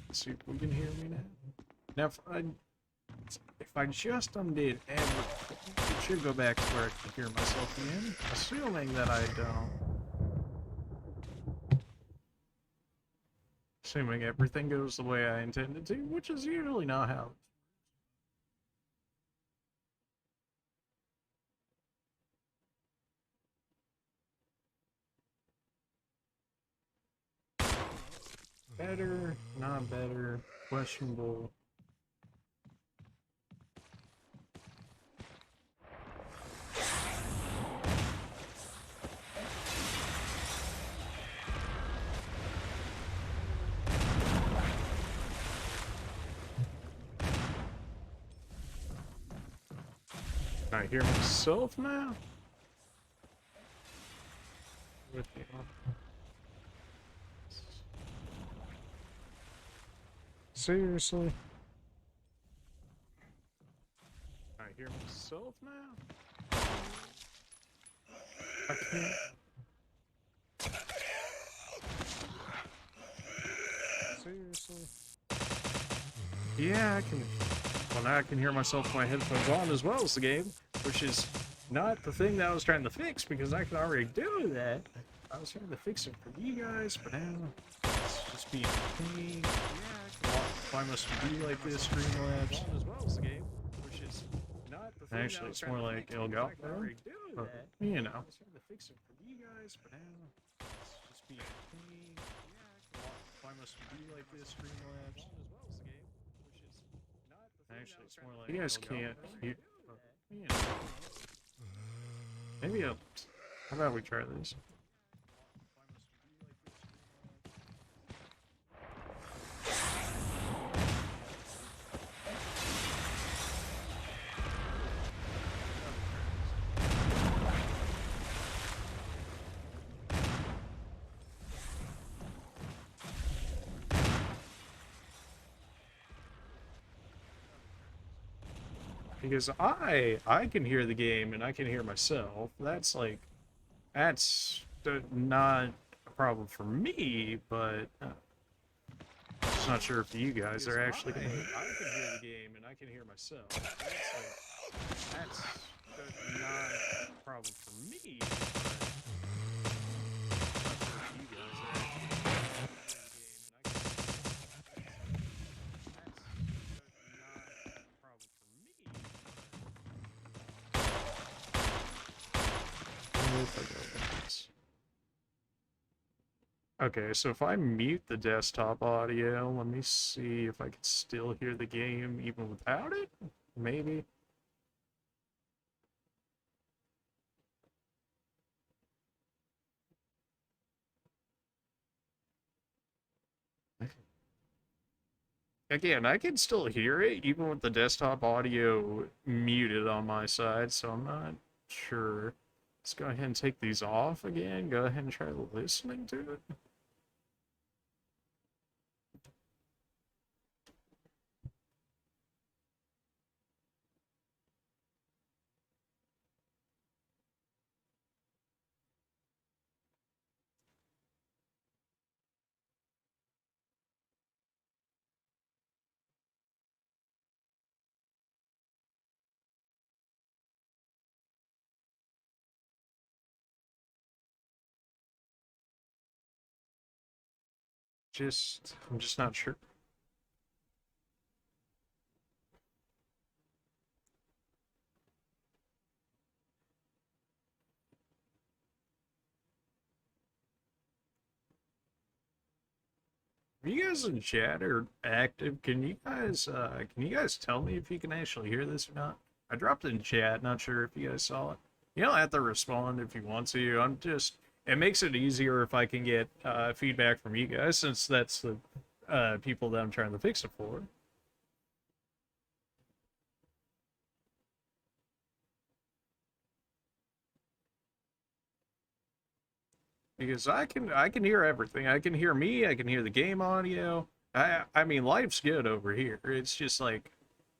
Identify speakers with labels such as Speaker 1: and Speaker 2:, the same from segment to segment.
Speaker 1: Let's see if we can hear me now. Now, if I just undid everything, it should go back to where I can hear myself again. Assuming that I don't. Assuming everything goes the way I intended to, which is usually not how. Better, not better, questionable. Can I hear myself now? With me on. Seriously? Can I hear myself now? I can't. Seriously? Yeah, I can. Well, now I can hear myself with my headphones on as well as the game, which is not the thing that I was trying to fix because I can already do that. I was trying to fix it for you guys, but now it's just being a pain. Yeah, why must it be like this? Streamlabs as well as the game, which is not the thing. Actually, it's more like Elgato, but you know. I was trying to fix it for you guys, but now it's just being a pain. Yeah, why must it be like this? Streamlabs as well as the game, which is not the thing. Actually, it's more like you guys can't hear. You know. Maybe how about we try this? Because I can hear the game and I can hear myself. That's like, that's not a problem for me, but just not sure if you guys are actually gonna hear. I can hear the game and I can hear myself. That's not a problem for me, but not sure if you guys are actually gonna hear the game and I can. Okay, so if I mute the desktop audio, let me see if I can still hear the game even without it? Maybe. Again, I can still hear it even with the desktop audio muted on my side, so I'm not sure. Let's go ahead and take these off again. Go ahead and try listening to it. I'm just not sure. Are you guys in chat or active? Can you guys tell me if you can actually hear this or not? I dropped it in chat, not sure if you guys saw it. You don't have to respond if you want to. It makes it easier if I can get feedback from you guys, since that's the people that I'm trying to fix it for. Because I can hear everything. I can hear me, I can hear the game audio. I mean life's good over here. It's just like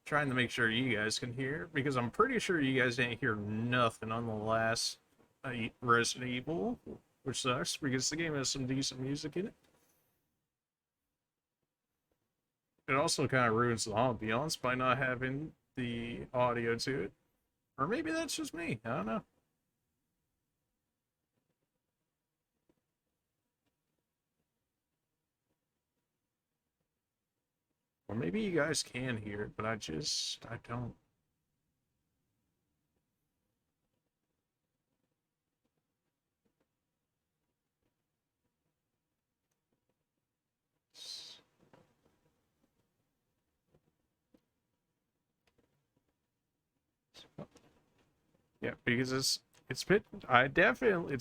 Speaker 1: trying to make sure you guys can hear, because I'm pretty sure you guys didn't hear nothing on the last Resident Evil, which sucks because the game has some decent music in it. it also kind of ruins the ambiance by not having the audio to it. Or maybe that's just me. I don't know. Or maybe you guys can hear it, but I don't. Yeah, because it's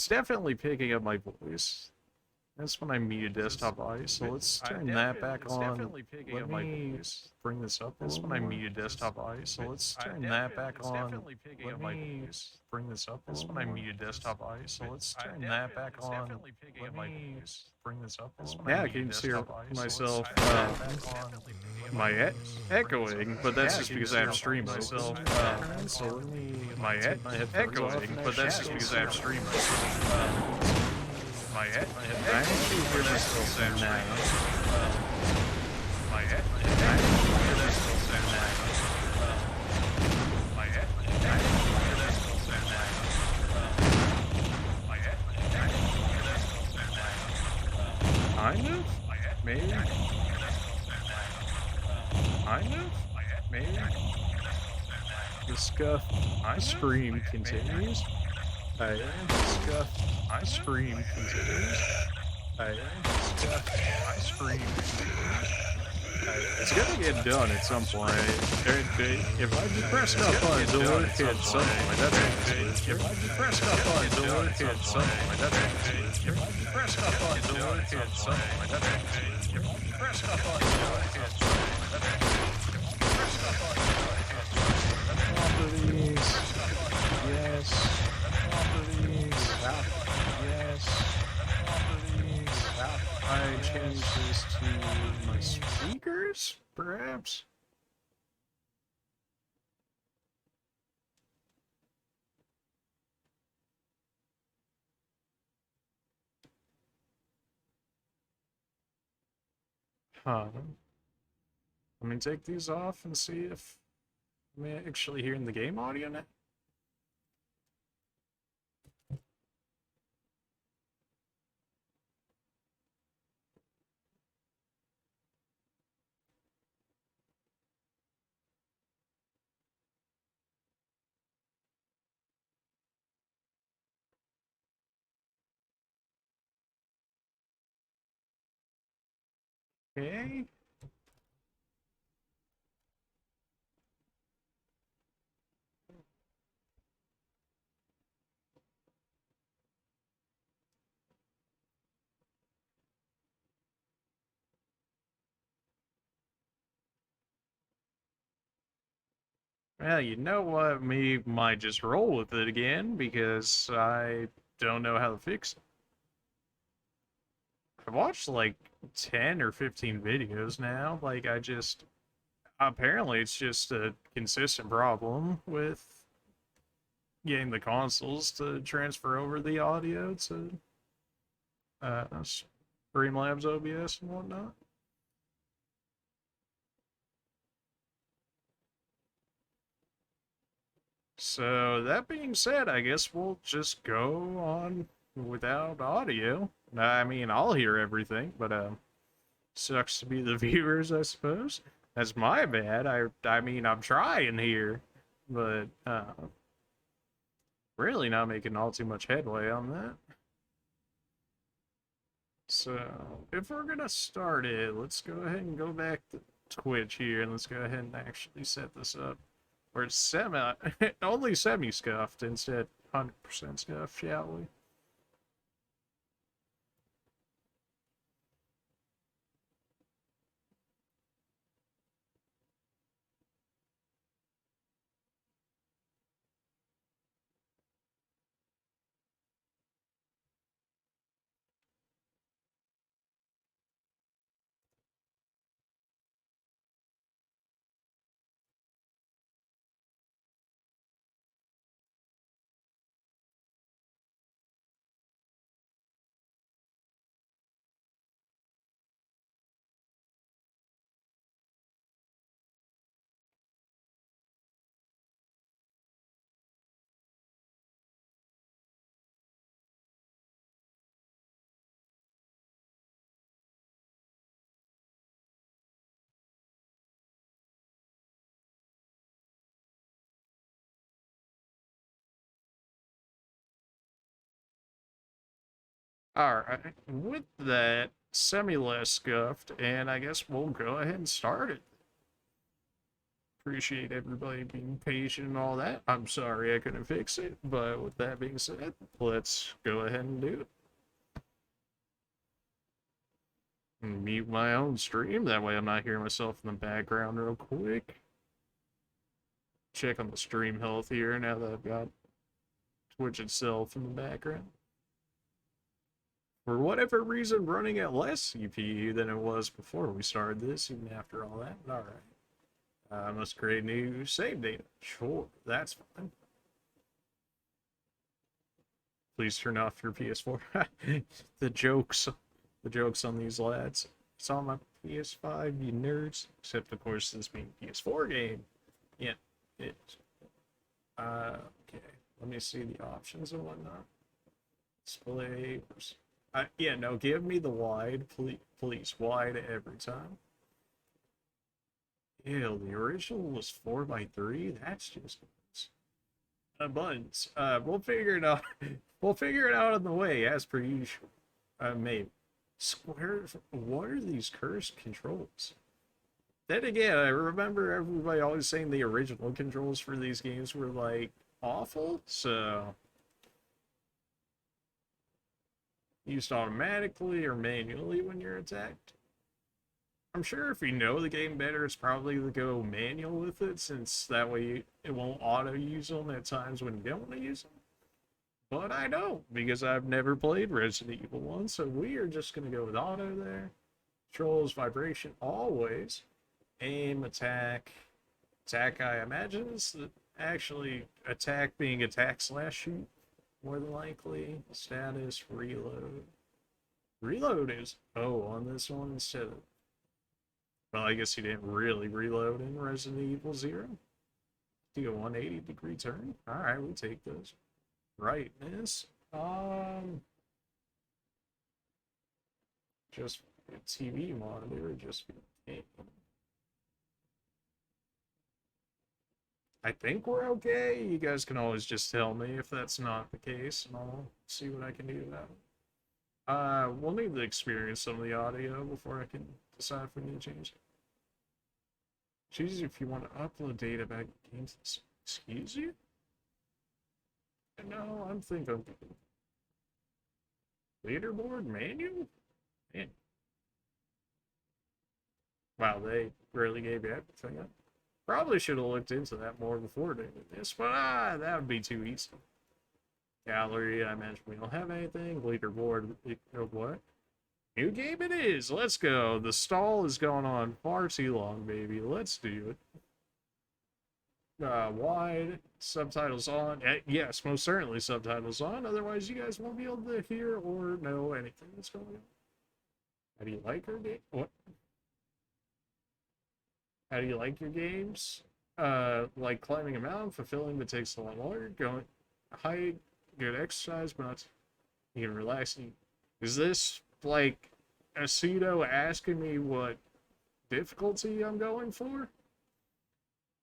Speaker 1: definitely picking up my voice. That's when I mute desktop audio, so let's turn that back on. Let me bring this up. That's when I mute desktop audio, so let's turn that back on. Let me bring this up. That's when I mute desktop audio, so let's turn that back on. Let me bring this up. Yeah, I can hear myself. Echoing, but that's just because I have streamed myself. So let me echoing, but that's just because I have streamed myself. My head. I actually hear myself sound now. My head. I actually hear myself sound now. My head. I actually hear myself sound now. My head. I actually hear myself sound now. Kind of? Maybe. Kind of? Maybe. The scuff I scream continues. I scream continues. I scream continues. It's gonna get done at some point. If I depress enough on door at some point, that's if I depress enough on door at some point, that's if I depress enough on door at some point, that's if I depress enough on door at some point, that's if I depress enough on door at some point, yes. Yes. I change this to my speakers, perhaps? Huh. Let me take these off and see if I'm actually hearing the game audio now. Okay. Well, you know what? Me might just roll with it again because I don't know how to fix it. I've watched like 10 or 15 videos now. Like, apparently it's just a consistent problem with getting the consoles to transfer over the audio to Streamlabs OBS and whatnot. So that being said, I guess we'll just go on without audio. I mean, I'll hear everything, but sucks to be the viewers, I suppose. That's my bad. I mean, I'm trying here, but really not making all too much headway on that. So if we're gonna start it, let's go ahead and go back to Twitch here, and let's go ahead and actually set this up where it's only semi-scuffed instead 100% scuffed, shall we? Alright, with that semi-less scuffed, and I guess we'll go ahead and start it. Appreciate everybody being patient and all that. I'm sorry I couldn't fix it, but with that being said, let's go ahead and do it. Mute my own stream, that way I'm not hearing myself in the background real quick. Check on the stream health here now that I've got Twitch itself in the background. For whatever reason, running at less CPU than it was before we started this, even after all that. Alright. I must create new save data. Sure, that's fine. Please turn off your PS4. the jokes on these lads. It's on my PS5, you nerds. Except, of course, this being PS4 game. Yeah, it. Okay. Let me see the options and whatnot. Display. Yeah, no, give me the wide, please. Wide every time. Ew, the original was 4x3? That's just buttons. We'll figure it out. We'll figure it out on the way, as per usual. Maybe. Square. What are these cursed controls? Then again, I remember everybody always saying the original controls for these games were like awful, so used automatically or manually when you're attacked. I'm sure if you know the game better, it's probably to go manual with it, since that way it won't auto-use them at times when you don't want to use them. But I don't, because I've never played Resident Evil 1, so we are just going to go with auto there. Controls, vibration, always. Aim, attack. Attack, I imagine, is actually attack being attack slash shoot, more than likely. Status, reload. Reload is on this one instead of. Well, I guess he didn't really reload in Resident Evil 0. Do a 180-degree turn. Alright, we take those. Brightness. Just a TV monitor, just I think we're okay. You guys can always just tell me if that's not the case, and I'll see what I can do about it. We'll need to experience some of the audio before I can decide if we need to change it. Choose if you want to upload data back to games. Excuse you? No, I'm thinking leaderboard manual? Man. Wow, they really gave you everything up. Probably should have looked into that more before doing this, but that would be too easy. Gallery, I imagine we don't have anything. Leaderboard, what? New game it is. Let's go. The stall is going on far too long, baby. Let's do it. Wide, subtitles on. Yes, most certainly subtitles on. Otherwise, you guys won't be able to hear or know anything that's going on. How do you like our game? What? How do you like your games? Like climbing a mountain, fulfilling but takes a lot longer. Going height, good exercise, but not you can relax. Is this like a pseudo asking me what difficulty I'm going for?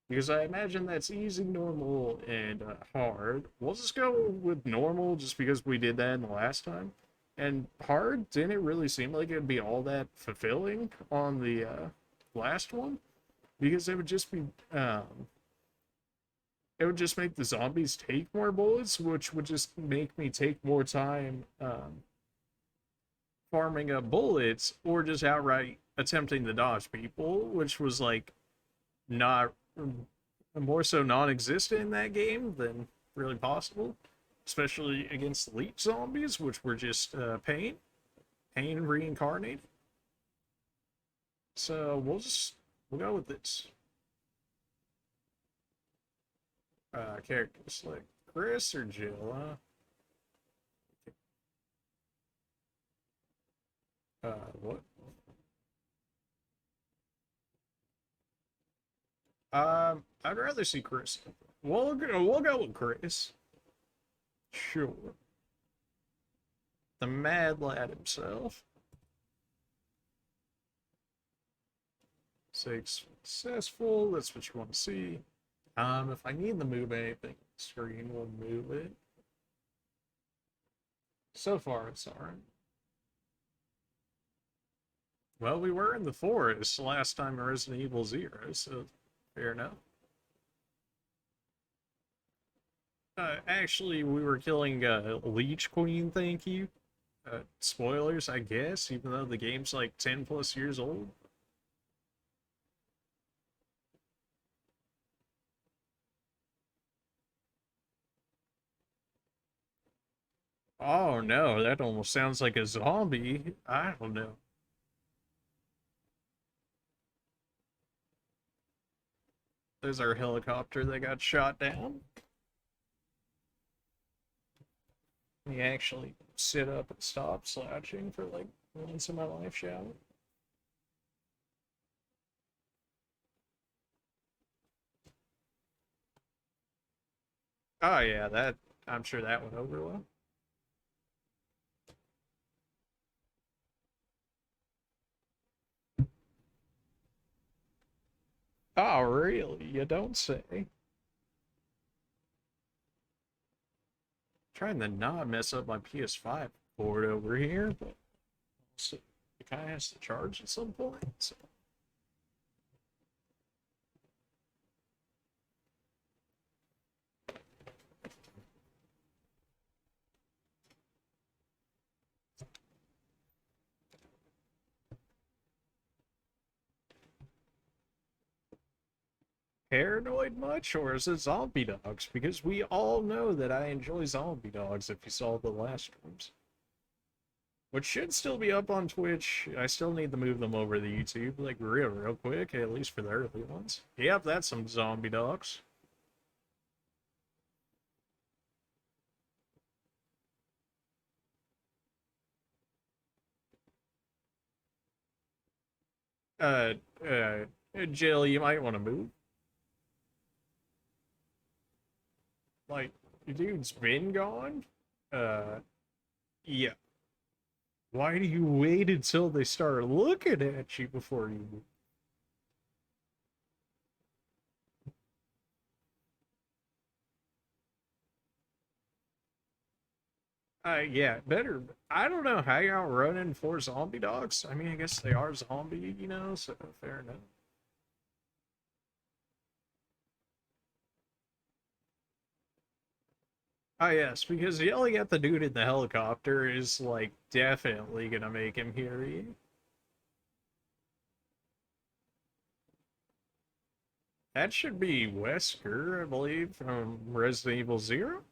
Speaker 1: Because I imagine that's easy, normal, and hard. We'll just go with normal just because we did that in the last time. And hard didn't really seem like it'd be all that fulfilling on the last one. Because it would just be, it would just make the zombies take more bullets, which would just make me take more time farming up bullets, or just outright attempting to dodge people, which was like not more so non-existent in that game than really possible, especially against elite zombies, which were just pain reincarnated. So we'll go with this. Character select Chris or Jill, what? I'd rather see Chris. We'll go with Chris. Sure. The mad lad himself. Successful. That's what you want to see. If I need to move anything, the screen will move it. So far, it's alright. Well, we were in the forest last time in Resident Evil Zero, so fair enough. Actually, we were killing Leech Queen, thank you. Spoilers, I guess, even though the game's like 10 plus years old. Oh no, that almost sounds like a zombie. I don't know. There's our helicopter that got shot down. Me actually sit up and stop slouching for like once in my life, shall we? Oh yeah, that I'm sure that went over well. Oh really? You don't say. Trying to not mess up my PS5 board over here, but also, it kind of has to charge at some point. So. Paranoid much, or is it zombie dogs? Because we all know that I enjoy zombie dogs if you saw the last streams. Which should still be up on Twitch. I still need to move them over to YouTube, like real quick, at least for the early ones. Yep, that's some zombie dogs. Uh, uh, Jill, you might want to move. Like, your dude's been gone? Yeah. Why do you wait until they start looking at you before you move? Yeah, better. I don't know how y'all running for zombie dogs. I mean, I guess they are zombie, so fair enough. Oh, yes, because yelling at the dude in the helicopter is, like, definitely gonna make him hear you. That should be Wesker, I believe, from Resident Evil Zero.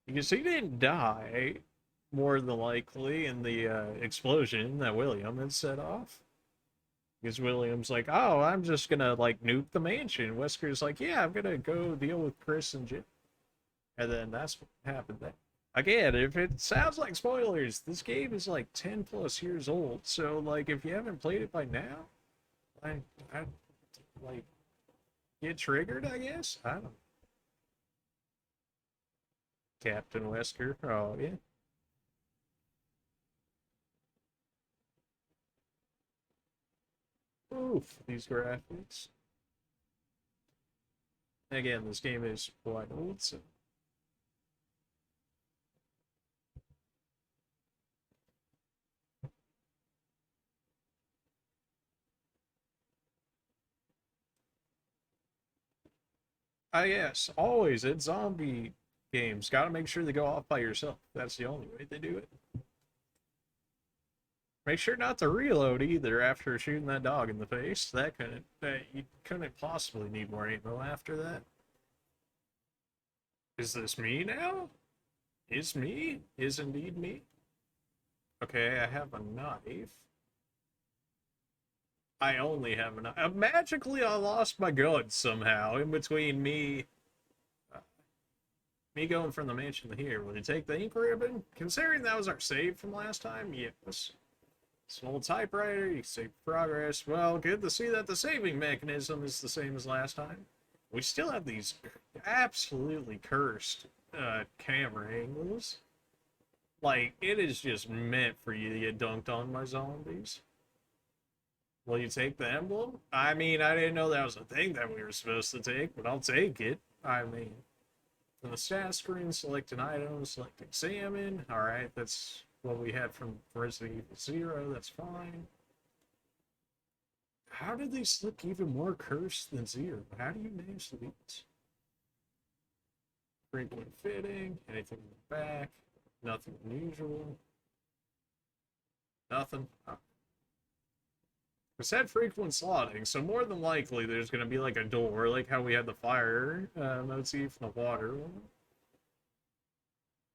Speaker 1: Because he didn't die, more than likely, in the explosion that William had set off. Because William's like, oh, I'm just gonna, like, nuke the mansion. Wesker's like, yeah, I'm gonna go deal with Chris and Jim. And then that's what happened then. Again, if it sounds like spoilers, this game is like 10 plus years old. So, like, if you haven't played it by now, I like, get triggered, I guess? I don't know. Captain Wesker. Oh, yeah. Oof, these graphics. Again, this game is quite old, so. Ah, yes, always in zombie games, gotta make sure they go off by yourself. That's the only way they do it. Make sure not to reload either after shooting that dog in the face. You couldn't possibly need more ammo after that. Is this me now? Is me? Is indeed me? Okay, I have a knife. I only have a knife. Magically, I lost my gun somehow in between uh, me going from the mansion to here. Will you take the ink ribbon? Considering that was our save from last time, yes. It's an old typewriter, you can save progress. Well, good to see that the saving mechanism is the same as last time. We still have these absolutely cursed camera angles. Like, it is just meant for you to get dunked on by zombies. Will you take the emblem? I mean, I didn't know that was a thing that we were supposed to take, but I'll take it. I mean, from the stat screen, select an item, select examine. Alright, that's what we had from Resident Evil 0, that's fine. How did these look even more cursed than 0? How do you manage to do this? Frequent fitting, anything in the back, nothing unusual. Nothing. It said frequent slotting, so more than likely there's going to be like a door, like how we had the fire motif and the water one.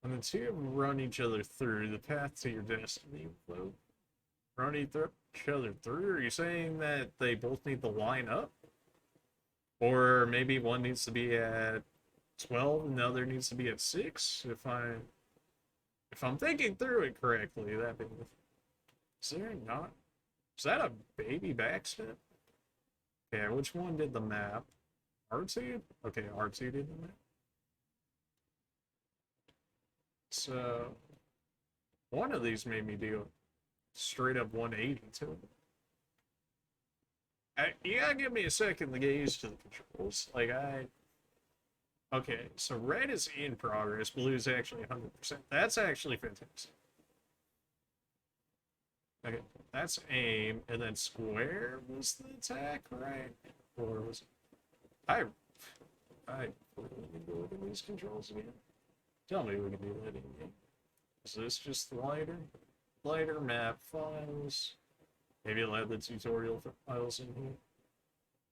Speaker 1: And the two of them run each other through the path to your destiny. Run each other through? Are you saying that they both need to line up? Or maybe one needs to be at 12 and the other needs to be at 6? If I'm thinking through it correctly, that'd be... Is there not... Is that a baby backstep? Yeah, which one did the map? R2? Okay, R2 did the map. So, one of these made me do a straight up 180 to it. You gotta give me a second to get used to the controls. Okay, so red is in progress, blue is actually 100%. That's actually fantastic. Okay, that's aim, and then square was the attack, right? Or was it... I really need to look at these controls again. Tell me we can do that in game. Is this just lighter? Lighter map files. Maybe I'll add the tutorial files in here.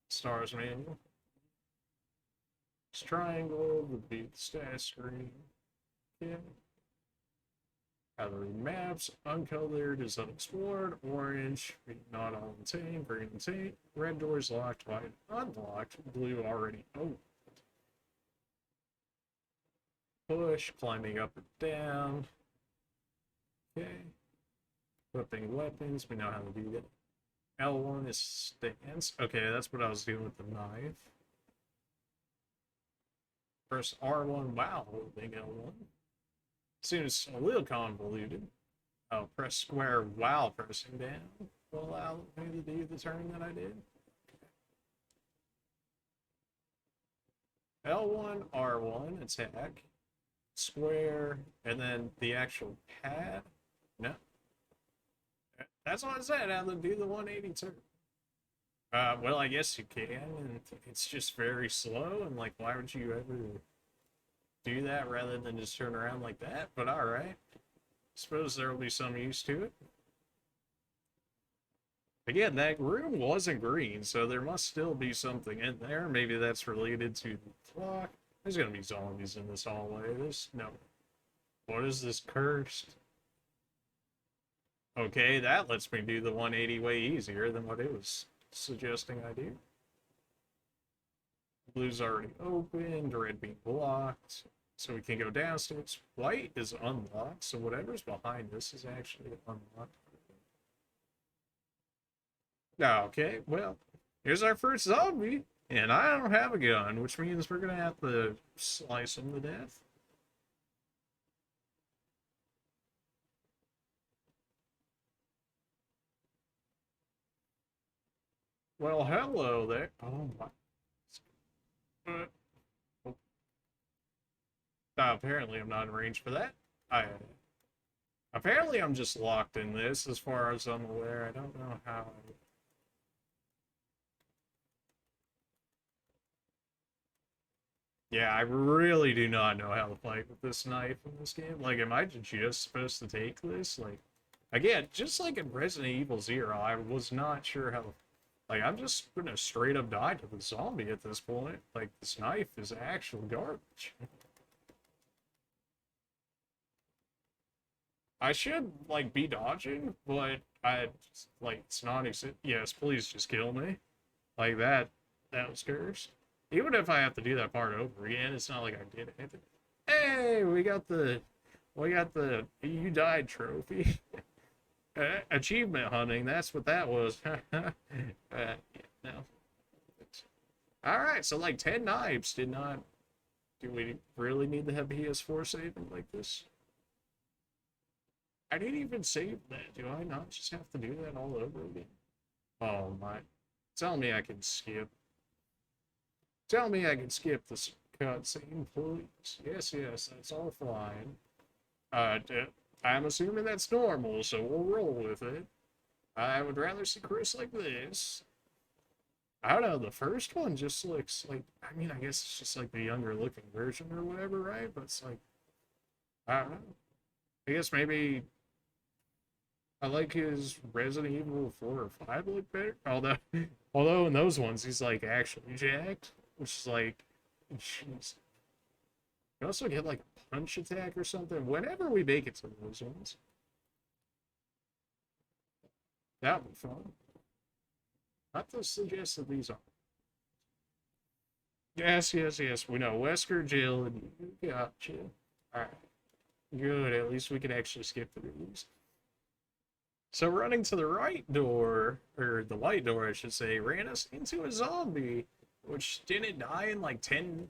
Speaker 1: S.T.A.R.S manual. It's triangle would be the status screen. Yeah. Colored maps, uncolored is unexplored, orange, not all contained, green contained, red doors locked, white unlocked, blue already opened. Push, climbing up and down. Okay. Flipping weapons, we know how to do that. L1 is stance. Okay, that's what I was doing with the knife. Press R1 while holding L1. Seems a little convoluted. Oh, press square while pressing down will allow me to do the turn that I did. L1, R1, attack. Square, and then the actual pad. No. That's what I said, how to do the 180 turn. Well, I guess you can, and it's just very slow, and like, why would you ever do that rather than just turn around like that? But alright. Suppose there will be some use to it. Again, that room wasn't green, so there must still be something in there. Maybe that's related to the clock. There's gonna be zombies in this hallway. No. What is this cursed? Okay, that lets me do the 180 way easier than what it was suggesting I do. Blue's already opened, red being blocked, so we can go downstairs. White is unlocked, so whatever's behind this is actually unlocked. Okay, well, here's our first zombie, and I don't have a gun, which means we're gonna have to slice him to death. Well, hello there. Oh my. Oh. Apparently I'm not in range for that. Apparently I'm just locked in this as far as I'm aware. I don't know how. Yeah, I really do not know how to fight with this knife in this game. Like, am I just supposed to take this? Like, again, just like in Resident Evil 0, I was not sure how to... Like, I'm just gonna straight up die to the zombie at this point. Like, this knife is actual garbage. I should, like, be dodging, but like, it's not yes, please just kill me. Like, that was cursed. Even if I have to do that part over again, it's not like I did anything. Hey, we got the you died trophy. Achievement hunting, that's what that was. Yeah, no. Alright, so like 10 knives did not... Do we really need to have PS4 saving like this? I didn't even save that. Do I not just have to do that all over again? Oh my. Tell me I can skip. Tell me I can skip this cutscene, please. Yes, yes, that's all fine. I'm assuming that's normal, so we'll roll with it. I would rather see Chris like this. I don't know, the first one just looks like, I mean, I guess it's just like the younger looking version or whatever, right? But it's like, I don't know. I guess maybe I like his Resident Evil 4 or 5 look better. Although in those ones he's like actually jacked, which is like, jeez. You also get like a punch attack or something whenever we make it to those ones. That would be fun. Not to suggest that these are. Yes, yes, yes. We know Wesker, Jill, and you. Gotcha. Alright. Good. At least we can actually skip through these. So running to the right door, or the light door, I should say, ran us into a zombie, which didn't die in like 10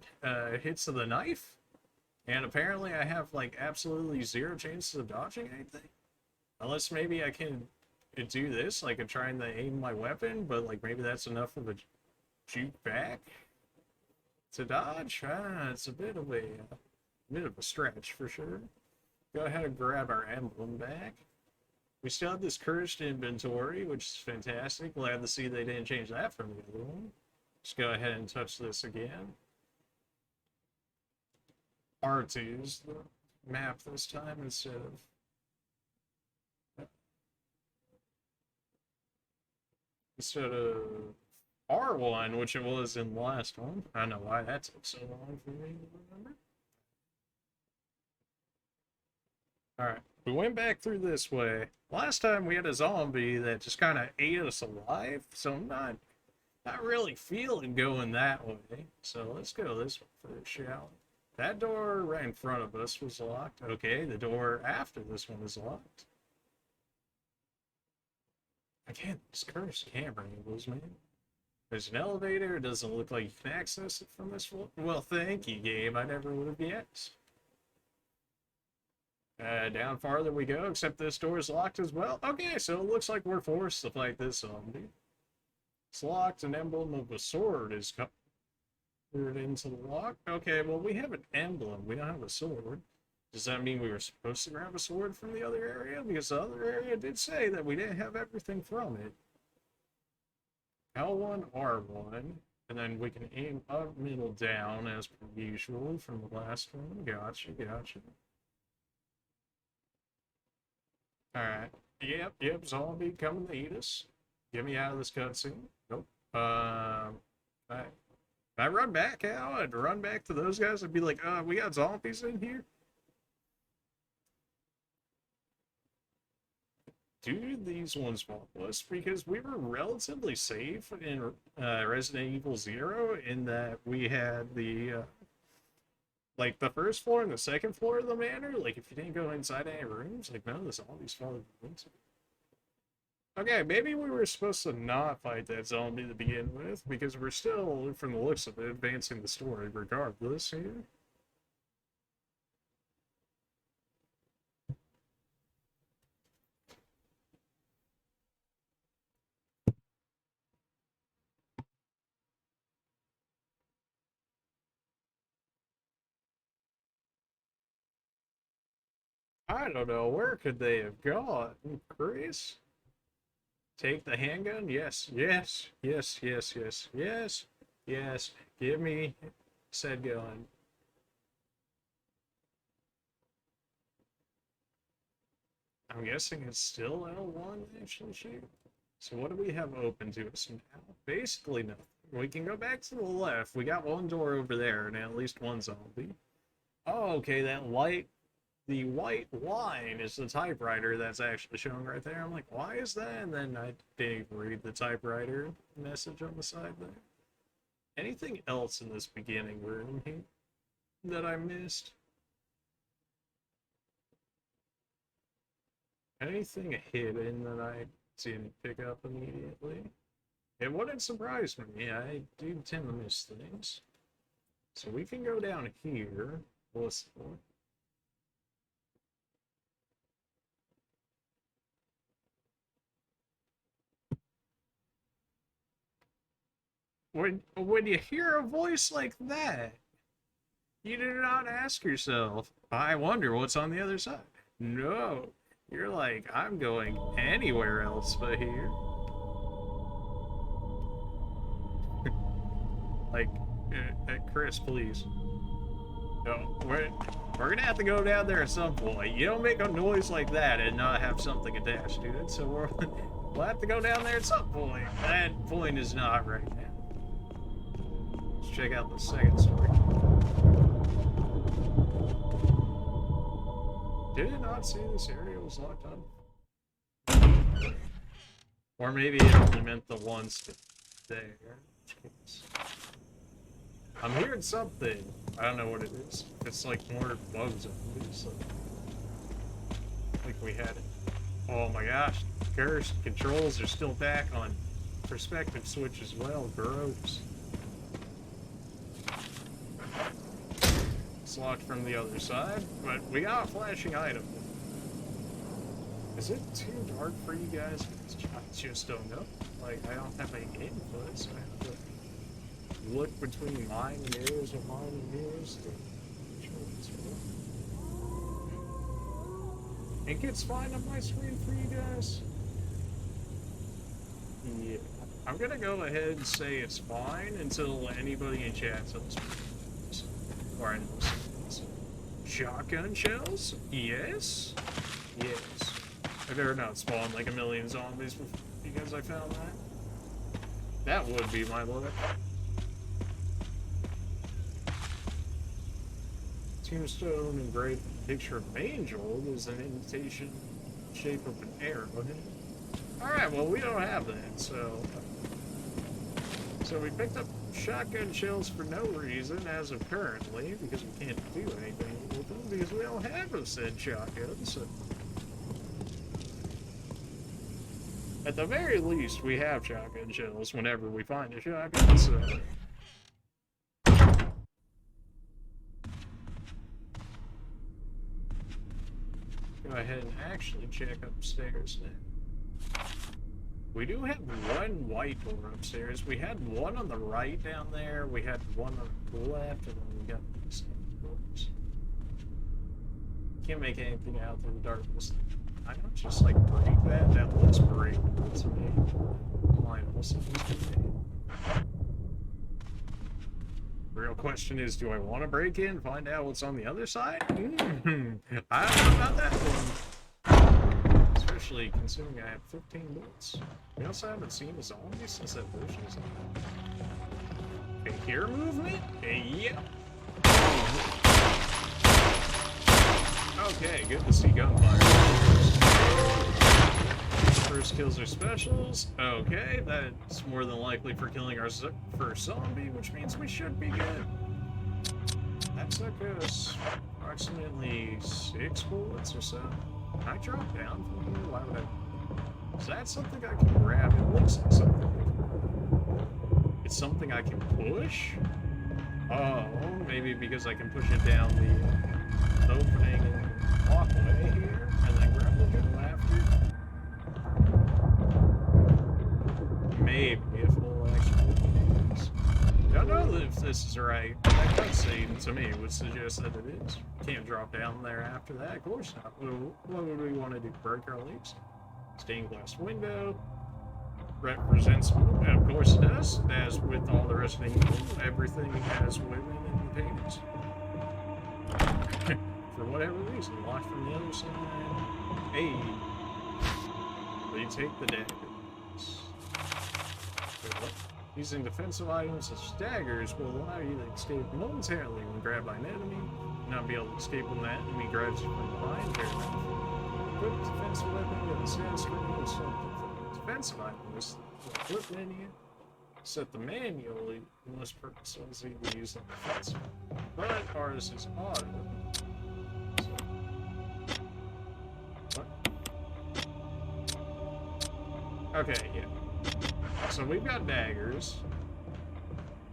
Speaker 1: hits of the knife. And apparently I have like absolutely zero chances of dodging anything. Unless maybe I can do this, like I'm trying to aim my weapon, but like maybe that's enough of a juke back to dodge. It's a bit of a stretch for sure. Go ahead and grab our emblem back. We still have this cursed inventory, which is fantastic. Glad to see they didn't change that from the other one. Just go ahead and touch this again. R2 is the map this time instead of R1, which it was in the last one. I don't know why that took so long for me to remember. Alright, we went back through this way. Last time we had a zombie that just kind of ate us alive, so I'm not really feeling going that way. So let's go this way first, shall we? That door right in front of us was locked. Okay, the door after this one is locked. Again, these cursed camera angles, man. There's an elevator. It doesn't look like you can access it from this floor. Well, thank you, game. I never would have guessed. Down farther we go, except this door is locked as well. Okay, so it looks like we're forced to fight this zombie. It's locked. An emblem of a sword is covered into the lock. Okay, well, we have an emblem. We don't have a sword. Does that mean we were supposed to grab a sword from the other area? Because the other area did say that we didn't have everything from it. L1, R1, and then we can aim up, middle, down, as per usual from the last one. Gotcha, gotcha. Alright. Yep, zombie coming to eat us. Get me out of this cutscene. Nope. I run back out and run back to those guys and be like, we got zombies in here? Do these ones want us? Because we were relatively safe in Resident Evil 0 in that we had the like the first floor and the second floor of the manor. Like if you didn't go inside any rooms, like none of the zombies followed you into. Okay, maybe we were supposed to not fight that zombie to begin with, because we're still, from the looks of it, advancing the story regardless here. I don't know, where could they have gone? Chris? Take the handgun? Yes, yes, yes, yes, yes, yes, yes. Give me said gun. I'm guessing it's still L1 actually shoot. So what do we have open to us now? Basically nothing. We can go back to the left. We got one door over there and at least one zombie. Oh, okay, the white line is the typewriter that's actually showing right there. I'm like, why is that? And then I didn't read the typewriter message on the side there. Anything else in this beginning room here that I missed? Anything hidden that I didn't pick up immediately? It wouldn't surprise me. I do tend to miss things. So we can go down here. What's when you hear a voice like that, you do not ask yourself, I wonder what's on the other side. No. You're like, I'm going anywhere else but here. Like, Chris, please. No, we're gonna have to go down there at some point. You don't make a noise like that and not have something attached to it, so we'll have to go down there at some point. That point is not right now. Let's check out the second story. Did it not say this area was locked up? Or maybe it only meant the ones there. I'm hearing something. I don't know what it is. It's like more bugs at least. Like we had it. Oh my gosh. Cursed controls are still back on perspective switch as well. Gross. It's locked from the other side, but we got a flashing item. Is it too dark for you guys? I just don't know. Like, I don't have any input, so I have to look between mine and yours and mine and yours to show what's real. It gets fine on my screen for you guys. Yeah. I'm gonna go ahead and say it's fine until anybody in chat tells me. Or I know something. Shotgun shells? Yes. Yes. I better not spawn like a million zombies because I found that. That would be my luck. Tombstone engraved picture of angel is an invitation shape of an arrow. Alright, well we don't have that, so we picked up shotgun shells for no reason as of currently, because we can't do anything with them because we don't have a said shotgun, so at the very least we have shotgun shells whenever we find a shotgun, so go ahead and actually check upstairs now. We do have one white door upstairs. We had one on the right down there. We had one on the left, and then we got these doors. Can't make anything out through the darkness. I don't just like break that. That looks breakable to me. Mine also needs to be made. The real question is, do I want to break in and find out what's on the other side? I don't know about that one. Especially considering I have 15 bullets. We also haven't seen a zombie since that bush was on. Okay, here movement? Yep. Okay, good to see gunfire. First kills are specials. Okay, that's more than likely for killing our first zombie, which means we should be good. That took us approximately 6 bullets or so. Can I drop down from here? Why would I? Is that something I can grab? It looks like something. It's something I can push? Oh, maybe because I can push it down the opening and walkway here, and then grab the middle after. Maybe if we'll actually I don't know if this is right. That cutscene to me would suggest that it is. Can't drop down there after that. Of course not. What would we want to do? Break our legs? Stained glass window. Represents women. Of course it does. As with all the rest of the evil, everything has women in the paintings. For whatever reason. Locked from the other side. Hey. They take the daggers. Using defensive items as daggers will allow you to escape momentarily when grabbed by an enemy. Not be able to escape when that enemy grabs you from behind. Equip defensive weapon with a status screen and something. Defensive items will equip menu. Set the manually unless purpose is easily used on defensive. But ours is auto. So, what? Okay, yeah. So we've got daggers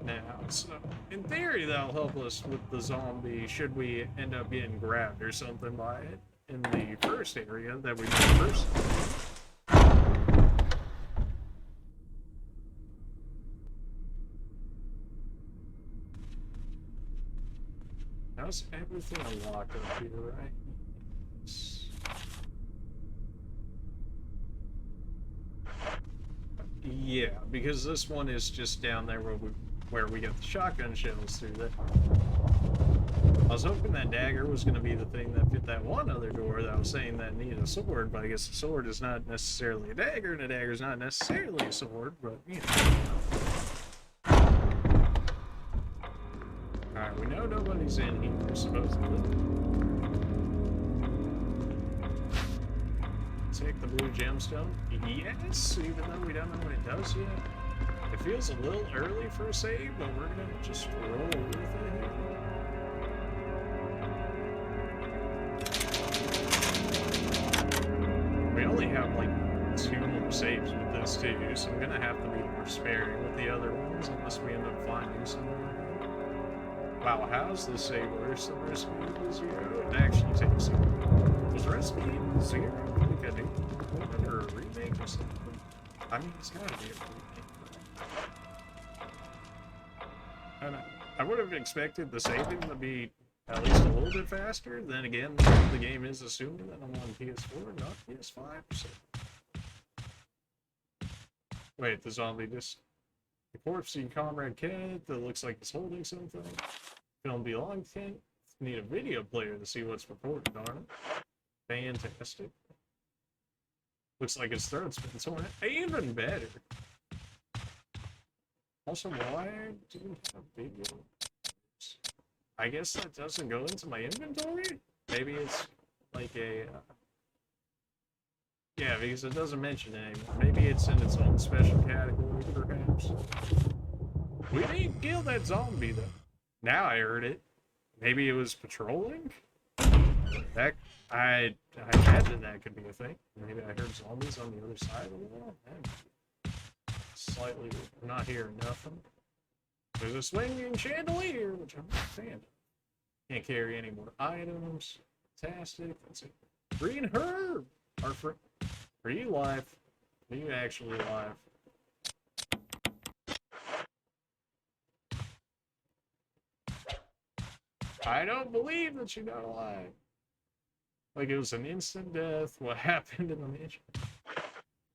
Speaker 1: now, so in theory that'll help us with the zombie should we end up getting grabbed or something by it in the first area that we did first. How's everything unlocked up here, right? Yeah, because this one is just down there where we got the shotgun shells through that. I was hoping that dagger was going to be the thing that fit that one other door that I was saying that needed a sword, but I guess a sword is not necessarily a dagger, and a dagger is not necessarily a sword, but, you know. Alright, we know nobody's in here, supposedly. Take the blue gemstone. Yes, even though we don't know what it does yet. It feels a little early for a save, but we're going to just roll with it here. We only have like 2 more saves with this too, so I'm gonna have to be more sparing with the other ones unless we end up finding somewhere. Wow, how's this save worse than Recipe Evil 0? It actually takes some. Was Recipe Evil 0 like a new one or a remake or something? I mean, it's gotta be a remake. I don't know. I would have expected the saving to be at least a little bit faster. Then again, the game is assuming that I'm on PS4, not PS5. So. Wait, the zombie just... The corpsey comrade cat that looks like it's holding something. Film belong tent. Need a video player to see what's reported on it. Fantastic. Looks like his throat's been torn. Even better. Also, why do we have video? I guess that doesn't go into my inventory? Maybe it's like a... Yeah, because it doesn't mention it anymore. Maybe it's in its own special category, perhaps. We didn't kill that zombie, though. Now I heard it. Maybe it was patrolling? That... I imagine that could be a thing. Maybe I heard zombies on the other side of the wall? Slightly... I'm not hearing nothing. There's a swinging chandelier, which I'm not a fan of. Can't carry any more items. Fantastic. That's it. Green herb! Are you live? Are you actually alive? I don't believe that you're not alive. Like it was an instant death. What happened in the mission?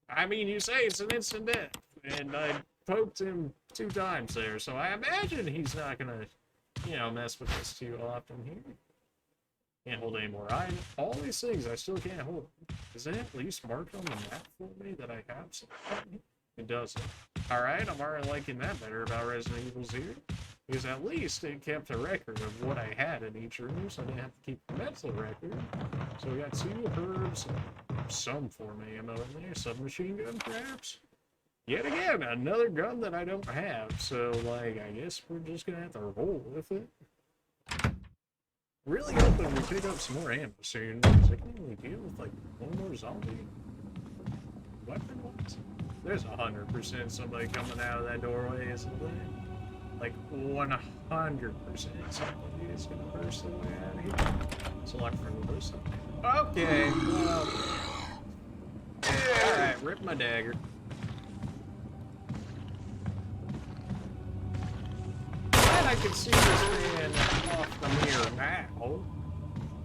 Speaker 1: I mean, you say it's an instant death, and I poked him 2 times there, so I imagine he's not gonna, you know, mess with us too often here. Can't hold any more items. All these things I still can't hold. Is it at least marked on the map for me that I have something? It doesn't. Alright, I'm already liking that better about Resident Evil 0. Because at least it kept a record of what I had in each room, so I didn't have to keep a mental record. So we got 2 herbs, some form of ammo in there, submachine gun perhaps? Yet again, another gun that I don't have, so like, I guess we're just gonna have to roll with it. Really hoping we pick up some more ammo soon, because I can only deal with like 1 more zombie. Weapon-wise? There's 100% somebody coming out of that doorway, isn't there? Like 100% somebody is gonna burst their way out of here. Select for the person. Okay, well. Alright, rip my dagger. Glad I can see this man off the mirror now.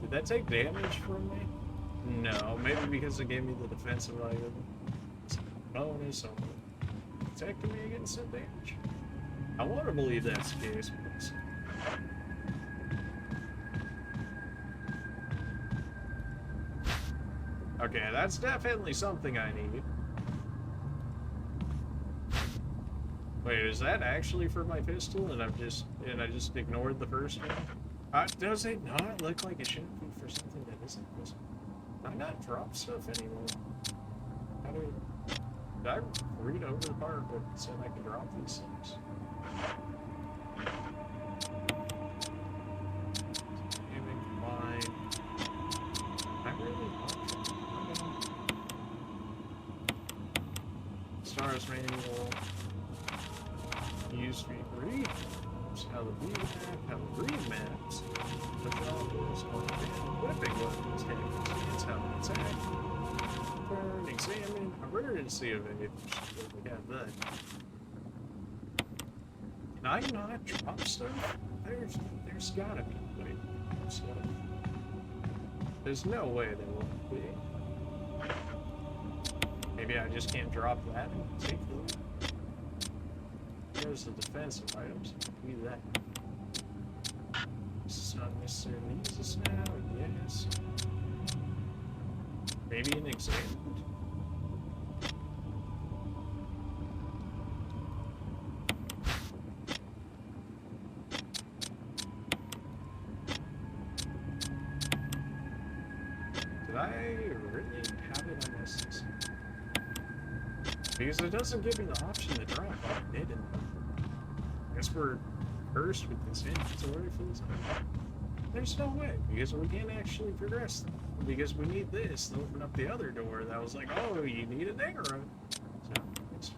Speaker 1: Did that take damage from me? No, maybe because it gave me the defensive item. Bonus on protecting me against some damage. I want to believe that's the case. Okay, that's definitely something I need. Wait, is that actually for my pistol? And I just ignored the first one? Does it not look like it should be for something that isn't? Can I not drop stuff anymore? How do we... Did I read over the part that said I can drop these things? Gaming combined. I really want S.T.A.R.S manual. Use V3. How the blue map, how the green maps. The dollars on equipping weapons. It's how to attack. Burn, examine. I really didn't see a video. We have that. Can I not drop stuff? There's gotta be a way to drop stuff. There's no way there won't be. Maybe I just can't drop that and take it. Where's the defensive items? Give me that. This is not necessarily uses now. Yes. Maybe an exam. Did I really have it on this? Because it doesn't give me the option to drop what I did. I guess we're cursed with this inventory for this. There's no way, because we can't actually progress them. Because we need this to open up the other door that was like, oh, you need an arrow. So, let's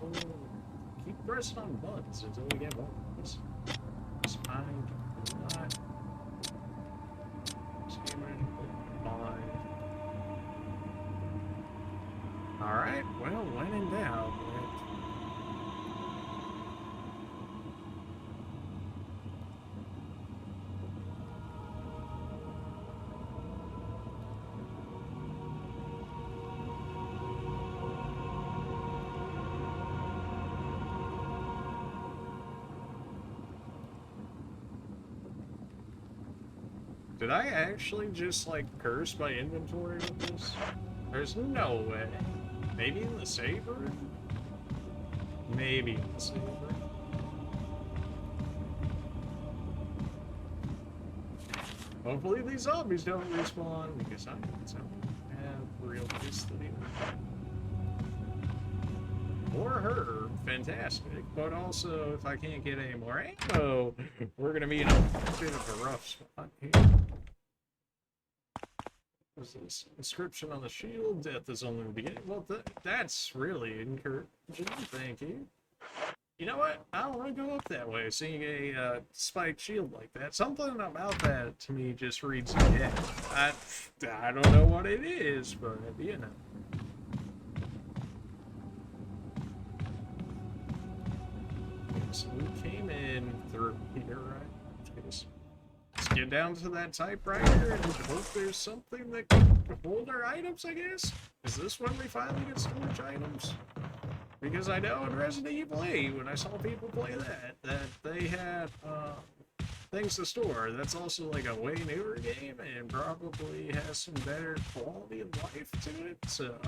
Speaker 1: keep pressing on buttons until we get buttons. Spine, not. Alright, well, when in doubt, did I actually just, like, curse my inventory with this? There's no way. Maybe in the saber? Maybe in the saber. Hopefully these zombies don't respawn, because I have real history. Or her, fantastic. But also, if I can't get any more ammo, we're gonna be in a bit of a rough spot here. What's this? Inscription on the shield, death is only the beginning. Well, that's really encouraging, thank you. You know what? I don't want to go up that way, seeing a spiked shield like that. Something about that, to me, just reads death. I don't know what it is, but, you know. So we came in through here, right? Let's get down to that typewriter and hope there's something that can hold our items, I guess? Is this when we finally get storage items? Because I know in Resident Evil 8, when I saw people play that they had things to store. That's also like a way newer game and probably has some better quality of life to it, so...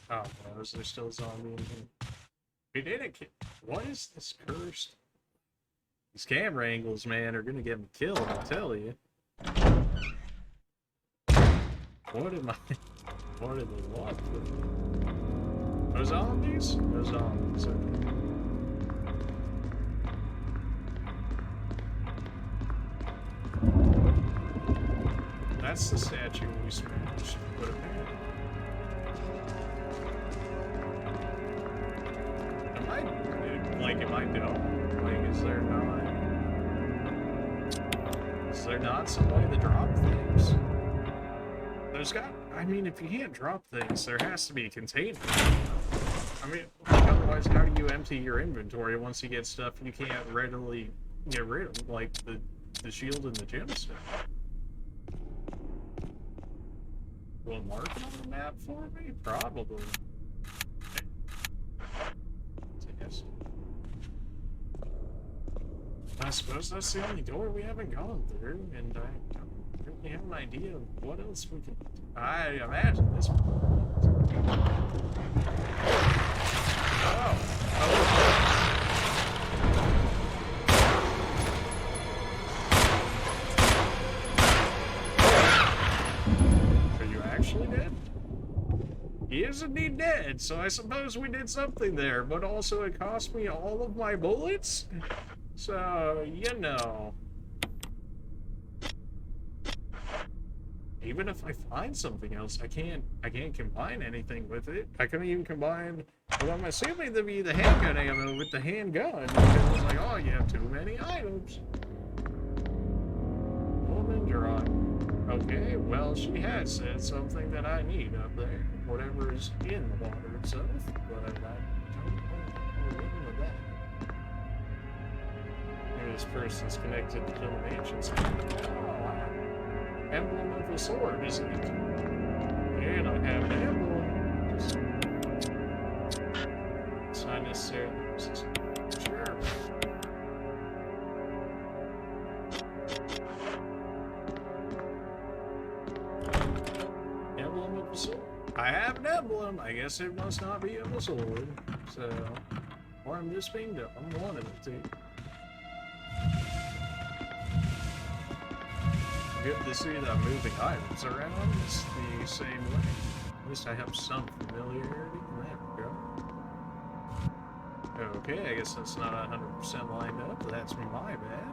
Speaker 1: Oh, no, is there still a zombie in here? We did it. What is this cursed? These camera angles, man, are gonna get me killed, I tell you. What am I? What do they want with me? No zombies? No zombies, okay. That's the statue we smashed. Put it there. Am I dumb? Like, is there not some way to drop things? I mean, if you can't drop things, there has to be a container. I mean, like, otherwise, how do you empty your inventory once you get stuff you can't readily get rid of, like the shield and the gemstone? Will it mark it on the map for me? Probably. I suppose that's the only door we haven't gone through, and I don't really have an idea of what else we can... I imagine this one. Oh. Are you actually dead? He is indeed dead, so I suppose we did something there, but also it cost me all of my bullets? So, you know. Even if I find something else, I can't combine anything with it. I couldn't even combine what I'm assuming to be the handgun ammo with the handgun, because it's like, oh, you have too many items. Woman drawing. Okay, well, she has said something that I need up there. Whatever is in the water itself, but I don't know what with that. this person's connected to the mansions. Oh, wow. Emblem of a sword, isn't it? And I have an emblem. Just... it's not necessarily... sure. Emblem of a sword. I have an emblem. I guess it must not be of a sword. So... or I'm just being dumb. I'm one of the two. Good to see that moving items around is the same way. At least I have some familiarity. There we go. Okay, I guess that's not 100% lined up, but that's my bad.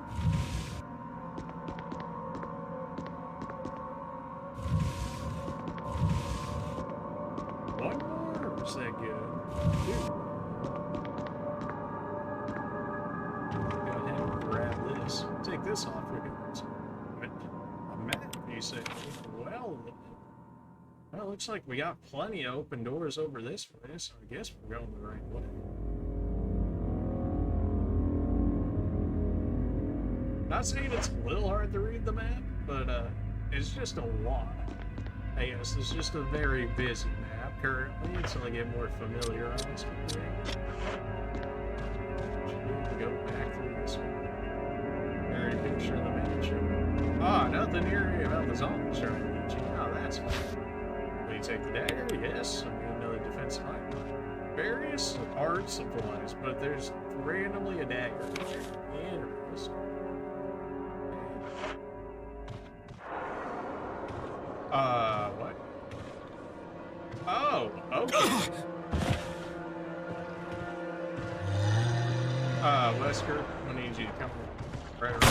Speaker 1: One more? Is that good? Two. Take this off. A map, you say? Well, it looks like we got plenty of open doors over this place, so I guess we're going the right way. Not saying it's a little hard to read the map, but it's just a lot. I guess it's just a very busy map currently until I get more familiarized with the game. Should we go back through this one? Very picture of the mansion. Ah, nothing here about the zombies trying to get you. Oh, that's fine. Will you take the dagger? Yes. I mean, another defensive item. Various art supplies, but there's randomly a dagger. Interesting. What? Oh, okay. Wesker, I need you to come right around.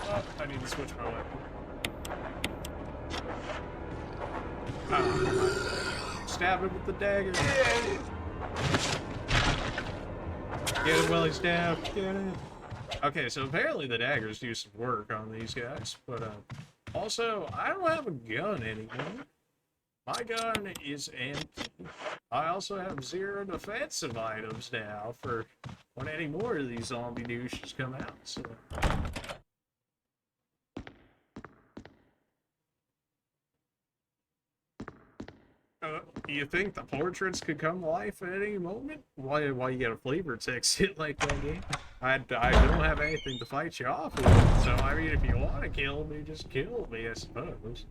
Speaker 1: Oh, I need to switch my weapon. Stab him with the dagger. Get him while he's stabbed. Get it. Okay, so apparently the daggers do some work on these guys, but also I don't have a gun anymore. My gun is empty. I also have 0 defensive items now for when any more of these zombie douches come out. So. You think the portraits could come to life at any moment? Why you get a flavor text hit like that game? I don't have anything to fight you off with, so I mean, if you want to kill me, just kill me, I suppose.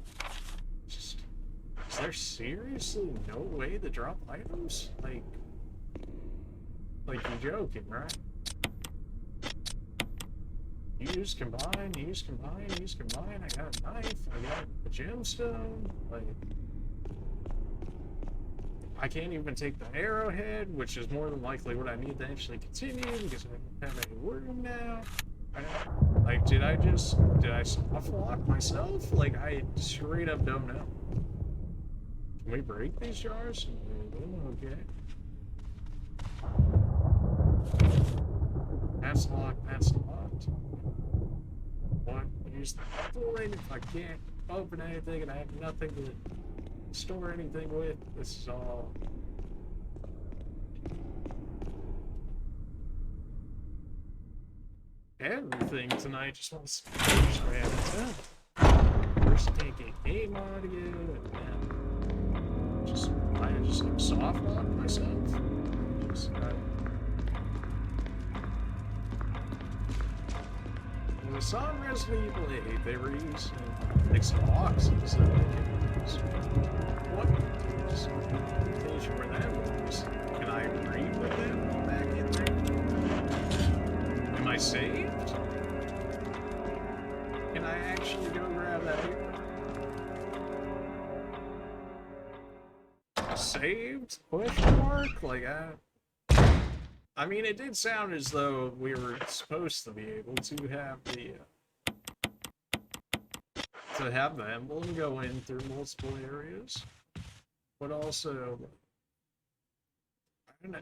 Speaker 1: Just, is there seriously no way to drop items? Like you're joking, right? Use combine, use combine, use combine. I got a knife, I got a gemstone, like... I can't even take the arrowhead, which is more than likely what I need to actually continue because I don't have any room now. Like, did I soft lock myself? Like, I straight up don't know. Can we break these jars? Okay. That's locked, that's locked. What? Use the bullet if I can't open anything and I have nothing to store anything with. This is all everything tonight. Just wants to first take a game audio and then I just like soft lock myself. With some Resident Evil 8, they were using like some boxes that they can use. What? Just communication where that works. Can I read with them back in there? Am I saved? Can I actually go grab that paper? Saved? Question mark? Like, I mean, it did sound as though we were supposed to be able to have the emblem go in through multiple areas, but also, I don't know,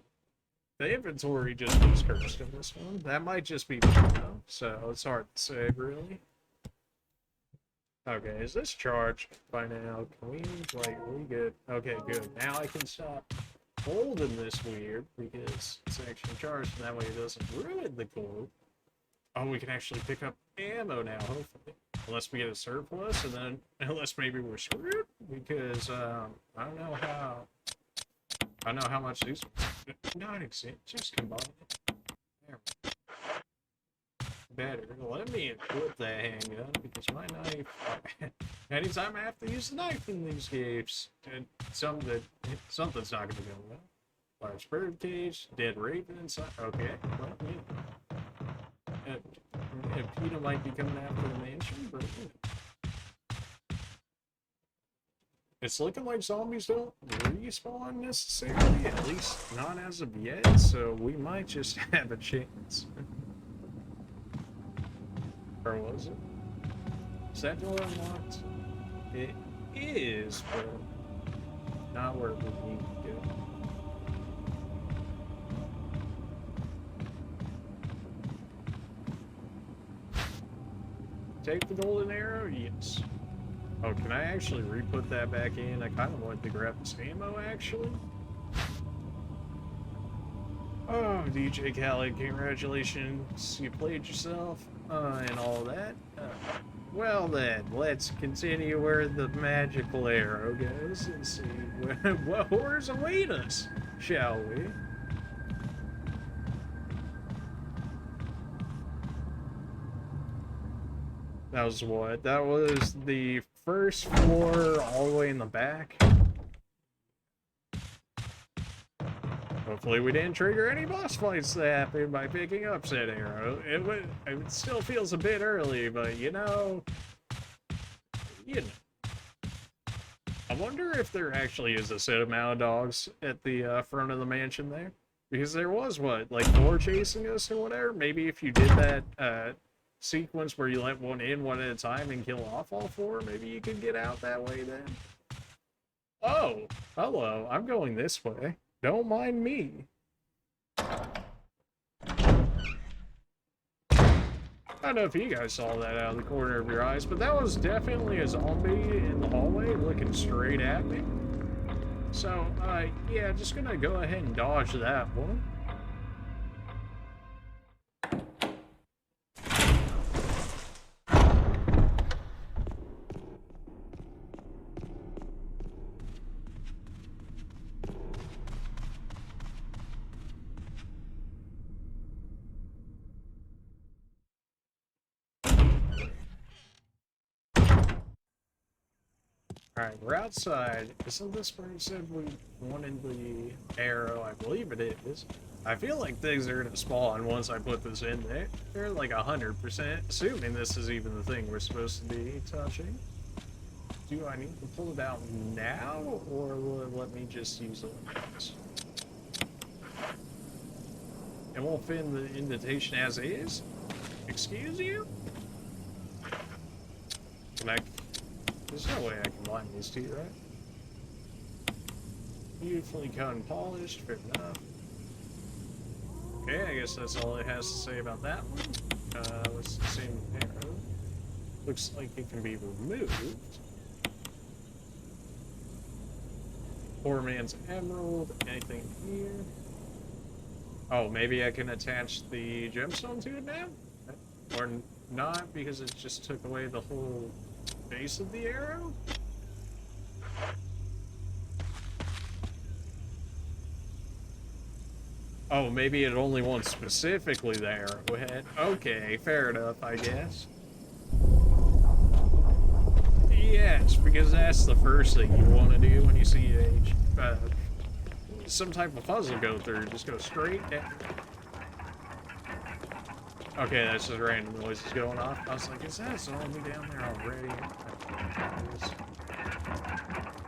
Speaker 1: the inventory just looks cursed in this one. That might just be me though, so it's hard to say really. Okay, is this charged by now? Can we, like, are we good? Okay, good. Now I can stop holding this weird because it's actually charged, and that way it doesn't ruin the cord. Oh, we can actually pick up ammo now, hopefully. Unless we get a surplus, and then unless maybe we're screwed because I don't know how. I don't know how much these. Not exist. Just combine it. There. Better. Let me equip that handgun because my knife. Anytime I have to use a knife in these games, and something's not going to go well. Large bird cage, dead raven inside. Okay, well, yeah. PETA might be coming after the mansion, but it's looking like zombies don't respawn necessarily, at least not as of yet, so we might just have a chance. Or was it? Is that door unlocked? It is, but not where we need to go. Take the golden arrow? Yes. Oh, can I actually re-put that back in? I kind of wanted to grab this ammo, actually. Oh, DJ Khaled, congratulations. You played yourself, and all that. Well then, let's continue where the magical arrow goes and see what horrors await us, shall we? That was what? That was the first floor all the way in the back. Hopefully we didn't trigger any boss fights that happened by picking up said arrow. It still feels a bit early, but you know. I wonder if there actually is a set amount of dogs at the front of the mansion there. Because there was, what, like 4 chasing us or whatever? Maybe if you did that, sequence where you let one in one at a time and kill off all 4, maybe you could get out that way then. Oh, hello, I'm going this way. Don't mind me. I don't know if you guys saw that out of the corner of your eyes, but that was definitely a zombie in the hallway looking straight at me. So, yeah, just gonna go ahead and dodge that one. Alright, we're outside. Isn't this where you said we wanted the arrow? I believe it is. I feel like things are gonna spawn once I put this in there. They're like 100%, assuming this is even the thing we're supposed to be touching. Do I need to pull it out now, or will it let me just use it like this? It won't fit in the indentation as is? Excuse you? Can I... There's no way I can combine these two, right? Beautifully cut and polished, fair enough. Okay, I guess that's all it has to say about that one. What's the same arrow? Looks like it can be removed. Poor man's emerald. Anything here? Oh, maybe I can attach the gemstone to it now? Or not, because it just took away the whole base of the arrow? Oh, maybe it only wants specifically the arrowhead. Okay, fair enough, I guess. Yes, because that's the first thing you want to do when you see some type of puzzle go through. Just go straight down. Okay, that's just random noises going off. I was like, is that a zombie down there already?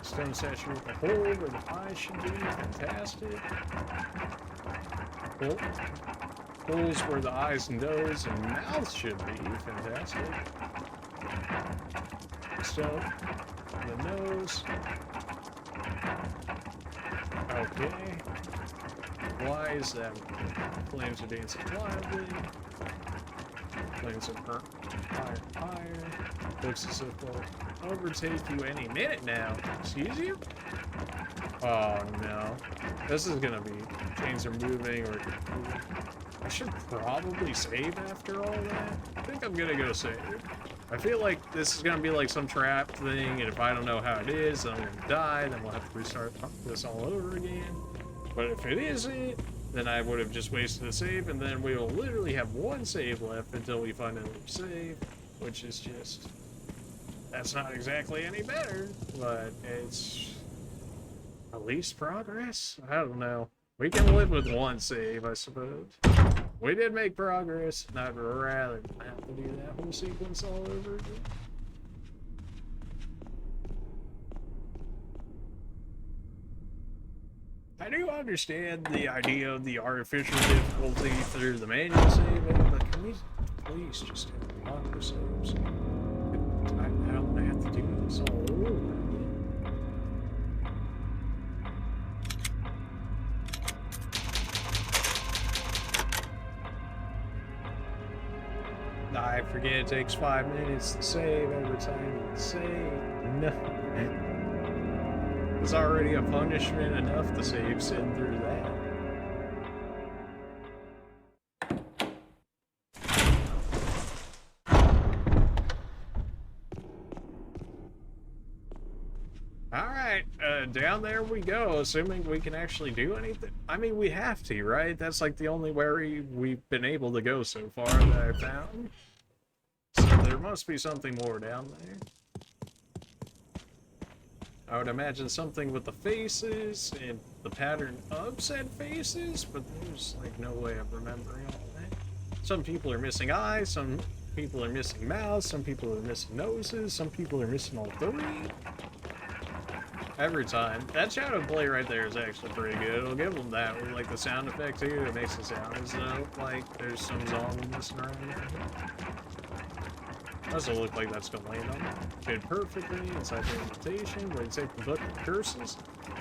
Speaker 1: Stone statue with a hole where the eye should be. Fantastic. Holes where the eyes and nose and mouth should be. Fantastic. Stone. The nose. Okay. Why is that? Flames are dancing wildly. Flames are burnt higher. Looks as if they'll overtake you any minute now. Excuse you? Oh no. This is gonna be chains are moving or I should probably save after all that. I think I'm gonna go save. I feel like this is gonna be like some trap thing, and if I don't know how it is, then I'm gonna die, then we'll have to restart this all over again. But if it isn't, then I would have just wasted a save, and then we will literally have one save left until we find another save, which is just... That's not exactly any better, but it's at least progress? I don't know. We can live with one save, I suppose. We did make progress, and I'd rather not have to do that whole sequence all over again. I do understand the idea of the artificial difficulty through the manual saving, but can we please just have longer saves? I don't have to do this all over again. I forget it takes 5 minutes to save every time you save. No. It's already a punishment enough to save sitting through that. Alright, down there we go, assuming we can actually do anything. I mean, we have to, right? That's like the only way we've been able to go so far that I found. So there must be something more down there. I would imagine something with the faces and the pattern of said faces, but there's like no way of remembering all that. Some people are missing eyes, some people are missing mouths, some people are missing noses, some people are missing all three. Every time. That shadow play right there is actually pretty good. I'll give them that with like the sound effect too. It makes it sound as though like there's some zombie messing around there. Doesn't look like that's gonna land on it. Fit perfectly inside the invitation. Where you take the book of curses.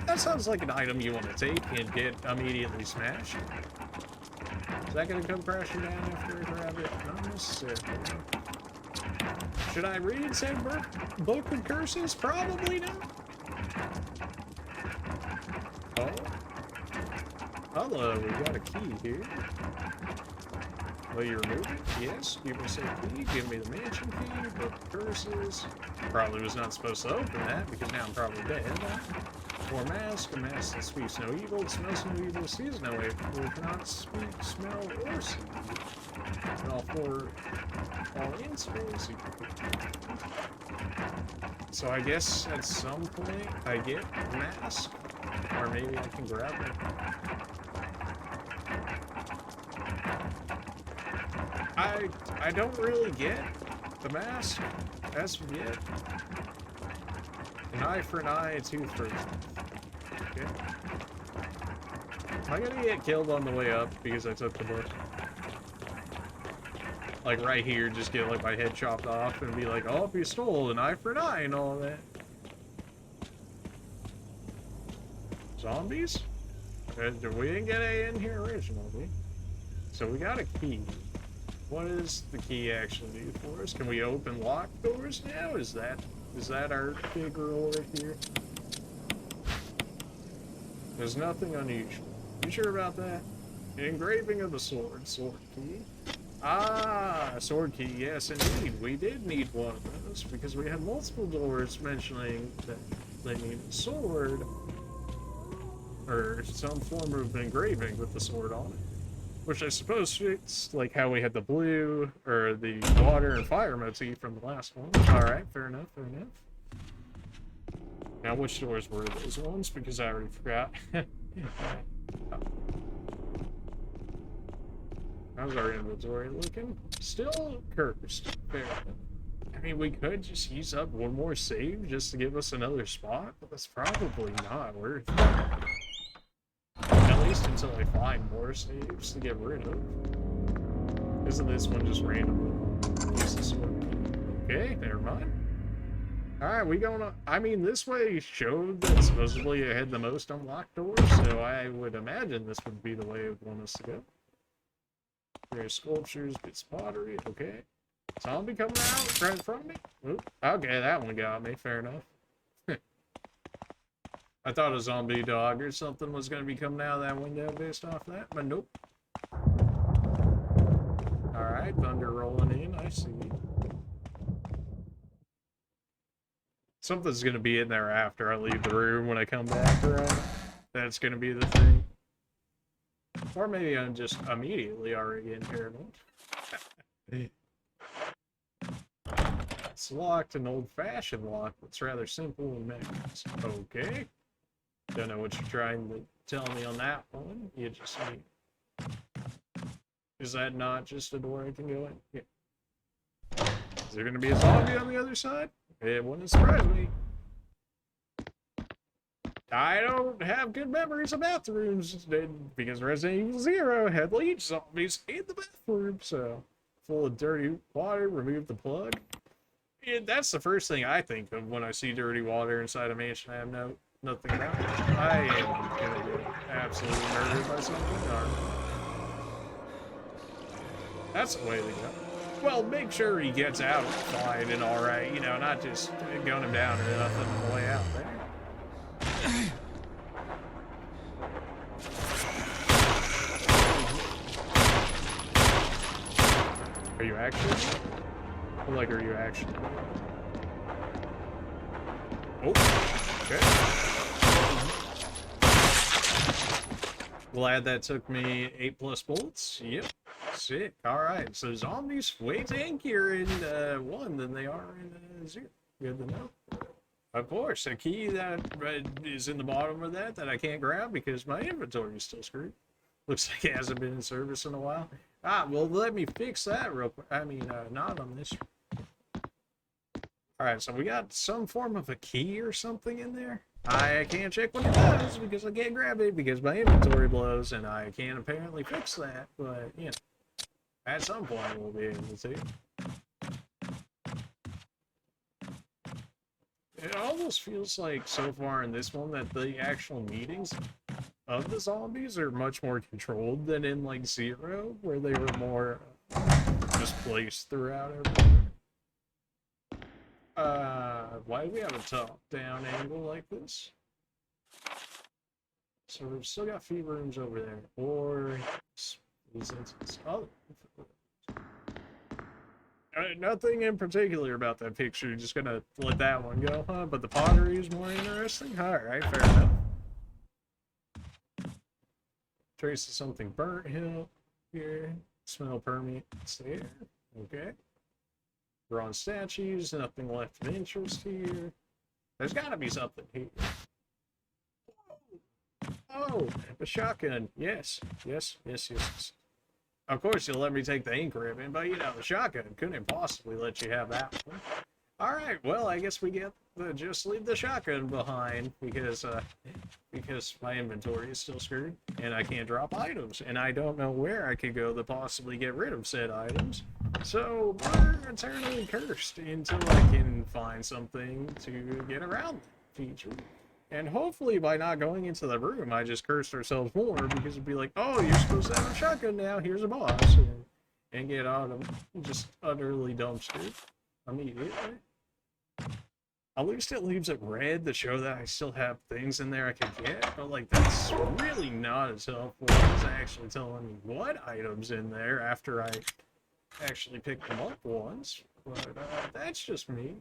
Speaker 1: That sounds like an item you want to take and get immediately smashed. Is that gonna come crashing down after I grab it? Not necessarily. Should I read said book of curses? Probably not. Oh. Hello, we got a key here. Will you remove it? Yes. Give me said key. Give me the mansion key. Book of curses. Probably was not supposed to open that because now I'm probably dead. For mask, a mask that speaks no evil, smells no evil, sees no evil, cannot speak, smell, or see. And all in space. So I guess at some point I get a mask, or maybe I can grab it. I don't really get the mask as of yet. An eye for an eye, a tooth for a tooth. Okay. Am I gonna get killed on the way up because I took the book? Like right here, just get like my head chopped off and be like, oh, you stole an eye for an eye and all that. Zombies? We didn't get A in here originally. So we got a key. What does the key actually do for us? Can we open locked doors now? Is that our big rule right here? There's nothing unusual. You sure about that? An engraving of the sword. Sword key. Ah, sword key. Yes, indeed. We did need one of those because we had multiple doors mentioning that they needed a sword or some form of engraving with the sword on it. Which I suppose fits like how we had the blue or the water and fire motif from the last one. Alright, fair enough, fair enough. Now, which doors were those ones? Because I already forgot. How's our inventory looking? Still cursed. Fair enough. I mean, we could just use up one more save just to give us another spot, but that's probably not worth it. At least until I find more saves to get rid of. Isn't this one just randomly? Okay, never mind. Alright, we going on. I mean, this way showed that supposedly I had the most unlocked doors, so I would imagine this would be the way it would want us to go. There's sculptures, bits of pottery, okay. Zombie coming out right in front of me? Oop. Okay, that one got me, fair enough. I thought a zombie dog or something was going to be coming out of that window based off that, but nope. Alright, thunder rolling in, I see. Something's gonna be in there after I leave the room when I come back, right? That's gonna be the thing. Or maybe I'm just immediately already in paranoid. It's locked, an old-fashioned lock that's rather simple and mechanised. Okay. Don't know what you're trying to tell me on that one. You just need... Is that not just a door I can go in? Yeah. Is there gonna be a zombie on the other side? It wouldn't surprise me. I don't have good memories of bathrooms because Resident Evil 0 had leech zombies in the bathroom, so full of dirty water, remove the plug. Yeah, that's the first thing I think of when I see dirty water inside a mansion I have nothing about it. I am gonna get absolutely murdered by something. Or... That's the way to go. Well, make sure he gets out fine and alright, you know, not just gun him down or nothing on the way out there. Are you actually? Like, are you actually? Oh, okay. Glad that took me 8+ bullets. Yep. Sick. Alright, so zombies way tankier in 1 than they are in 0. Good to know. Of course, a key that is in the bottom of that I can't grab because my inventory is still screwed. Looks like it hasn't been in service in a while. Ah, well, let me fix that real quick. I mean, not on this. Alright, so we got some form of a key or something in there. I can't check what it does because I can't grab it because my inventory blows, and I can't apparently fix that, but, you know, at some point we'll be able to. It almost feels like, so far in this one, that the actual meetings of the zombies are much more controlled than in, like, 0, where they were more just placed throughout everywhere. Why do we have a top-down angle like this? So we've still got feed rooms over there, or oh, nothing in particular about that picture. Just gonna let that one go, huh? But the pottery is more interesting. All right, fair enough. Trace of something burnt here. Smell permeates there. Okay. Bronze statues. Nothing left of interest here. There's got to be something here. Oh, a shotgun. Yes. Of course, you'll let me take the ink ribbon, but you know, the shotgun couldn't possibly let you have that one. Alright, well, I guess we get to just leave the shotgun behind because my inventory is still screwed and I can't drop items, and I don't know where I could go to possibly get rid of said items. So we're eternally cursed until I can find something to get around that feature. And hopefully by not going into the room, I just cursed ourselves more, because it'd be like, oh, you're supposed to have a shotgun now, here's a boss, and get on them just utterly dumpstered immediately. At least it leaves it red to show that I still have things in there I can get, but like, that's really not as helpful as actually telling me what items in there after I actually pick them up once. But that's just me.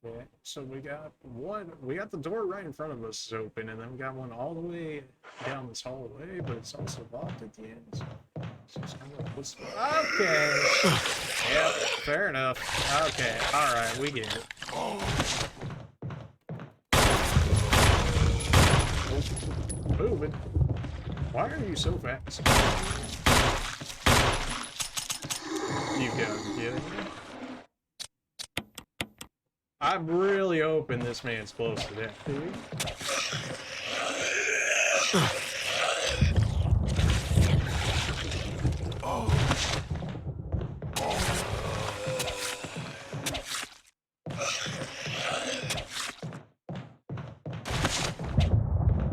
Speaker 1: Yeah, so we got the door right in front of us is open, and then we got one all the way down this hallway, but it's also locked at the end. So it's kind of like, okay. Yep, fair enough. Okay, alright, we get it. Moving. Why are you so fast? You gotta be kidding me. I'm really hoping this man's close to death, dude.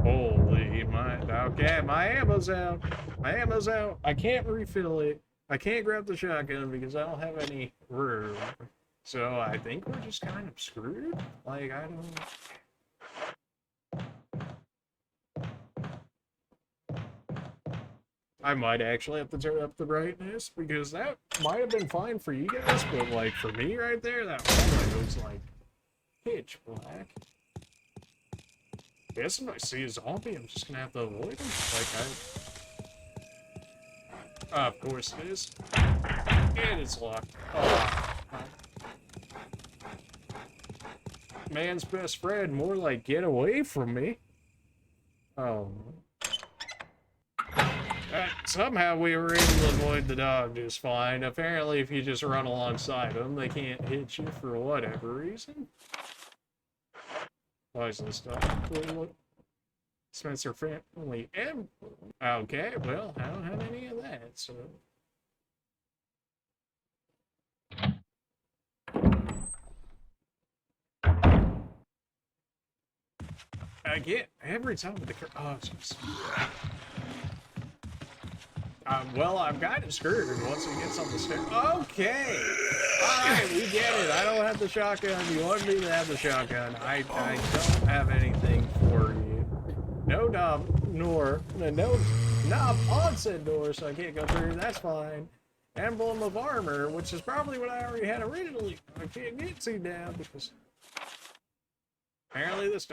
Speaker 1: Holy okay, my ammo's out. My ammo's out. I can't refill it. I can't grab the shotgun because I don't have any room. So I think we're just kind of screwed. Like, I I might actually have to turn up the brightness because that might have been fine for you guys, but like for me right there, that hallway was like pitch black. I guess if I see a zombie, I'm just gonna have to avoid him. Of course it is. And it's locked. Oh, man's best friend, more like get away from me. Oh. Somehow we were able to avoid the dog just fine. Apparently, if you just run alongside them, they can't hit you for whatever reason. Why is this dog? Spencer family M. Okay, well, I don't have any of that, so. I get every time with the oh, jeez. Well, I'm kind of screwed once he gets on the stairs. Okay! Alright, we get it. I don't have the shotgun. You want me to have the shotgun. I don't have anything for you. No knob, no knob on said door, so I can't go through. That's fine. Emblem of armor, which is probably what I already had originally. I can't get to now because apparently this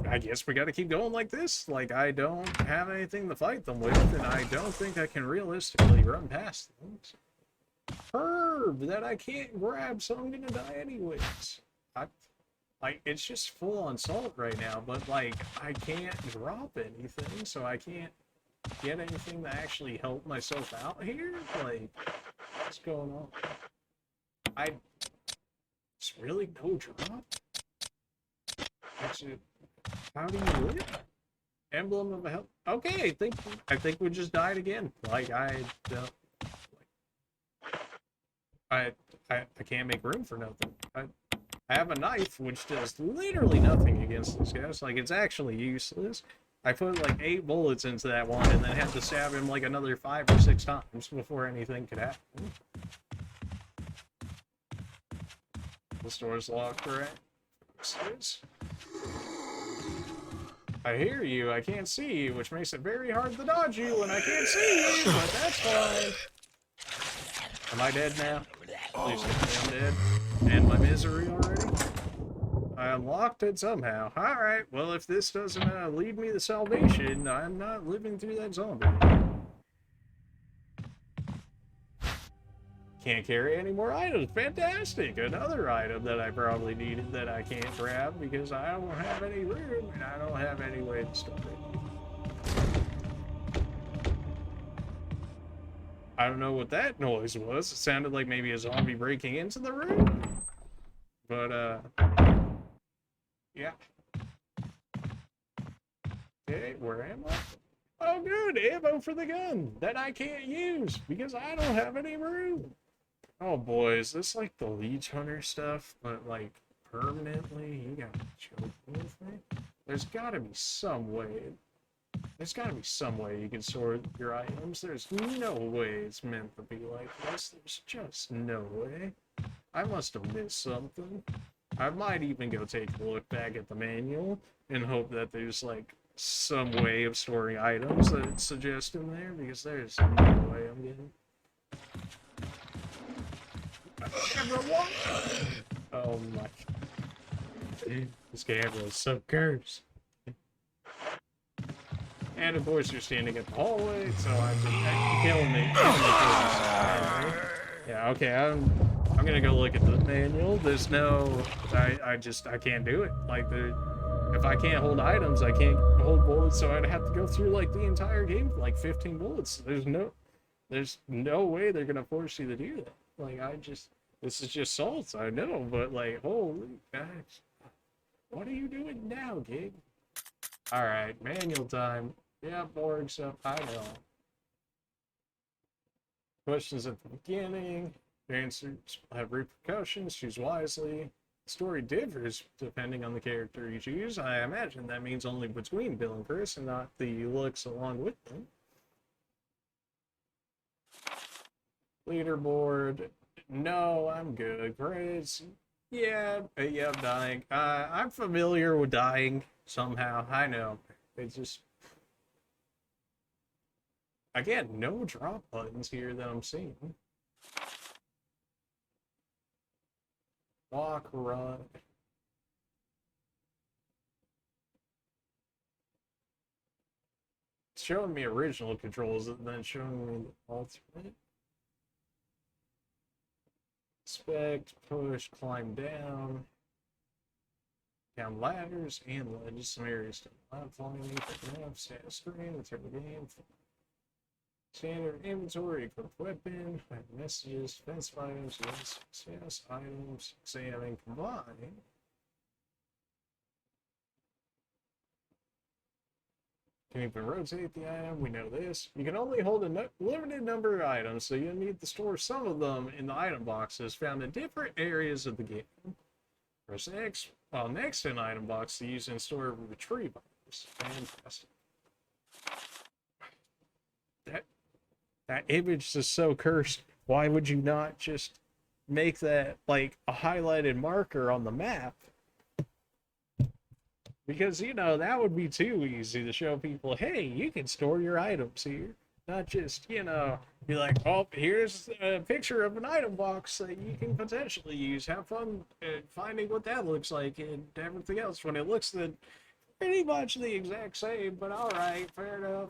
Speaker 1: I guess we gotta keep going like this. Like, I don't have anything to fight them with, and I don't think I can realistically run past them. Herb that I can't grab, so I'm gonna die anyways. Like, it's just full on salt right now, but like, I can't drop anything, so I can't get anything to actually help myself out here. Like, what's going on? It's really no drop. Actually, how do you live? Emblem of a help. Okay, I think we just died again. Like I can't make room for nothing. I have a knife which does literally nothing against this guy. Like, it's actually useless. I put like 8 bullets into that one and then had to stab him like another 5 or 6 times before anything could happen. The store's locked, right? I hear you, I can't see you, which makes it very hard to dodge you when I can't see you, but that's fine. Am I dead now? Please tell me I'm dead. And my misery already? I unlocked it somehow. Alright, well, if this doesn't lead me to salvation, I'm not living through that zombie. Can't carry any more items. Fantastic! Another item that I probably needed that I can't grab because I don't have any room and I don't have any way to store it. I don't know what that noise was. It sounded like maybe a zombie breaking into the room. But, yeah. Okay, where am I? Oh, good! Ammo for the gun that I can't use because I don't have any room. Oh boy, is this like the Leech Hunter stuff, but like permanently? You gotta joke with me. There's gotta be some way. There's gotta be some way you can sort your items. There's no way it's meant to be like this. There's just no way. I must have missed something. I might even go take a look back at the manual and hope that there's like some way of storing items that it's suggesting there, because there's no way I'm getting. Oh my. This camera is so cursed. And of course you're standing at the hallway, so I'm just killing me. Yeah, okay, I'm gonna go look at the manual. There's no I can't do it. Like, if I can't hold items, I can't hold bullets, so I'd have to go through like the entire game with like 15 bullets. There's no way they're gonna force you to do that. Like, this is just salt, I know, but like, holy gosh. What are you doing now, kid? Alright, manual time. Yeah, boring stuff, I know. Questions at the beginning. The answers have repercussions, choose wisely. The story differs depending on the character you choose. I imagine that means only between Bill and Chris and not the looks along with them. Leaderboard. No, I'm good. Chris. Yeah, I'm dying. I'm familiar with dying somehow. I know. It's just... Again, no drop buttons here that I'm seeing. Walk, run. It's showing me original controls and then showing me the alternate. Inspect, push, climb down. Down ladders and ledges. Some areas to not flying, map, status screen, return the game. Standard inventory, equip weapon, messages, defensive items, yes, items, examine, combine. Can even rotate the item, we know this. You can only hold a limited number of items, so you need to store some of them in the item boxes found in different areas of the game. Press X, while next to an item box to use and store retrieve items. Fantastic. That image is so cursed. Why would you not just make that like a highlighted marker on the map? Because, you know, that would be too easy to show people, hey, you can store your items here. Not just, you know, be like, oh, here's a picture of an item box that you can potentially use. Have fun finding what that looks like and everything else when it looks pretty much the exact same, but alright, fair enough.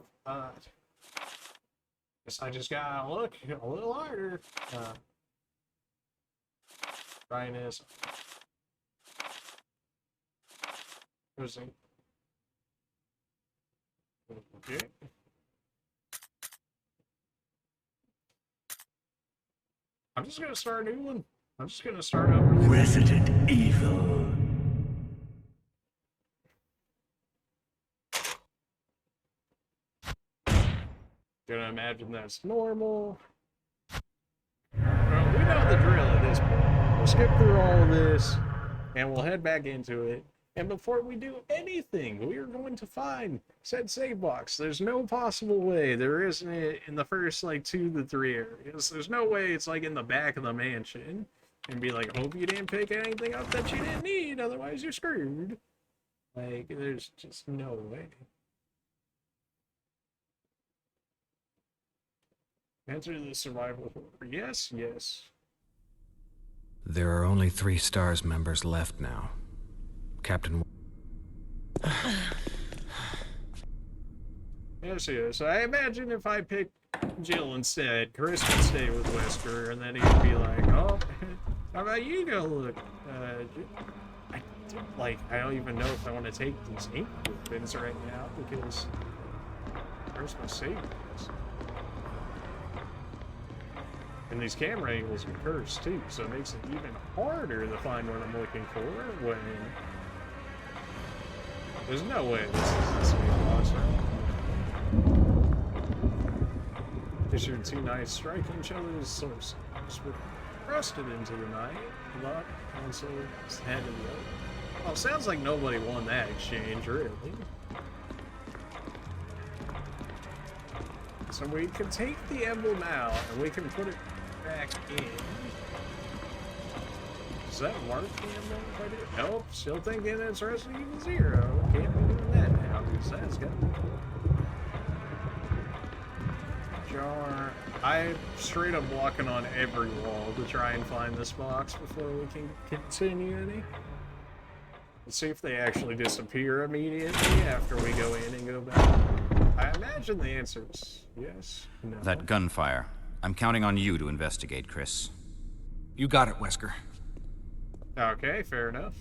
Speaker 1: Guess I just gotta look a little harder. Brightness. Okay. I'm just gonna start a new one. I'm just gonna start over.
Speaker 2: Resident Evil.
Speaker 1: Gonna imagine that's normal. Well, we know the drill at this point. We'll skip through all of this, and we'll head back into it. And before we do anything, we are going to find said save box. There's no possible way there isn't it in the first, like, 2 to 3 areas. There's no way it's, like, in the back of the mansion. And be like, hope you didn't pick anything up that you didn't need, otherwise you're screwed. Like, there's just no way. Enter the survival horror. Yes, yes.
Speaker 3: There are only 3 S.T.A.R.S members left now. Captain...
Speaker 1: Yes, yes. I imagine if I picked Jill instead, Chris would stay with Wesker, and then he'd be like, oh, how about you go look? I don't even know if I want to take these ink weapons right now, because where's my savings? And these camera angles are cursed too, so it makes it even harder to find what I'm looking for when there's no way this is the same boss, right? Issued 2 knights striking each other's sources, thrusted into the night, lock console head of the other. Well, sounds like nobody won that exchange, really. So we can take the emblem out and we can put it back in. Does that mark the emblem if I do it? Nope, still thinking it's Resident Evil 0. Can't be doing that now because that's got to be cool. Jar. I'm straight up walking on every wall to try and find this box before we can continue any. Let's see if they actually disappear immediately after we go in and go back. I imagine the answer is yes, no.
Speaker 4: That gunfire. I'm counting on you to investigate, Chris.
Speaker 3: You got it, Wesker.
Speaker 1: Okay, fair enough.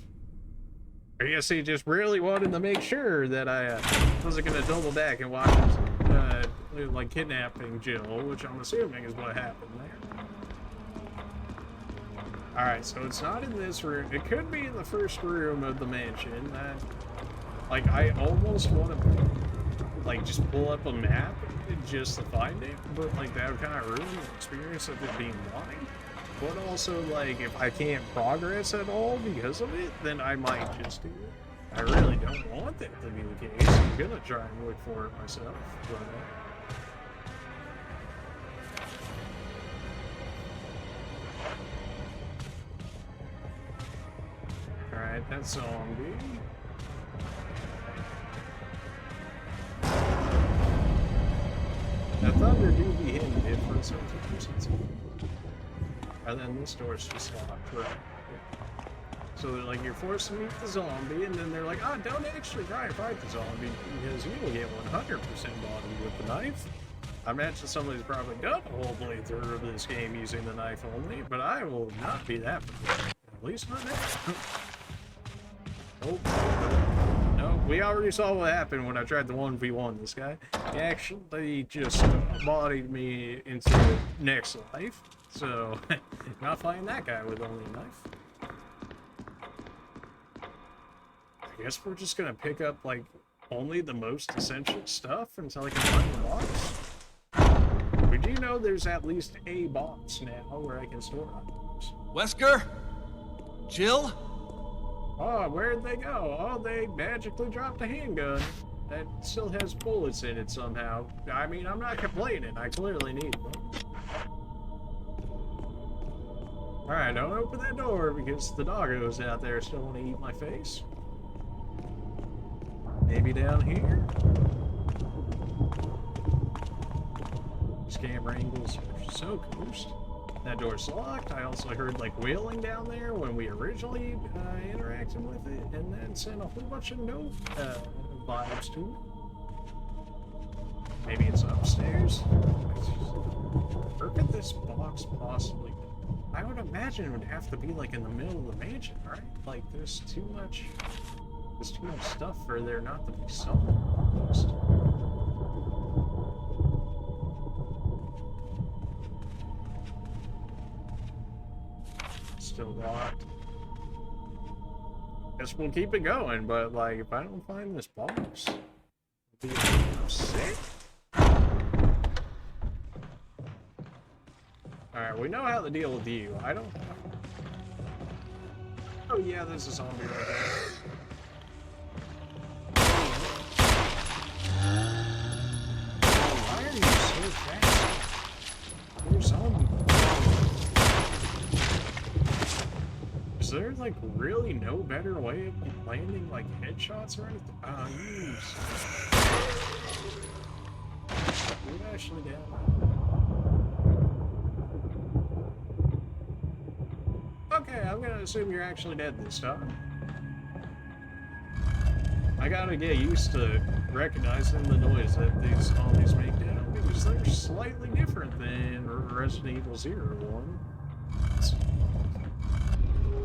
Speaker 1: I guess he just really wanted to make sure that I wasn't going to double back and watch him, like, kidnapping Jill, which I'm assuming is what happened there. Alright, so it's not in this room. It could be in the first room of the mansion. Like, I almost want to, like, just pull up a map just to find it, but, like, that would kind of ruin the experience of it being blind. But also, like, if I can't progress at all because of it, then I might just do it. I really don't want that to be the case. I'm gonna try and look for it myself, but... Alright, that's zombie. The thunder 17%. And then this door's just locked, right? Yeah. So they're like, you're forced to meet the zombie, and then they're like, oh, don't actually try and fight the zombie because you will get 100% body with the knife. I imagine somebody's probably done a whole playthrough of this game using the knife only, but I will not be that prepared. At least not now. Oh, no, we already saw what happened when I tried the 1v1 this guy. He actually just bodied me into the next life, so not fighting that guy with only a knife. I guess we're just gonna pick up, like, only the most essential stuff until I can find the box. We do know there's at least a box now where I can store items.
Speaker 5: Wesker? Jill?
Speaker 1: Oh, where'd they go? Oh, they magically dropped a handgun that still has bullets in it somehow. I mean, I'm not complaining. I clearly need them. Alright, don't open that door because the doggos out there still want to eat my face. Maybe down here? These camera angles are so cursed. That door's locked. I also heard like wailing down there when we originally interacted with it, and then sent a whole bunch of no vibes to it. Maybe it's upstairs? Where could this box possibly be? I would imagine it would have to be like in the middle of the mansion, right? Like there's too much stuff for there not to be something almost. Still locked. Guess we'll keep it going, but like if I don't find this box, I'll be upset. Alright, we know how to deal with you. I don't. Oh yeah, there's a zombie right there. Why are you so fast? You're a zombie. Is there like really no better way of landing like headshots or anything? You're actually down. Okay, I'm gonna assume you're actually dead this time. I gotta get used to recognizing the noise that these zombies make now because they're slightly different than Resident Evil 0 1.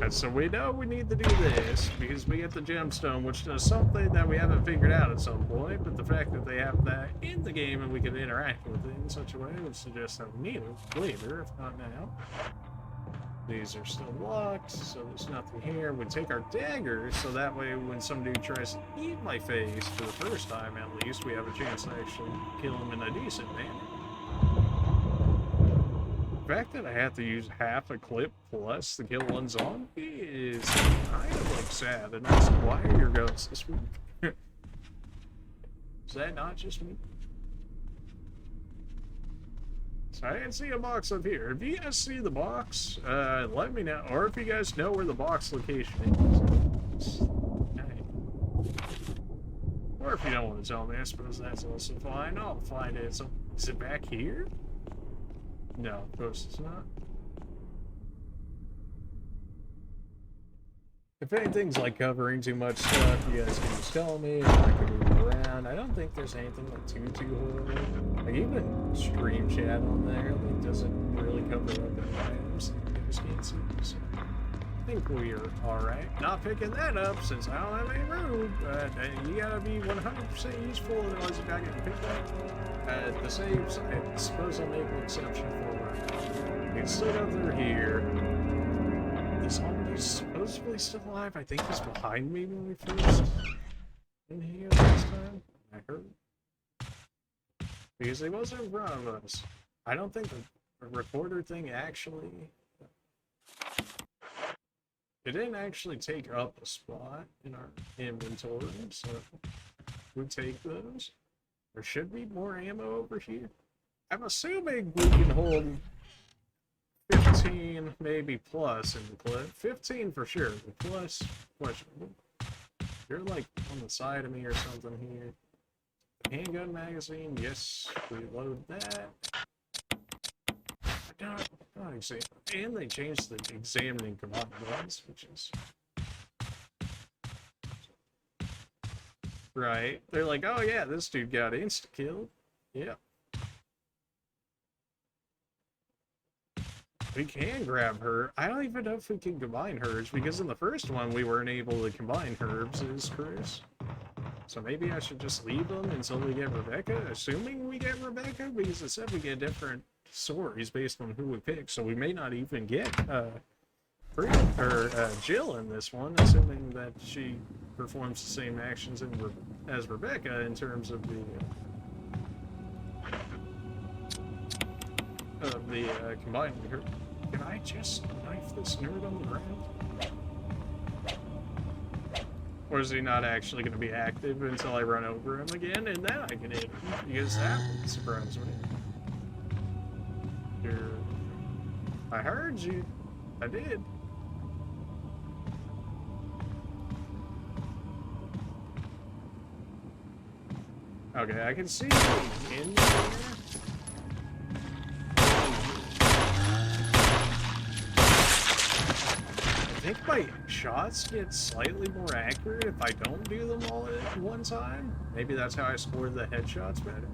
Speaker 1: And so we know we need to do this because we get the gemstone, which does something that we haven't figured out at some point, but the fact that they have that in the game and we can interact with it in such a way would suggest that we need it later, if not now. These are still locked, so there's nothing here. We take our daggers, so that way when some dude tries to eat my face for the first time at least, we have a chance to actually kill him in a decent manner. The fact that I have to use half a clip plus to kill one zombie is kind of like sad, and also why are your guns this weak? Is that not just me? So I didn't see a box up here. If you guys see the box, let me know, or if you guys know where the box location is. Or if you don't want to tell me, I suppose that's also fine. I'll find it. So, is it back here? No, of course it's not. If anything's like covering too much stuff, you guys can just tell me and I can move around. I don't think there's anything like too horrible. Like even stream chat on there like doesn't really cover up any items that you guys can't see. So I think we're alright. Not picking that up since I don't have any room, but you gotta be 100% useful, otherwise you're not getting picked up. The saves, I suppose I'll make an exception for it. We can still go through here. This zombie's supposedly still alive. I think he's behind me when we first in here last time. I heard. Because he wasn't in front of us. I don't think the recorder thing actually... It didn't actually take up a spot in our inventory, so we'll take those. There should be more ammo over here. I'm assuming we can hold 15, maybe plus in the clip. 15 for sure, but plus questionable. You're like on the side of me or something here. Handgun magazine, yes, reload that. not exam, and they changed the examining combined ones, which is right. They're like, oh yeah, this dude got insta-killed. Yeah. We can grab her. I don't even know if we can combine herbs, because in the first one we weren't able to combine herbs, is Chris. So maybe I should just leave them until we get Rebecca, assuming we get Rebecca, because it said we get different stories based on who we pick, so we may not even get Jill in this one, assuming that she performs the same actions as Rebecca in terms of the combining her. Can I just knife this nerd on the ground? Or is he not actually going to be active until I run over him again, and then I can hit him? Because that would surprise me. I heard you. I did. Okay, I can see you in there. I think my shots get slightly more accurate if I don't do them all at one time. Maybe that's how I scored the headshots better.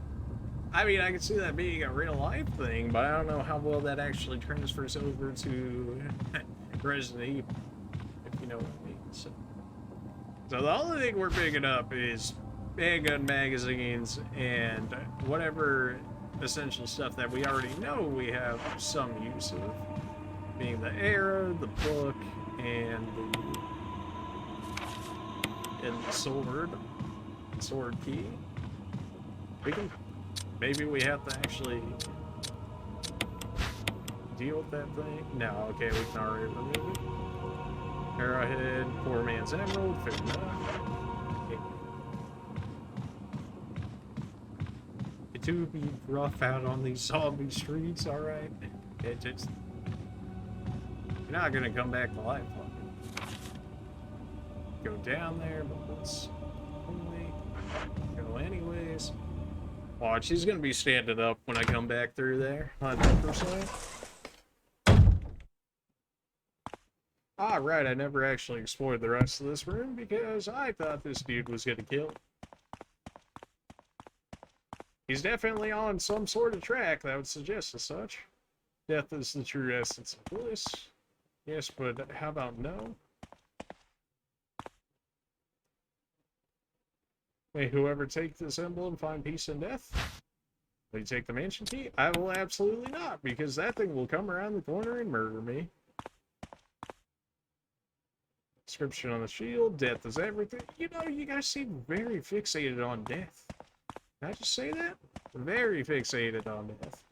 Speaker 1: I mean, I can see that being a real life thing, but I don't know how well that actually transfers over to Resident Evil, if you know what I mean. So the only thing we're picking up is handgun magazines and whatever essential stuff that we already know we have some use of, being the arrow, the book, and the sword key. We can, maybe we have to actually deal with that thing. No, okay, we can already remove it. Arrowhead, poor man's emerald, fair enough. Okay. It do be rough out on these zombie streets, alright? It just, you're not gonna come back to life. Go down there, but let's only go anyways. Watch, he's gonna be standing up when I come back through there, 100%. Ah, right, I never actually explored the rest of this room because I thought this dude was gonna kill him. He's definitely on some sort of track that would suggest as such. Death is the true essence of bliss. Yes, but how about no? May whoever take this emblem find peace in death? Will you take the mansion key? I will absolutely not, because that thing will come around the corner and murder me. Inscription on the shield, death is everything. You know, you guys seem very fixated on death. Can I just say that? Very fixated on death.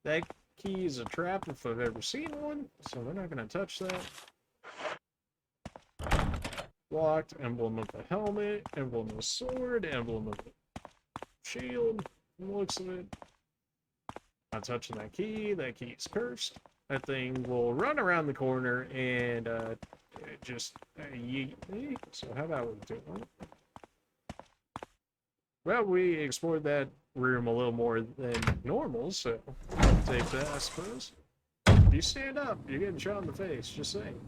Speaker 1: That key is a trap if I've ever seen one, so we're not going to touch that. Locked, emblem of the helmet, emblem of the sword, emblem of the shield, from the looks of it. Not touching that key is cursed. That thing will run around the corner and just yeet me. So how about we do it? Well, we explored that room a little more than normal, so take that, I suppose. If you stand up, you're getting shot in the face, just saying.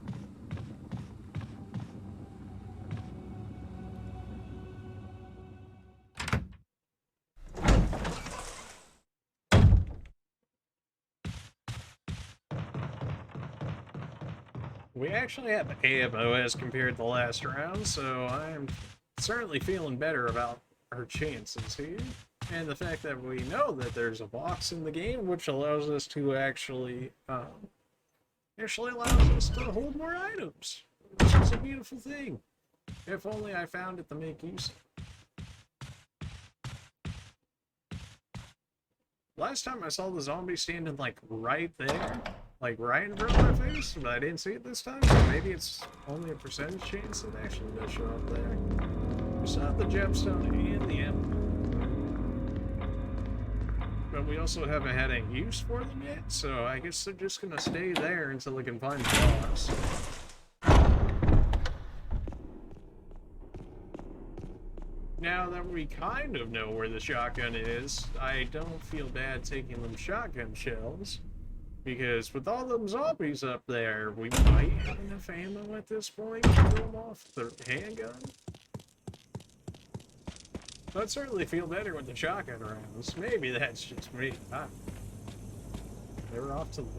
Speaker 1: We actually have ammo as compared to the last round, so I'm certainly feeling better about our chances here. And the fact that we know that there's a box in the game, which allows us to actually allows us to hold more items, which is a beautiful thing. If only I found it to make use of. Last time I saw the zombie standing like right there, like right in front of my face, but I didn't see it this time, so maybe it's only a percentage chance it actually does show up there. We still have the gemstone and the emblem. But we also haven't had any use for them yet, so I guess they're just gonna stay there until we can find the box. Now that we kind of know where the shotgun is, I don't feel bad taking them shotgun shells. Because with all them zombies up there, we might have enough ammo at this point to kill them off the handgun. I'd certainly feel better with the shotgun rounds. Maybe that's just me. They were off to the...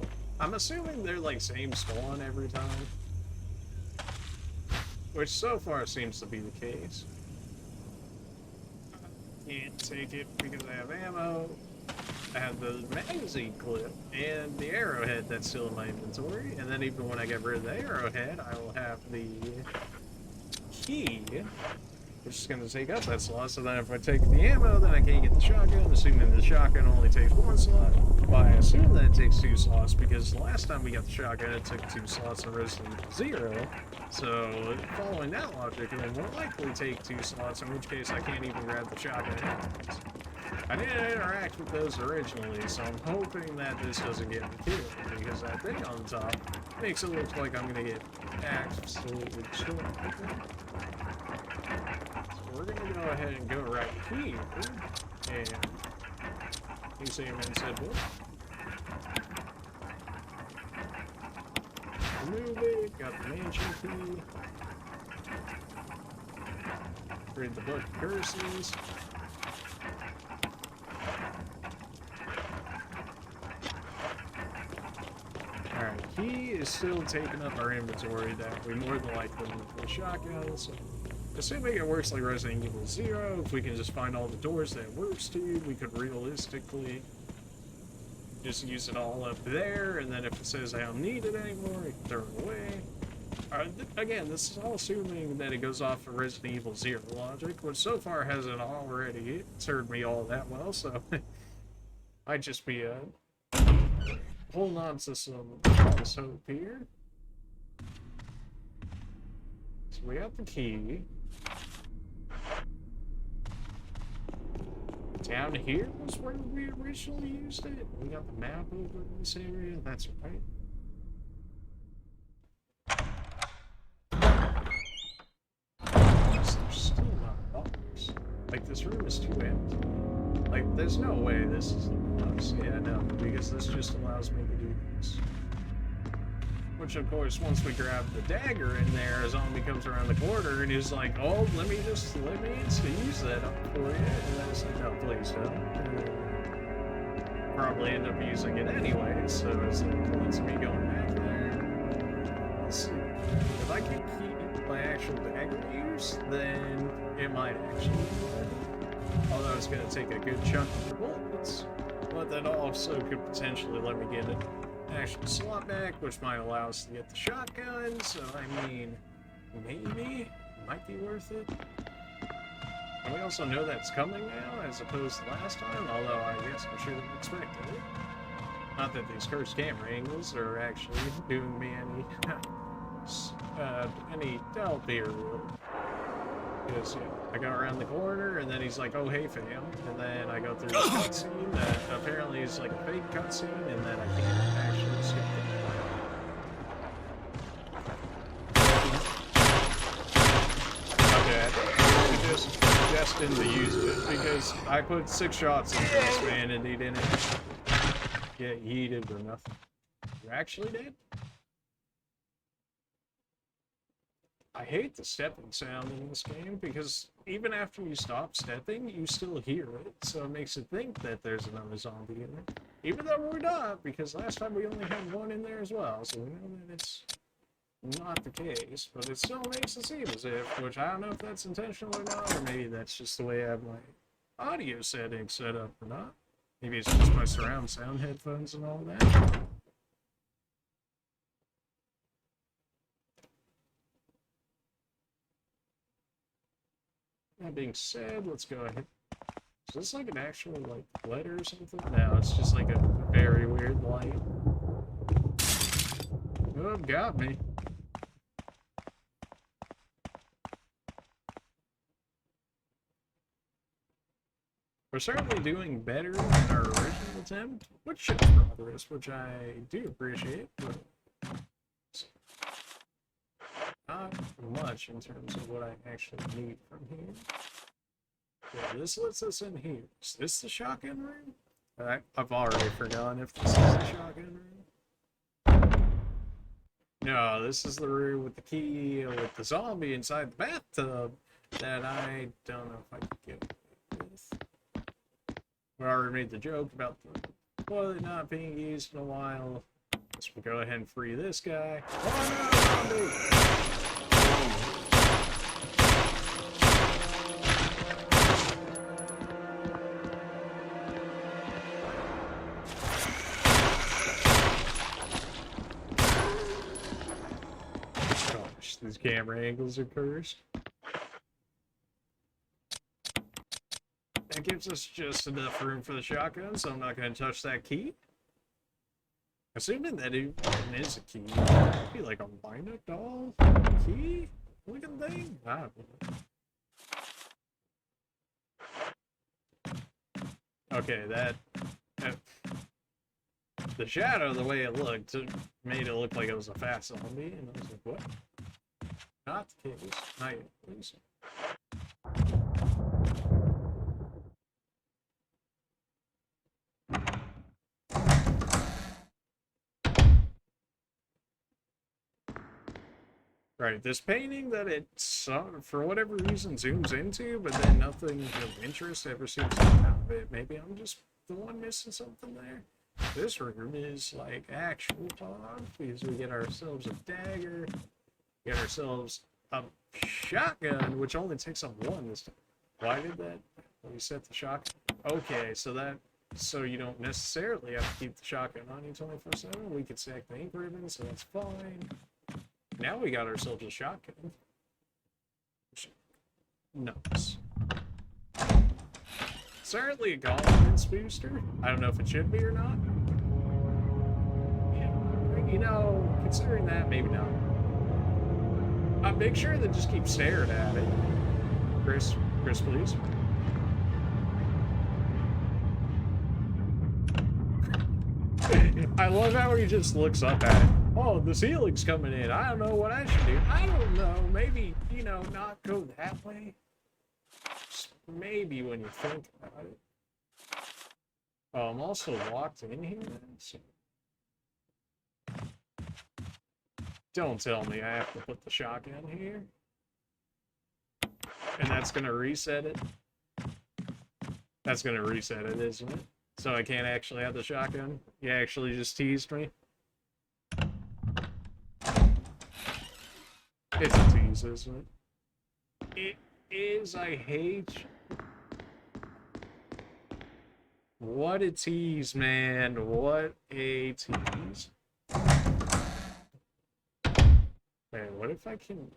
Speaker 1: I'm assuming they're like same spawn every time. Which so far seems to be the case. Can't take it because I have ammo. I have the magazine clip and the arrowhead that's still in my inventory. And then even when I get rid of the arrowhead, I will have the key, which is going to take up that slot. So then if I take the ammo, then I can't get the shotgun, assuming the shotgun only takes 1 slot. Well, I assume that it takes 2 slots, because the last time we got the shotgun, it took 2 slots in Resident Evil 0. So, following that logic, it will more likely take 2 slots, in which case I can't even grab the shotgun anyways. I didn't interact with those originally, so I'm hoping that this doesn't get me killed, because that thing on the top makes it look like I'm going to get absolutely destroyed. We're gonna go ahead and go right here, and you see him and said, what? Remove it, got the mansion key. Read the book of curses. Alright, he is still taking up our inventory that we more than likely need for the shotgun, so assuming it works like Resident Evil 0, if we can just find all the doors that it works to, we could realistically just use it all up there, and then if it says I don't need it anymore, we can throw it away. Again, this is all assuming that it goes off of Resident Evil 0 logic, which so far hasn't already served me all that well, so might just be holding on to some false hope here. So we got the key. Down here was where we originally used it. We got the map over in this area, that's right. There's still not box. Like, this room is too empty. Like, there's no way this is the box. Yeah, no, because this just allows me to do this. Which, of course, once we grab the dagger in there, a zombie comes around the corner and he's like, oh, let me use that up for you. And then it's like, no, please don't. And probably end up using it anyway, so it's like, let's me going back there. Let's see. If I can keep my actual dagger use, then it might actually work. Although it's going to take a good chunk of the bullets. But that also could potentially let me get it. Actual slot back, which might allow us to get the shotgun, so I mean, maybe might be worth it. And we also know that's coming now, as opposed to last time, although I guess I should have expected it. Not that these cursed camera angles are actually doing me any help here, really. Because, yeah, I go around the corner, and then he's like, oh, hey, fam. And then I go through this cutscene that apparently is like a fake cutscene, and then I can't actually skip it. Okay, I just didn't use it, because I put 6 shots into this man, and he didn't get yeeted or nothing. You actually did? I hate the stepping sound in this game, because even after you stop stepping, you still hear it, so it makes it think that there's another zombie in there. Even though we're not, because last time we only had 1 in there as well, so we know that it's not the case, but it still makes it seem as if, which I don't know if that's intentional or not, or maybe that's just the way I have my audio settings set up or not. Maybe it's just my surround sound headphones and all that. That being said, let's go ahead. Is this like an actual, like, letter or something? No, it's just like a very weird light. Oh, got me. We're certainly doing better than our original attempt, which shows progress, which I do appreciate, but not much in terms of what I actually need from here. Yeah, this lets us in here. Is this the shotgun room? I've already forgotten if this is the shotgun room. No, this is the room with the key with the zombie inside the bathtub that I don't know if I can get with. We already made the joke about the toilet not being used in a while. Let's go ahead and free this guy. Oh no, zombie! Gosh, these camera angles are cursed. That gives us just enough room for the shotgun, so I'm not going to touch that key. Assuming that it is a key. It'd be like a binder doll key looking thing? I don't know. Okay, that the shadow, the way it looked, it made it look like it was a fast zombie, and I was like, what? Not the case. Not yet, please. Right, this painting that it, for whatever reason, zooms into, but then nothing of interest ever seems to come out of it. Maybe I'm just the one missing something there. This room is like actual fun because we get ourselves a dagger, get ourselves a shotgun, which only takes up one this time. Why did that? We set the shotgun. Okay, so you don't necessarily have to keep the shotgun on you 24/7. We can stack the ink ribbon, so that's fine. Now we got ourselves a shotgun. Nice. Certainly a confidence booster. I don't know if it should be or not. Yeah, you know, considering that, maybe not. Make sure that just keep staring at it. Chris, please. I love how he just looks up at it. Oh, the ceiling's coming in. I don't know what I should do. I don't know. Maybe, you know, not go that way. Just maybe when you think about it. Oh, I'm also locked in here. So... Don't tell me I have to put the shotgun here. And that's going to reset it. That's going to reset it, isn't it? So I can't actually have the shotgun? You actually just teased me? It's a tease, isn't it? It is, I hate... What a tease, man. What a tease. Man, what if I can...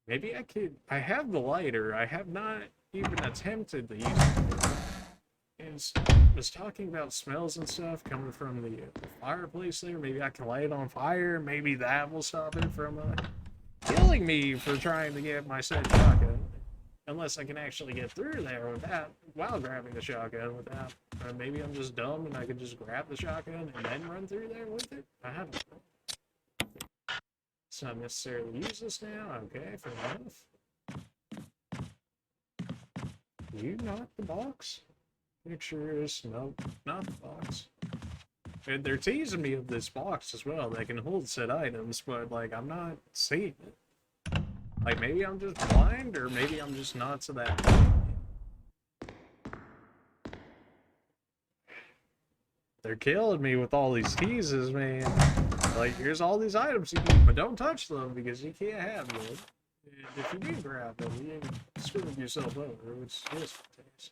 Speaker 1: Maybe I could... I have the lighter. I have not even attempted to use it. Was talking about smells and stuff coming from the fireplace there. Maybe I can light it on fire. Maybe that will stop it from killing me for trying to get my said shotgun. Unless I can actually get through there without, while grabbing the shotgun without. Maybe I'm just dumb and I can just grab the shotgun and then run through there with it. I don't know. It's not necessarily useless now. Okay, fair enough. You knock the box? Pictures, nope, not the box. And they're teasing me of this box as well. They can hold said items, but like I'm not seeing it. Like maybe I'm just blind, or maybe I'm just not to that point. They're killing me with all these teases, man. Like here's all these items you need, but don't touch them because you can't have them. And if you do grab them, you screw yourself over, which is the case.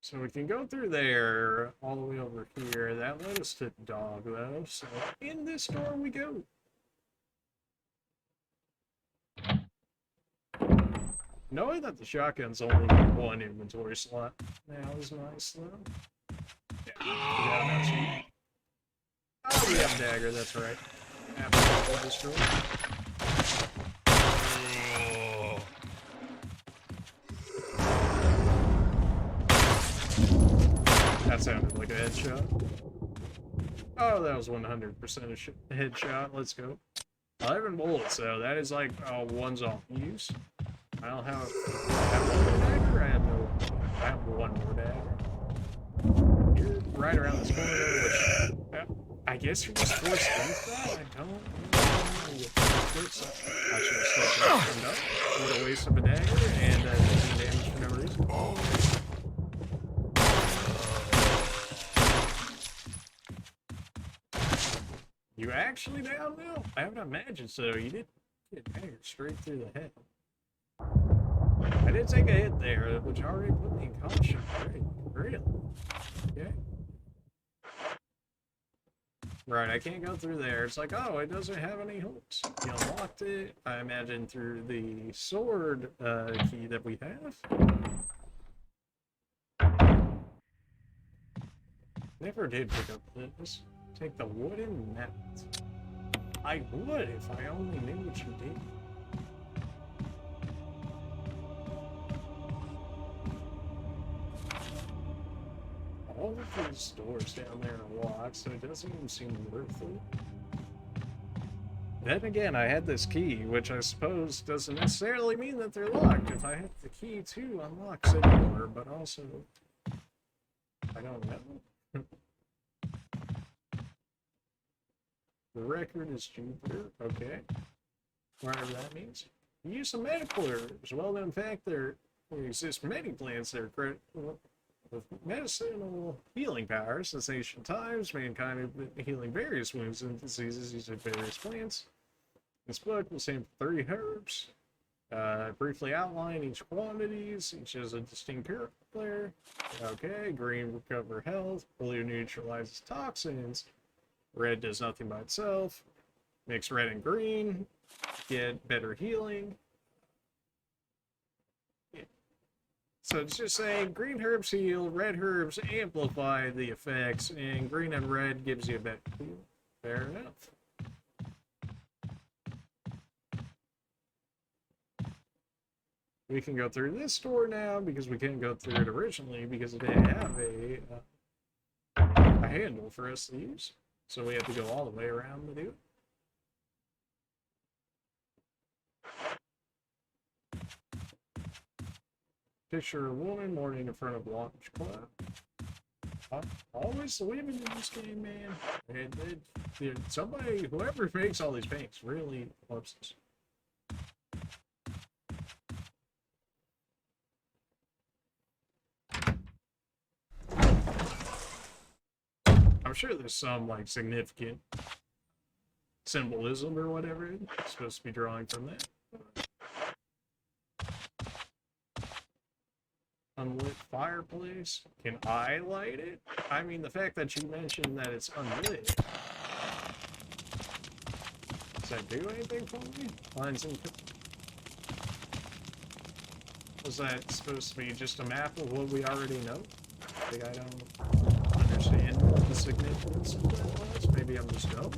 Speaker 1: So we can go through there, all the way over here. That led us to the dog, though. So in this door we go. Knowing that the shotgun's only one inventory slot now is nice, though. Yeah, oh, we have a dagger, that's right. Absolutely destroyed. That sounded like a headshot. Oh, that was 100% a headshot. Let's go. 11 bullets, though. That is like one's off use. I don't have. I have one more dagger. I have one more dagger. You're right around this corner, which I guess you're just forced into that. I don't know. I should have stuck it up. What a waste of a dagger and taking damage for no reason. You actually down now? I haven't imagined so. You did get daggered straight through the head. I did take a hit there, which already put me in caution. Really? Okay. Right, I can't go through there. It's like, oh, it doesn't have any hooks. You unlocked it, I imagine, through the sword key that we have. Never did pick up this. Take the wooden mat. I would if I only knew what you did. All of these doors down there are locked, so it doesn't even seem worth it. Then again, I had this key, which I suppose doesn't necessarily mean that they're locked if I have the key to unlock said door, but also, I don't know. The record is Jupiter, okay. Whatever that means. Use some medical herbs. Well, in fact, there exist many plants that are with medicinal healing powers. Since ancient times, mankind have been healing various wounds and diseases using various plants. This book will sample 30 herbs. Briefly outline each quantities. Each has a distinct character. Okay, green recover health. Blue neutralizes toxins. Red does nothing by itself. Mix red and green. Get better healing. Yeah. So it's just saying green herbs heal, red herbs amplify the effects, and green and red gives you a better heal. Fair enough. We can go through this door now because we couldn't go through it originally because it didn't have a handle for us to use. So we have to go all the way around to do it. Picture a woman mourning in front of a large cloud. Always the women in this game, man. And somebody, whoever makes all these paints, really loves this. I'm sure there's some like significant symbolism or whatever it's supposed to be drawing from that. Unlit fireplace. Can I light it? I mean, the fact that you mentioned that it's unlit. Does that do anything for me? Lines and... Was that supposed to be just a map of what we already know? Maybe I don't understand what the significance of that was. Maybe I'm just dumb.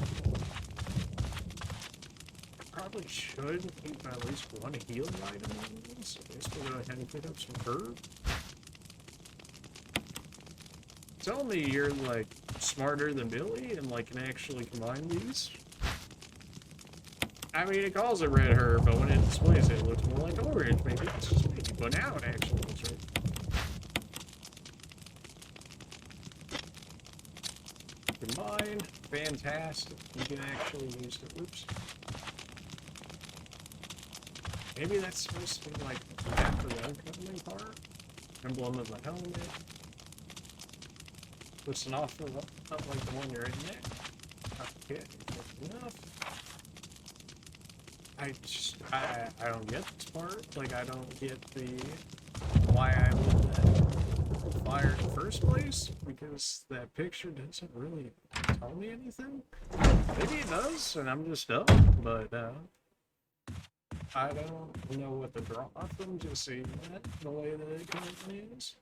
Speaker 1: Probably should keep at least one healing item on this. I guess we'll go ahead and pick up some herb. Tell me you're like smarter than Billy and like can actually combine these. I mean, it calls it red herb, but when it displays it, it looks more like orange. Maybe it's just me, but now it actually looks right. Combine, fantastic. You can actually use the oops. Maybe that's supposed to be like after the upcoming part. Emblem of the helmet. Listen off of up like the one you're in there. Okay, enough. I don't get this part. Like I don't get the why I lit that fire in the first place because that picture doesn't really tell me anything. Maybe it does, and I'm just dumb. But I don't know what to draw from just seeing that the way that it currently is.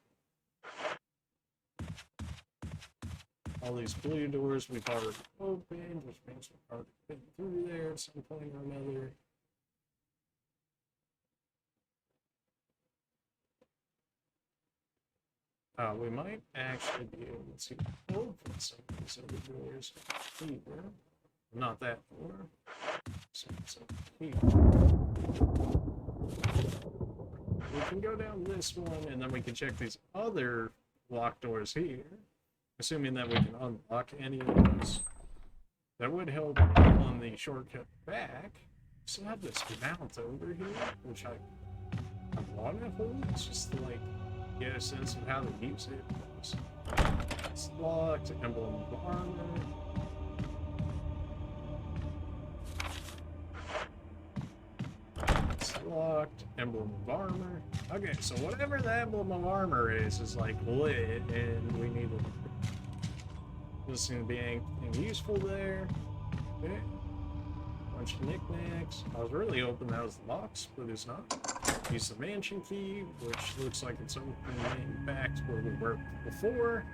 Speaker 1: All these blue doors we've already opened, which means we've already been through there at some point or another. We might actually be able to open some of these other doors here. Not that door. So it's up here. We can go down this one, and then we can check these other locked doors here. Assuming that we can unlock any of those. That would help on the shortcut back. Still have this mount over here, which I want to hold. It's just to, like, get a sense of how to use it. It's locked, emblem of armor. It's locked, emblem of armor. Okay, so whatever the emblem of armor is like lit, and we need to. Doesn't seem to be anything useful there. Okay. Bunch of knickknacks. I was really hoping that was the box, but it's not. Use the mansion key, which looks like it's opening back to where we were before.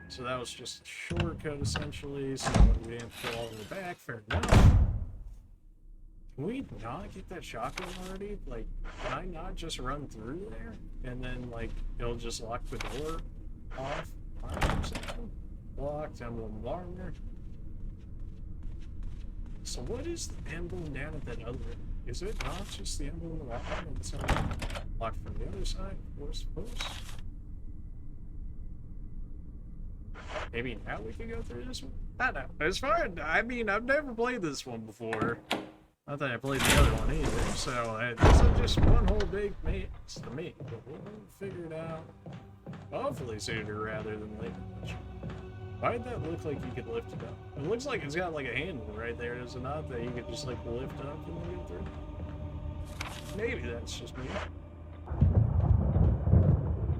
Speaker 1: So that was just a shortcut essentially, so we didn't go all the way back. Fair enough. Can we not get that shotgun already? Like, can I not just run through there? And then, like, it'll just lock the door off? Or something? Locked, emblem of armor. So what is the emblem down at that other end? Is it not just the emblem of armor and it's locked from the other side? We're supposed. Maybe now we can go through this one? I don't know. It's fine. I mean, I've never played this one before. Not that I played the other one either, so this is just one whole big mess to me. But we'll figure it out. Hopefully sooner rather than later. Why did that look like you could lift it up? It looks like it's got like a handle right there, does it not? That you could just like lift up and then get through? Maybe that's just me.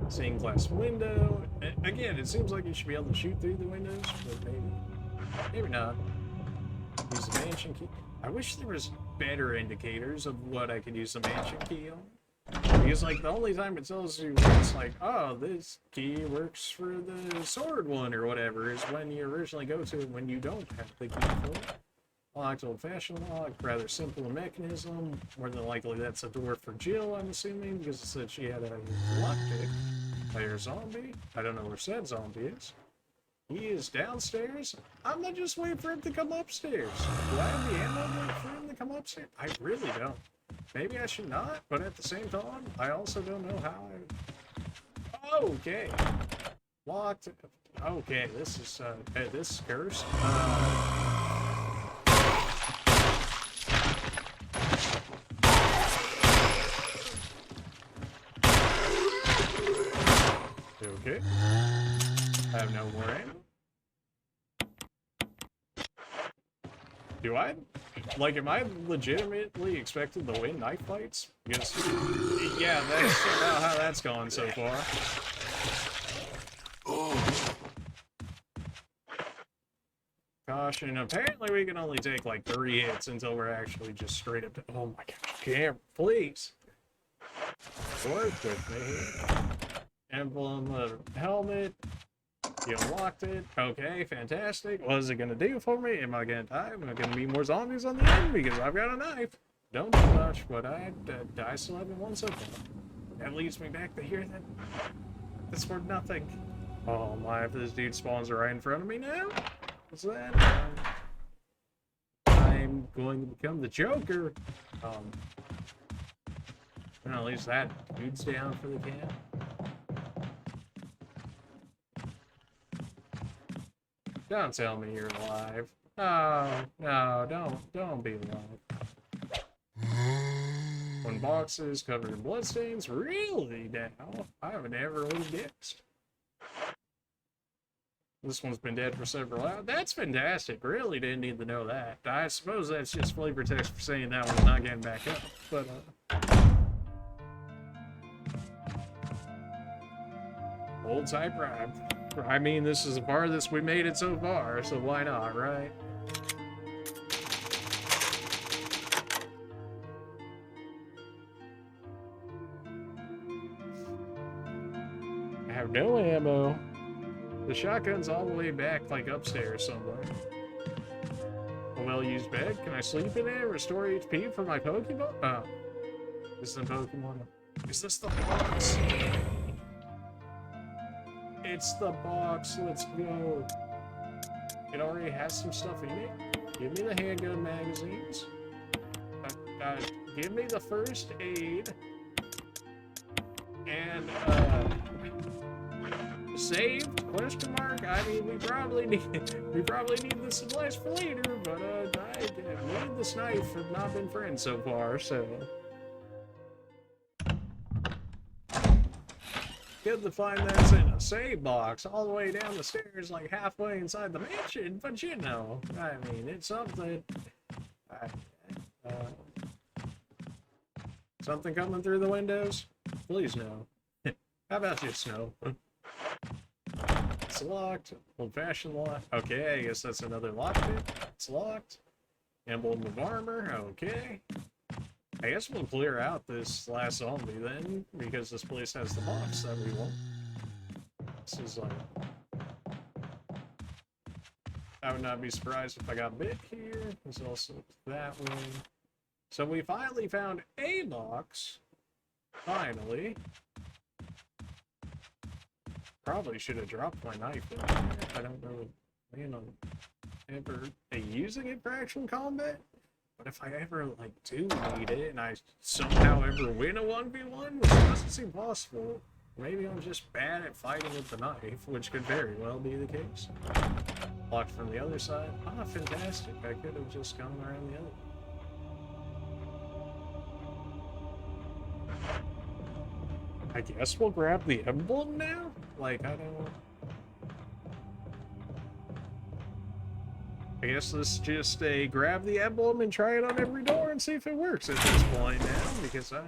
Speaker 1: Stained glass window. Again, it seems like you should be able to shoot through the windows, but maybe not. Use the mansion key. I wish there was better indicators of what I could use the mansion key on. Because, like, the only time it tells you it's like, oh, this key works for the sword one or whatever, is when you originally go to it when you don't have the key for it. Locked, old-fashioned lock, rather simple mechanism. More than likely that's a door for Jill, I'm assuming, because it said she had a lockpick. Player zombie. I don't know where said zombie is. He is downstairs. I'm not just waiting for him to come upstairs. Do I have the ammo for him to come upstairs? I really don't. Maybe I should not, but at the same time, I also don't know how I... Okay. Locked. Okay, this is, this is cursed. Okay. I have no more ammo. Do I? Like, am I legitimately expected to win knife fights? Because, yeah, that's about how that's gone so far. Caution, apparently we can only take like 3 hits until we're actually just straight up to... Oh my gosh, camera, please! Work with me. Emblem of helmet. You unlocked it. Okay, fantastic. What is it gonna do for me? Am I gonna die? Am I gonna be more zombies on the end? Because I've got a knife. Don't do much, but I still haven't won so far. That leads me back to here that it's for nothing. Oh my, if this dude spawns right in front of me now? What's that? I'm going to become the Joker. Well, at least that dude's down for the camp. Don't tell me you're alive. No, don't be alive. When boxes covered in bloodstains, really now? I would never would have guessed. This one's been dead for several hours. That's fantastic. Really didn't need to know that. I suppose that's just flavor text for saying that one's not getting back up. But, old type rhyme. I mean, this is the farthest we made it so far, so why not, right? I have no ammo. The shotgun's all the way back, like upstairs somewhere. A well-used bed. Can I sleep in it? Restore HP for my Pokemon? Oh. This is the Pokemon. Is this the box? It's the box. Let's go. It already has some stuff in it. Give me the handgun magazines. Give me the first aid. And, saved? Question mark? I mean, we probably need the supplies for later, but, me and this knife have not been friends so far, so. Good to find that's in a save box all the way down the stairs, like halfway inside the mansion, but you know, I mean, it's something. Something coming through the windows? Please no. How about just no? It's locked. Old-fashioned lock. Okay, I guess that's another lockpick. It's locked. Emblem of armor. Okay. I guess we'll clear out this last zombie then, because this place has the box that we want. This is like... I would not be surprised if I got bit here. There's also that one. So we finally found a box. Finally. Probably should have dropped my knife in there. I don't really plan on ever using it for actual combat. But if I ever, like, do need it, and I somehow ever win a 1v1, which doesn't seem possible, maybe I'm just bad at fighting with the knife, which could very well be the case. Blocked from the other side. Ah, fantastic. I could have just gone around the other. I guess we'll grab the emblem now? Like, I don't... I guess let's just grab the emblem and try it on every door and see if it works at this point now, because I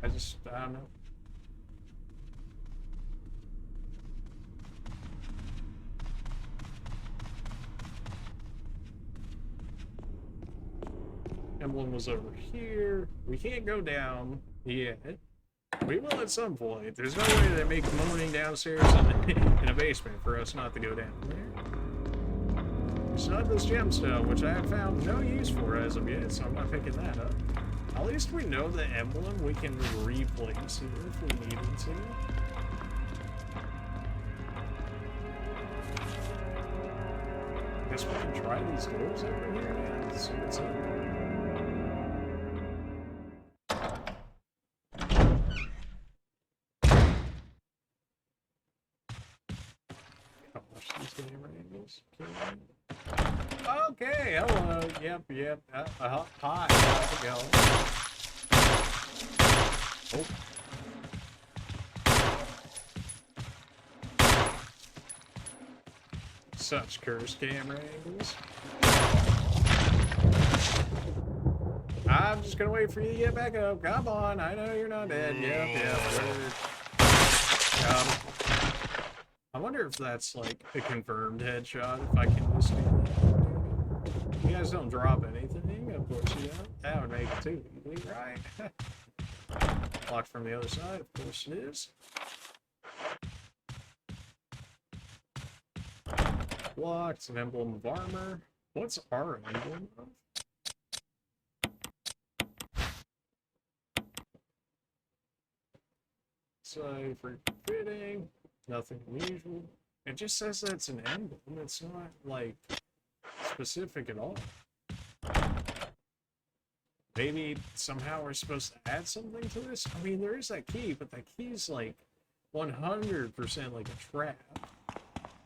Speaker 1: don't know. Emblem was over here. We can't go down yet. We will at some point. There's no way they make moaning downstairs in a basement for us not to go down there. It's not this gemstone, which I have found no use for as of yet, so I'm not picking that up. At least we know the emblem we can replace here if we needed to. Guess we can try these doors over here now. Let's see what's up. Okay, hello. Yep. Hi, how's it going? Oh. Such cursed camera angles. I'm just gonna wait for you to get back up. Come on, I know you're not dead. Yep. I wonder if that's like a confirmed headshot, if I can just do that. You guys don't drop anything, of course you don't. That would make it too easy, right? Locked from the other side, of course it is. Locked, an emblem of armor. What's our emblem of? So, for fitting. Nothing unusual. It just says that's an emblem. It's not, like, specific at all. Maybe somehow we're supposed to add something to this? I mean, there is that key, but that key's, like, 100% like a trap.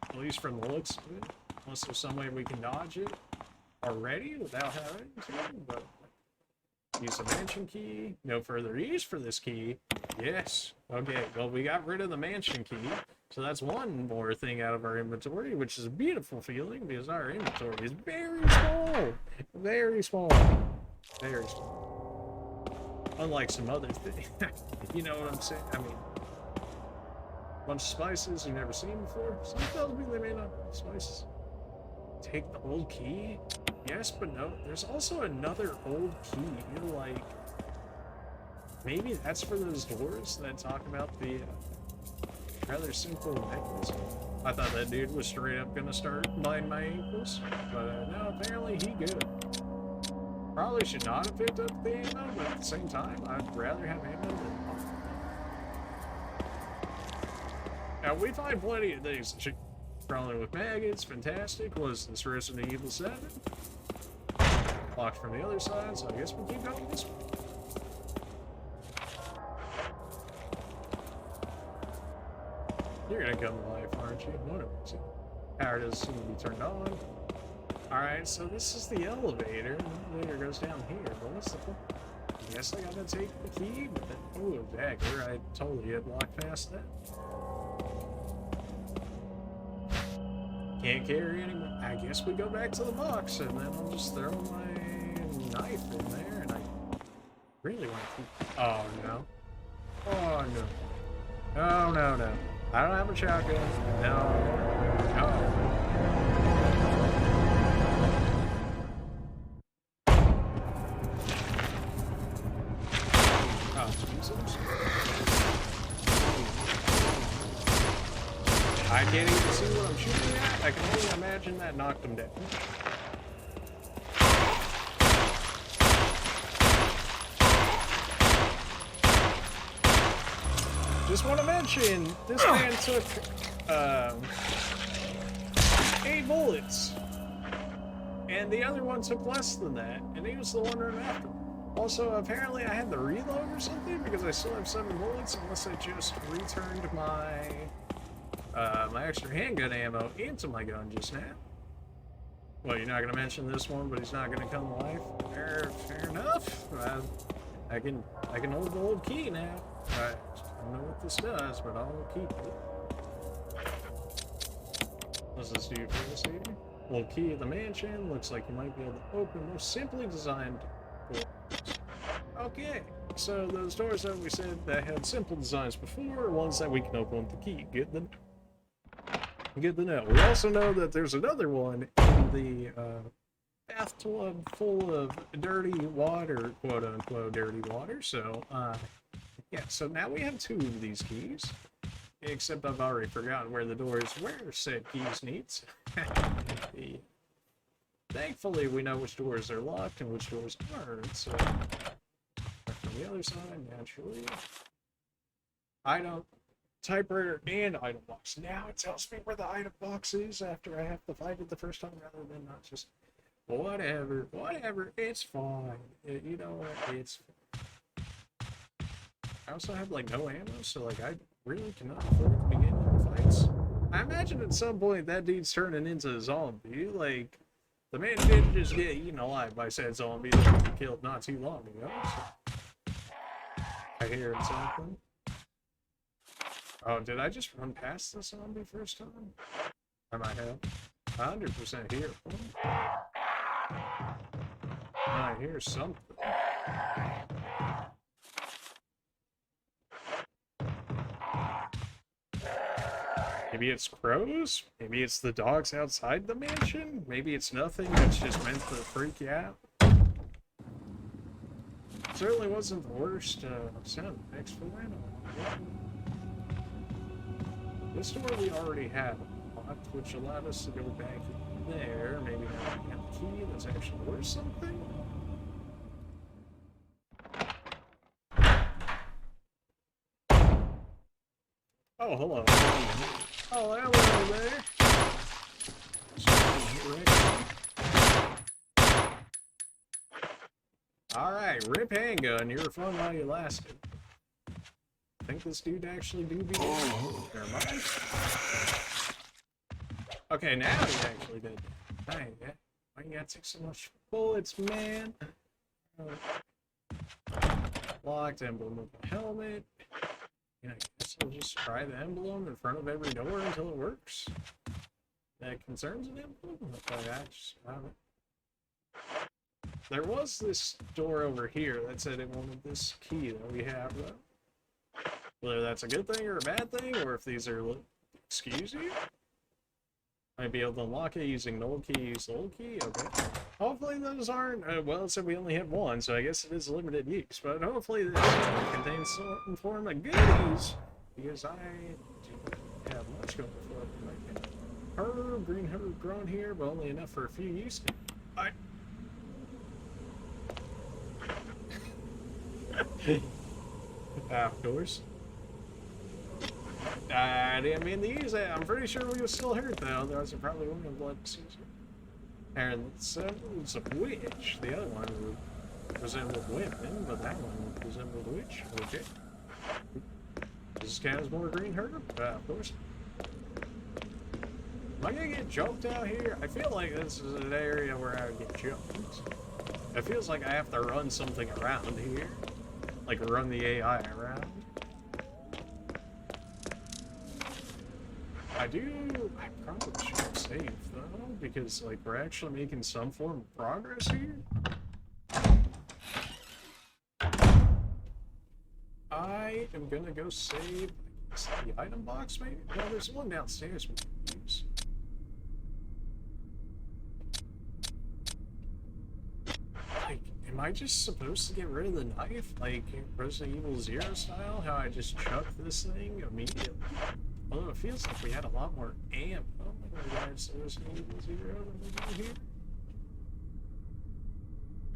Speaker 1: At least from the looks of it. Unless there's some way we can dodge it already without having to, but... Use a mansion key. No further use for this key. Yes. Okay, well, we got rid of the mansion key. So that's one more thing out of our inventory, which is a beautiful feeling because our inventory is very small. Very small. Very small. Unlike some other things. You know what I'm saying? I mean, a bunch of spices you've never seen before. Some tells me they may not be spices. Take the old key? Yes, but no. There's also another old key, like... Maybe that's for those doors that talk about the rather simple mechanism. I thought that dude was straight up gonna start biting my ankles, but no, apparently he good. Probably should not have picked up the ammo, but at the same time, I'd rather have ammo than... Now, we find plenty of things that should crawling with maggots. Fantastic. Was this Resident Evil 7? Locked from the other side, so I guess we'll keep going this way. You're gonna come to life, aren't you? One of us. Power doesn't seem to be turned on. Alright, so this is the elevator. The elevator goes down here, but what's the point? I guess I gotta take the key, but then, ooh, a dagger. I totally had walked past that. Can't carry anymore. I guess we go back to the box, and then I'll just throw my knife in there, and I really want to keep... Oh, no. Oh, no. Oh, no, no. I don't have a shotgun. No. No. I can't even see what I'm shooting at. I can only imagine that knocked him down. Just want to mention, this man took 8 bullets, and the other one took less than that, and he was the one running after him. Also, apparently I had to reload or something because I still have 7 bullets, unless I just returned my my extra handgun ammo into my gun just now. Well, you're not going to mention this one, but he's not going to come to life. Fair enough. I can hold the old key now. I don't know what this does, but I'll keep it. What's this do for us here? Little key of the mansion. Looks like you might be able to open most simply designed doors. Okay, so those doors that we said that had simple designs before are ones that we can open with the key. Good to know. We also know that there's another one in the bathtub full of dirty water, quote unquote dirty water. So, yeah, so now we have 2 of these keys. Except I've already forgotten where the doors where said keys needs. Thankfully, we know which doors are locked and which doors aren't, so... From the other side, naturally. Item, typewriter, and item box. Now it tells me where the item box is after I have to find it the first time rather than not just... Whatever, it's fine. You know what, it's fine. I also have, like, no ammo, so, like, I really cannot afford to begin the fights. I imagine at some point that dude's turning into a zombie, like... The man didn't just get eaten alive by said zombie that he killed not too long ago. So. I hear something. Oh, did I just run past the zombie first time? I might have. 100% hear one. I hear something. Maybe it's crows? Maybe it's the dogs outside the mansion? Maybe it's nothing that's just meant to freak you out? Certainly wasn't the worst sound effects for that. This door we already had unlocked, which allowed us to go back there. Maybe now we have a key that's actually worth something? Oh, hello. Oh, hello there. Alright, rip handgun. You were fun while you lasted. I think this dude actually do be dead. Never mind. Okay, now he actually did. Dang, yeah. Why you gotta take so much bullets, man? Locked emblem of the helmet. Yeah, I guess I'll just try the emblem in front of every door until it works. That concerns an emblem? Okay, I just found it. There was this door over here that said it wanted this key that we have, though. Whether that's a good thing or a bad thing, or if these are... Excuse you? Might be able to unlock it using null key, use the old key? Okay. Hopefully those aren't... well, it said we only have one, so I guess it is limited use. But hopefully this contains some form of goodies. Because I do have much going for it right now. Herb, green herb grown here, but only enough for a few uses. Outdoors. I didn't mean to use it. I'm pretty sure we were still hurt though, otherwise it probably wouldn't have blood. And so it's a witch. The other one resembled women, but that one resembled a witch. Okay. This guy has more green herb? Of course. Am I gonna get jumped out here? I feel like this is an area where I would get jumped. It feels like I have to run something around here. Like run the AI around. I probably should save though, because like we're actually making some form of progress here. I am gonna go save the item box maybe? No, there's one downstairs we can use. Like, am I just supposed to get rid of the knife? Like Resident Evil 0 style? How I just chuck this thing immediately? Although it feels like we had a lot more ammo. Oh my god, so Resident Evil 0 than we do here.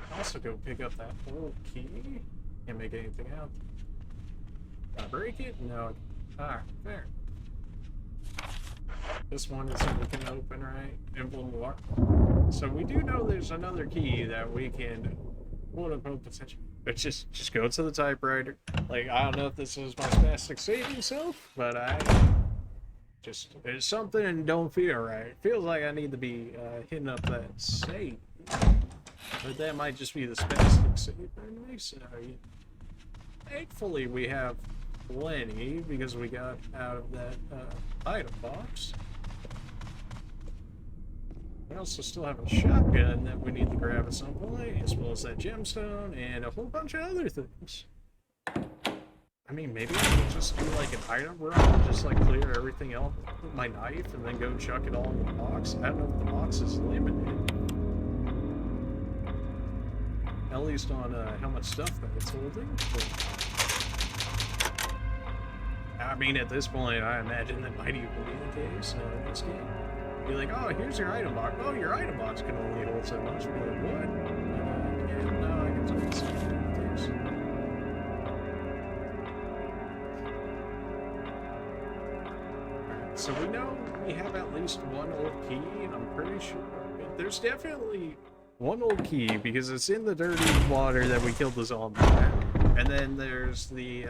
Speaker 1: I'll also go pick up that old key. Can't make anything out. Can I break it? No. Alright, fair. This one is we can open, right? Emblem lock. So we do know there's another key that we can quote-unquote potential. But just go to the typewriter. Like, I don't know if this is my spastic saving self, but there's something don't feel right. It feels like I need to be hitting up that save. But that might just be the spastic save in me, so thankfully we have plenty because we got out of that item box. We also still have a shotgun that we need to grab at some point, as well as that gemstone and a whole bunch of other things. I mean, maybe I could just do like an item run, just like clear everything else with my knife and then go chuck it all in the box. I don't know if the box is limited. At least on how much stuff that it's holding. But I mean, at this point, I imagine that might even be the case in this game. Be like, oh, here's your item box. Oh, your item box can only hold so much. Be like, what? Yeah, no, I can totally see it. Alright, so we know we have at least one old key, and I'm pretty sure there's definitely one old key because it's in the dirty water that we killed the zombie at. And then there's the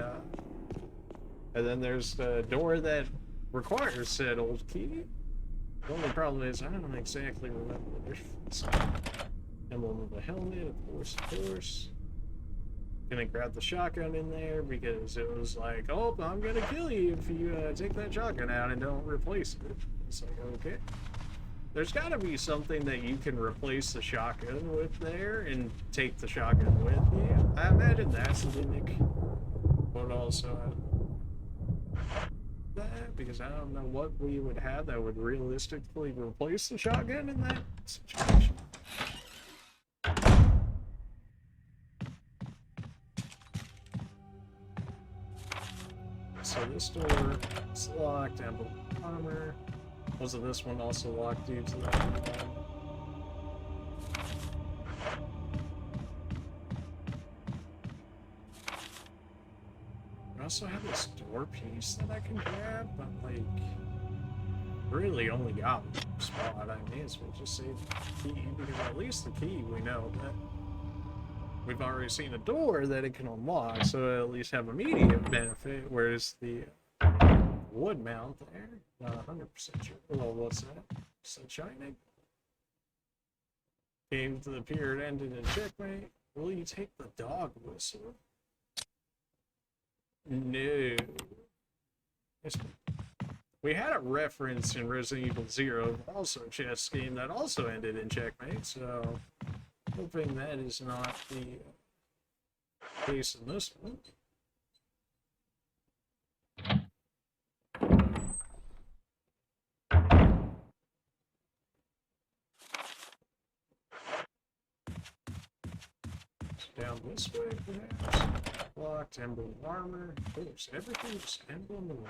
Speaker 1: door that requires said old key. The only problem is I don't exactly remember the difference. Emblem of the helmet, of course. Gonna grab the shotgun in there because it was like, oh, I'm gonna kill you if you take that shotgun out and don't replace it. It's like, okay. There's gotta be something that you can replace the shotgun with there and take the shotgun with you. I imagine that's the gimmick. But also, that because I don't know what we would have that would realistically replace the shotgun in that situation. So this door is locked, emblem armor. Wasn't this one also locked due to that? I also have this door piece that I can grab, but like, really only got one spot. I may as well just save the key, because at least the key we know that we've already seen a door that it can unlock, so it'll at least have immediate benefit, whereas the wood mount there, not 100% sure. Well, what's that? Sunshine? Came to the period ended in checkmate. Will you take the dog whistle? No. We had a reference in Resident Evil 0, also a chess game that also ended in checkmate, so hoping that is not the case in this one. Down this way, perhaps. Locked, emblem armor. Oh, there's everything just emblem armor.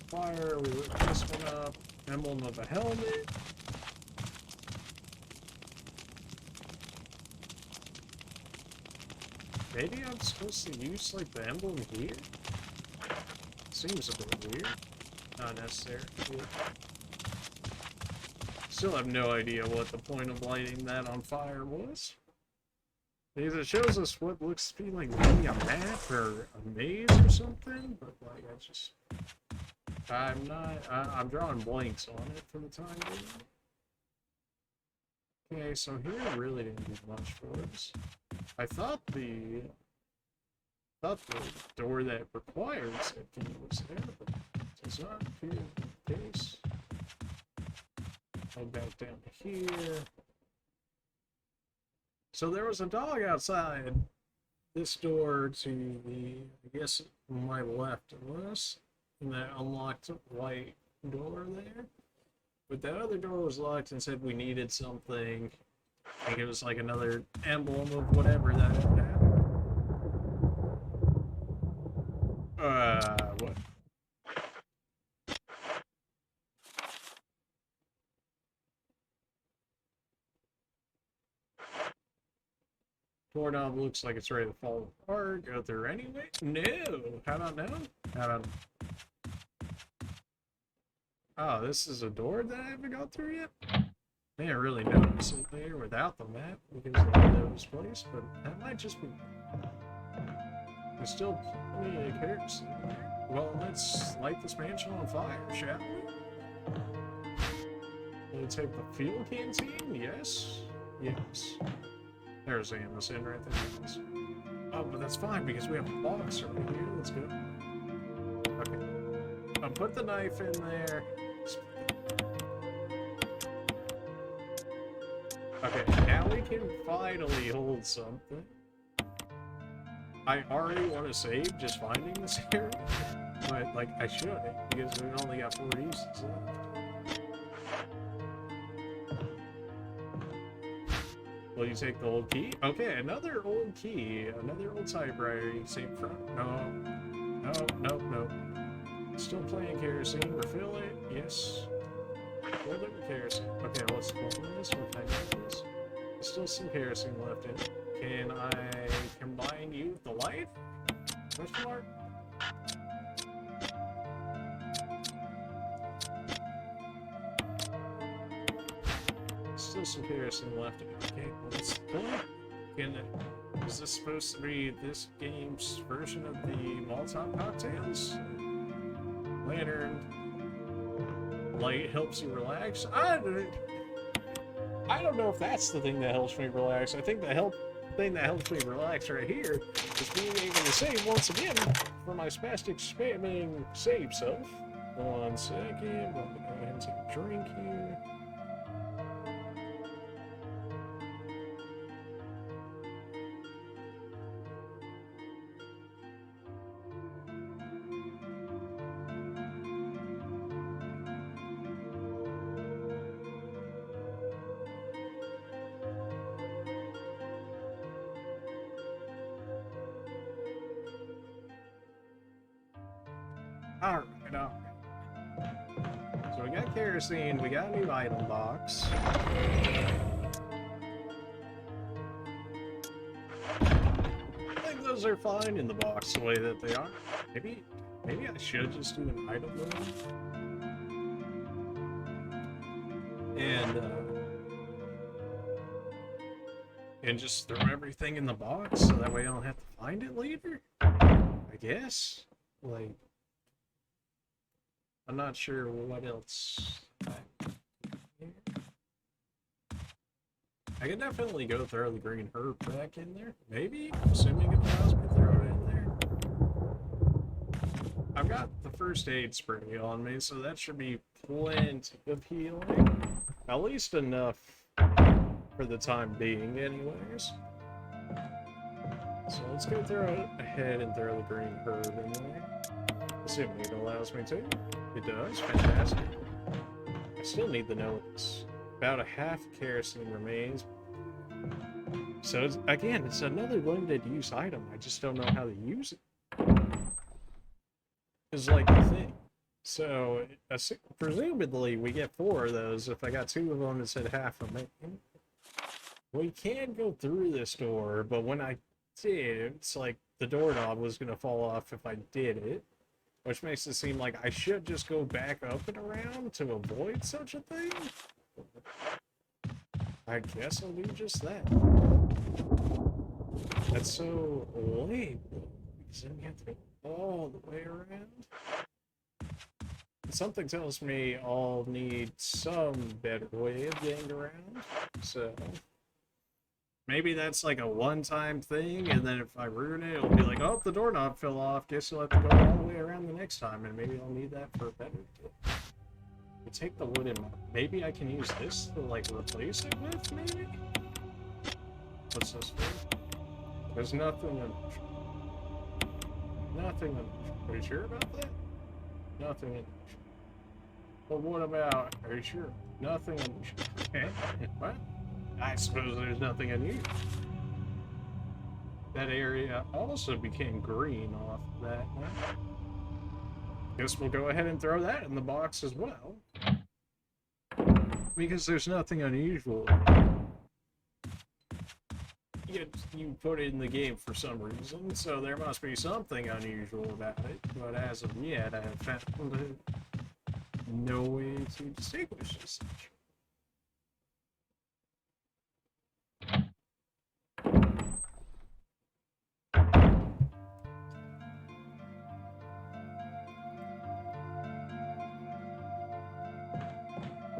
Speaker 1: Fire, we lit this one up. Emblem of a helmet. Maybe I'm supposed to use, like, the emblem here? Seems a bit weird. Not necessary. Still have no idea what the point of lighting that on fire was. Because it shows us what looks to be like maybe a map or a maze or something, but like I'm drawing blanks on it for the time being. Okay, so here really didn't do much for us. I thought the door that required safety was there, but it does not appear the case. Go back down to here. So there was a dog outside this door to the, I guess, my left of us, and that unlocked white door there. But that other door was locked and said we needed something. I think it was like another emblem of whatever that had. What? Doorknob looks like it's ready to fall apart. Go through anyway? No! How about now? How about... Oh, this is a door that I haven't got through yet? I didn't really notice it there without the map because of those places, but that might just be... There's still plenty of characters in there. Well, let's light this mansion on fire, shall we? Will we take the fuel canteen? Yes. Yes. There's Amazon right there. Oh, but that's fine because we have a box right here. Let's go. Okay. I'll put the knife in there. Okay, now we can finally hold something. I already want to save just finding this area, but like I should because we only got 4 uses left. Will you take the old key? Okay, another old key, another old typewriter. You see in front? No, no. Still playing kerosene. Refill it. Yes. Fill it with kerosene. Okay, let's open this. What can I do with this? There's still some kerosene left in it. Can I combine you with the light? Question mark? Still some kerosene left in it. Okay, let's pull it. Is this supposed to be this game's version of the Molotov cocktails? Lantern. Light helps you relax. I don't know if that's the thing that helps me relax. I think the thing that helps me relax right here is being able to save once again for my spastic spamming save self. 1 second. I'm gonna go ahead and take a drink here. Alright. So we got kerosene, we got a new item box. I think those are fine in the box the way that they are. Maybe I should just do an item limit. And just throw everything in the box so that way I don't have to find it later? I guess. Like, I'm not sure what else. I could definitely go throw the green herb back in there. Maybe, assuming it allows me to throw it in there. I've got the first aid spray on me, so that should be plenty of healing. At least enough for the time being, anyways. So let's go throw ahead and throw the green herb in there. Assuming it allows me to. It does. Fantastic. I still need the notes. About a half kerosene remains. So, again, it's another limited use item. I just don't know how to use it. Is like the thing. So, presumably, we get 4 of those. If I got 2 of them instead of half of them, we can go through this door, but when I did, it's like the doorknob was going to fall off if I did it, which makes it seem like I should just go back up and around to avoid such a thing. I guess I'll do just that. That's so lame, because then you have to go all the way around. Something tells me I'll need some better way of getting around, so maybe that's like a one-time thing, and then if I ruin it, it'll be like, oh, the doorknob fell off, guess you'll have to go all the way around the next time, and maybe I'll need that for a better tip. You take the wooden, maybe I can use this to like replace it with, maybe? What's this for? There's nothing unusual. Nothing unusual. Are you sure about that? Nothing unusual. But what about, are you sure? Nothing unusual. Okay, what? I suppose there's nothing unusual. That area also became green off of that. Huh? Guess we'll go ahead and throw that in the box as well. Because there's nothing unusual. You put it in the game for some reason, so there must be something unusual about it. But as of yet, I have found no way to distinguish as such.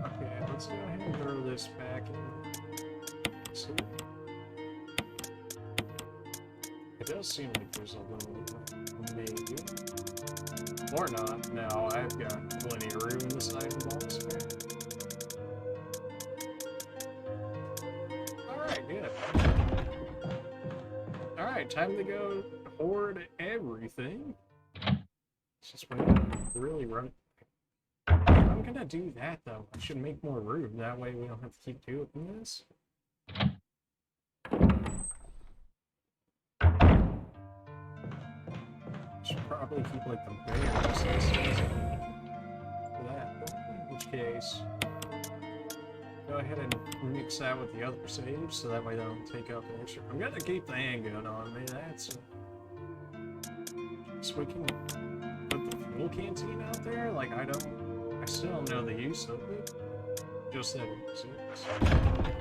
Speaker 1: Okay, let's go ahead and throw this back in. See? It does seem like there's a little maybe. Or not. No, I've got plenty of room in the side of the box here. Alright, good. Alright, time to go hoard everything. It's just we're not really running. I'm gonna do that though. I should make more room. That way we don't have to keep doing this. Should probably keep like the bare recesses for that. In which case, go ahead and mix that with the other saves so that way they don't take up extra. I'm gonna keep the handgun on me. That's so we can put the fuel canteen out there. Like I still don't know the use of it. Just that it exists.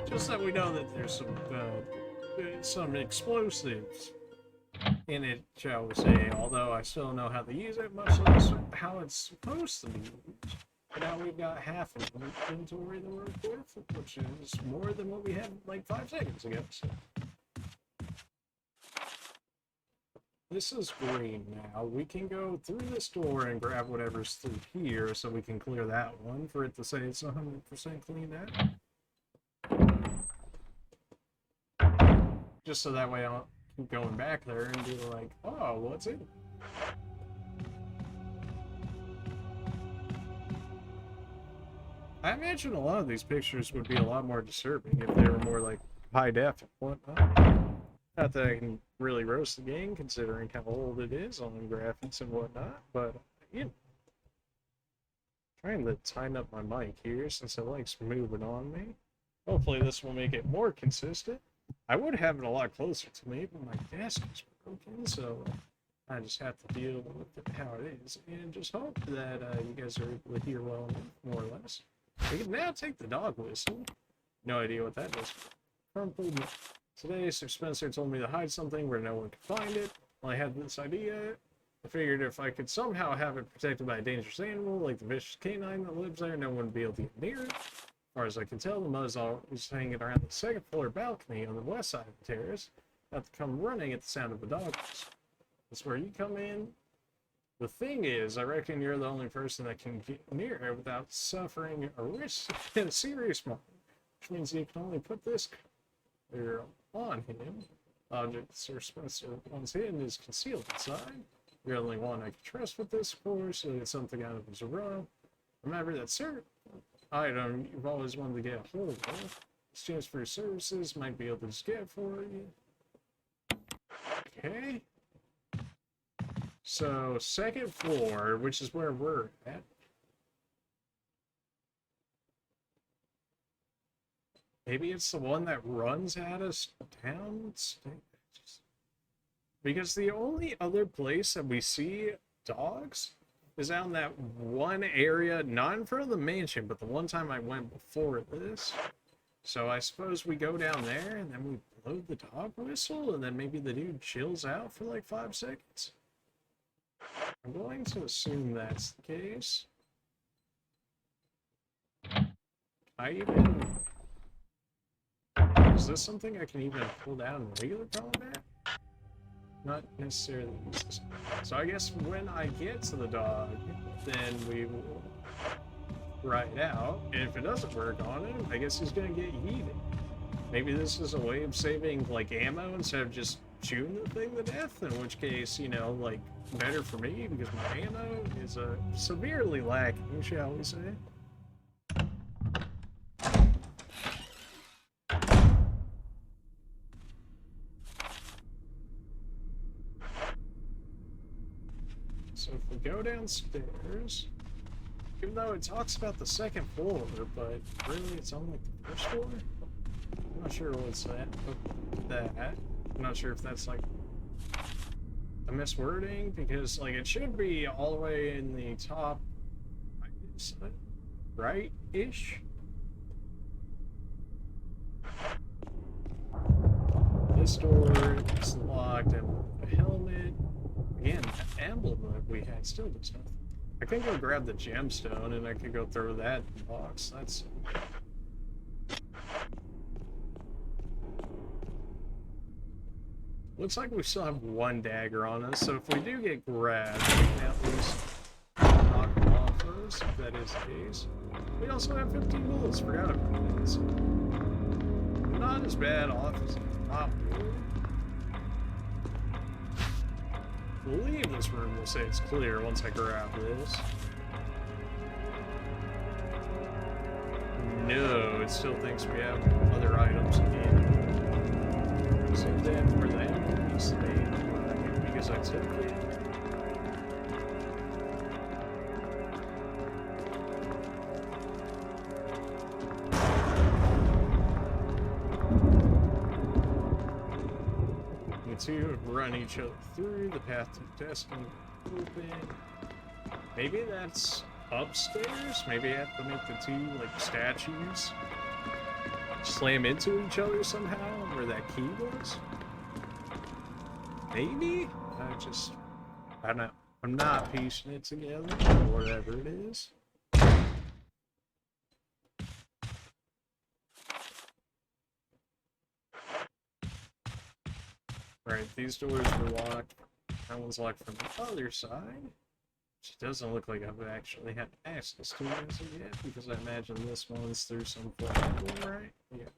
Speaker 1: Just that we know that there's some explosives in it, shall we say, although I still don't know how to use it, much less how it's supposed to be used. But now we've got half of the inventory to work with, which is more than what we had like 5 seconds ago. So. This is green now. We can go through this door and grab whatever's through here so we can clear that one for it to say it's 100% cleaned out. Just so that way I don't keep going back there and be like, oh, what's in it? I imagine a lot of these pictures would be a lot more disturbing if they were more like high def and whatnot. Not that I can really roast the game considering how old it is on the graphics and whatnot, but you know, trying to tighten up my mic here since it likes moving on me. Hopefully this will make it more consistent. I would have it a lot closer to me, but my desk is broken, so I just have to deal with it how it is, and just hope that you guys are able to hear well enough, more or less. We can now take the dog whistle. No idea what that is. Crumpled. Today, Sir Spencer told me to hide something where no one could find it. Well, I had this idea. I figured if I could somehow have it protected by a dangerous animal, like the vicious canine that lives there, no one would be able to get near it. As far as I can tell, the muzzle was hanging around the second floor balcony on the west side of the terrace. Not to come running at the sound of the dog. That's where you come in. The thing is, I reckon you're the only person that can get near it without suffering a serious harm. Which means you can only put this there on him. Object Sir Spencer wants hidden is concealed inside. You're the only one I can trust with this, of course, so get something out of his row. Remember that certain item you've always wanted to get a hold of. Exchange for your services, might be able to just get it for you. Okay. So, second floor, which is where we're at. Maybe it's the one that runs at us down? Because the only other place that we see dogs is out in that one area, not in front of the mansion, but the one time I went before this. So I suppose we go down there and then we blow the dog whistle and then maybe the dude chills out for like 5 seconds. I'm going to assume that's the case. Is this something I can even pull down in regular combat? Not necessarily. So I guess when I get to the dog, then we will ride out. And if it doesn't work on him, I guess he's gonna get yeeted. Maybe this is a way of saving like ammo instead of just shooting the thing to death, in which case, you know, like better for me because my ammo is severely lacking, shall we say. So if we go downstairs, even though it talks about the second floor, but really it's on like the first floor? I'm not sure what's that. I'm not sure if that's like a miswording, because like it should be all the way in the top right-ish. This door is locked and a helmet. Again, the emblem that we had still does nothing. I can go grab the gemstone and I can go throw that in the box. That's... Looks like we still have one dagger on us, so if we do get grabbed, we can at least knock them off first, if that is the case. We also have 15 bullets, forgot about that. So not as bad off as the top one. We'll leave this room, we'll say it's clear once I grab this. No, it still thinks we have other items again. Seems to have where the ammo needs to be, because I took it. The two run each other through, the path to destiny open. Maybe that's upstairs? Maybe I have to make the two, like, statues slam into each other somehow, where that key was? Maybe? I don't know. I'm not piecing it together, or whatever it is. Right, these doors were locked. That one's locked from the other side. Which doesn't look like I've actually had access to it as of yet, because I imagine this one's through some platform, right? Yeah.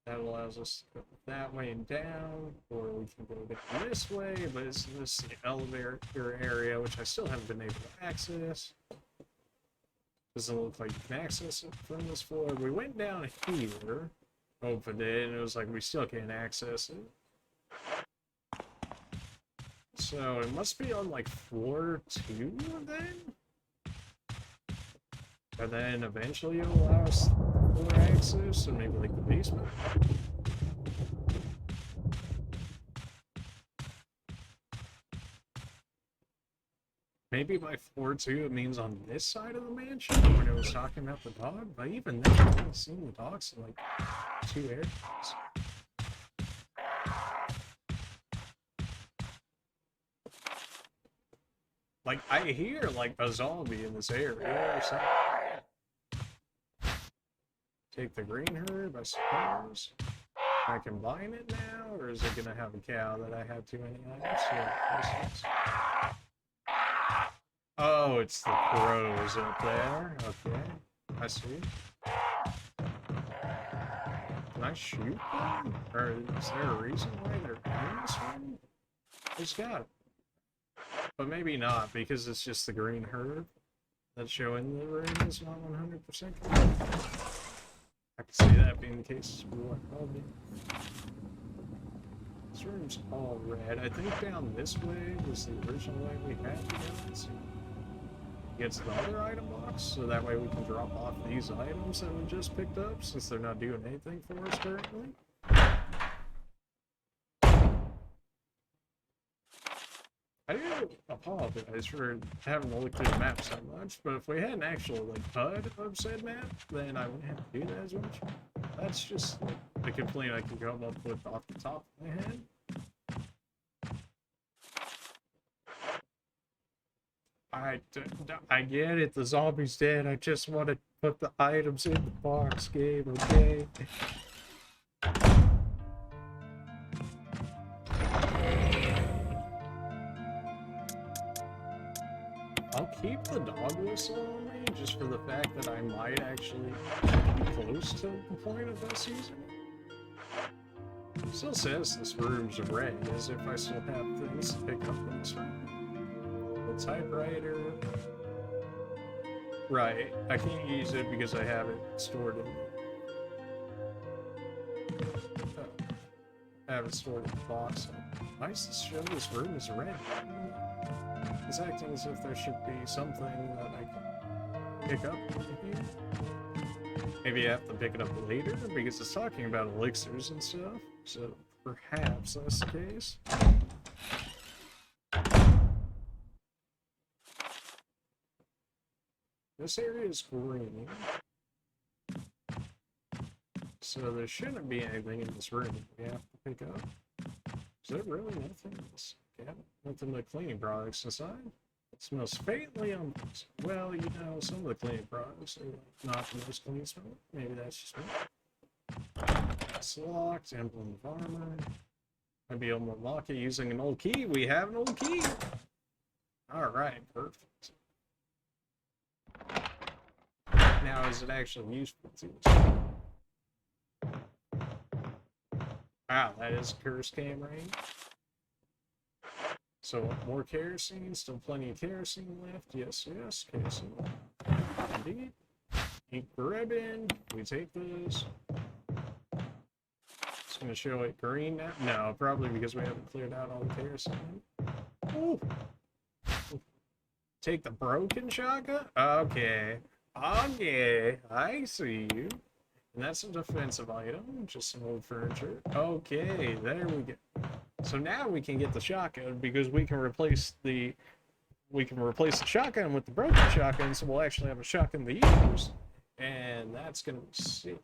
Speaker 1: That allows us to go that way and down, or we can go down this way, but it's this the elevator area, which I still haven't been able to access. Doesn't look like you can access it from this floor. We went down here, opened it, and it was like we still can't access it. So it must be on like floor 2 then? And then eventually it'll allow us floor access, or maybe like the basement? Maybe by floor 2 it means on this side of the mansion when it was talking about the dog, but even then I've only seen the dogs in like 2 areas. Like, I hear, like, a zombie in this area or something. Take the green herb, I suppose. Can I combine it now, or is it gonna have a cow that I have too many items? Yeah, oh, it's the crows up there. Okay, I see. Can I shoot them? Or is there a reason why they're in this one? It's got it. But maybe not, because it's just the green herb that's showing the room is not 100% correct. I can see that being the case for what I'll do. This room's all red. I think down this way was the original way we had to go. Let's see. Get to the other item box, so that way we can drop off these items that we just picked up, since they're not doing anything for us currently. I do apologize for having to look through the map so much, but if we had an actual like HUD of said map, then I wouldn't have to do that as much. That's just like the complaint I can come up with off the top of my head. I get it, the zombie's dead. I just want to put the items in the box game, okay? I'll keep the dog whistle on me just for the fact that I might actually be close to the point of us using it. It still says this room's red, as if I still have things to pick up in this room. The typewriter. Right, I can't use it because I have it stored in. I have it stored in the box. So nice to show this room is red. It's acting as if there should be something that I can pick up in here. Maybe I have to pick it up later because it's talking about elixirs and stuff. So perhaps that's the case. This area is green, so there shouldn't be anything in this room we have to pick up. Is there really nothing in this cabinet? Nothing but cleaning products inside? It smells faintly on. Well, you know, some of the cleaning products are not the most clean smell. Maybe that's just me. It's locked. Emblem of armor. I'd be able to unlock it using an old key. We have an old key. All right, perfect. Now, is it actually useful to us? Wow, that is a curse cam range. So, more kerosene, still plenty of kerosene left. Yes, yes, kerosene. Indeed. Ink ribbon, we take those. It's going to show it green now. No, probably because we haven't cleared out all the kerosene. Ooh. Take the broken shotgun? Okay. Okay, I see you. And that's a defensive item, just some old furniture. Okay, there we go. So now we can get the shotgun because we can replace the shotgun with the broken shotgun, so we'll actually have a shotgun to use. And that's gonna be sick.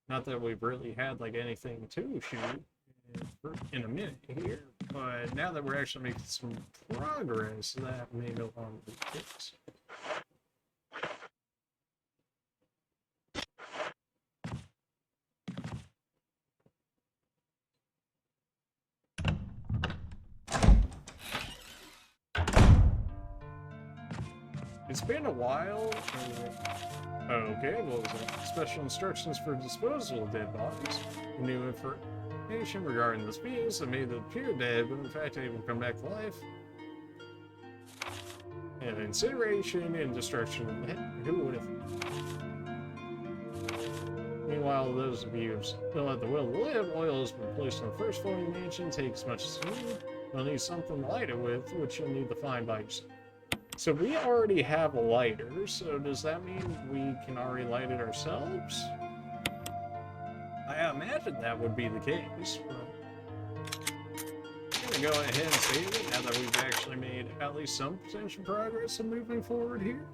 Speaker 1: Not that we've really had like anything to shoot in a minute here, but now that we're actually making some progress, that may no longer be the case. It's been a while. Okay, what was that? Special instructions for disposal of dead bodies. New information regarding the species that made them appear dead, but in fact they will come back to life. And incineration and destruction. Who would have? Meanwhile, those of you who still have the will to live, oil has been placed on the first floor of the mansion. Take as much as you need. You'll need something to light it with, which you'll need to find by yourself. So we already have a lighter, so does that mean we can already light it ourselves? I imagine that would be the case, but I'm gonna go ahead and save it now that we've actually made at least some potential progress in moving forward here.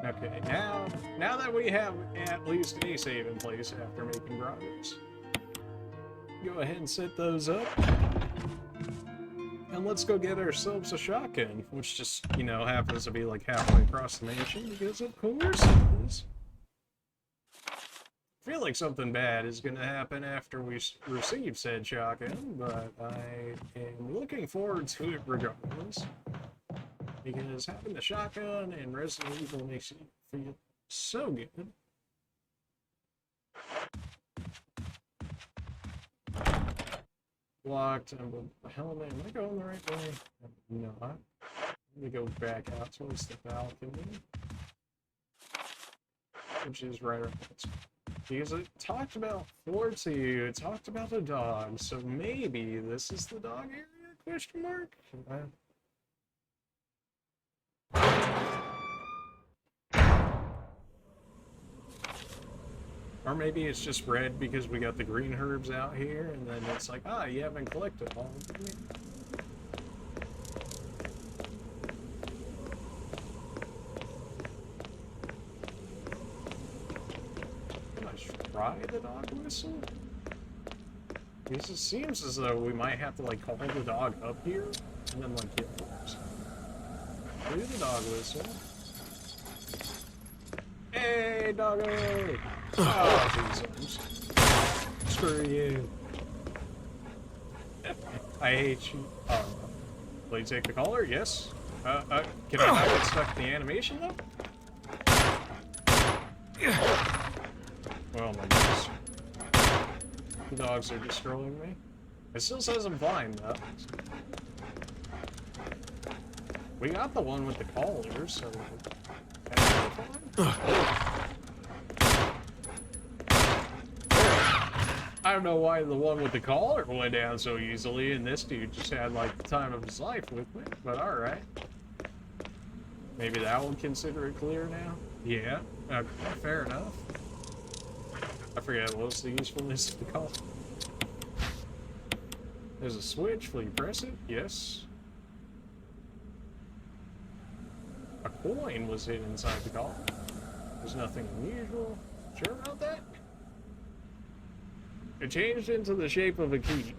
Speaker 1: Okay, now that we have at least a save in place after making progress, go ahead and set those up. And let's go get ourselves a shotgun, which just, you know, happens to be like halfway across the mansion, because of course it is. I feel like something bad is going to happen after we receive said shotgun, but I am looking forward to it regardless. Because having the shotgun in Resident Evil makes you feel so good. Locked and the helmet. Am I going the right way? I'm not. Let me go back out towards the balcony, which is right around this. Because it talked about Forty, it talked about a dog, so maybe this is the dog area? Question mark? Or maybe it's just red because we got the green herbs out here, and then it's like, ah, you haven't collected all of them. Can I try the dog whistle? Because it seems as though we might have to, like, call the dog up here, and then, like, get force. Do the dog whistle. Hey, doggo! Oh, Jesus. Screw you. I hate you. Oh, will you take the collar? Yes. Can I not get stuck in the animation, though? Oh my goodness. The dogs are destroying me. It still says I'm blind, though. We got the one with the collar, so... I don't know why the one with the collar went down so easily, and this dude just had, like, the time of his life with me, but alright. Maybe that will consider it clear now? Yeah, okay, fair enough. I forget what's the usefulness of the collar. There's a switch, will you press it? Yes. A coin was hid inside the collar. There's nothing unusual. Sure about that? It changed into the shape of a key.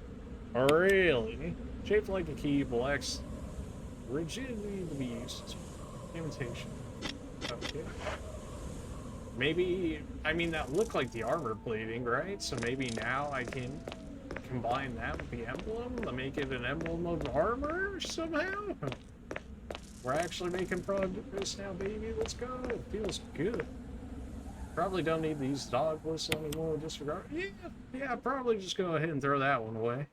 Speaker 1: Really? Shaped like a key, blacks rigidity to be used. Imitation. Okay. Maybe, I mean, that looked like the armor plating, right? So maybe now I can combine that with the emblem to make it an emblem of armor somehow? We're actually making progress now, baby. Let's go. It feels good. Probably don't need to use the dog whistle anymore. Disregard. Yeah, probably just go ahead and throw that one away.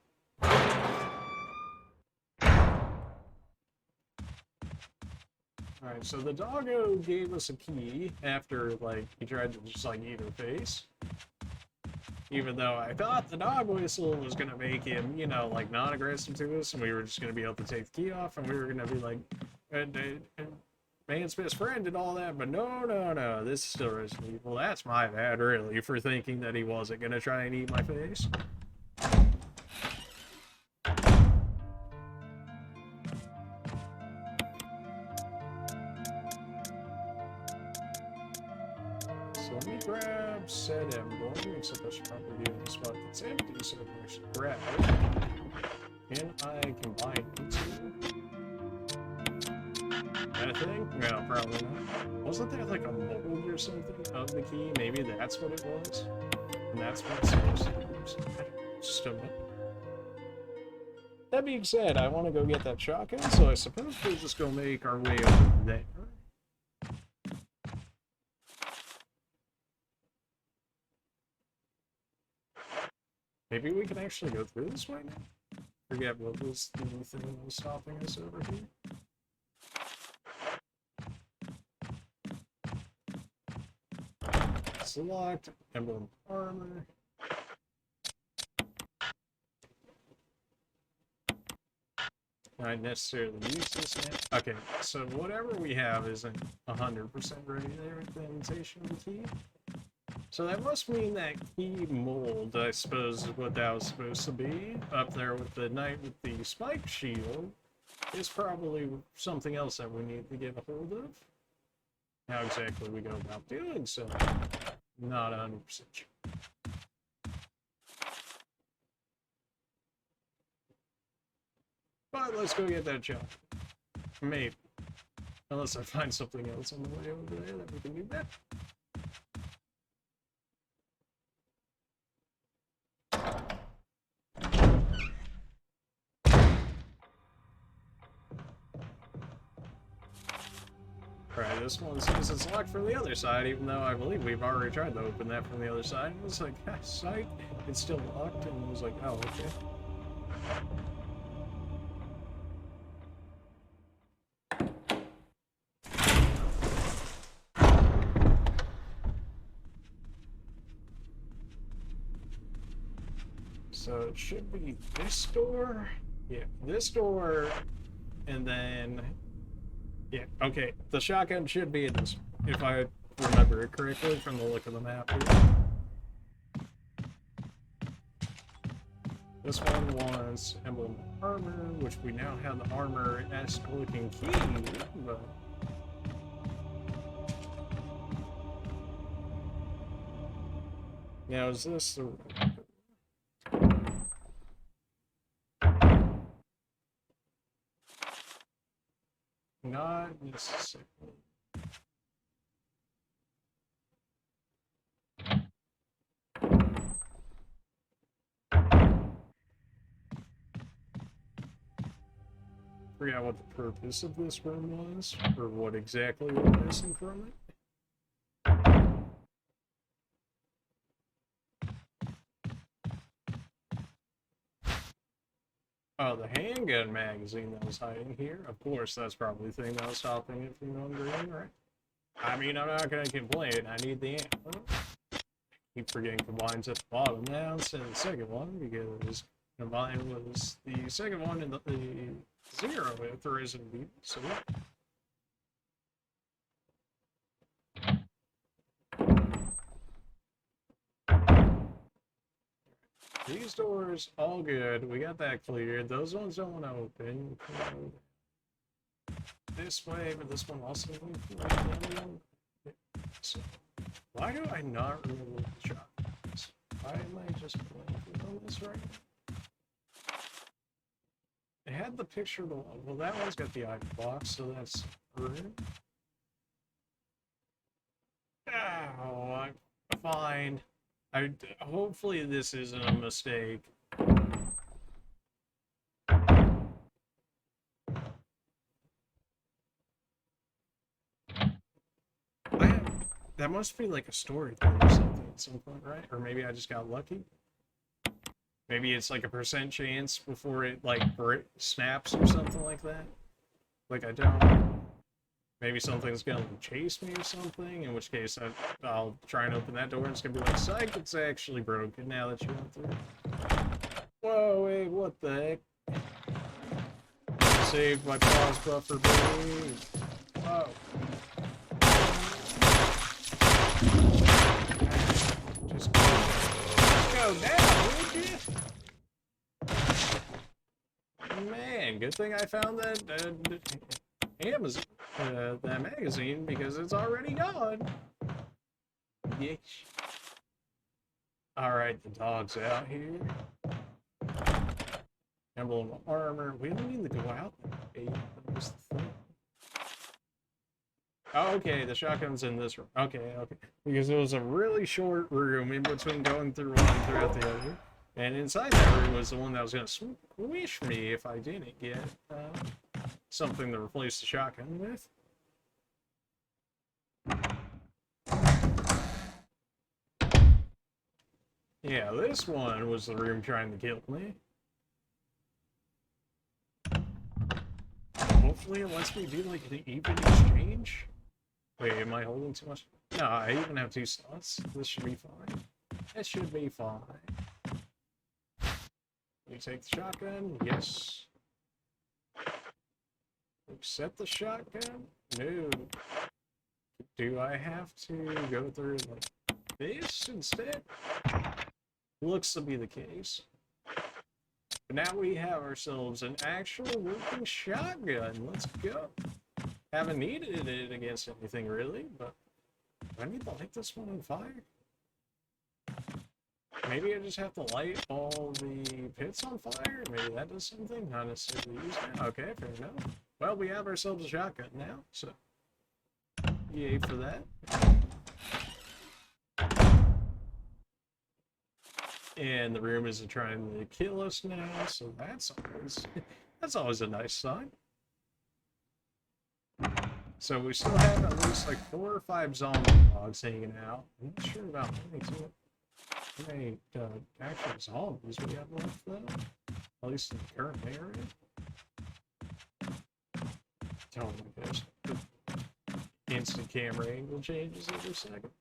Speaker 1: Alright, so the doggo gave us a key after, like, he tried to just, like, eat her face. Even though I thought the dog whistle was gonna make him, you know, like, non-aggressive to us, and we were just gonna be able to take the key off, and we were gonna be like, man's best friend and all that, but no, this is still Resident Evil. That's my bad, really, for thinking that he wasn't gonna try and eat my face. So let me grab said emblem, except I should probably do it in the spot that's empty, so I should grab it. Can I combine into that thing? No, probably not. Wasn't there like a mold or something of the key? Maybe that's what it was? And that's what it's supposed to be. Just don't know. That being said, I want to go get that shotgun, so I suppose we'll just go make our way over there. Maybe we can actually go through this way now? Forget what was the thing that was stopping us over here. Select emblem armor. Not necessarily use this now. Okay, so whatever we have isn't 100% ready there with the imitation of the key. So that must mean that key mold, I suppose, is what that was supposed to be. Up there with the knight with the spike shield is probably something else that we need to get a hold of. How exactly we go about doing so, not 100% sure. But let's go get that job. Maybe. Unless I find something else on the way over there that we can do that. Alright, this one says it's locked from the other side, even though I believe we've already tried to open that from the other side. It was like, ah, psych, it's still locked, and it was like, oh, okay. So it should be this door. Yeah, this door, and then... Yeah, okay. The shotgun should be in this, if I remember it correctly from the look of the map here. This one was emblem armor, which we now have the armor-esque looking key, but... Now, is this the... Not necessarily. Forgot what the purpose of this room was, or what exactly we're missing from it. Oh, the handgun magazine that was hiding here. Of course, that's probably the thing that was stopping it from going green, right? I mean, I'm not gonna complain. I need the ammo. Keep forgetting combines at the bottom now instead of the second one, because combine was the second one in the zero if there isn't a beat. So yeah. These doors, all good. We got that cleared. Those ones don't want to open. This way, but this one also won't open. So, why do I not remember the shotguns? Why am I just blanking on this right now? It had the picture of the one. Well, that one's got the item box, so that's room. Oh, I'm fine. Hopefully this isn't a mistake. That must be like a story thing or something at some point, right? Or maybe I just got lucky. Maybe it's like a % chance before it like snaps or something like that. Like I don't. Maybe something's gonna chase me or something, in which case I'll try and open that door and it's gonna be like, psych, it's actually broken now that you went through. Whoa, wait, what the heck? Saved my pause buffer, baby. Oh. Just go down, would you? Man, good thing I found that Amazon. That magazine, because it's already gone. Yes. Alright, the dog's out here. Emblem of armor. We don't need to go out. Oh, okay, the shotgun's in this room. Okay, okay. Because it was a really short room in between going through one and throughout the other. And inside that room was the one that was going to squish me if I didn't get something to replace the shotgun with. Yeah, this one was the room trying to kill me. Hopefully it lets me do like an even exchange. Wait, am I holding too much? No, I even have 2 slots. This should be fine. It should be fine. You take the shotgun? Yes. Accept the shotgun? No. Do I have to go through like this instead? Looks to be the case. But now we have ourselves an actual working shotgun. Let's go. Haven't needed it against anything really, but do I need to light this one on fire? Maybe I just have to light all the pits on fire? Maybe that does something? Not necessarily use it. Okay, fair enough. Well, we have ourselves a shotgun now, so yay for that. And the room isn't trying to kill us now, so that's always a nice sign. So we still have at least like 4 or 5 zombie dogs hanging out. I'm not sure about how many actual zombies we have left though. At least in the current area. Oh my gosh. The instant camera angle changes every second.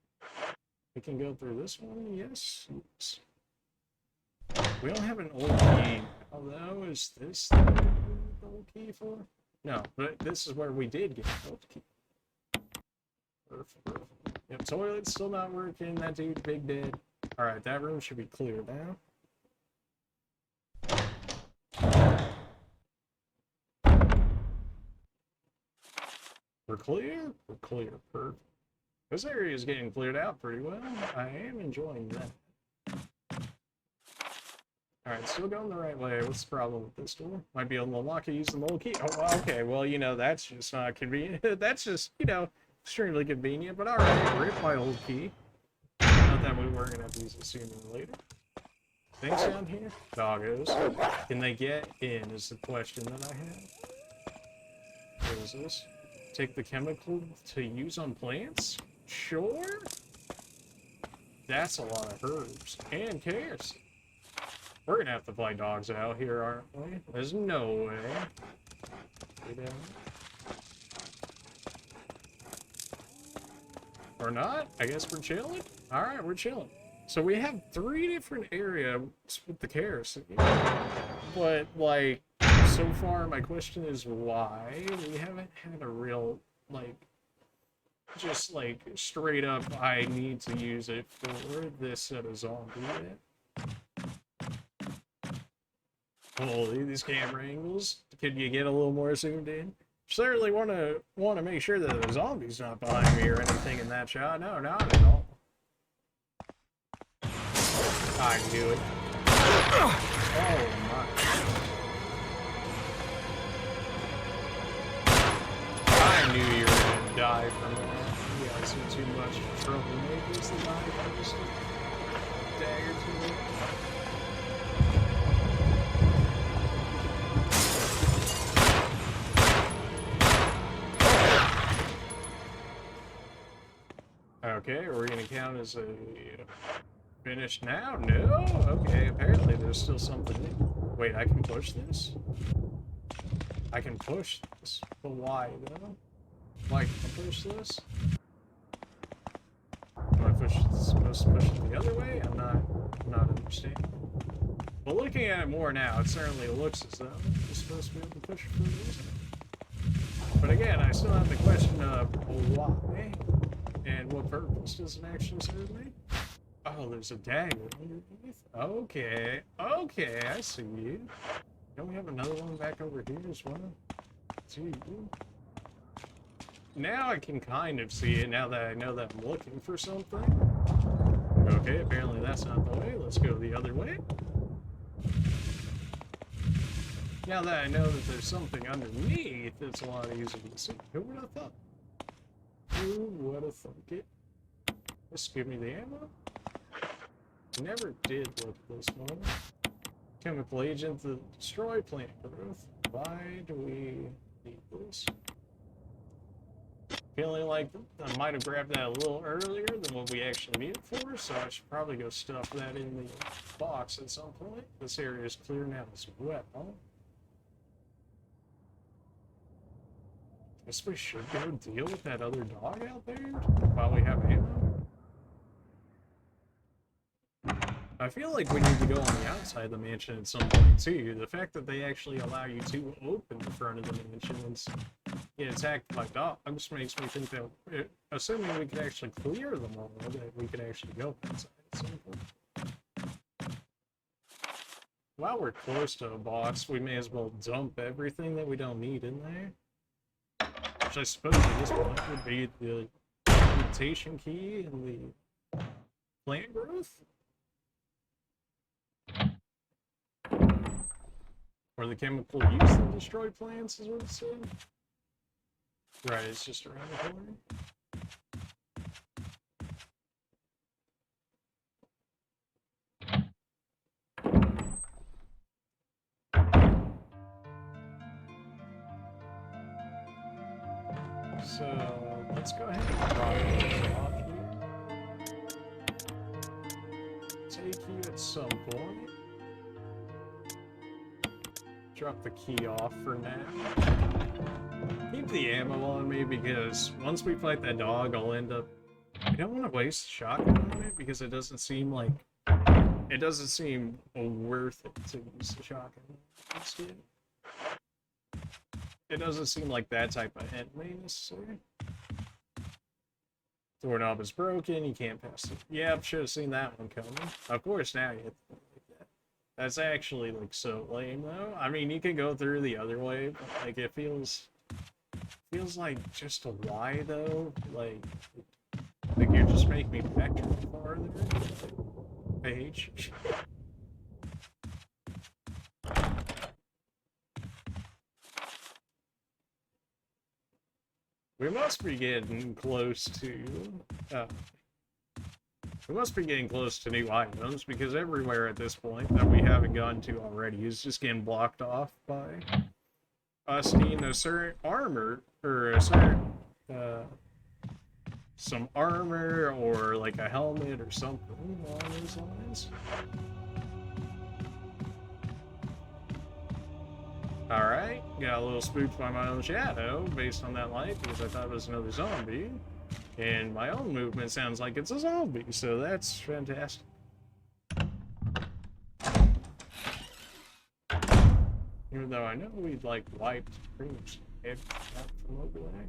Speaker 1: We can go through this one, yes. Yes. We don't have an old key. Although, is this the old key for? No, but this is where we did get the old key. Perfect. Yep, toilet's still not working. That dude, big dead. Alright, that room should be clear now. We're clear? We're clear. Perfect. This area is getting cleared out pretty well. I am enjoying that. Alright, still going the right way. What's the problem with this door? Might be able to unlock it using the old key. Oh, okay. Well, you know, that's just not convenient. That's just, you know, extremely convenient. But alright, rip my old key. Not that we weren't going to have to use it sooner or later. Things down here? Doggos. Can they get in is the question that I have. What is this? Take the chemical to use on plants? Sure. That's a lot of herbs. And carrots. We're gonna have to fly dogs out here, aren't we? There's no way. Or not? I guess we're chilling? Alright, we're chilling. So we have 3 different areas with the carrots. But, like, so far my question is why we haven't had a real, like, just, like, straight up, I need to use it for this set of zombie yet. Holy, these camera angles. Could you get a little more zoomed in? Certainly want to make sure that the zombie's not behind me or anything in that shot. No, not at all. I knew it. Oh my. I knew you were gonna die from that. You got some too much troublemakers that I just dagger to me. Okay, are we gonna count as a finish now? No? Okay, apparently there's still something in. Wait, I can push this? I can push this. But why, though? Why can I push this? Am I supposed to push it the other way? I'm not understanding. But looking at it more now, it certainly looks as though I'm supposed to be able to push it for a reason. But again, I still have the question of why? And what purpose does it actually serve me? Oh, there's a dagger underneath. Okay, okay, I see you. Don't we have another one back over here as well? See you. Now I can kind of see it, now that I know that I'm looking for something. Okay, apparently that's not the way. Let's go the other way. Now that I know that there's something underneath, it's a lot easier to see. Who would have thought? Who would have thunk it? Just give me the ammo. Never did look this one. Chemical agent to destroy plant growth. Why do we need this? Feeling like I might have grabbed that a little earlier than what we actually need it for, so I should probably go stuff that in the box at some point. This area is clear now as well. Guess we should go deal with that other dog out there while we have ammo. I feel like we need to go on the outside of the mansion at some point too. The fact that they actually allow you to open the front of the mansion and get attacked by dogs makes me think that, assuming we could actually clear them all, that we could actually go inside at some point. While we're close to a box, we may as well dump everything that we don't need in there. Which I suppose at this point would be the mutation key and the plant growth? Or the chemical used to destroy plants is what it said? Right, it's just around the corner. So, let's go ahead and drop this off here. Take you at some point. Drop the key off for now. Keep the ammo on me because once we fight that dog, I'll end up... I don't want to waste the shotgun on it because it doesn't seem like... It doesn't seem worth it to use the shotgun instead. It doesn't seem like that type of enemy necessarily. Doorknob is broken, you can't pass it. Yep, should have seen that one coming. Of course, now you have to like that. That's actually like so lame though. I mean, you can go through the other way, but like it feels like just a why though. Like you're just making me vector farther. I hate you. We must be getting close to new items because everywhere at this point that we haven't gone to already is just getting blocked off by us needing a certain armor or a certain some armor or like a helmet or something along those lines. Alright, got a little spooked by my own shadow based on that light because I thought it was another zombie. And my own movement sounds like it's a zombie, so that's fantastic. Even though I know we'd like wiped pretty much everything out from over there.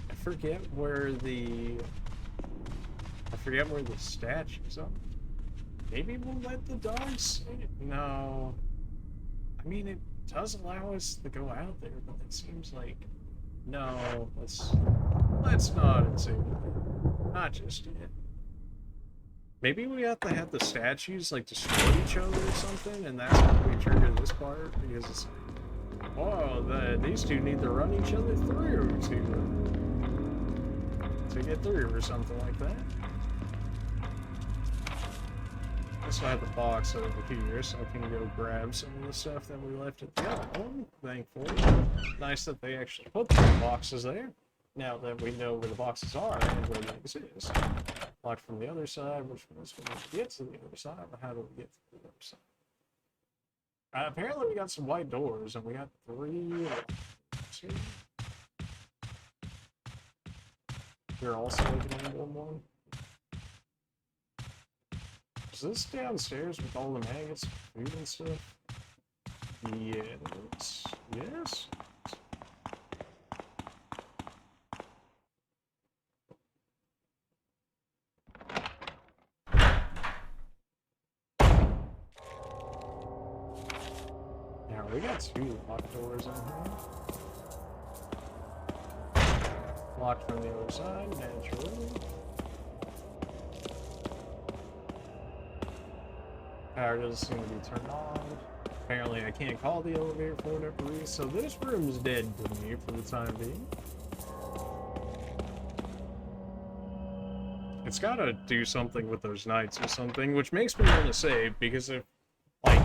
Speaker 1: I forget where the statues are. Maybe we'll let the dogs... No. I mean, it does allow us to go out there, but it seems like... No, let's not assume it. Not just yet. Maybe we have to have the statues, like, destroy each other or something, and that's how we trigger this part, because it's like... Oh, these two need to run each other through to get through or something like that. So I have the box over here, so I can go grab some of the stuff that we left at the other one, thankfully. Nice that they actually put the boxes there, now that we know where the boxes are and where they exist. Locked from the other side, which means we need to get to the other side, but how do we get to the other side? Apparently we got some white doors, and we got 3... 2. You're also like an angle one. Is this downstairs with all the maggots, food and stuff? Yes. Yes. Now we got 2 locked doors in here. Locked from the other side, naturally. Power doesn't seem to be turned on. Apparently I can't call the elevator for whatever reason, so this room is dead to me for the time being. It's gotta do something with those knights or something, which makes me want to save, because if, like,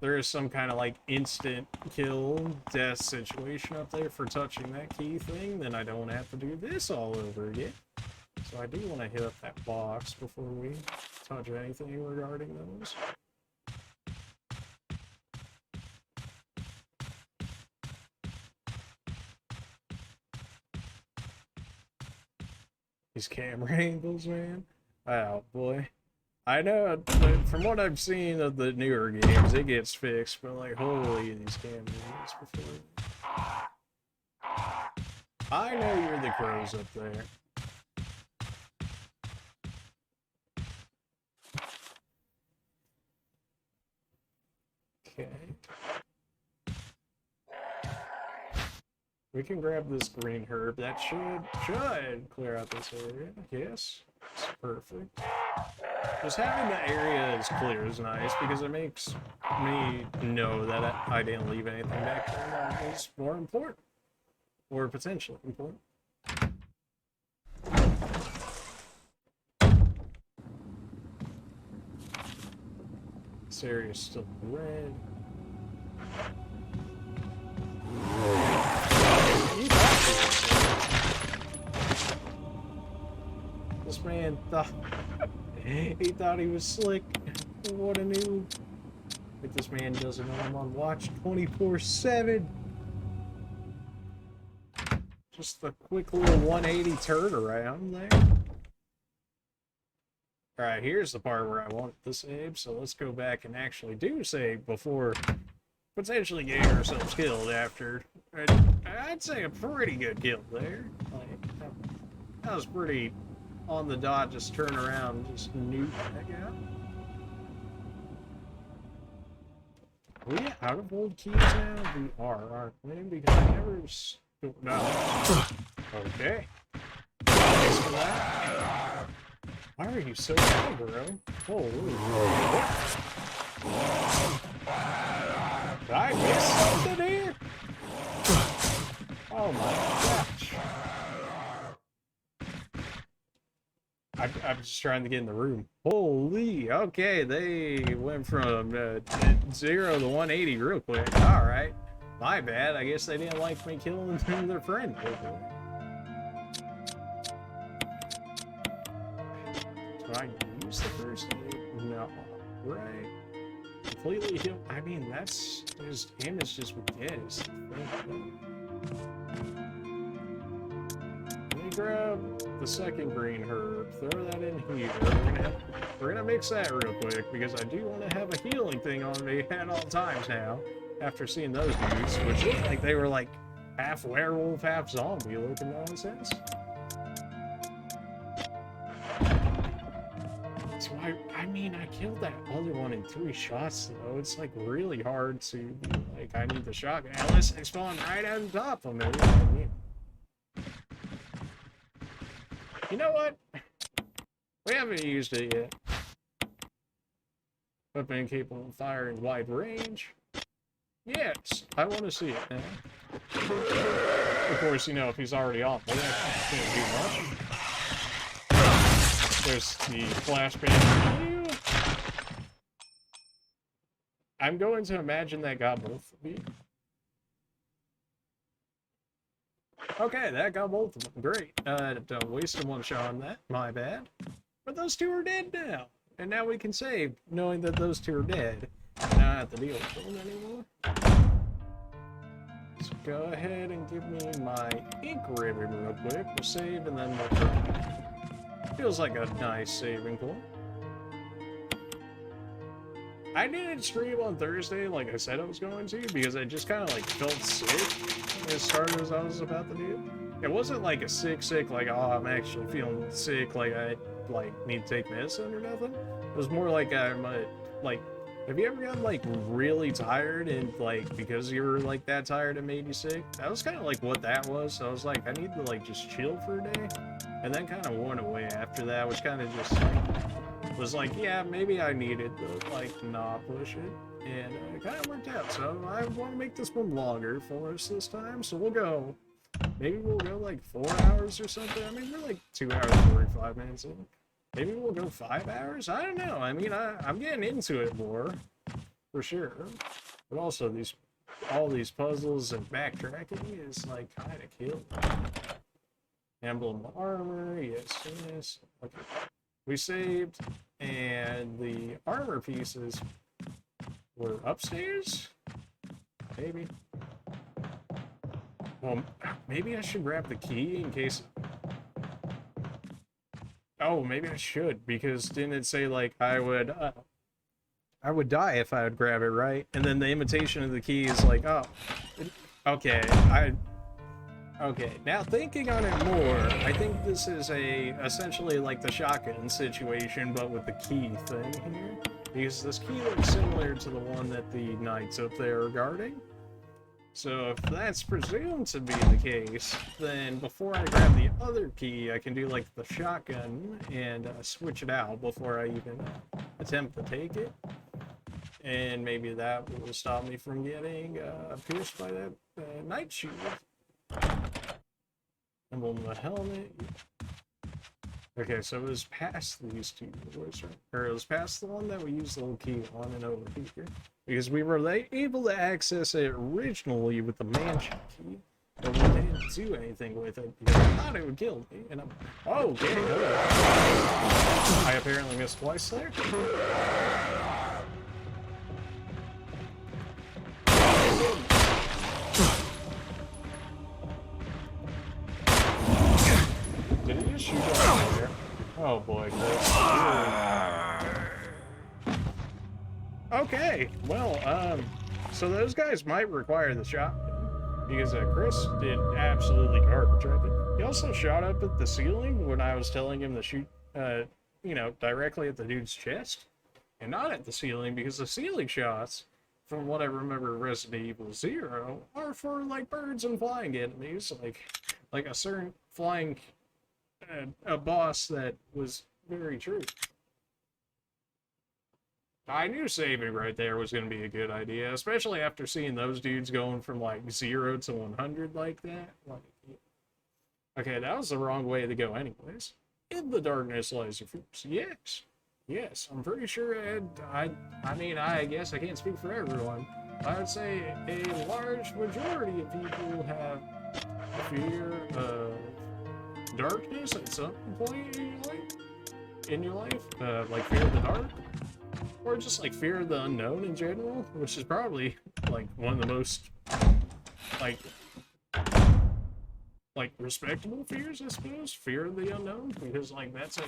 Speaker 1: there is some kind of, like, instant kill, death situation up there for touching that key thing, then I don't have to do this all over again. So I do want to hit up that box before we touch anything regarding those. These camera angles, man. Oh boy. I know, but from what I've seen of the newer games, it gets fixed, but like, holy, these camera angles before. I know you're the crows up there. Okay. We can grab this green herb. That should clear out this area. Yes, it's perfect. Just having the area as clear is nice because it makes me know that I didn't leave anything back there that was more important. Or potentially important. This area is still red. man thought he thought he was slick. What a noob. But this man doesn't know I'm on watch 24/7. Just a quick little 180 turnaround there. Alright, here's the part where I want to save, so let's go back and actually do save before potentially getting ourselves killed after. I'd say a pretty good kill there. Like, that was pretty on the dot, just turn around, just nuke that guy. Are we out of old keys now? We are, aren't we? Because I never... No. Okay. Thanks for that. Why are you so bad, bro? Holy. Did I miss something here? Oh my gosh. I'm just trying to get in the room. Holy, okay, they went from 0 to 180 real quick. Alright. My bad, I guess they didn't like me killing their friend. Do I use the first aid? No. Right. Completely heal. I mean, that's his damage just with this. Let me grab the second green herb. Throw that in here. We're gonna mix that real quick because I do want to have a healing thing on me at all times now. After seeing those dudes, which looked like they were like half werewolf, half zombie looking nonsense. So I mean, I killed that other one in 3 shots though. It's like really hard to, like, I need the shotgun. Unless they spawn right on top of me. I mean, you know what? We haven't used it yet. Weapon capable of firing wide range. Yes, I want to see it now. Of course, you know, if he's already off, I can't do much. There's the flashbang review. I'm going to imagine that got both of you. Okay, that got both of them. Great. Don't waste one shot on that. My bad. But those two are dead now. And now we can save, knowing that those two are dead. I don't have to deal with them anymore. So go ahead and give me my ink ribbon real quick. We'll save and then we'll try. Feels like a nice saving point. I didn't stream on Thursday like I said I was going to because I just kind of like felt sick as started as I was about to do. It wasn't like a sick like, oh, I'm actually feeling sick, like I like need to take medicine or nothing. It was more like I'm like, have you ever gotten like really tired and like because you were like that tired and made you sick? That was kind of like what that was. So I was like, I need to like just chill for a day, and then kind of went away after that, which kind of just like, was like, yeah, maybe I needed to like not push it, and it kind of worked out. So I want to make this one longer for us this time. So we'll go. Maybe we'll go like 4 hours or something. I mean, we're like 2 hours and 45 minutes in. Maybe we'll go 5 hours? I don't know. I mean, I'm getting into it more, for sure. But also, all these puzzles and backtracking is like kind of killed. Emblem armor, yes. Okay. We saved, and the armor pieces were upstairs? Maybe. Well, maybe I should grab the key in case... Oh, maybe I should, because didn't it say, like, I would die if I would grab it, right? And then the imitation of the key is like, oh, okay, okay, now thinking on it more, I think this is essentially like the shotgun situation, but with the key thing here. Because this key looks similar to the one that the knights up there are guarding. So if that's presumed to be the case, then before I grab the other key, I can do like the shotgun and switch it out before I even attempt to take it. And maybe that will stop me from getting pierced by that knight shield. Emblem of the helmet. Okay, so it was past these two doors, right? Or it was past the one that we used the little key on and over here. Because we were able to access it originally with the mansion key, but we didn't do anything with it because I thought it would kill me. And I'm, oh, okay, hello. I apparently missed twice there. Did he just shoot out there? Oh boy, Chris. Okay, well, so those guys might require the shotgun. Because Chris did absolutely garbage right there. He also shot up at the ceiling when I was telling him to shoot, you know, directly at the dude's chest. And not at the ceiling, because the ceiling shots, from what I remember Resident Evil 0, are for, like, birds and flying enemies. Like a certain flying, a boss that was very true. I knew saving right there was going to be a good idea, especially after seeing those dudes going from like 0 to 100 like that. Like, okay, that was the wrong way to go anyways. In the darkness lies your fears. Yes. Yes, I'm pretty sure I mean, I guess I can't speak for everyone. I would say a large majority of people have a fear of darkness at some point in your life. Like fear of the dark. Or just like fear of the unknown in general, which is probably like one of the most like respectable fears, I suppose. Fear of the unknown, because like that's a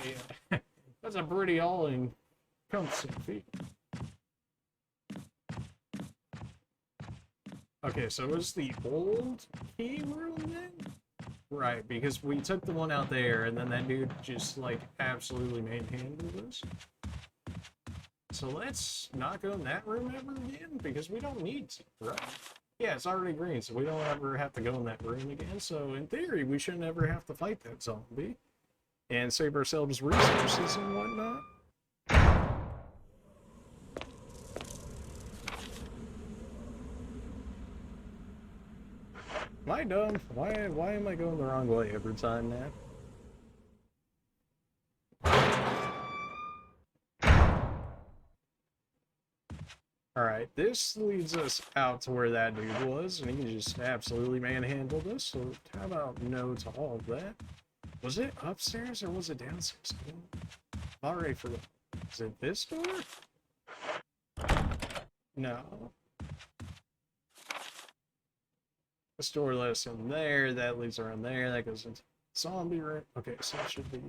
Speaker 1: that's a pretty all-encompassing fear. Okay, so it was the old key room then? Right, because we took the one out there, and then that dude just like absolutely manhandled us. So let's not go in that room ever again, because we don't need to, right? Yeah, it's already green, so we don't ever have to go in that room again. So in theory, we shouldn't ever have to fight that zombie and save ourselves resources and whatnot. Am I dumb? Why am I going the wrong way every time, Nat? Alright, this leads us out to where that dude was, and he just absolutely manhandled us, so how about no to all of that? Was it upstairs or was it downstairs? Alright, for is it this door? No. This door led us in there, that leads around there, that goes into zombie room. Okay, so it should be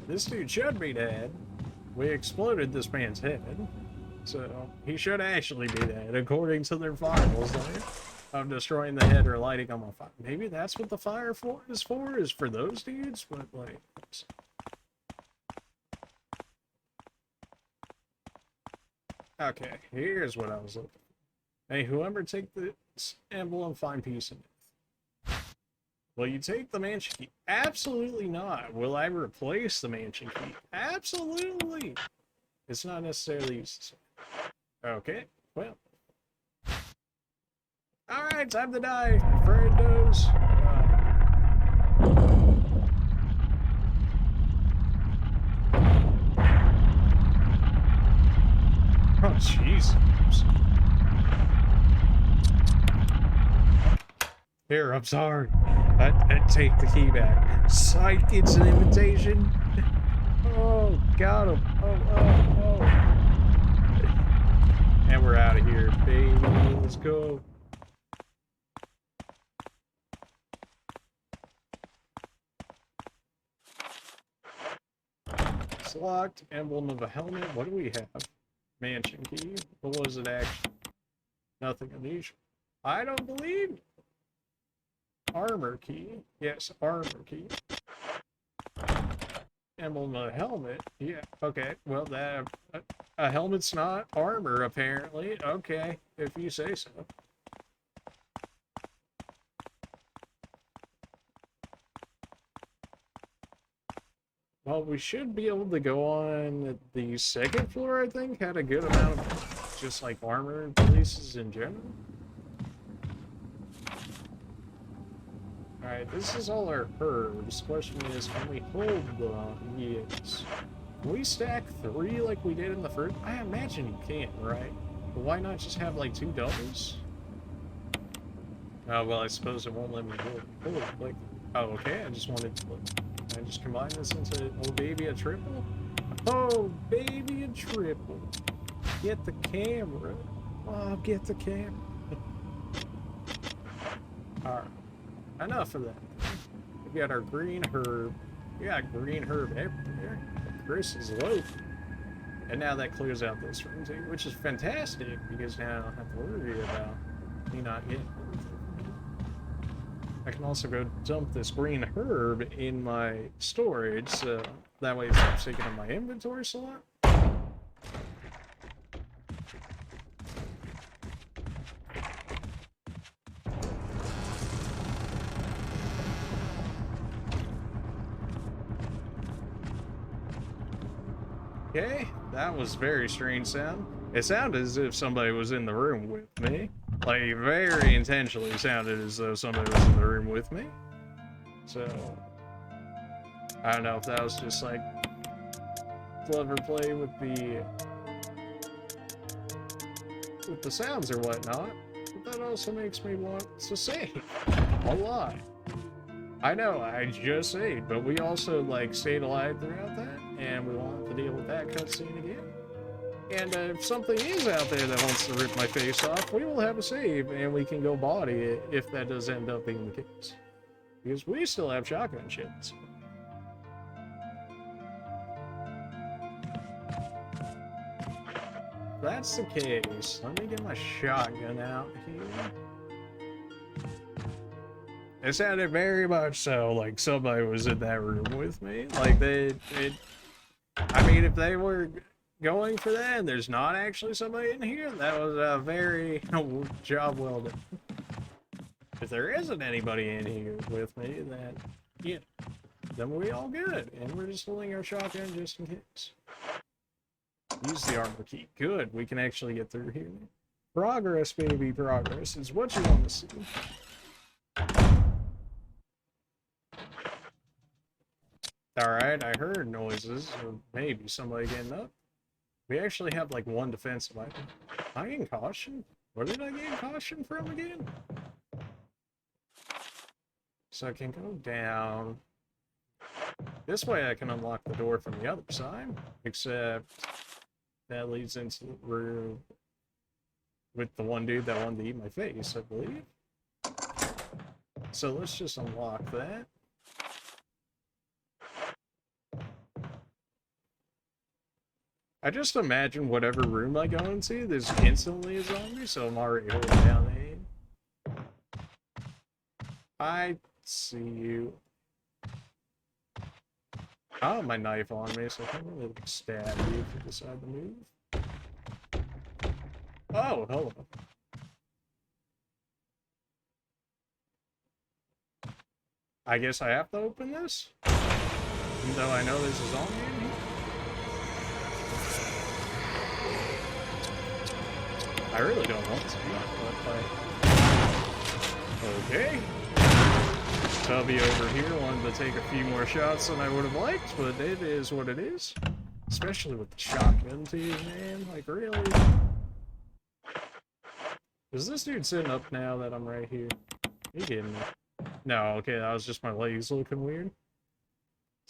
Speaker 1: this dude should be dead. We exploded this man's head, so he should actually be dead, according to their files there, of destroying the head or lighting on fire. Maybe that's what the fire is for those dudes, but like... Okay, here's what I was looking for. Hey, whoever take this emblem, find peace in it. Will you take the mansion key? Absolutely not. Will I replace the mansion key? Absolutely. It's not necessarily useless. Okay, well. Alright, time to die. Friendos. Oh, jeez. Here, I'm sorry. I take the key back. Psych, it's an invitation. Oh, got him. Oh. And we're out of here, baby. Let's go. It's locked. Emblem of a helmet. What do we have? Mansion key. What was it actually? Nothing unusual. I don't believe. Armor key. Yes, armor key. Emblem of a helmet. Yeah, okay. Well, that a helmet's not armor, apparently. Okay, if you say so. Well, we should be able to go on the second floor, I think. Had a good amount of just like armor places in general. Alright, this is all our herbs. Question is, can we hold them? Yes. Can we stack 3 like we did in the first? I imagine you can, right? But why not just have like 2 doubles? Oh, well, I suppose it won't let me do it. Oh, like, oh, okay. I just wanted to. Can I just combine this into, oh, baby, a triple? Oh, baby, a triple. Get the camera. Oh, get the camera. Alright. Enough of that. We got our green herb. We got green herb everywhere. Chris is low. And now that clears out this room too, which is fantastic because now I don't have to worry about me not getting everything. I can also go dump this green herb in my storage, so that way it stops taking up my inventory slot. Okay, that was very strange sound. It sounded as if somebody was in the room with me. Like, very intentionally sounded as though somebody was in the room with me. So, I don't know if that was just like clever play with the sounds or whatnot. But that also makes me want to save a lot. I know, I just saved, but we also like stayed alive throughout that, and we won't have to deal with that cutscene again. And if something is out there that wants to rip my face off, we will have a save, and we can go body it if that does end up being the case. Because we still have shotgun shells. If that's the case, let me get my shotgun out here. It sounded very much so like somebody was in that room with me. Like I mean, if they were going for that and there's not actually somebody in here, that was a very job well done. If there isn't anybody in here with me, then yeah, then we all good, and we're just holding our shotgun just in case. Use the armor key. Good, we can actually get through here. Progress, baby, progress is what you want to see. Alright, I heard noises, or maybe somebody getting up. We actually have like 1 defensive item. Am I getting caution? Where did I get caution from again? So I can go down. This way I can unlock the door from the other side, except that leads into the room with the one dude that wanted to eat my face, I believe. So let's just unlock that. I just imagine whatever room I go into, there's instantly a zombie, so I'm already holding down aim. I see you. I have my knife on me, so I can't really stab you if you decide to move. Oh, hello. I guess I have to open this? Even though I know there's a zombie in here? I really don't want to, but okay. Tubby over here wanted to take a few more shots than I would have liked, but it is what it is. Especially with the shotgun too, man. Like, really? Is this dude sitting up now that I'm right here? Are you kidding me? No, okay, that was just my legs looking weird.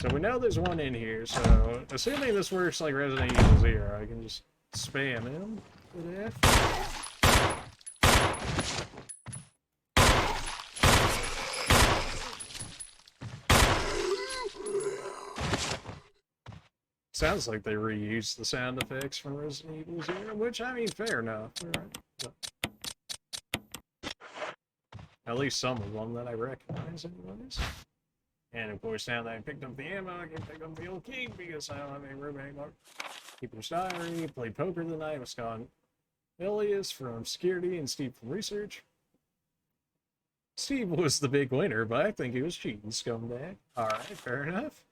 Speaker 1: So we know there's one in here, so assuming this works like Resident Evil 0, I can just spam him with F. Sounds like they reused the sound effects from Resident Evil 0, which, I mean, fair enough. Right. But at least some of them that I recognize anyways. And of course, now that I picked up the ammo, I can pick up the old key because I don't have any room anymore. Keeper's Diary, played poker tonight with Scott Elias from Security and Steve from Research. Steve was the big winner, but I think he was cheating, scumbag. Alright, fair enough.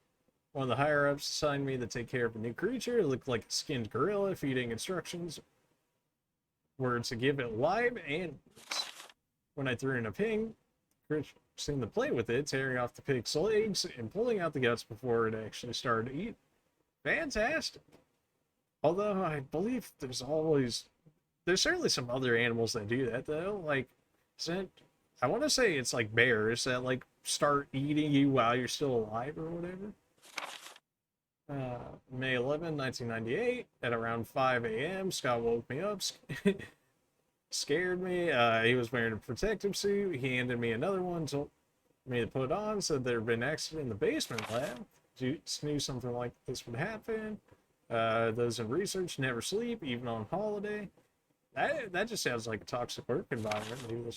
Speaker 1: One of the higher-ups assigned me to take care of a new creature. It looked like a skinned gorilla, feeding instructions were to give it live and when I threw in a ping, Chris seemed to play with it, tearing off the pig's legs and pulling out the guts before it actually started to eat. fantastic. Although I believe there's certainly some other animals that do that though. Like, isn't I want to say it's like bears that like start eating you while you're still alive or whatever. May 11, 1998, at around 5 a.m., Scott woke me up, scared me. He was wearing a protective suit. He handed me another one, told me to put on, said there had been an accident in the basement lab. Just knew something like this would happen. Those in research never sleep, even on holiday. That just sounds like a toxic work environment.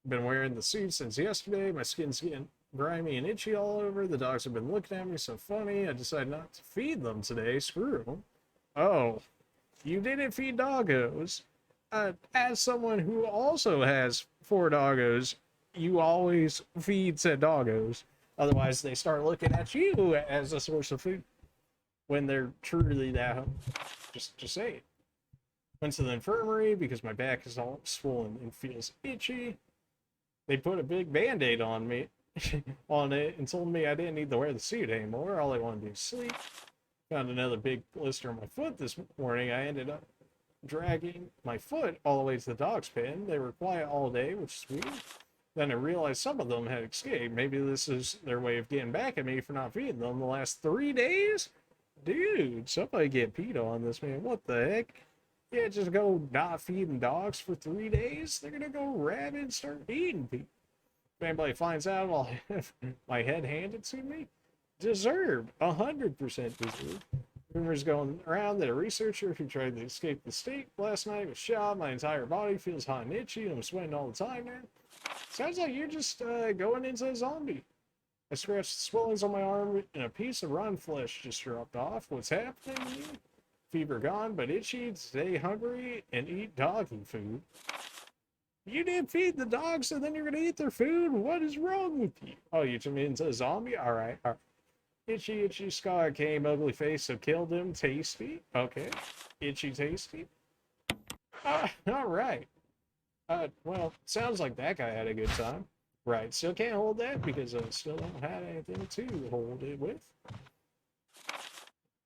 Speaker 1: Been wearing the suit since yesterday. My skin's getting grimy and itchy all over. The dogs have been looking at me so funny. I decided not to feed them today. Screw them. Oh, you didn't feed doggos. As someone who also has 4 doggos, you always feed said doggos. Otherwise, they start looking at you as a source of food when they're truly that hungry. Just say it. Went to the infirmary because my back is all swollen and feels itchy. They put a big band-aid on me, on it, and told me I didn't need to wear the suit anymore. All I wanted to do is sleep. Found another big blister on my foot this morning. I ended up dragging my foot all the way to the dog's pen. They were quiet all day, which is weird. Then I realized some of them had escaped. Maybe this is their way of getting back at me for not feeding them the last 3 days? Dude, somebody get peed on this, man. What the heck? Yeah, just go not feeding dogs for 3 days? They're gonna go rabid and start eating people. If anybody finds out, I'll have my head handed to me. Deserved. 100% deserved. Rumors going around that a researcher who tried to escape the state last night was shot. My entire body feels hot and itchy, and I'm sweating all the time, man. Sounds like you're just going into a zombie. I scratched the swellings on my arm, and a piece of rotten flesh just dropped off. What's happening to you? Fever gone, but itchy, stay hungry, and eat doggy food. You didn't feed the dogs, and then you're gonna eat their food? What is wrong with you? Oh, you turned me into a zombie? Alright. Itchy scar came, ugly face, so killed him. Tasty. Okay. Itchy tasty. Alright. Well, sounds like that guy had a good time. Right, still can't hold that because I still don't have anything to hold it with.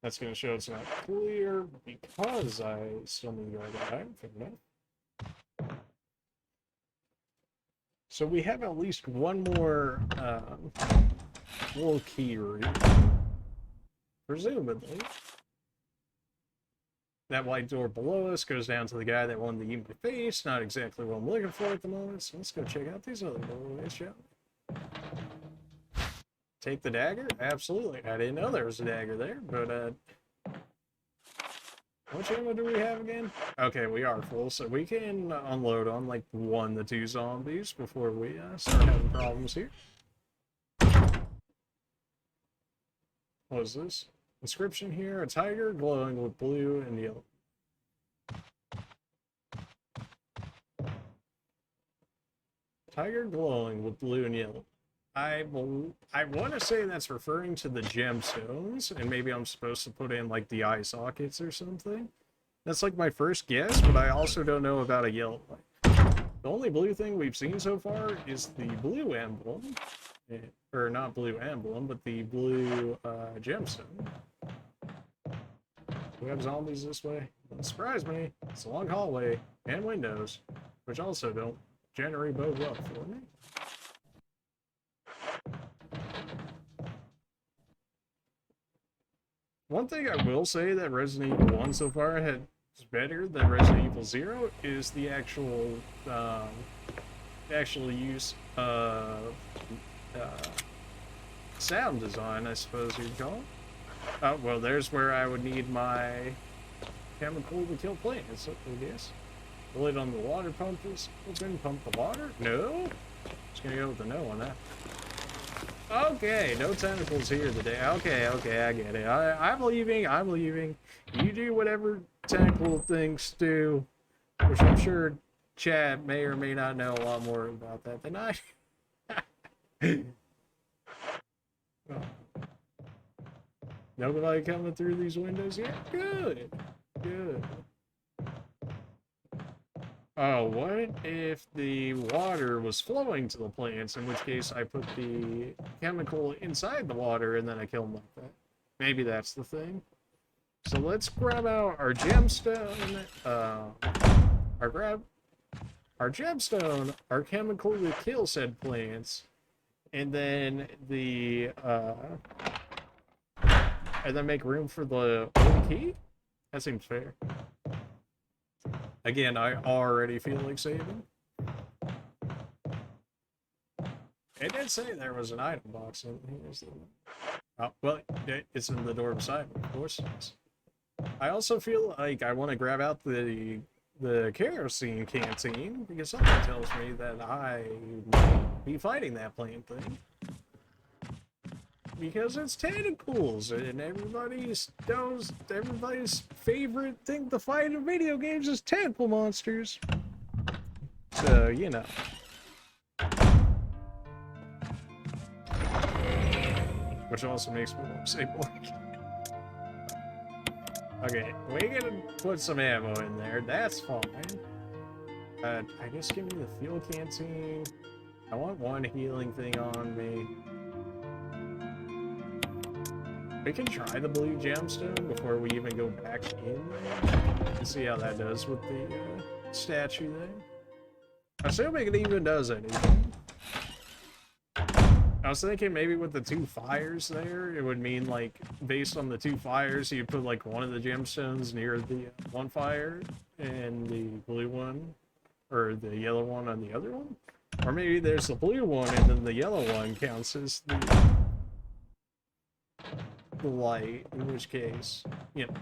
Speaker 1: That's going to show it's not clear because I still need to go to the fair enough. So we have at least one more little key read. Presumably. That white door below us goes down to the guy that wanted to eat my face. Not exactly what I'm looking for at the moment, so let's go check out these other doorways, shall we? Take the dagger? Absolutely. I didn't know there was a dagger there, but how much ammo do we have again? Okay, we are full, so we can unload on like 1 to 2 zombies before we start having problems here. What is this? Inscription here, a tiger glowing with blue and yellow. Tiger glowing with blue and yellow. I want to say that's referring to the gemstones, and maybe I'm supposed to put in like the eye sockets or something. That's like my first guess, but I also don't know about a yellow light. The only blue thing we've seen so far is the blue emblem. Or not blue emblem, but the blue gemstone. We have zombies this way. Don't surprise me. It's a long hallway and windows, which also don't generally bode well for me. One thing I will say that Resident Evil 1 so far is better than Resident Evil 0 is the actual use of sound design, I suppose you'd call it. Oh, well, there's where I would need my chemical to kill plants, I guess. The lid on the water pump is open. Pump the water? No? Just gonna go with the no on that. Okay, no tentacles here today. Okay, I get it. I'm leaving. You do whatever tentacle things do, which I'm sure Chad may or may not know a lot more about that than I. Oh. Nobody coming through these windows yet? Good. Oh, what if the water was flowing to the plants, in which case I put the chemical inside the water and then I kill them like that? Maybe that's the thing. So let's grab out our gemstone, our gemstone, our chemical to kill said plants, and then and then make room for the old key? That seems fair. Again, I already feel like saving. It did say there was an item box in here. Oh, well, it's in the door beside me, of course it is. I also feel like I want to grab out the kerosene canteen, because something tells me that I might be fighting that plant thing. Because it's tentacles, and everybody's favorite thing to fight in video games is tentacle monsters. So, you know. Which also makes me want to say blank. Okay, we can put some ammo in there, that's fine. I guess give me the fuel canteen. I want one healing thing on me. We can try the blue gemstone before we even go back in there and see how that does with the statue thing. Assuming it even does anything. I was thinking maybe with the 2 fires there, it would mean like based on the 2 fires, you'd put like one of the gemstones near the one fire and the blue one, or the yellow one on the other one. Or maybe there's the blue one and then the yellow one counts as the light, in which case, you know.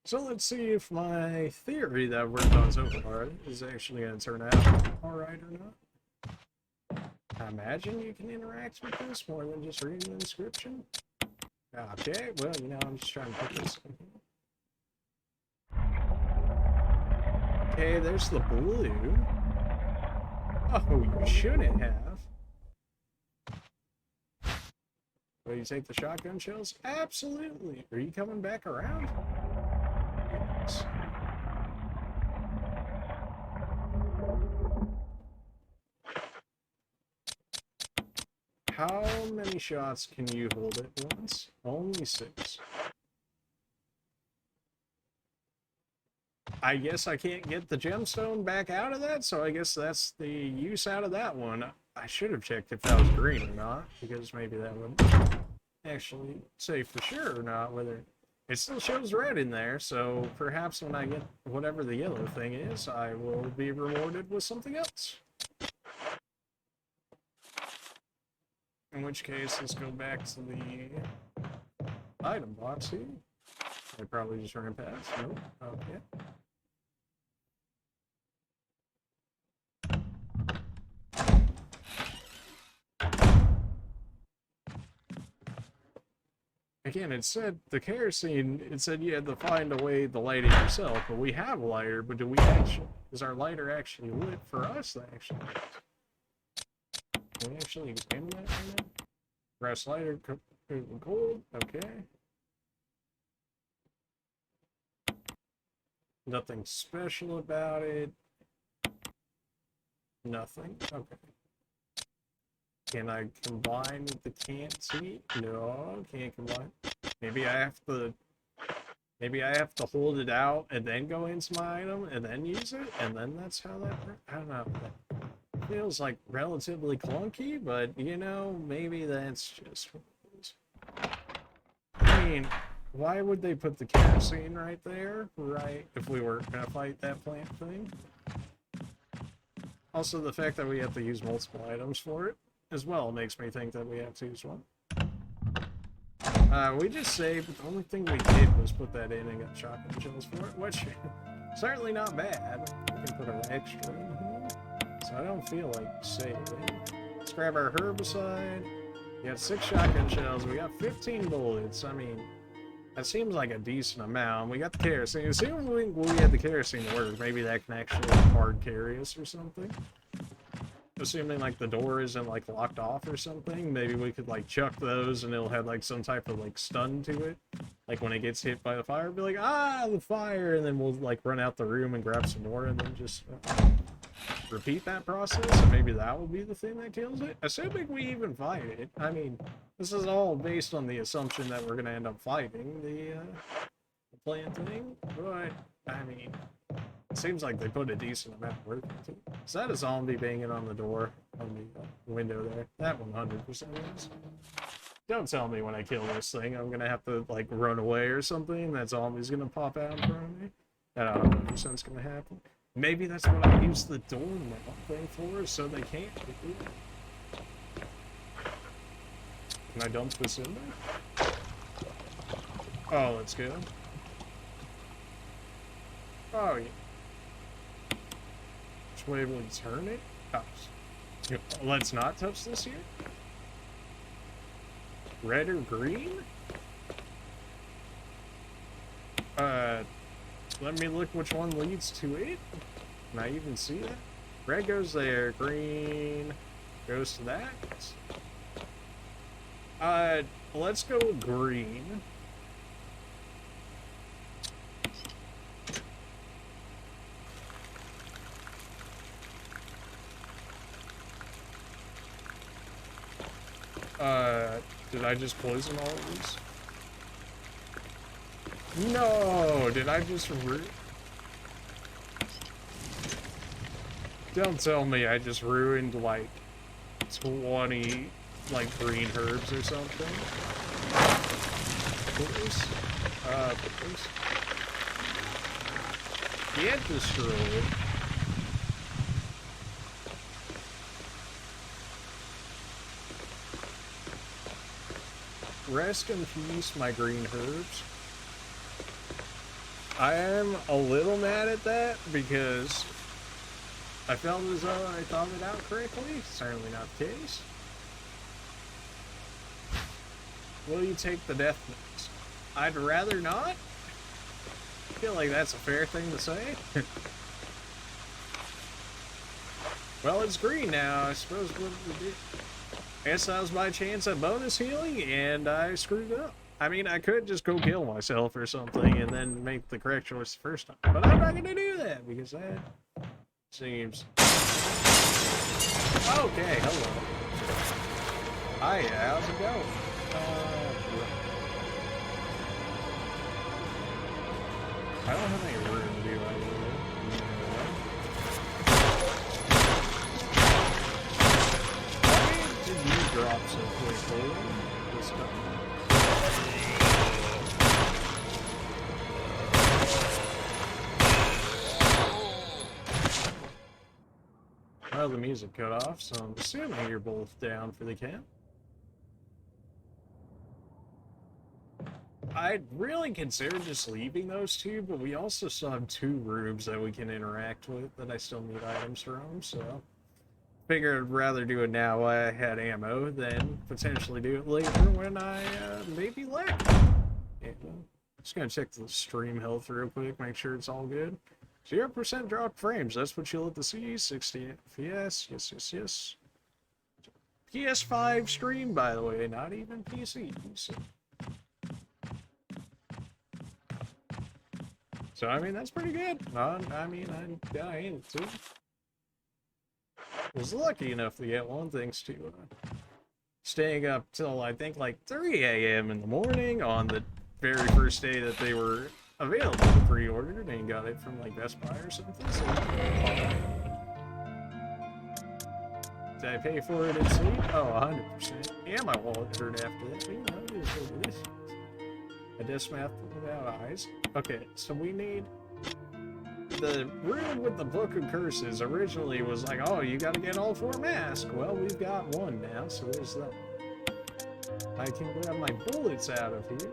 Speaker 1: So let's see if my theory that I've worked on so far is actually going to turn out alright or not. I imagine you can interact with this more than just reading the inscription. Okay, well, you know, I'm just trying to put this in here. Okay, there's the blue. Oh, you shouldn't have. Will you take the shotgun shells? Absolutely. Are you coming back around? Yes. How many shots can you hold at once? Only 6. I guess I can't get the gemstone back out of that, so I guess that's the use out of that one. I should have checked if that was green or not, because maybe that would actually say for sure or not whether... It still shows red in there, so perhaps when I get whatever the yellow thing is, I will be rewarded with something else. In which case, let's go back to the item box here. I probably just ran past. Nope. Okay. Again, it said the kerosene, it said you had to find a way to light it yourself, but we have a lighter, but do we actually, is our lighter actually lit for us actually? Can we actually examine that right now? Brass lighter, gold, okay. Nothing special about it. Nothing, okay. Can I combine with the canteen? No, can't combine. Maybe I have to hold it out and then go into my item and then use it, and then that's how that works. I don't know. That feels like relatively clunky, but you know, maybe that's just what it is. I mean, why would they put the kerosene right there, right, if we were gonna fight that plant thing? Also, the fact that we have to use multiple items for it as well makes me think that we have to use one. We just saved, but the only thing we did was put that in and got shotgun shells for it, which certainly not bad. We can put an extra in here, so I don't feel like saving. Let's grab our herbicide. We got 6 shotgun shells. We got 15 bullets. I mean, that seems like a decent amount. We got the kerosene. Assuming we had the kerosene to work, maybe that can actually hard carry us or something. Assuming like the door isn't like locked off or something, maybe we could like chuck those and it'll have like some type of like stun to it. Like when it gets hit by the fire, be like, ah, the fire, and then we'll like run out the room and grab some more and then just repeat that process, and maybe that will be the thing that kills it. Assuming we even fight it. I mean, this is all based on the assumption that we're gonna end up fighting the plant thing, but I mean, it seems like they put a decent amount of work into it. Is that a zombie banging on the door, on the window there? That 100% is. Don't tell me when I kill this thing I'm gonna have to, like, run away or something, that zombie's gonna pop out in front of me. That 100% is gonna happen. Maybe that's what I use the door mount thing for, so they can't do it. Can I dump this in there? Oh, let's go. Oh, yeah. Which way will you turn it? Oh. Let's not touch this here. Red or green? Let me look which one leads to it. Can I even see that? Red goes there, green goes to that. Let's go with green. Did I just poison all of these? No! Did I just Don't tell me I just ruined, like, 20, like, green herbs or something. Please? Please? Get destroyed. Rest in peace, my green herbs. I am a little mad at that because I felt as though I thought it out correctly. Certainly not the case. Will you take the death mix? I'd rather not. I feel like that's a fair thing to say. Well, it's green now. I suppose what we do. I guess that was my chance at bonus healing, and I screwed up. I mean, I could just go kill myself or something and then make the correct choice the first time. But I'm not gonna do that, because that seems... Okay, hello. Hi, how's it going? I don't have any room, do I? Why did you drop so quickly this time? Well, the music cut off, so I'm assuming you're both down for the camp. I'd really consider just leaving those two, but we also still have 2 rooms that we can interact with that I still need items from, so... Figured I'd rather do it now while I had ammo than potentially do it later when I maybe lack. Yeah, just gonna check the stream health real quick, make sure it's all good. 0% drop frames, that's what you'll have to see. 60 FPS, yes. PS5 stream, by the way, not even PC. So, I mean, that's pretty good. I mean, I ain't it too. Was lucky enough to get one thanks to staying up till I think like 3 a.m. in the morning on the very first day that they were available to pre-order, and got it from like Best Buy or something. So, did I pay for it in sleep? Oh, 100%. Yeah, my wallet hurt after that. But, you know, it is what it is. I just math without eyes. Okay, so we need. The room with the Book of Curses originally was like, oh, you gotta get all 4 masks. Well, we've got 1 now, so there's that. I can grab my bullets out of here,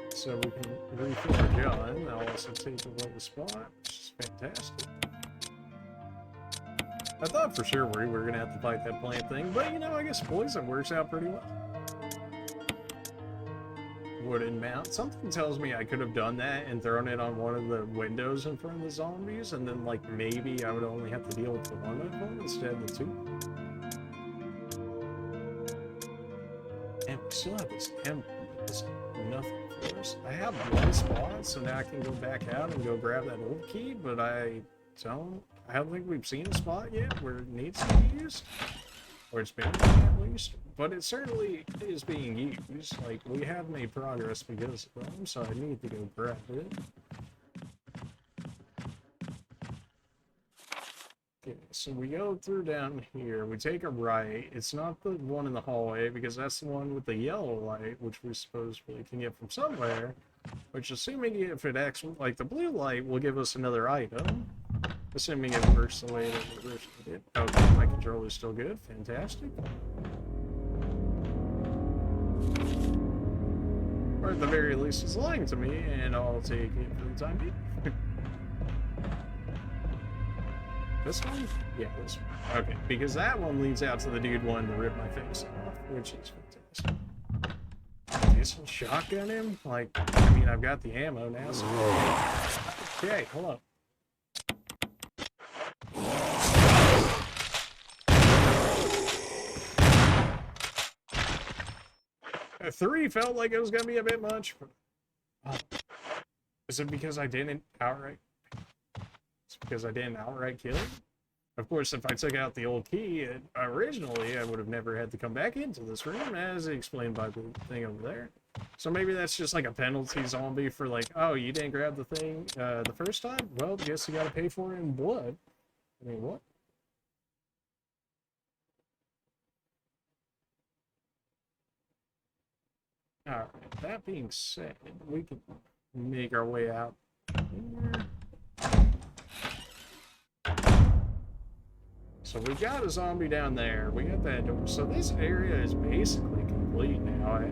Speaker 1: so we can refill our gun. I'll also take away the spot, which is fantastic. I thought for sure we were gonna have to fight that plant thing, but you know, I guess poison works out pretty well. Wooden mount. Something tells me I could have done that and thrown it on one of the windows in front of the zombies, and then like maybe I would only have to deal with the one of them instead of the 2. And we still have this empty. There's nothing for us. I have 1 spot, so now I can go back out and go grab that old key, but I don't I don't think we've seen a spot yet where it needs to be used. Or it's been at least. But it certainly is being used. Like, we have made progress because of them, so I need to go grab it. Okay, so we go through down here, we take a right. It's not the one in the hallway, because that's the one with the yellow light, which we supposedly can get from somewhere. Which, assuming if it acts like the blue light, will give us another item. Assuming it works the way that it originally did. Okay, my controller's still good. Fantastic. Or at the very least, it's lying to me, and I'll take it for the time being. This one? Yeah, this one. Okay, because that one leads out to the dude wanting to rip my face off, which is fantastic. Decent shotgun him? Like, I mean, I've got the ammo now, so... Okay, hold up. A 3 felt like it was gonna be a bit much. Oh. Is it because I didn't outright... It's because I didn't outright kill him? Of course, if I took out the old key, originally I would have never had to come back into this room, as explained by the thing over there. So maybe that's just like a penalty zombie for like, oh, you didn't grab the thing the first time? Well, guess you gotta pay for it in blood. I mean, what? Alright, that being said, we can make our way out here. So we got a zombie down there. We got that door. So this area is basically complete now.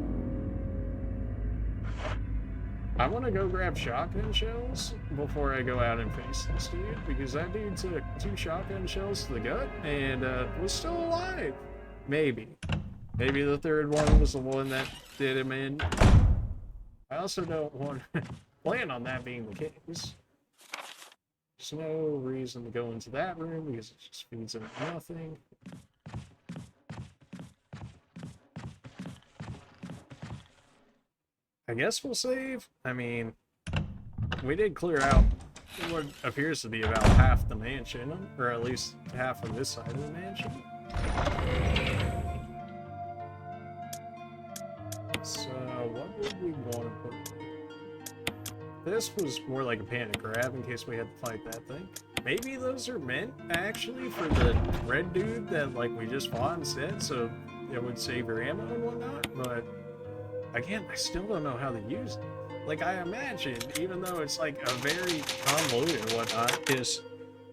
Speaker 1: I want to go grab shotgun shells before I go out and face this dude, because that dude took 2 shotgun shells to the gut and was still alive. Maybe. Maybe the third one was the one that did him in. I also don't want to plan on that being the case. There's no reason to go into that room because it just feeds into nothing. I guess we'll save. I mean, we did clear out what appears to be about half the mansion, or at least half of this side of the mansion. So, what would we want to put? This was more like a panic grab in case we had to fight that thing. Maybe those are meant, actually, for the red dude that, like, we just fought instead, so it would save your ammo and whatnot, but again, I still don't know how to use it. Like, I imagine, even though it's, like, a very convoluted and whatnot, is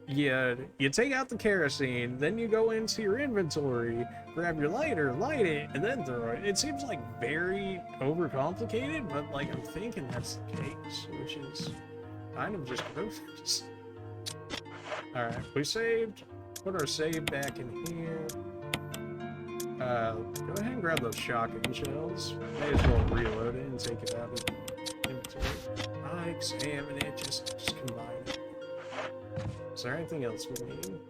Speaker 1: you take out the kerosene, then you go into your inventory, grab your lighter, light it, and then throw it. It seems like very overcomplicated, but like I'm thinking that's the case, which is kind of just gross. Alright, we saved. Put our save back in here. Go ahead and grab those shotgun shells. May as well reload it and take it out of the inventory. I examine it, just combine it. Is there anything else we need?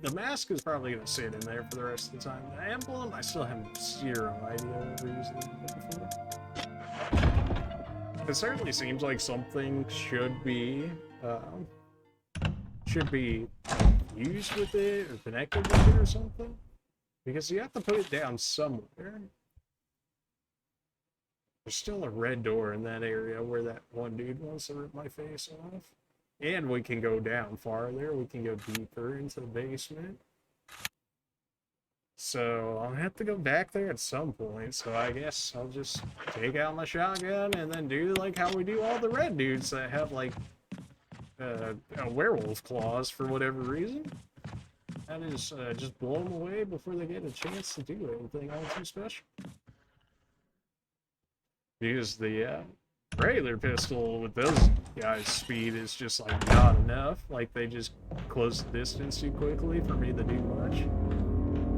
Speaker 1: The mask is probably going to sit in there for the rest of the time. The emblem, I still have 0 idea what we're using it for. It certainly seems like something should be used with it or connected with it or something. Because you have to put it down somewhere. There's still a red door in that area where that one dude wants to rip my face off. And we can go down farther. We can go deeper into the basement. So I'll have to go back there at some point. So I guess I'll just take out my shotgun and then do like how we do all the red dudes that have like a werewolf claws for whatever reason. That is just blow them away before they get a chance to do anything all too special. Use the regular pistol with those guys' speed is just like not enough. Like they just close the distance too quickly for me to do much.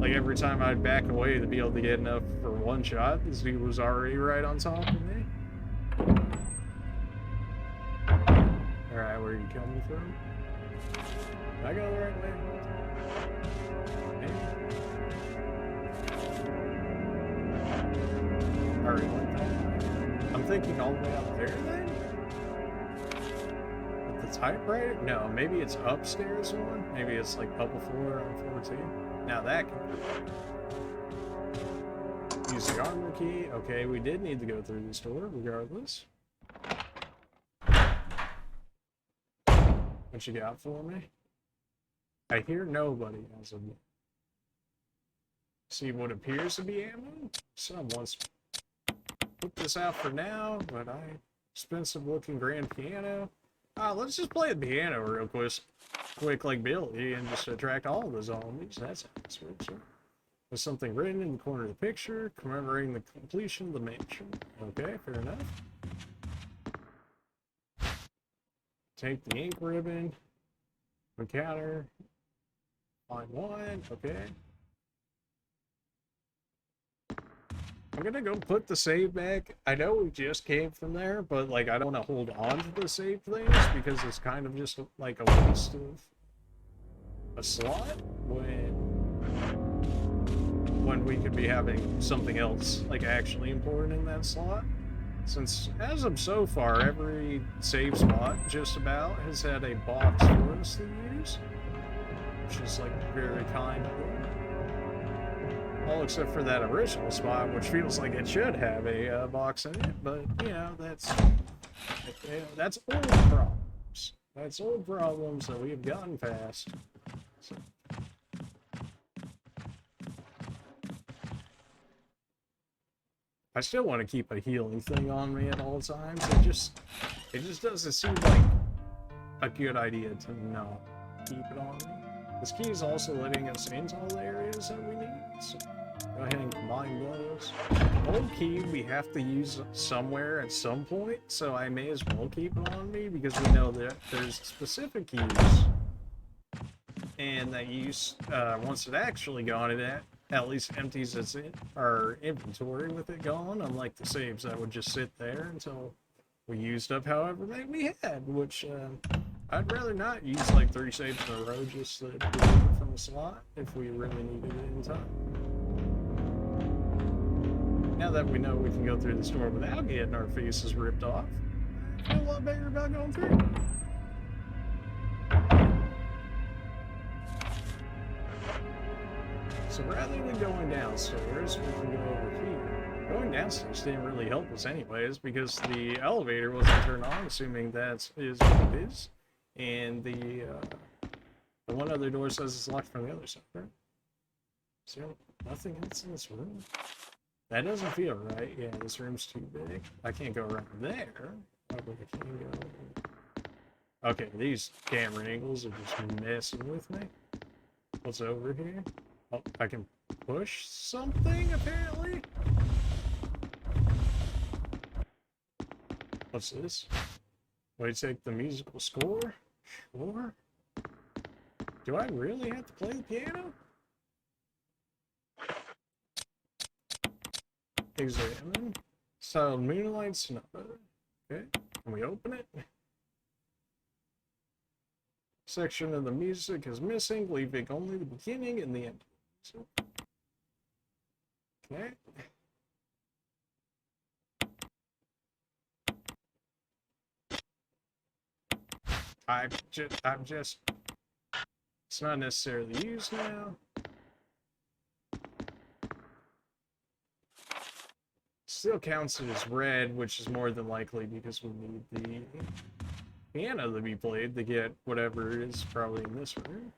Speaker 1: Like every time I'd back away to be able to get enough for one shot, this dude was already right on top of me. Alright, where are you coming from? Did I go the right way? Alright, what the? I'm thinking all the way up there then? But the typewriter? No, maybe it's upstairs one. Maybe it's like bubble floor on floor 2. Now that can be. Use the armor key. Okay, we did need to go through this door regardless. What you got for me? I hear nobody as of yet. See what appears to be ammo? Someone's put this out for now, but I expensive looking grand piano. Let's just play the piano real quick like Billy and just attract all the zombies. That's how this works. There's something written in the corner of the picture commemorating the completion of the mansion. Okay, fair enough. Take the ink ribbon. Encounter. Find one. Okay. I'm gonna go put the save back. I know we just came from there, but like I don't want to hold on to the save things because it's kind of just like a waste of a slot when we could be having something else like actually important in that slot. Since as of so far, every save spot just about has had a box for us to use, which is like very kind of them. All except for that original spot, which feels like it should have a box in it, but you know that's old problems. That's old problems that we have gotten past. So. I still want to keep a healing thing on me at all times. It just doesn't seem like a good idea to not keep it on me. This key is also letting us into all the areas that we need. So go ahead and combine those. Old key we have to use somewhere at some point, so I may as well keep it on me because we know that there's specific keys, and that use once it actually gone, it at least empties our inventory with it gone. Unlike the saves that would just sit there until we used up however many we had, which I'd rather not use like 3 saves in a row just to remove it from the slot if we really needed it in time. Now that we know we can go through the store without getting our faces ripped off, I feel a lot better about going through. So rather than going downstairs, we can go over here. Going downstairs didn't really help us anyways because the elevator wasn't turned on, assuming that is what it is. And the one other door says it's locked from the other side, right? So nothing else in this room. That doesn't feel right. Yeah, this room's too big. I can't go around there. Oh, but I can go. Okay, these camera angles are just messing with me. What's over here? Oh, I can push something apparently. What's this? Wait, take the musical score? Sure. Do I really have to play the piano? Examine. Styled Moonlight Sonata. Okay. Can we open it? Section of the music is missing, leaving only the beginning and the end. So, okay. I'm just, it's not necessarily used now. Still counts as red, which is more than likely because we need the piano to be played to get whatever is probably in this room.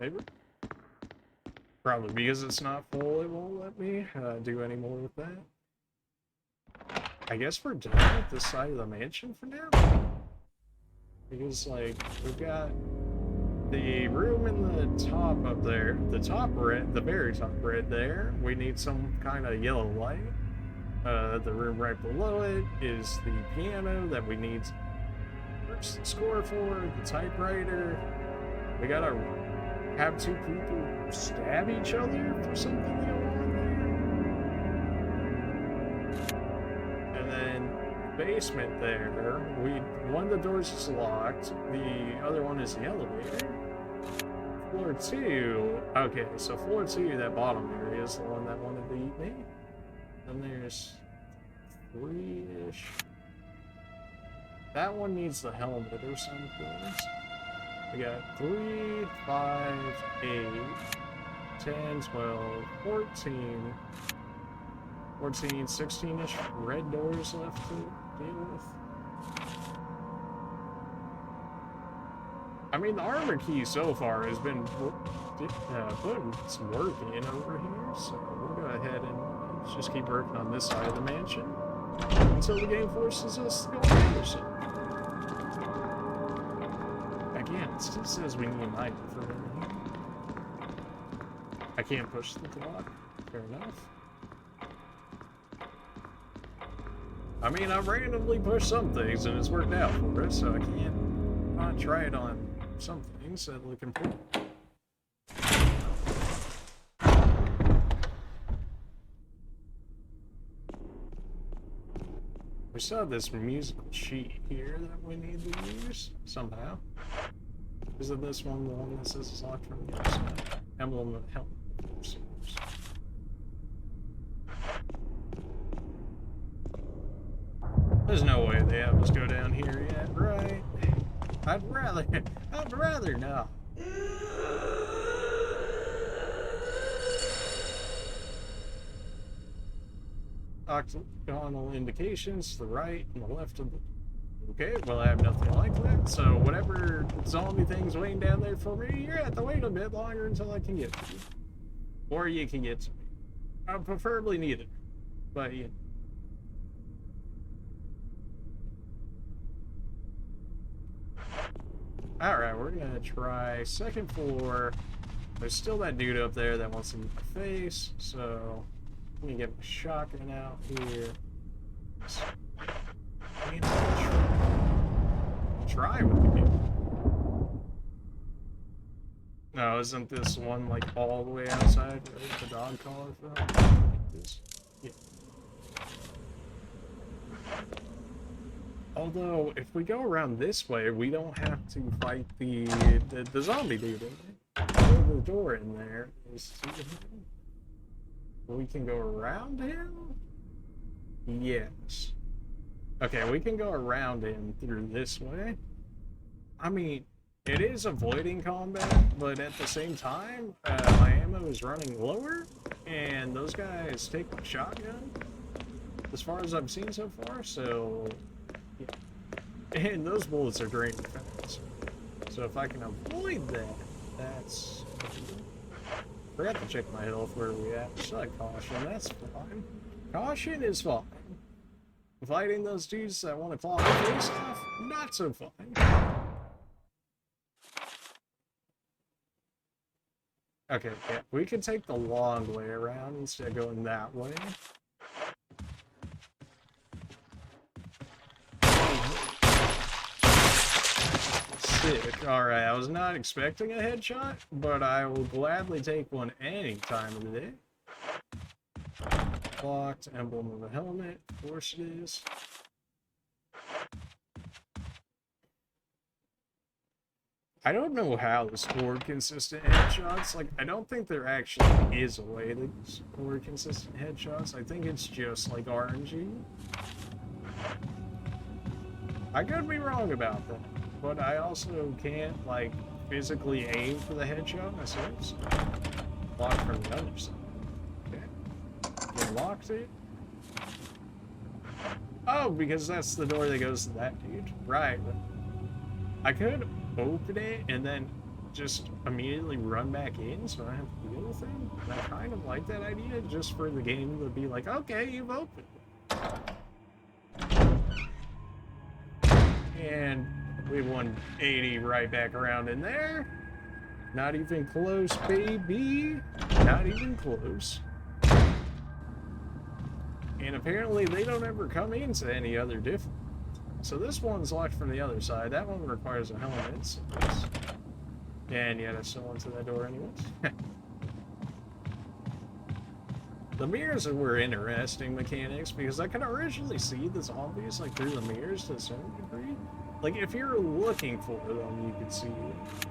Speaker 1: Maybe? Probably because it's not full, it won't let me do any more with that. I guess we're done with this side of the mansion for now. Because, like, we've got the room in the top up there, the top red, the very top red there. We need some kind of yellow light. The room right below it is the piano that we need the score for, the typewriter. We gotta have 2 people stab each other for something to go on there. And then basement there, one of the doors is locked, the other one is the elevator. Floor 2, okay, so floor 2, that bottom area is the one that wanted to eat me. Then there's 3-ish. That one needs the helmet or something. We got 3, 5, 8, 10, 12, 14, 16-ish red doors left to deal with. I mean, the armor key so far has been putting some work in over here, so we'll go ahead and just keep working on this side of the mansion until the game forces us to go on the other side. Again, it still says we need a knife for everything. I can't push the clock. Fair enough. I mean, I've randomly pushed some things and it's worked out for us, so I can't not try it on some things that look important. We still have this musical sheet here that we need to use somehow. Is it this one, the one that says it's locked from the other side? Emblem of help. There's no way they have us go down here yet, right? I'd rather not. Octagonal indications to the right and the left of the... Okay, well I have nothing like that, so whatever zombie thing's waiting down there for me, you're gonna have to wait a bit longer until I can get to you. Or you can get to me. Preferably neither. But yeah. Alright, we're gonna try second floor. There's still that dude up there that wants to meet my face, so let me get my shotgun out here. Try with the game. No, isn't this one like all the way outside? Where's the dog collar from? Yeah. Although, if we go around this way, we don't have to fight the zombie dude. The door in there is... We can go around him? Yes. Okay, we can go around him through this way. I mean, it is avoiding combat, but at the same time, my ammo is running lower, and those guys take my shotgun, as far as I've seen so far, so... Yeah. And those bullets are draining fast. So if I can avoid that, that's... Forgot to check my health, where are we at? Just like caution, that's fine. Caution is fine. Fighting those dudes that want to claw my face off, not so fine. Okay, yeah, we can take the long way around instead of going that way. Sick. Alright, I was not expecting a headshot, but I will gladly take one any time of the day. Locked, emblem of a helmet, of course it is. I don't know how to score consistent headshots. Like, I don't think there actually is a way to score consistent headshots. I think it's just like RNG. I could be wrong about that, but I also can't, like, physically aim for the headshot myself. So locked from the other side. Unlocked it? Oh, because that's the door that goes to that dude. Right. I could open it and then just immediately run back in so I have to deal with him. And I kind of like that idea, just for the game to be like, okay, you've opened it. And we 180 right back around in there. Not even close, baby. Not even close. And apparently they don't ever come into any other different. So this one's locked from the other side. That one requires a helmet. So and yet I still went to that door anyways. The mirrors were interesting mechanics because I could originally see the zombies like through the mirrors to a certain degree. Like if you're looking for them, you could see it.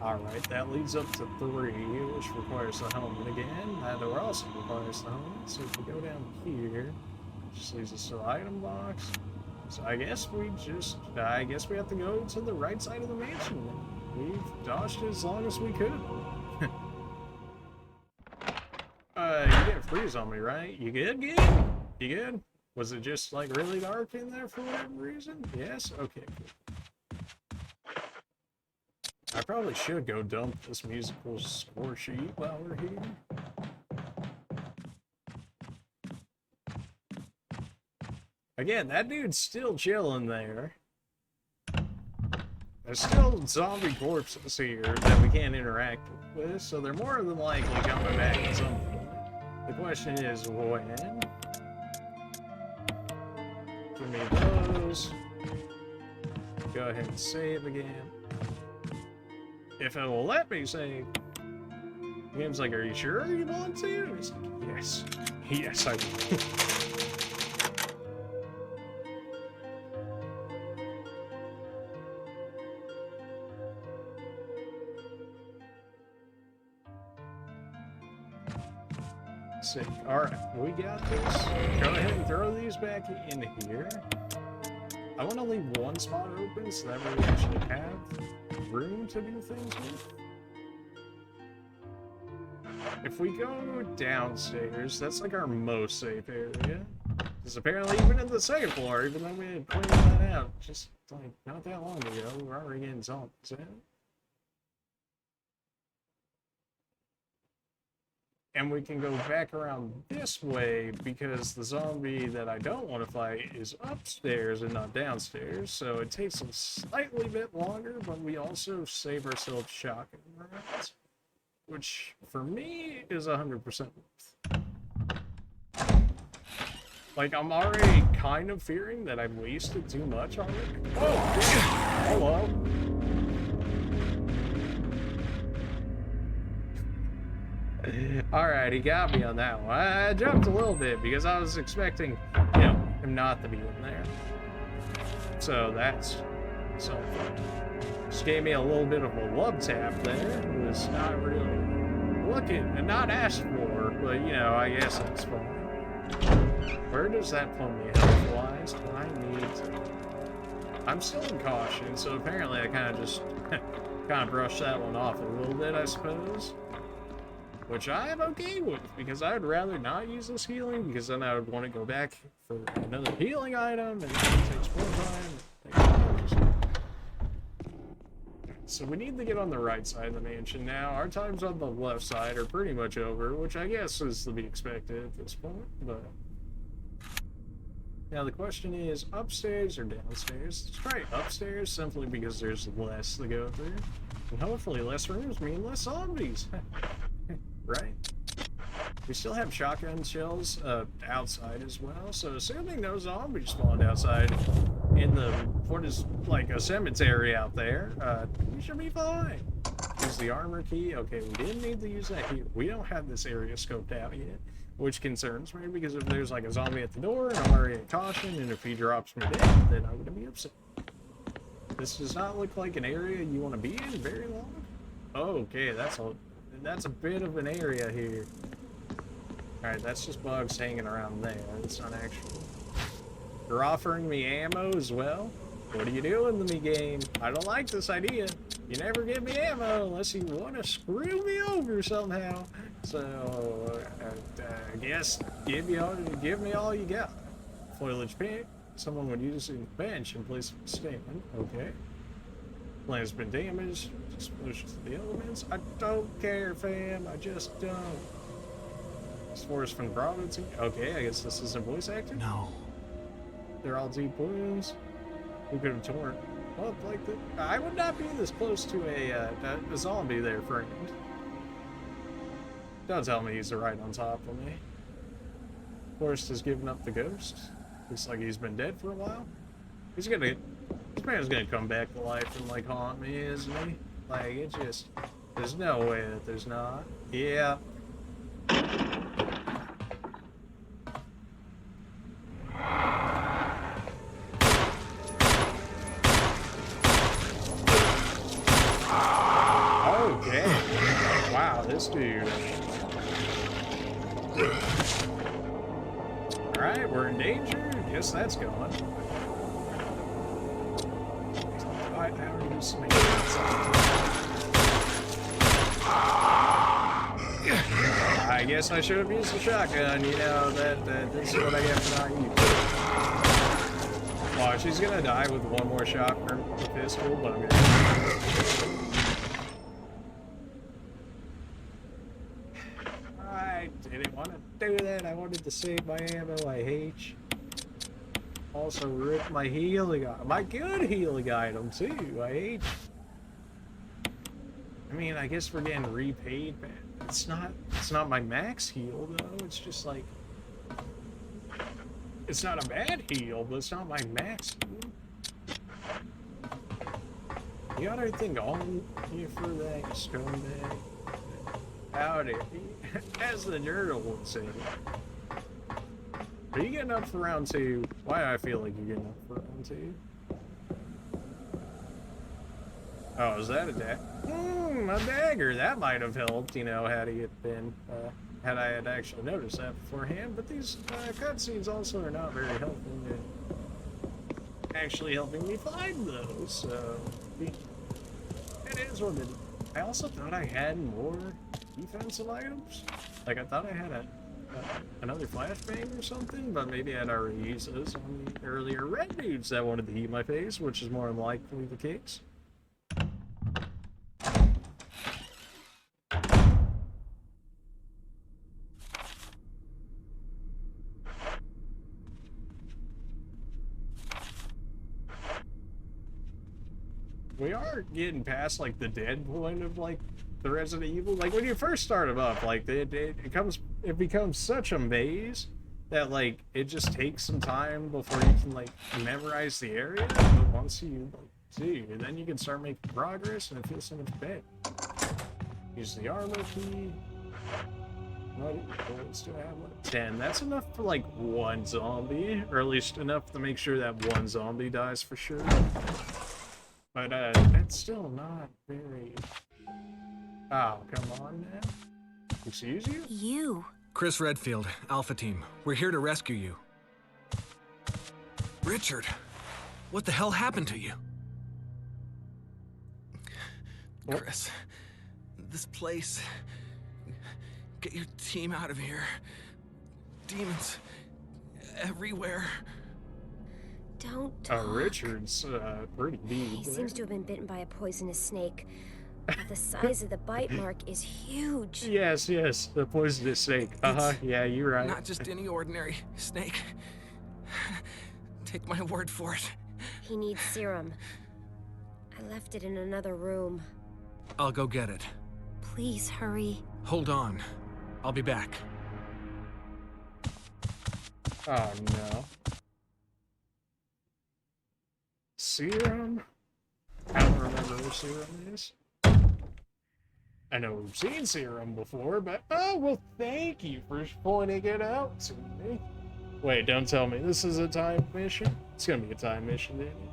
Speaker 1: Alright, that leads up to 3, which requires the helmet again. That door also requires the helmet. So if we go down here, it just leads us to the item box. So I guess we have to go to the right side of the mansion then. We've dodged as long as we could. You didn't freeze on me, right? You good, kid? You good? Was it just like really dark in there for whatever reason? Yes? Okay, cool. I probably should go dump this musical score sheet while we're here. Again, that dude's still chilling there. There's still zombie corpses here that we can't interact with, so they're more than likely coming back at some point. The question is, when? Give me those. Go ahead and save again. If it will let me save. The game's like, are you sure you want to? And it's like, yes. Yes, I do. Sick. Alright, we got this. Go ahead and throw these back in here. I want to leave one spot open so that way we actually have room to do things with. If we go downstairs, that's like our most safe area. Because apparently even in the second floor, even though we had cleaned that out just like not that long ago, we're already getting zombies in. And we can go back around this way because the zombie that I don't want to fight is upstairs and not downstairs. So it takes a slightly bit longer, but we also save ourselves shocking rounds, which for me is 100% worth. Like, I'm already kind of fearing that I've wasted too much already. Oh, damn. Hello. Alright, he got me on that one. I jumped a little bit because I was expecting, you know, him not to be in there. So that's something. Just gave me a little bit of a love tap there. It was not really looking and not asked for, but you know, I guess it's fine. Where does that put me health-wise? I need to... I'm still in caution, so apparently I kind of just kind of brushed that one off a little bit, I suppose. Which I am okay with, because I would rather not use this healing, because then I would want to go back for another healing item, and it takes more time. So we need to get on the right side of the mansion now. Our times on the left side are pretty much over, which I guess is to be expected at this point, but... Now the question is, upstairs or downstairs? Let's try upstairs, simply because there's less to go through. And hopefully less rooms mean less zombies. Right? We still have shotgun shells outside as well, so assuming no zombies spawned outside in the, what is like a cemetery out there, we should be fine. Use the armor key. Okay, we didn't need to use that here. We don't have this area scoped out yet, which concerns me, because if there's like a zombie at the door and I'm already at caution, and if he drops me dead, then I'm gonna be upset. This does not look like an area you want to be in very long. Okay, that's a bit of an area here. Alright, that's just bugs hanging around there. It's not actual. You're offering me ammo as well? What are you doing to me, game? I don't like this idea. You never give me ammo unless you want to screw me over somehow. So, I guess give me all you got. Foliage pick. Someone would use a bench in place of a stand. Okay. Plant's been damaged. Explosion to the elements. I don't care, fam. I just don't. Spores from Bravo team. Okay, I guess this isn't voice acting.
Speaker 5: No.
Speaker 1: They're all deep wounds. We could have torn up like that. I would not be this close to a zombie there, friend. Don't tell me he's right on top of me. Forrest has given up the ghost. Looks like he's been dead for a while. This man's gonna come back to life and like haunt me, isn't he? Like, it just, there's no way that there's not. Yeah. Okay. Wow, this dude. Alright, we're in danger. Guess that's going. high power use to make sense. I guess I should have used the shotgun, you know, this is what I get for not using. Oh, she's gonna die with one more shot from the pistol, but I'm gonna... I didn't want to do that. I wanted to save my ammo. I hate you. Also ripped my healing item. My good healing item, too. I hate you. I mean, I guess we're getting repaid, man. It's not my max heal, though. It's just like... It's not a bad heal, but it's not my max heal. You got anything on you for that, you scumbag? Howdy. As the nerd would say. Are you getting up for round 2? Why do I feel like you're getting up for round 2? Oh, is that a dagger? A dagger. That might have helped, you know, had I had actually noticed that beforehand. But these cutscenes also are not very helpful in actually helping me find those. So, it is what it is. I also thought I had more defensive items. Like, I thought I had another flashbang or something, but maybe I'd already used those on the earlier red dudes that wanted to heat my face, which is more than likely the case. We are getting past, like, the dead point of, like, the Resident Evil. Like, when you first start them up, like, it becomes such a maze that, like, it just takes some time before you can, like, memorize the area. But once you, like, do, then you can start making progress, and it feels so much better. Use the armor key. What bullets do I have left? 10. That's enough for, like, one zombie, or at least enough to make sure that one zombie dies for sure. But, it's still not very... Oh, come on, man. Excuse you?
Speaker 6: You.
Speaker 3: Chris Redfield, Alpha Team. We're here to rescue you. Richard, what the hell happened to you?
Speaker 5: Chris, this place... Get your team out of here. Demons everywhere.
Speaker 6: Don't talk.
Speaker 1: Richard's, pretty deep.
Speaker 6: He seems to have been bitten by a poisonous snake. But the size of the bite mark is huge.
Speaker 1: Yes, the poisonous snake. Yeah, you're right.
Speaker 5: Not just any ordinary snake. Take my word for it.
Speaker 6: He needs serum. I left it in another room.
Speaker 3: I'll go get it.
Speaker 6: Please hurry.
Speaker 3: Hold on. I'll be back.
Speaker 1: Oh, no. Serum? I don't remember where serum is. I know we've seen serum before, but oh, well, thank you for pointing it out to me. Wait, don't tell me this is a time mission? It's gonna be a time mission, isn't it?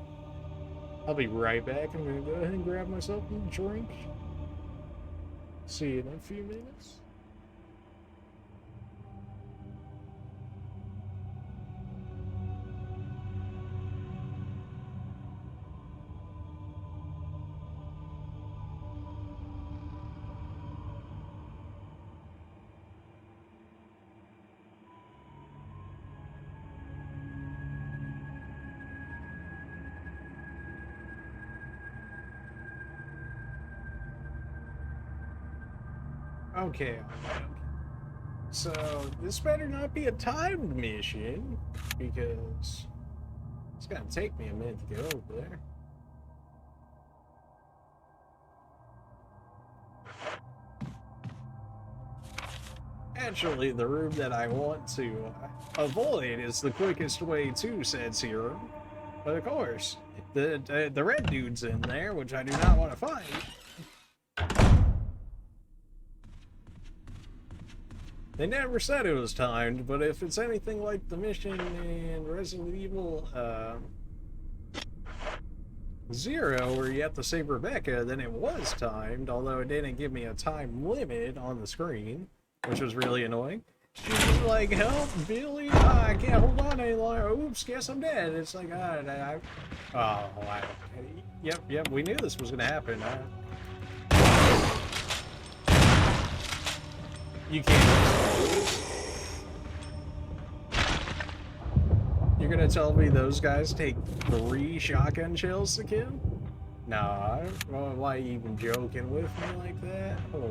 Speaker 1: I'll be right back. I'm gonna go ahead and grab myself a drink. See you in a few minutes. Okay. So, this better not be a timed mission, because it's gonna take me a minute to get over there. Actually, the room that I want to avoid is the quickest way to said serum. But of course, the red dude's in there, which I do not want to fight. They never said it was timed, but if it's anything like the mission in Resident Evil 0, where you have to save Rebecca, then it was timed, although it didn't give me a time limit on the screen, which was really annoying. She's like, help, Billy! I can't hold on any longer. Oops, guess I'm dead. It's like, yep, we knew this was gonna happen. You can't. You're gonna tell me those guys take 3 shotgun shells to kill? Nah, well, why you even joking with me like that? Holy.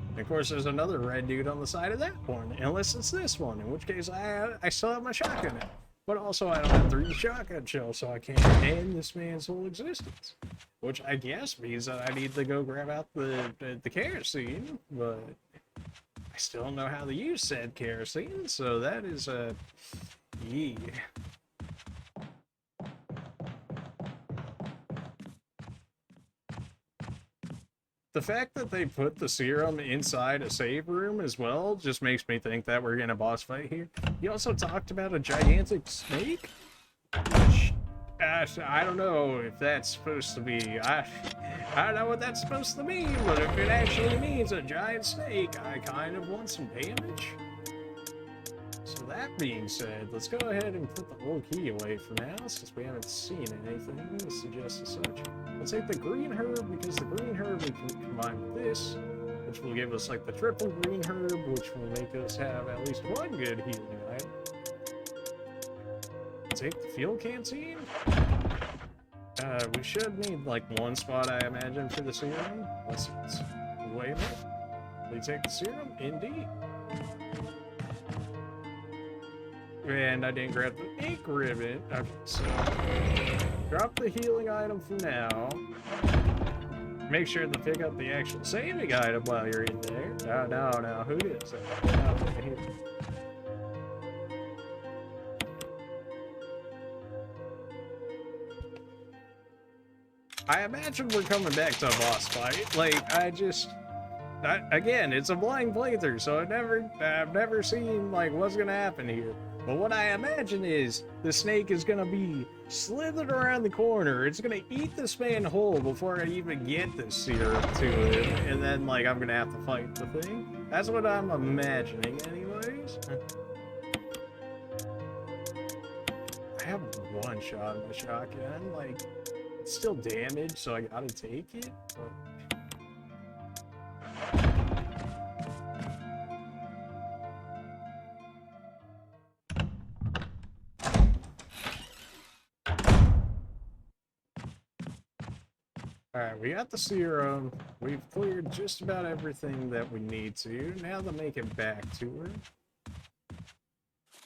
Speaker 1: And of course, there's another red dude on the side of that one, unless it's this one, in which case I still have my shotgun. But also, I don't have 3 shotgun shells, so I can't end this man's whole existence. Which I guess means that I need to go grab out the kerosene, but I still don't know how to use said kerosene, so that is yeah. The fact that they put the serum inside a save room as well just makes me think that we're in a boss fight here. He also talked about a gigantic snake, which I don't know if that's supposed to be. I don't know what that's supposed to mean, but if it actually means a giant snake, I kind of want some damage. So that being said, let's go ahead and put the whole key away for now, since we haven't seen anything that suggests as such. We'll take the green herb, because the green herb we can combine with this, which will give us like the triple green herb, which will make us have at least 1 good healing item. Take the fuel canteen. We should need like 1 spot, I imagine, for the serum. Let's wait a minute. We take the serum, indeed. And I didn't grab the ink ribbon. Okay, so drop the healing item for now. Make sure to pick up the actual saving item while you're in there. No, who is that? Here. I imagine we're coming back to a boss fight. Like, again, it's a blind playthrough, so I've never seen like what's gonna happen here. But what I imagine is the snake is gonna be slithered around the corner. It's gonna eat this man whole before I even get this serum to him, and then like I'm gonna have to fight the thing. That's what I'm imagining, anyways. I have 1 shot in the shotgun. Like, it's still damaged, so I gotta take it. But... Alright, we got the serum. We've cleared just about everything that we need to. Now to make it back to her.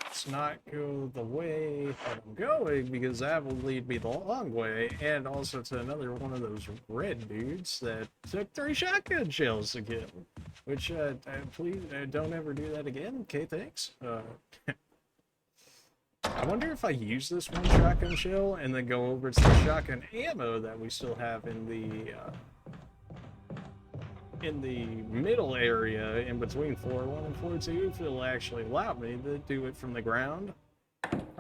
Speaker 1: Let's not go the way that I'm going, because that will lead me the long way, and also to another one of those red dudes that took 3 shotgun shells to kill. Which, please, don't ever do that again. Okay, thanks. I wonder if I use this 1 shotgun shell and then go over to the shotgun ammo that we still have in the middle area in between floor 1 and floor 2, if it'll actually allow me to do it from the ground.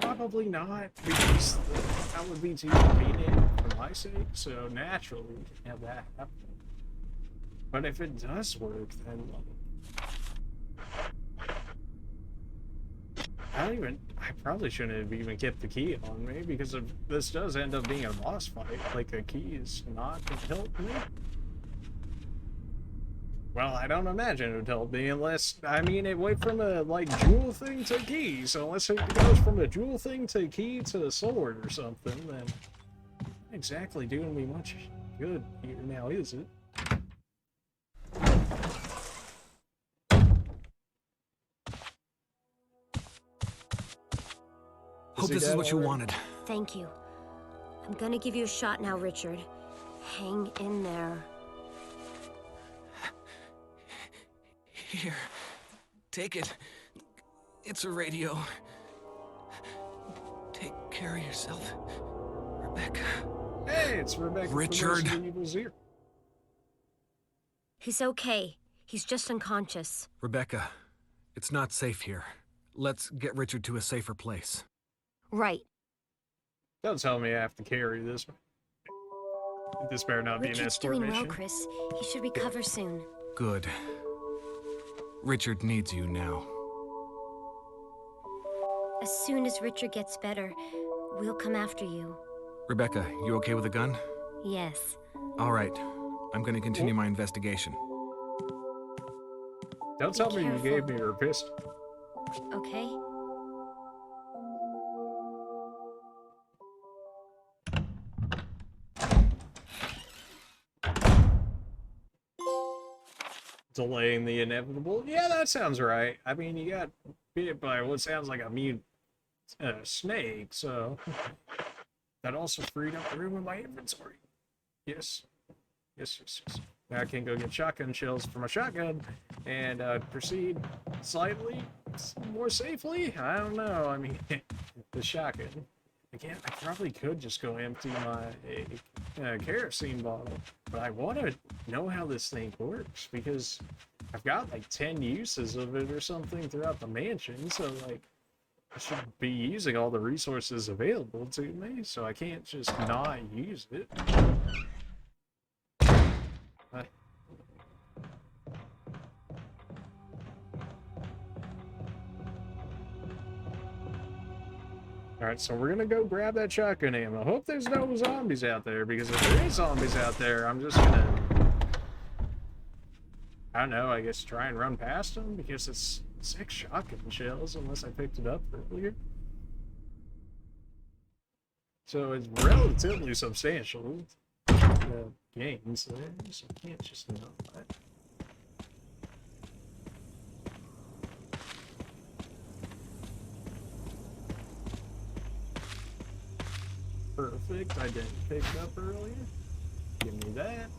Speaker 1: Probably not, because that would be too convenient for my sake, so naturally we can have that happen. But if it does work, then I probably shouldn't have even kept the key on me, because if this does end up being a boss fight, like a key is not gonna help me. Well, I don't imagine it would help me unless, I mean, it went from a, like, jewel thing to key, so unless it goes from a jewel thing to key to a sword or something, then not exactly doing me much good here now, is it?
Speaker 3: Hope this is what you wanted.
Speaker 6: Thank you. I'm gonna give you a shot now, Richard. Hang in there.
Speaker 5: Here. Take it. It's a radio. Take care of yourself, Rebecca.
Speaker 1: Hey, it's Rebecca.
Speaker 3: Richard.
Speaker 1: From Evil Zero.
Speaker 6: He's okay. He's just unconscious.
Speaker 3: Rebecca, it's not safe here. Let's get Richard to a safer place.
Speaker 6: Right.
Speaker 1: Don't tell me I have to carry this. This better not be an
Speaker 6: Richard's
Speaker 1: escort
Speaker 6: doing
Speaker 1: mission.
Speaker 6: well, Chris. He should recover soon.
Speaker 3: Good. Richard needs you now.
Speaker 6: As soon as Richard gets better, we'll come after you.
Speaker 3: Rebecca, you okay with a gun?
Speaker 6: Yes.
Speaker 3: All right. I'm gonna continue my investigation.
Speaker 1: Don't tell me you gave me your pistol.
Speaker 6: Okay.
Speaker 1: Delaying the inevitable. Yeah, that sounds right. I mean, you got bit by what sounds like a mute snake, so that also freed up room in my inventory. Yes. Yes. Now I can go get shotgun shells for my shotgun and proceed slightly more safely. I don't know. I mean, the shotgun. Again, I probably could just go empty my kerosene bottle, but I want to know how this thing works because I've got like 10 uses of it or something throughout the mansion, so like I should be using all the resources available to me, so I can't just not use it. Alright, so we're gonna go grab that shotgun ammo. I hope there's no zombies out there, because if there is zombies out there, I'm just gonna... I don't know, I guess try and run past them, because it's 6 shotgun shells, unless I picked it up earlier. So it's relatively substantial gains there, so I can't just know that. Perfect, I didn't pick it up earlier. Give me that.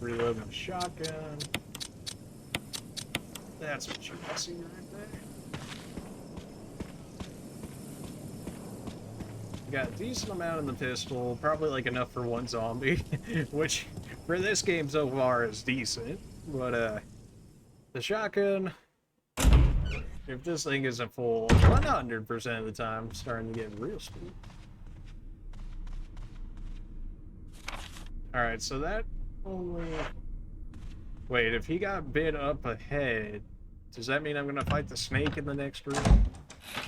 Speaker 1: Reload my shotgun. That's what you can see right there. Got a decent amount in the pistol, probably like enough for one zombie, which for this game so far is decent. But the shotgun, if this thing isn't full 100% of the time, I'm starting to get real spooked. Alright, so that only... Wait, if he got bit up ahead, does that mean I'm gonna fight the snake in the next room?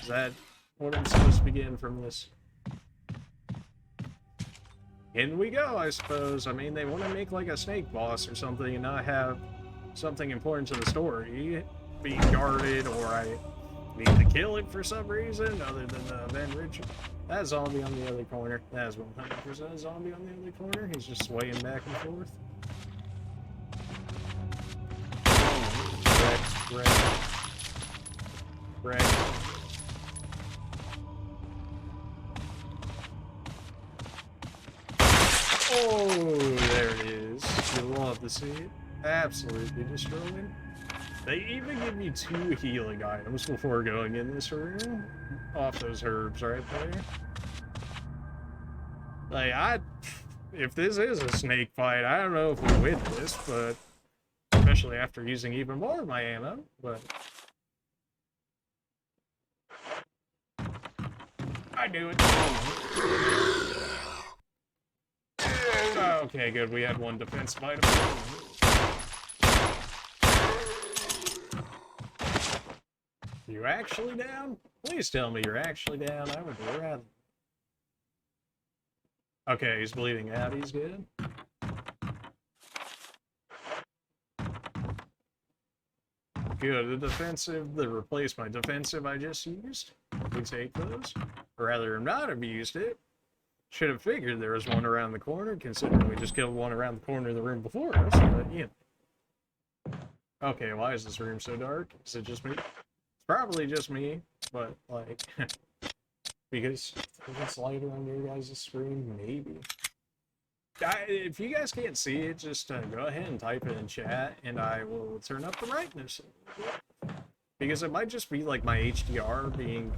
Speaker 1: Is that what I'm supposed to be getting from this? In we go, I suppose. I mean, they want to make like a snake boss or something and not have something important to the story being guarded, or I need to kill it for some reason other than Van Richard. That zombie on the other corner. That is 100% a zombie on the other corner. He's just swaying back and forth. Wreck. Oh, there it is. You'll love to see it. Absolutely destroyed. They even give you 2 healing items before going in this room. Off those herbs right there. Like, if this is a snake fight, I don't know if we win this, but especially after using even more of my ammo, but I knew it. Okay, good. We had one defensive item. You actually down? Please tell me you're actually down. I would rather. Okay, he's bleeding out. He's good. Good. The replacement defensive I just used. We take those. Or rather, not have used it. Should have figured there was one around the corner, considering we just killed one around the corner of the room before us, but you know. Okay, why is this room so dark? Is it just me? It's probably just me, but like, because if it's lighter on your guys' screen, maybe. If you guys can't see it, just go ahead and type it in chat, and I will turn up the brightness. Because it might just be like my HDR being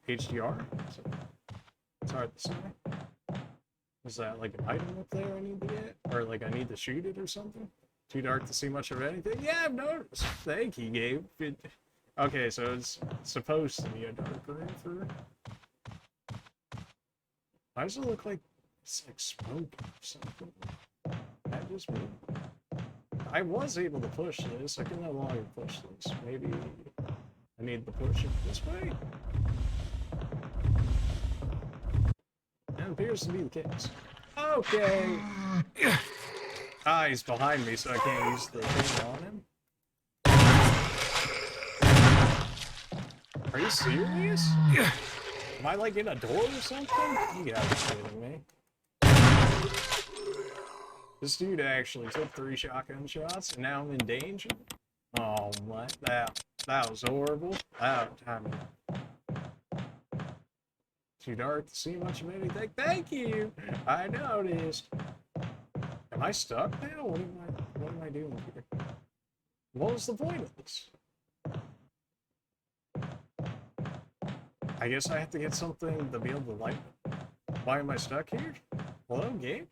Speaker 1: HDR. So it's hard to say. Is that like an item up there I need to get? Or like I need to shoot it or something? Too dark to see much of anything? Yeah, I've noticed. Thank you, Gabe. Okay, so it's supposed to be a dark room for... Why does it look like it's like smoke or something? That just me. I was able to push this. I can no longer push this. Maybe I need to push it this way? That appears to be the case. Okay. Ah, he's behind me, so I can't use the thing on him. Are you serious? Am I like in a door or something? You gotta be kidding me. This dude actually took 3 shotgun shots, and now I'm in danger? Oh, what? That was horrible. I mean, too dark to see much of anything. Thank you! I noticed. Am I stuck now? What am I doing here? What was the point of this? I guess I have to get something to be able to light it. Why am I stuck here? Hello, game?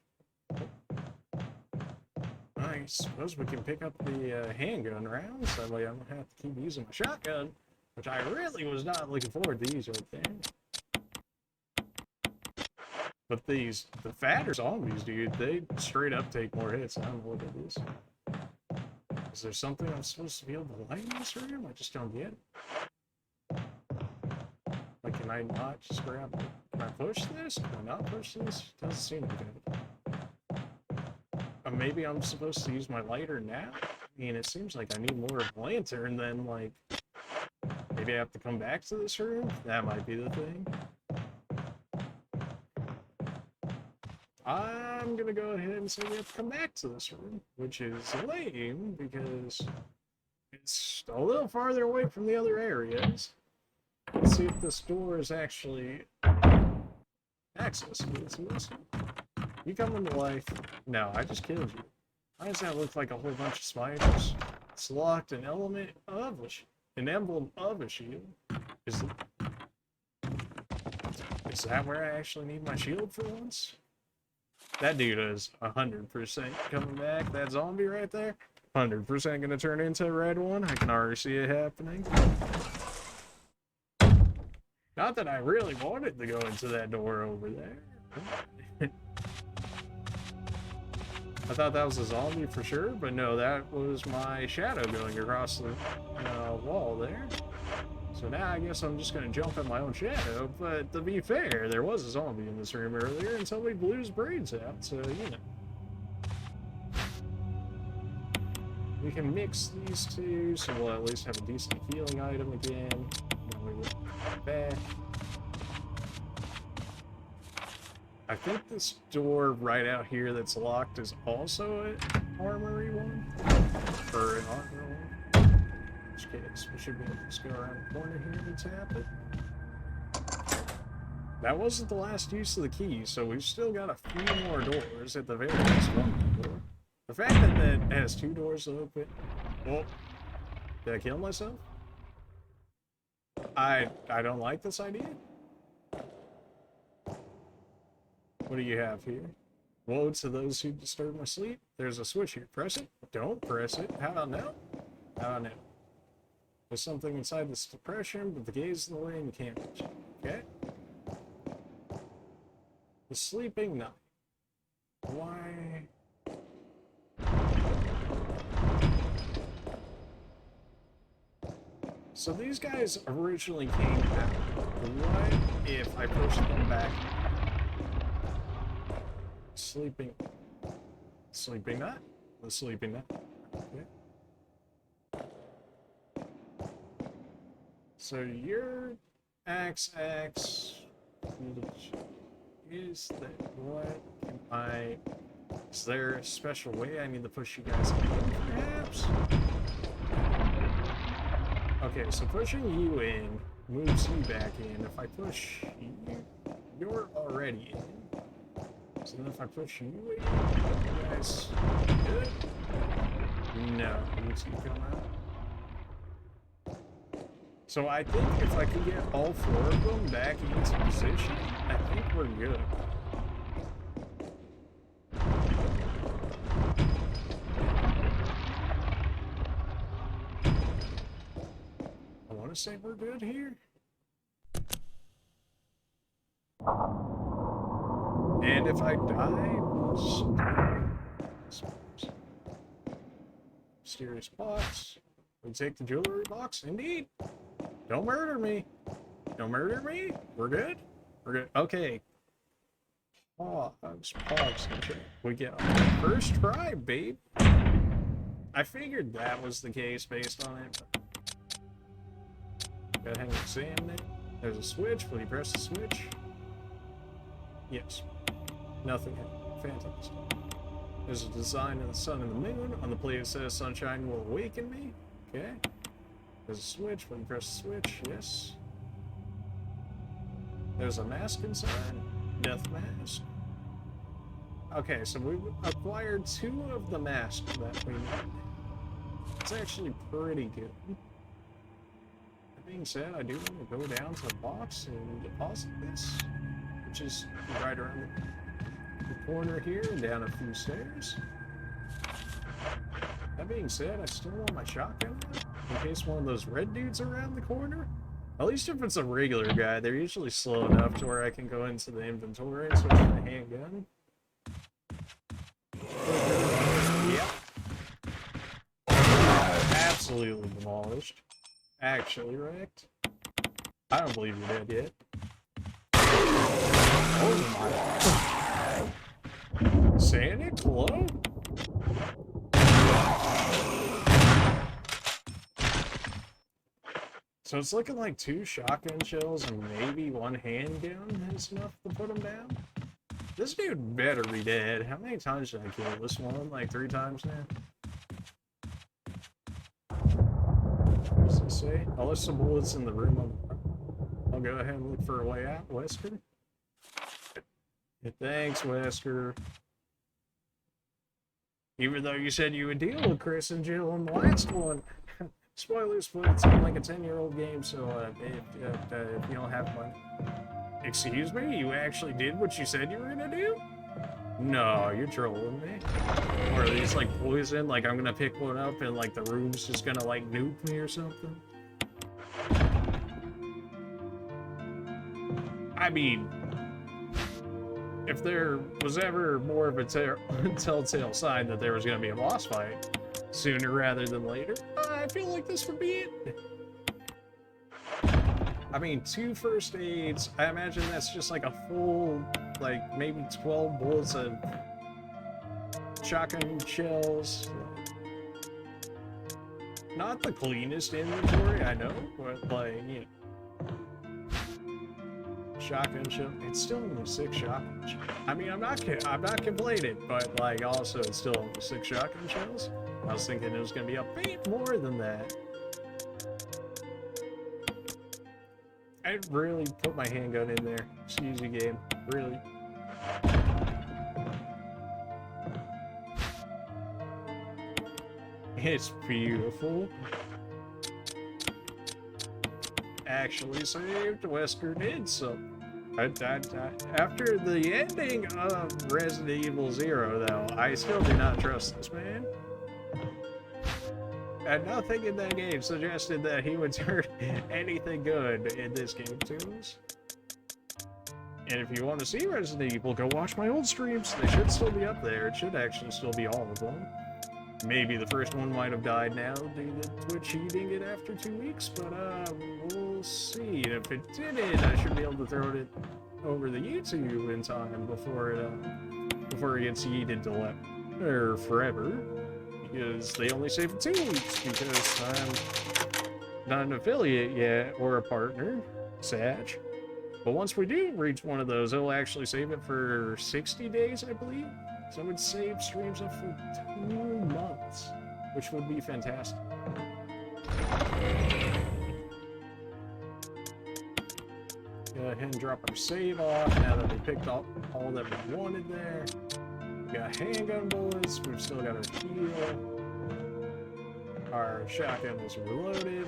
Speaker 1: I suppose we can pick up the handgun rounds. That way I don't have to keep using my shotgun, which I really was not looking forward to these right there. But the fatter zombies, dude, they straight up take more hits. I don't know what it is. Is there something I'm supposed to be able to light in this room? I just don't get it. Like, can I not just grab it? Can I push this? Can I not push this? Doesn't seem to be good. Maybe I'm supposed to use my lighter now? I mean, it seems like I need more of a lantern than, like... Maybe I have to come back to this room? That might be the thing. I'm gonna go ahead and say we have to come back to this room, which is lame, because it's a little farther away from the other areas. Let's see if this door is actually accessible to us. You come into life. No, I just killed you. Why does that look like a whole bunch of spiders? It's locked an emblem of a shield. Is that where I actually need my shield for once? That dude is 100% coming back. That zombie right there, 100% gonna turn into a red one. I can already see it happening. Not that I really wanted to go into that door over there. I thought that was a zombie for sure, but no, that was my shadow going across the wall there. So now I guess I'm just going to jump at my own shadow, but to be fair, there was a zombie in this room earlier and somebody blew his brains out, so you know. We can mix these two, so we'll at least have a decent healing item again. Then we will come back. I think this door right out here that's locked is also an armory one, or an armor one. In which case, we should be able to just go around the corner here and tap it. That wasn't the last use of the key, so we've still got a few more doors at the very least one door. The fact that it has 2 doors open... Oh, did I kill myself? I don't like this idea. What do you have here? Woe to those who disturb my sleep. There's a switch here. Press it. Don't press it. How about now? How about now? There's something inside this depression, but the gaze in the way and you can't reach it. Okay? The sleeping night. Why? So these guys originally came out. What if I push them back? Sleeping nut? The sleeping nut. Okay. So your XX is that what can I... Is there a special way I need to push you guys in, perhaps? Okay, so pushing you in moves you back in. If I push you, you're already in. So then if I push you in, you guys good? No, you two come out. So I think if I can get all 4 of them back into position, I think we're good. I want to say we're good here. And if I die, mysterious box. We take the jewelry box, indeed. Don't murder me. Don't murder me. We're good. We're good. Okay. Pogs. We get our first try, babe. I figured that was the case based on it. Go ahead and examine it. There's a switch. Will you press the switch? Yes. Nothing happened. Fantastic. There's a design of the sun and the moon. On the plate it says sunshine will awaken me. Okay. There's a switch. Will you press the switch? Yes. There's a mask inside. Death mask. Okay, so we acquired 2 of the masks that we need. It's actually pretty good. That being said, I do want to go down to the box and deposit this, which is right around the corner here and down a few stairs. That being said, I still want my shotgun in case one of those red dudes are around the corner. At least if it's a regular guy, they're usually slow enough to where I can go into the inventory and switch to the handgun. Yep. Absolutely demolished. Actually wrecked. I don't believe you're dead yet. Oh my. Santa Claus? So it's looking like 2 shotgun shells and maybe 1 handgun is enough to put him down. This dude better be dead. How many times did I kill this one? Like 3 times now? What does it say? Oh, there's some bullets in the room. I'll go ahead and look for a way out, Wesker. Yeah, thanks, Wesker. Even though you said you would deal with Chris and Jill in the last one. Spoilers, but it's like a 10-year-old game, so if you don't have money. Excuse me? You actually did what you said you were gonna do? No, you're trolling me. Or are these like poison? Like I'm gonna pick one up and like the room's just gonna like nuke me or something? I mean, if there was ever more of a telltale sign that there was gonna be a boss fight sooner rather than later, I feel like this would be it. I mean, 2 first aids, I imagine that's just like a full, like, maybe 12 bullets of shotgun shells. Not the cleanest inventory, I know, but, like, you know. Shotgun shell, it's still only 6 shotgun shells. I mean, I'm not complaining, but, like, also, it's still only 6 shotgun shells. I was thinking it was gonna be a bit more than that. I really put my handgun in there. It's an easy game. Really. It's beautiful. Actually saved. Wesker did so. After the ending of Resident Evil 0, though, I still do not trust this man. And nothing in that game suggested that he would turn anything good in this game to us. And if you want to see Resident Evil, go watch my old streams. They should still be up there. It should actually still be all of them. Maybe the first one might have died now due to Twitch cheating it after 2 weeks, but we'll see. And if it didn't, I should be able to throw it over the YouTube in time before it gets yeeted to forever. Because they only save for 2 weeks because I'm not an affiliate yet or a partner, Sag. But once we do reach one of those, it'll actually save it for 60 days, I believe. So it would save streams up for 2 months, which would be fantastic. Go ahead and drop our save off now that we picked up all that we wanted there. We got handgun bullets, we've still got our heal. Our shotgun is reloaded.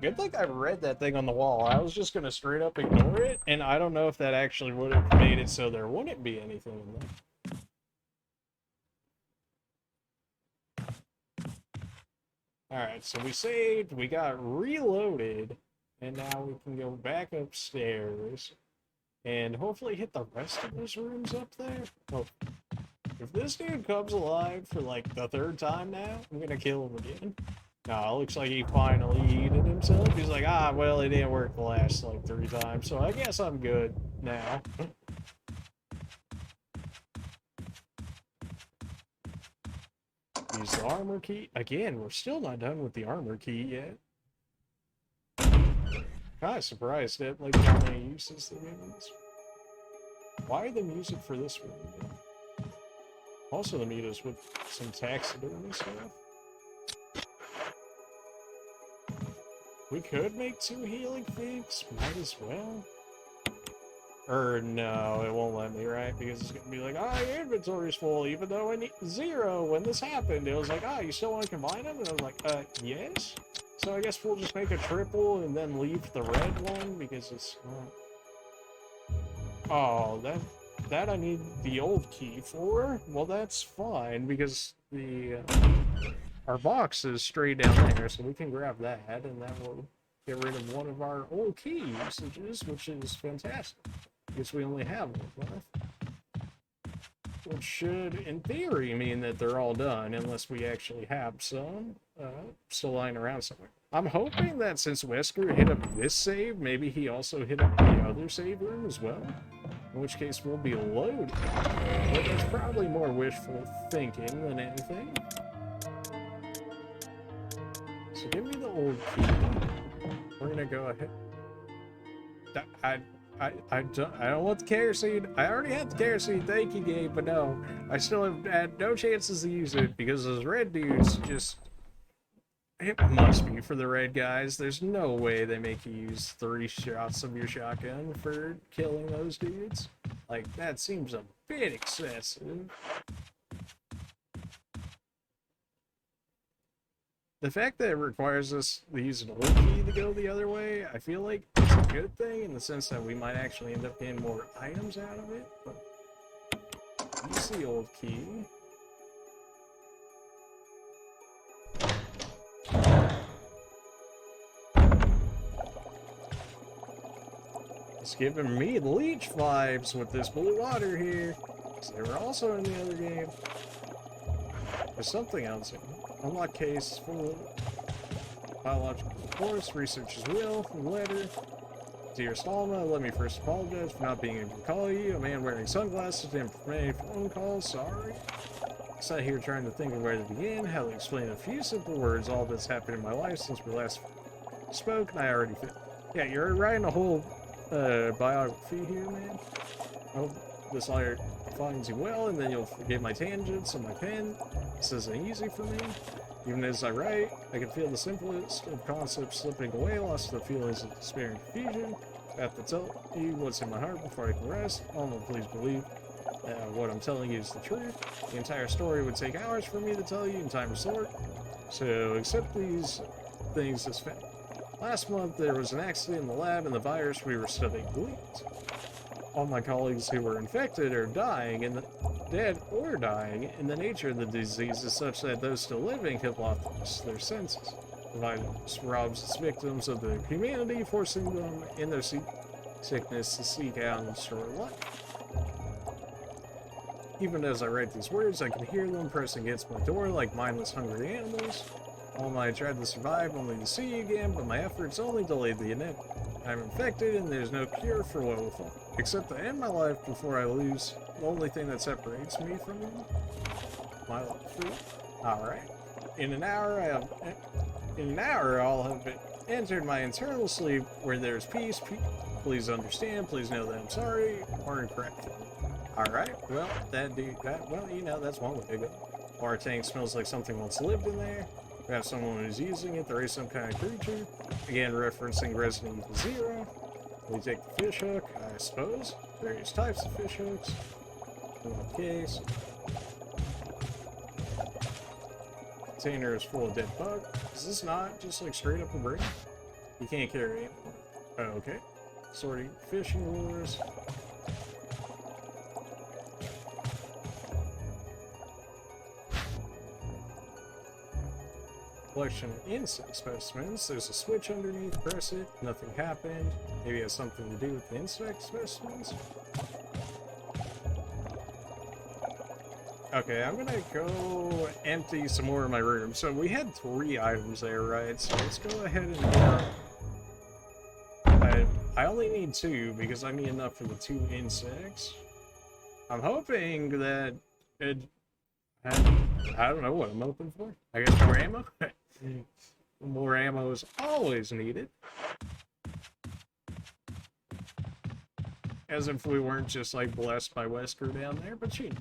Speaker 1: Good thing I read that thing on the wall. I was just gonna straight up ignore it, and I don't know if that actually would have made it so there wouldn't be anything in there. Alright, so we saved, we got reloaded, and now we can go back upstairs and hopefully hit the rest of those rooms up there. Oh, if this dude comes alive for like the 3rd time now, I'm gonna kill him again. No, it looks like he finally yeeted himself. He's like, ah, well, it didn't work the last, like, 3 times, so I guess I'm good now. Use the armor key. Again, we're still not done with the armor key yet. Kinda surprised at, like, how many uses there is. Why the music for this one? Also, the meet us with some taxidermy stuff. We could make 2 healing things. Might as well. Or no, it won't let me, right? Because it's gonna be like, ah, your inventory's full, even though I need 0 when this happened. It was like, ah, you still want to combine them? And I was like, yes. So I guess we'll just make a triple and then leave the red one because it's. Oh, that I need the old key for? Well, that's fine, because the our box is straight down there, so we can grab that, and that will get rid of one of our old key usages, which is fantastic. Because we only have one left. Which should, in theory, mean that they're all done, unless we actually have some still lying around somewhere. I'm hoping that since Wesker hit up this save, maybe he also hit up the other save room as well. In which case we'll be loaded. But that's probably more wishful thinking than anything. So give me the old key. We're gonna go ahead. I don't want the kerosene. I already had the kerosene, thank you, Gabe, but no. I still have had no chances to use it because those red dudes just... It must be for the red guys. There's no way they make you use 3 shots of your shotgun for killing those dudes. Like, that seems a bit excessive. The fact that it requires us to use an old key to go the other way, I feel like it's a good thing in the sense that we might actually end up getting more items out of it, but use the old key. It's giving me leech vibes with this blue water here, because they were also in the other game. There's something else here. Unlock case full of biological force, researcher's will, letter. Dear Stalma, let me first apologize for not being able to call you. A man wearing sunglasses didn't make phone calls, sorry. I sat here trying to think of where to begin, how to explain in a few simple words all that's happened in my life since we last spoke, and I already fit. Yeah, you're writing a whole biography here, man. I hope this letter finds you well, and then you'll forgive my tangents and my pen. This isn't easy for me. Even as I write, I can feel the simplest of concepts slipping away, lost the feelings of despair and confusion. I have to tell you what's in my heart before I can rest. Alma, please believe what I'm telling you is the truth. The entire story would take hours for me to tell you in time to sort. So accept these things as fact. Last month, there was an accident in the lab, and the virus we were studying leaked. All my colleagues who were infected are dying, and dead or dying, and the nature of the disease is such that those still living have lost their senses. The virus robs its victims of their humanity, forcing them in their sickness to seek out and destroy life. Even as I write these words, I can hear them pressing against my door like mindless, hungry animals. I tried to survive only to see you again, but my efforts only delayed the inevitable. I'm infected, and there's no cure for what will fall, except to end my life before I lose the only thing that separates me from you. My life. Alright. In an hour, I'll have entered my eternal sleep where there's peace. Please understand. Please know that I'm sorry. Or incorrect. Alright. Well, that's one way to go. Our tank smells like something once lived in there. We have someone who's using it. There is some kind of creature. Again, referencing Resident Evil 0. We take the fish hook, I suppose. Various types of fish hooks. In that case. Container is full of dead bug. Is this not just like straight up a brain? You can't carry it. Oh, okay. Sorting fishing lures. Collection of insect specimens. There's a switch underneath, press it, nothing happened. Maybe it has something to do with the insect specimens. Okay, I'm gonna go empty some more of my room. So we had 3 items there, right? So let's go ahead and I only need 2 because I need enough for the 2 insects. I'm hoping that I don't know what I'm hoping for. I guess more ammo? More ammo is always needed. As if we weren't just like blessed by Wesker down there, but you know.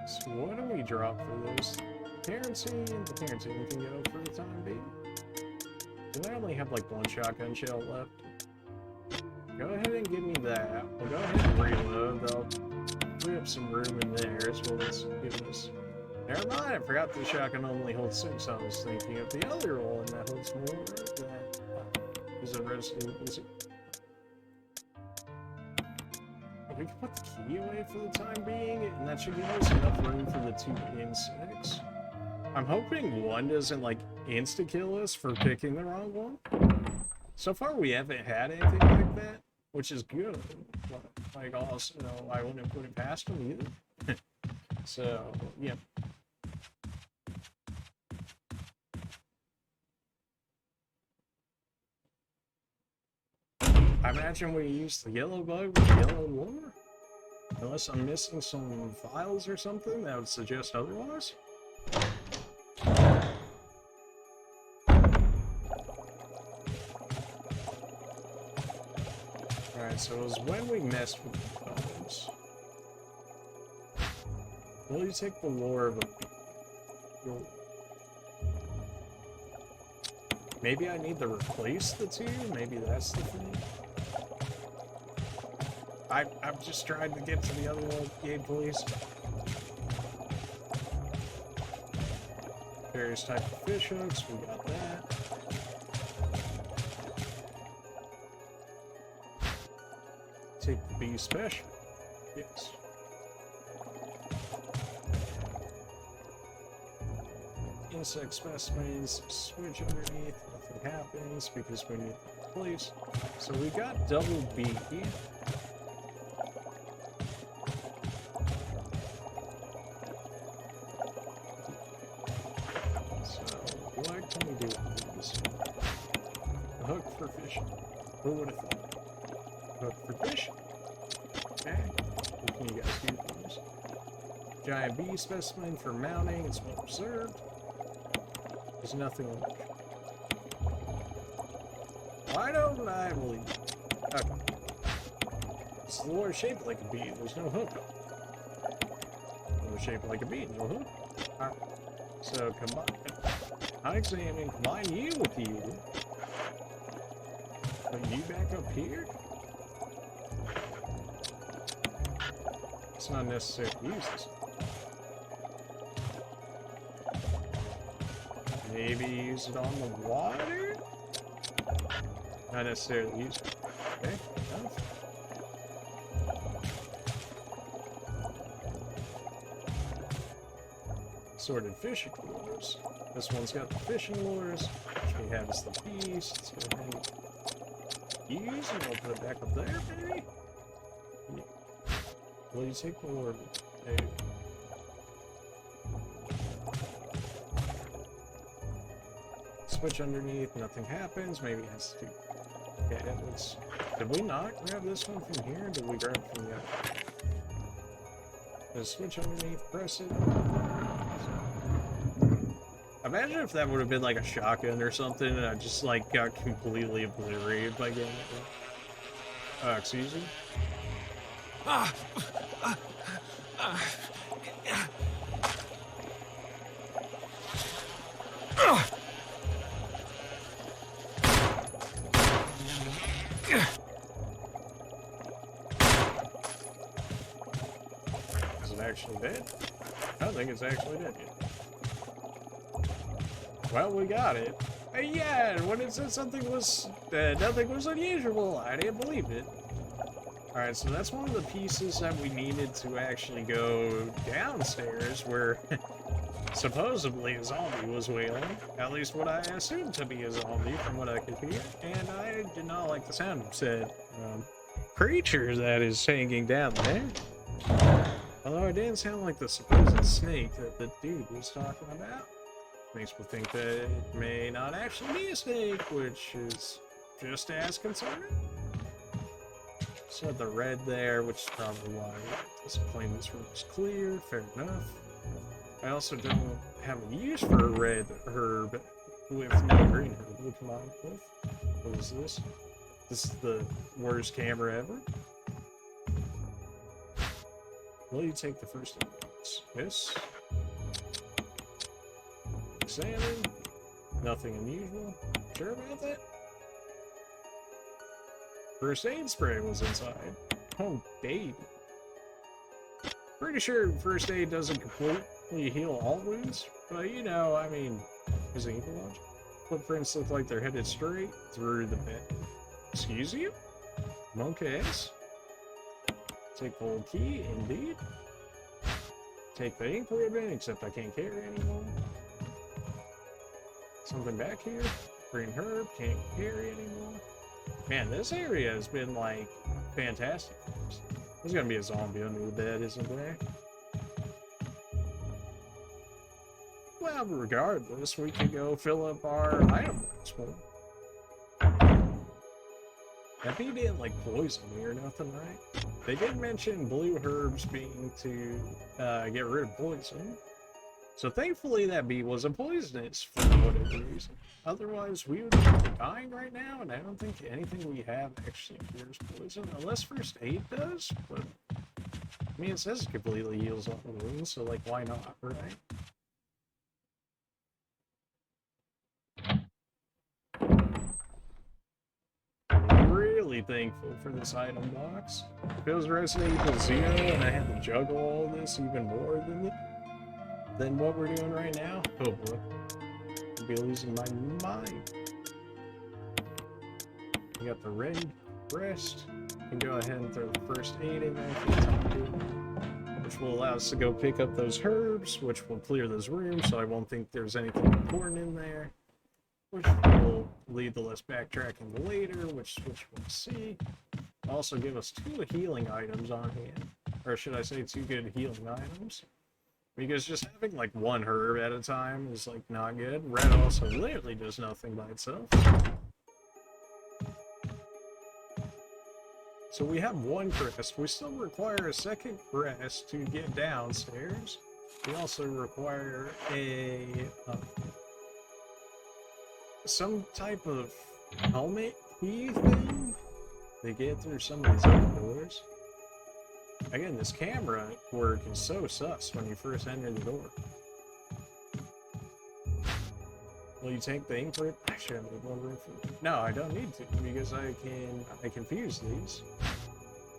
Speaker 1: So what do we drop for this? Quarantine? The quarantine can go for the time being. Do I only have like 1 shotgun shell left? Go ahead and give me that. We'll go ahead and reload. They'll free up some room in there as well as give us... Never mind, I forgot the shotgun only holds 6. I was thinking of the other one that holds more. That is a resident. Is it? We can put the key away for the time being, and that should give us enough room for the 2 insects. I'm hoping 1 doesn't like insta-kill us for picking the wrong one. So far we haven't had anything like that, which is good. But, like also, I wouldn't put it past them either. So, yeah. I imagine we use the yellow bug with the yellow lure? Unless I'm missing some files or something that would suggest otherwise. Alright, so it was when we messed with the bugs. Will you take the lure of a... Maybe I need to replace the 2? Maybe that's the thing? I'm just trying to get to the other one. Game, please. Various types of fish hooks. We got that. Take the bee special. Yes. Insect specimens. Switch underneath. Nothing happens because we need to replace. So we got double B. What can we do with these? A hook for fishing. Who would have thought? A hook for fishing. Okay. What can you guys do for this? Giant bee specimen for mounting. It's well preserved. There's nothing on it. Why don't I believe it? Okay. It's the lure shaped like a bee. There's no hook on it. Lure shaped like a bee. No hook. Alright. So combine. I examine, combine you with you. Put you back up here? It's not necessary to use this. Maybe use it on the water? Not necessarily use it. Okay, enough. Sorted fishing lures. This one's got the fishing lures, which we have is the beast. Let's go ahead and use and we'll put it back up there, maybe? Yeah. Will you take the lure? Maybe. Switch underneath, nothing happens. Maybe it has to do. Okay, let's. Did we not grab this one from here? Did we grab it from the other? Just switch underneath, press it. Imagine if that would have been like a shotgun or something and I just like got completely obliterated by getting it. Excuse me? Is it actually dead? I don't think it's actually dead yet. Well, we got it. Yeah, when it said something was... nothing was unusual, I didn't believe it. Alright, so that's one of the pieces that we needed to actually go downstairs where supposedly a zombie was wailing. At least what I assumed to be a zombie from what I could hear. And I did not like the sound of said creature that is hanging down there. Although it didn't sound like the supposed snake that the dude was talking about. Makes me think that it may not actually be a snake, which is just as concerning. So the red there, which is probably why this claim this room is clear. Fair enough. I also don't have a use for a red herb with no green herb to combine with. What is this? This is the worst camera ever. Will you take the first aid? Yes. Examine. Nothing unusual. Sure about that? First aid spray was inside. Oh, babe. Pretty sure first aid doesn't completely heal all wounds, but you know, I mean, is it equal logic? Footprints look like they're headed straight through the bed. Excuse you? Monkeys? Take the old key, indeed. Take the ink ribbon, except I can't carry anymore. Something back here. Green herb, can't carry anymore. Man, this area has been, like, fantastic. There's gonna be a zombie under the bed, isn't there? Well, regardless, we can go fill up our item box for that bee didn't, like, poison me or nothing, right? They did mention blue herbs being to get rid of poison. So thankfully that bee wasn't poisonous for whatever reason. Otherwise, we would be dying right now, and I don't think anything we have actually cures poison, unless first aid does, but I mean, it says it completely heals all the wounds, so like, why not, right? Really thankful for this item box. If it was Resident Evil 0 and I had to juggle all this even more than what we're doing right now, oh boy, I'd be losing my mind. We got the red breast. We can go ahead and throw the first aid in there for the time being, which will allow us to go pick up those herbs, which will clear those rooms, so I won't think there's anything important in there, which will lead to less backtracking later, which we'll see. Also give us 2 healing items on hand, or should I say 2 good healing items, because just having like 1 herb at a time is like not good. Red also literally does nothing by itself. So we have 1 crest. We still require a 2nd crest to get downstairs. We also require a some type of helmet key thing to get through some of these other doors. Again, this camera work is so sus when you first enter the door. Will you take the ink rib? Actually, I have more room for... No, I don't need to, because I can fuse these.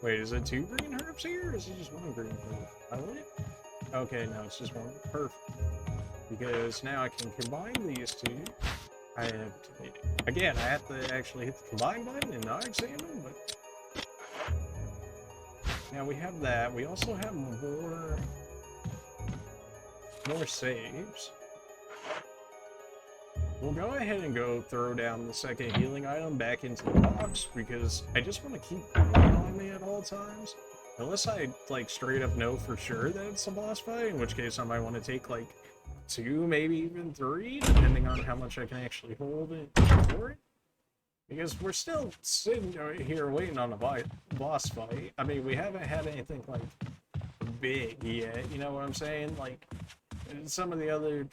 Speaker 1: Wait, is it 2 green herbs here, or is it just 1 green herb? I want it? Okay, no, it's just 1. Perfect. Because now I can combine these 2. I have to, again, I have to actually hit the combine button and not examine, but now we have that. We also have more saves. We'll go ahead and go throw down the 2nd healing item back into the box, because I just want to keep one on me at all times. Unless I, like, straight up know for sure that it's a boss fight, in which case I might want to take, like, 2, maybe even 3, depending on how much I can actually hold it for it. Because we're still sitting here waiting on a boss fight. I mean, we haven't had anything, like, big yet, you know what I'm saying? Like, some of the other,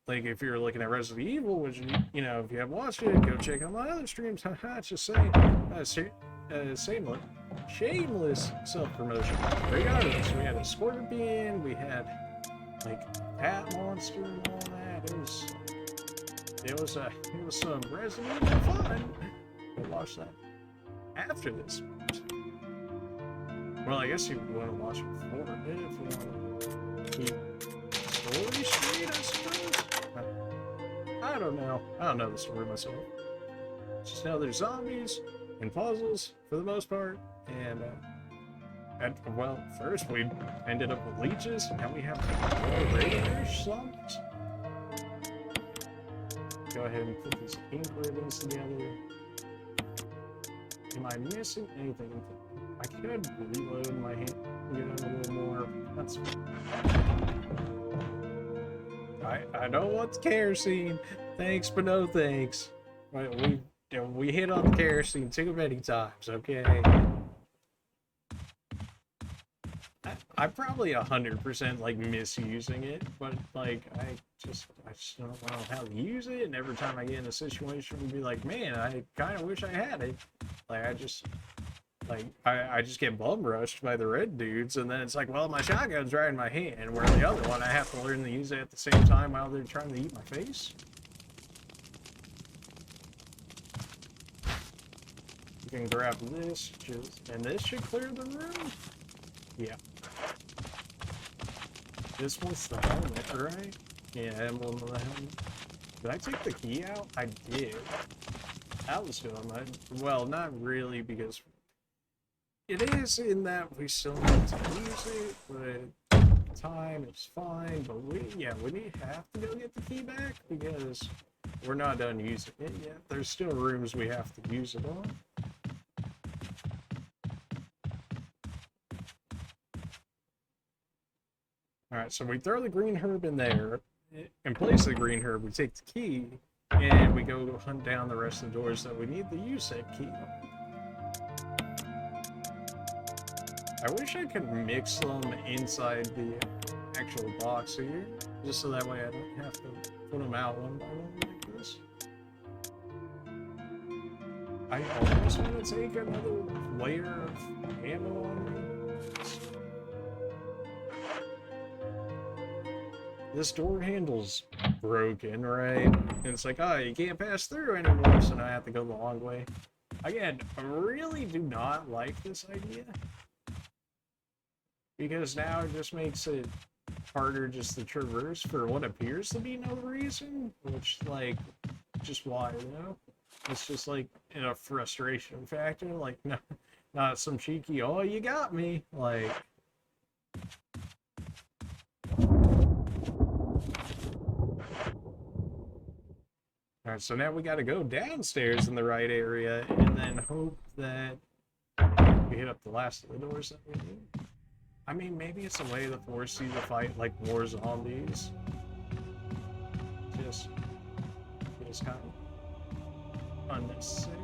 Speaker 1: like, if you're looking at Resident Evil, which, you know, if you haven't watched it, go check out my other streams. Haha, just saying. Shameless self-promotion. Regardless, we had a scorpion, we had, like, hat monster and all that. It was some Resident Evil fun. We'll watch that after this. Well, I guess you want to watch it before it if you want to keep story straight, I suppose. I don't know. I don't know the story myself. Just know there's zombies and puzzles for the most part, and And, well, first we ended up with leeches, and now we have radiators slumps. Go ahead and put these ink ribbons together. Am I missing anything? I could reload my hand, get a little more. That's fine. I don't want the kerosene. Thanks, but no thanks. We hit on the kerosene too many times, okay? I probably 100% like misusing it, but like I just don't know how to use it, and every time I get in a situation would be like, man, I kind of wish I had it. Like I just get bum rushed by the red dudes, and then it's like, well, my shotgun's right in my hand, where the other one I have to learn to use it at the same time while they're trying to eat my face. You can grab this, and this should clear the room. Yeah. This one's the helmet, right? Yeah, emblem of the helmet. Did I take the key out? I did. That was dumb. Well, not really, because it is in that we still need to use it, but time is fine. But we have to go get the key back because we're not done using it yet. There's still rooms we have to use it on. Alright, so we throw the green herb in there. In place of the green herb, we take the key, and we go hunt down the rest of the doors that we need to use that key. I wish I could mix them inside the actual box here, just so that way I don't have to put them out one by one like this. I almost want to take another layer of ammo on me. This door handle's broken, right? And it's like, oh, you can't pass through anymore, so now I have to go the long way. Again, I really do not like this idea. Because now it just makes it harder just to traverse for what appears to be no reason. Which, like, just why, you know? It's just like a frustration factor. Like, no, not some cheeky, oh, you got me. Like... Alright, so now we gotta go downstairs in the right area and then hope that we hit up the last of the doors that we need. I mean, maybe it's a way to force you to fight like more zombies. Just kind of unnecessary.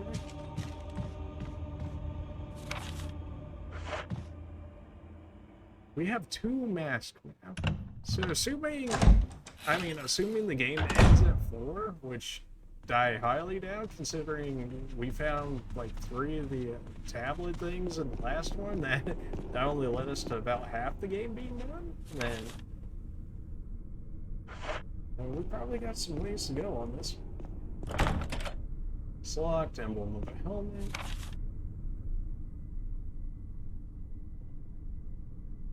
Speaker 1: We have 2 masks now. So assuming the game ends at 4, which I highly doubt, considering we found like 3 of the tablet things in the last one that only led us to about half the game being done, then we probably got some ways to go on this. Select emblem of a helmet.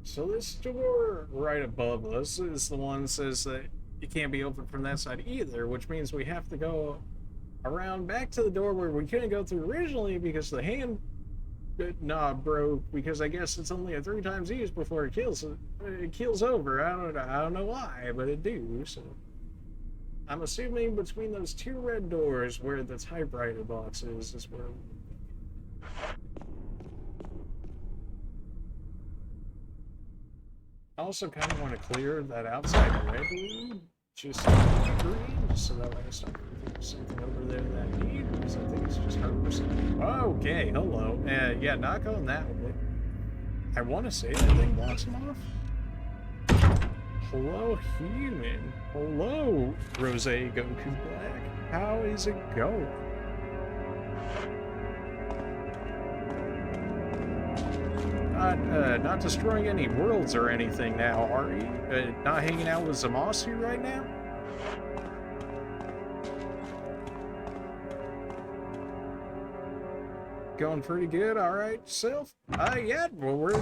Speaker 1: So this door right above us is the one that says that it can't be opened from that side either, which means we have to go around back to the door where we couldn't go through originally because the hand knob broke, because I guess it's only a 3 times use before it kills over. I don't know why, but it do. So I'm assuming between those 2 red doors where the typewriter box is where I also kind of want to clear that outside red room, just green, just so that way I start there's something over there that I need, because I think it's just 100%. Okay, hello. Yeah, not going that way. I want to say that thing blocks him off. Hello, human. Hello, Rose Goku Black. How is it going? Not destroying any worlds or anything now, are you? Not hanging out with Zamasu right now? Going pretty good, alright, self? Yeah, well,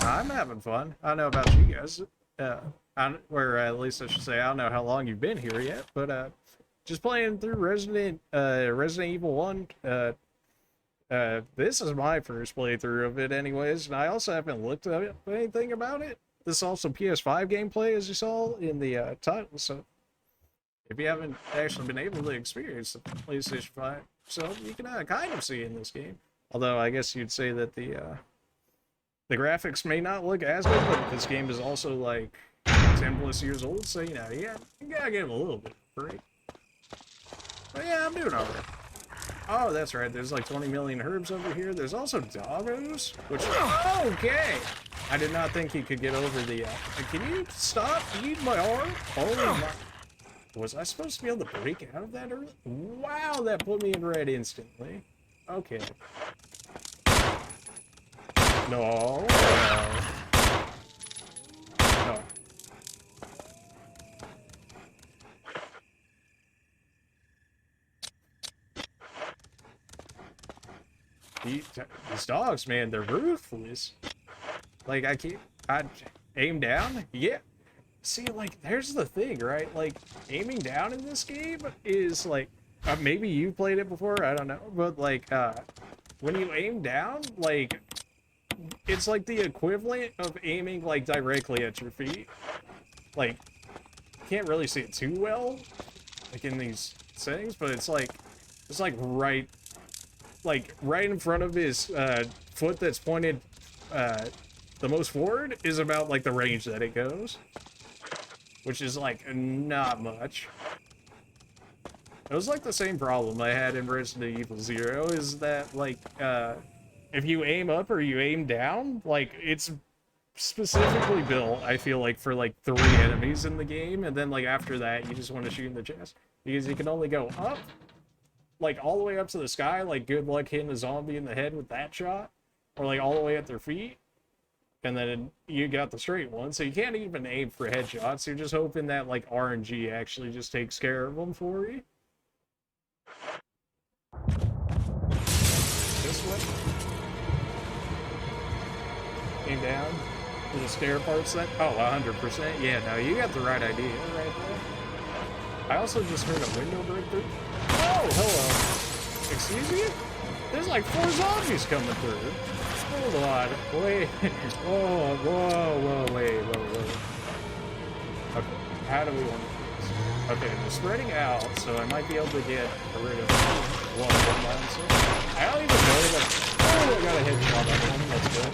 Speaker 1: I'm having fun. I don't know about you guys. Or at least I should say, I don't know how long you've been here yet, but, just playing through Resident Evil 1, This is my first playthrough of it anyways, and I also haven't looked up anything about it. This is also PS5 gameplay, as you saw in the title, so if you haven't actually been able to experience the PlayStation 5, so you can kind of see in this game. Although I guess you'd say that the graphics may not look as good, but this game is also like 10 plus years old, so you know, yeah, you gotta give him a little bit of a break. But yeah, I'm doing alright. Oh, that's right, there's like 20 million herbs over here. There's also doggos, which, okay! I did not think he could get over the, can you stop eating my arm? Oh my, was I supposed to be able to break out of that early? Wow, that put me in red instantly. Okay. No, no. No. These dogs, man, they're ruthless. Like, I'd aim down? Yeah. See, like, there's the thing, right? Like, aiming down in this game is, like, maybe you played it before, I don't know. But, like, when you aim down, like, it's like the equivalent of aiming, like, directly at your feet. Like, can't really see it too well, like, in these settings, but it's like right in front of his foot that's pointed the most forward is about like the range that it goes, which is like not much. It was like the same problem I had in Resident Evil 0, is that like if you aim up or you aim down, like it's specifically built, I feel like, for like 3 enemies in the game, and then like after that you just want to shoot in the chest, because you can only go up, like all the way up to the sky, like good luck hitting a zombie in the head with that shot, or like all the way at their feet, and then you got the straight one, so you can't even aim for headshots. You're just hoping that like RNG actually just takes care of them for you. This way. Aim down for the stair parts that, oh, 100%. Yeah, no, you got the right idea right there. I also just heard a window break through. Oh, hello. Excuse me? There's like 4 zombies coming through. Hold on. Wait. Whoa, whoa, wait. Okay, how do we want to do this? Okay, they're spreading out, so I might be able to get rid of one so I don't even know that. Oh, I got a headshot on one. That's good.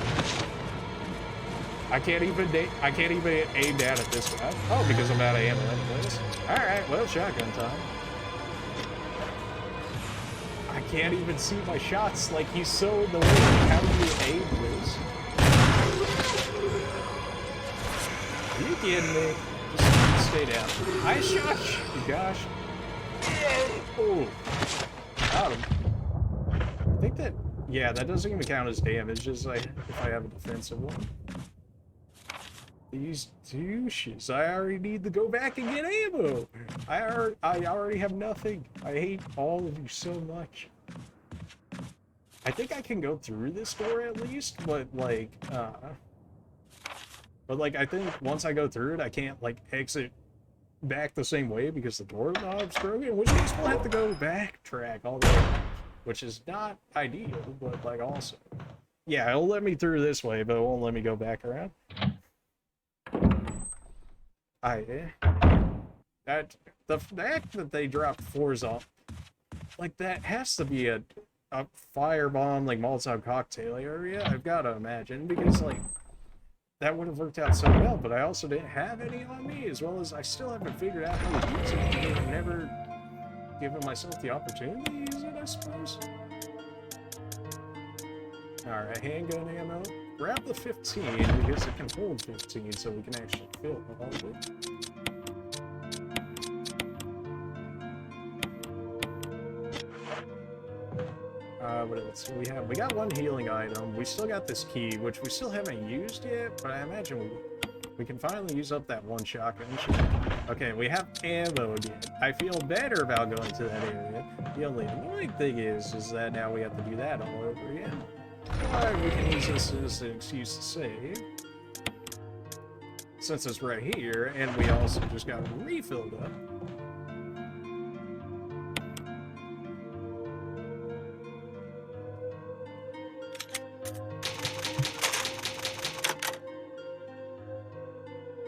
Speaker 1: I can't even aim down at this guy. Oh, because I'm out of ammo anyways. Alright, well, shotgun time. I can't even see my shots, like he's so in the way. How do you aim this? Are you kidding me? Just stay down. I shot you, gosh. Oh, got him. I think that, yeah, that doesn't even count as damage, just like if I have a defensive one. These douches. I already need to go back and get ammo. I already have nothing. I hate all of you so much. I think I can go through this door at least, but like I think once I go through it, I can't like exit back the same way because the doorknob's broken, which means we'll have to go backtrack all the way, which is not ideal, but like also, yeah, it'll let me through this way, but it won't let me go back around. The fact that they dropped 4s off, like that has to be a firebomb, like Molotov cocktail area, I've got to imagine, because like that would have worked out so well, but I also didn't have any on me, as well as I still haven't figured out how to use it, because I've never given myself the opportunity to use it, I suppose. Alright, handgun ammo. Grab the 15, because it can hold 15, so we can actually fill all of it. What else? We got one healing item. We still got this key, which we still haven't used yet, but I imagine we can finally use up that one shotgun. Okay, we have ammo again. I feel better about going to that area. The only annoying thing is that now we have to do that all over again. Alright, we can use this as an excuse to save, since it's right here, and we also just got refilled up.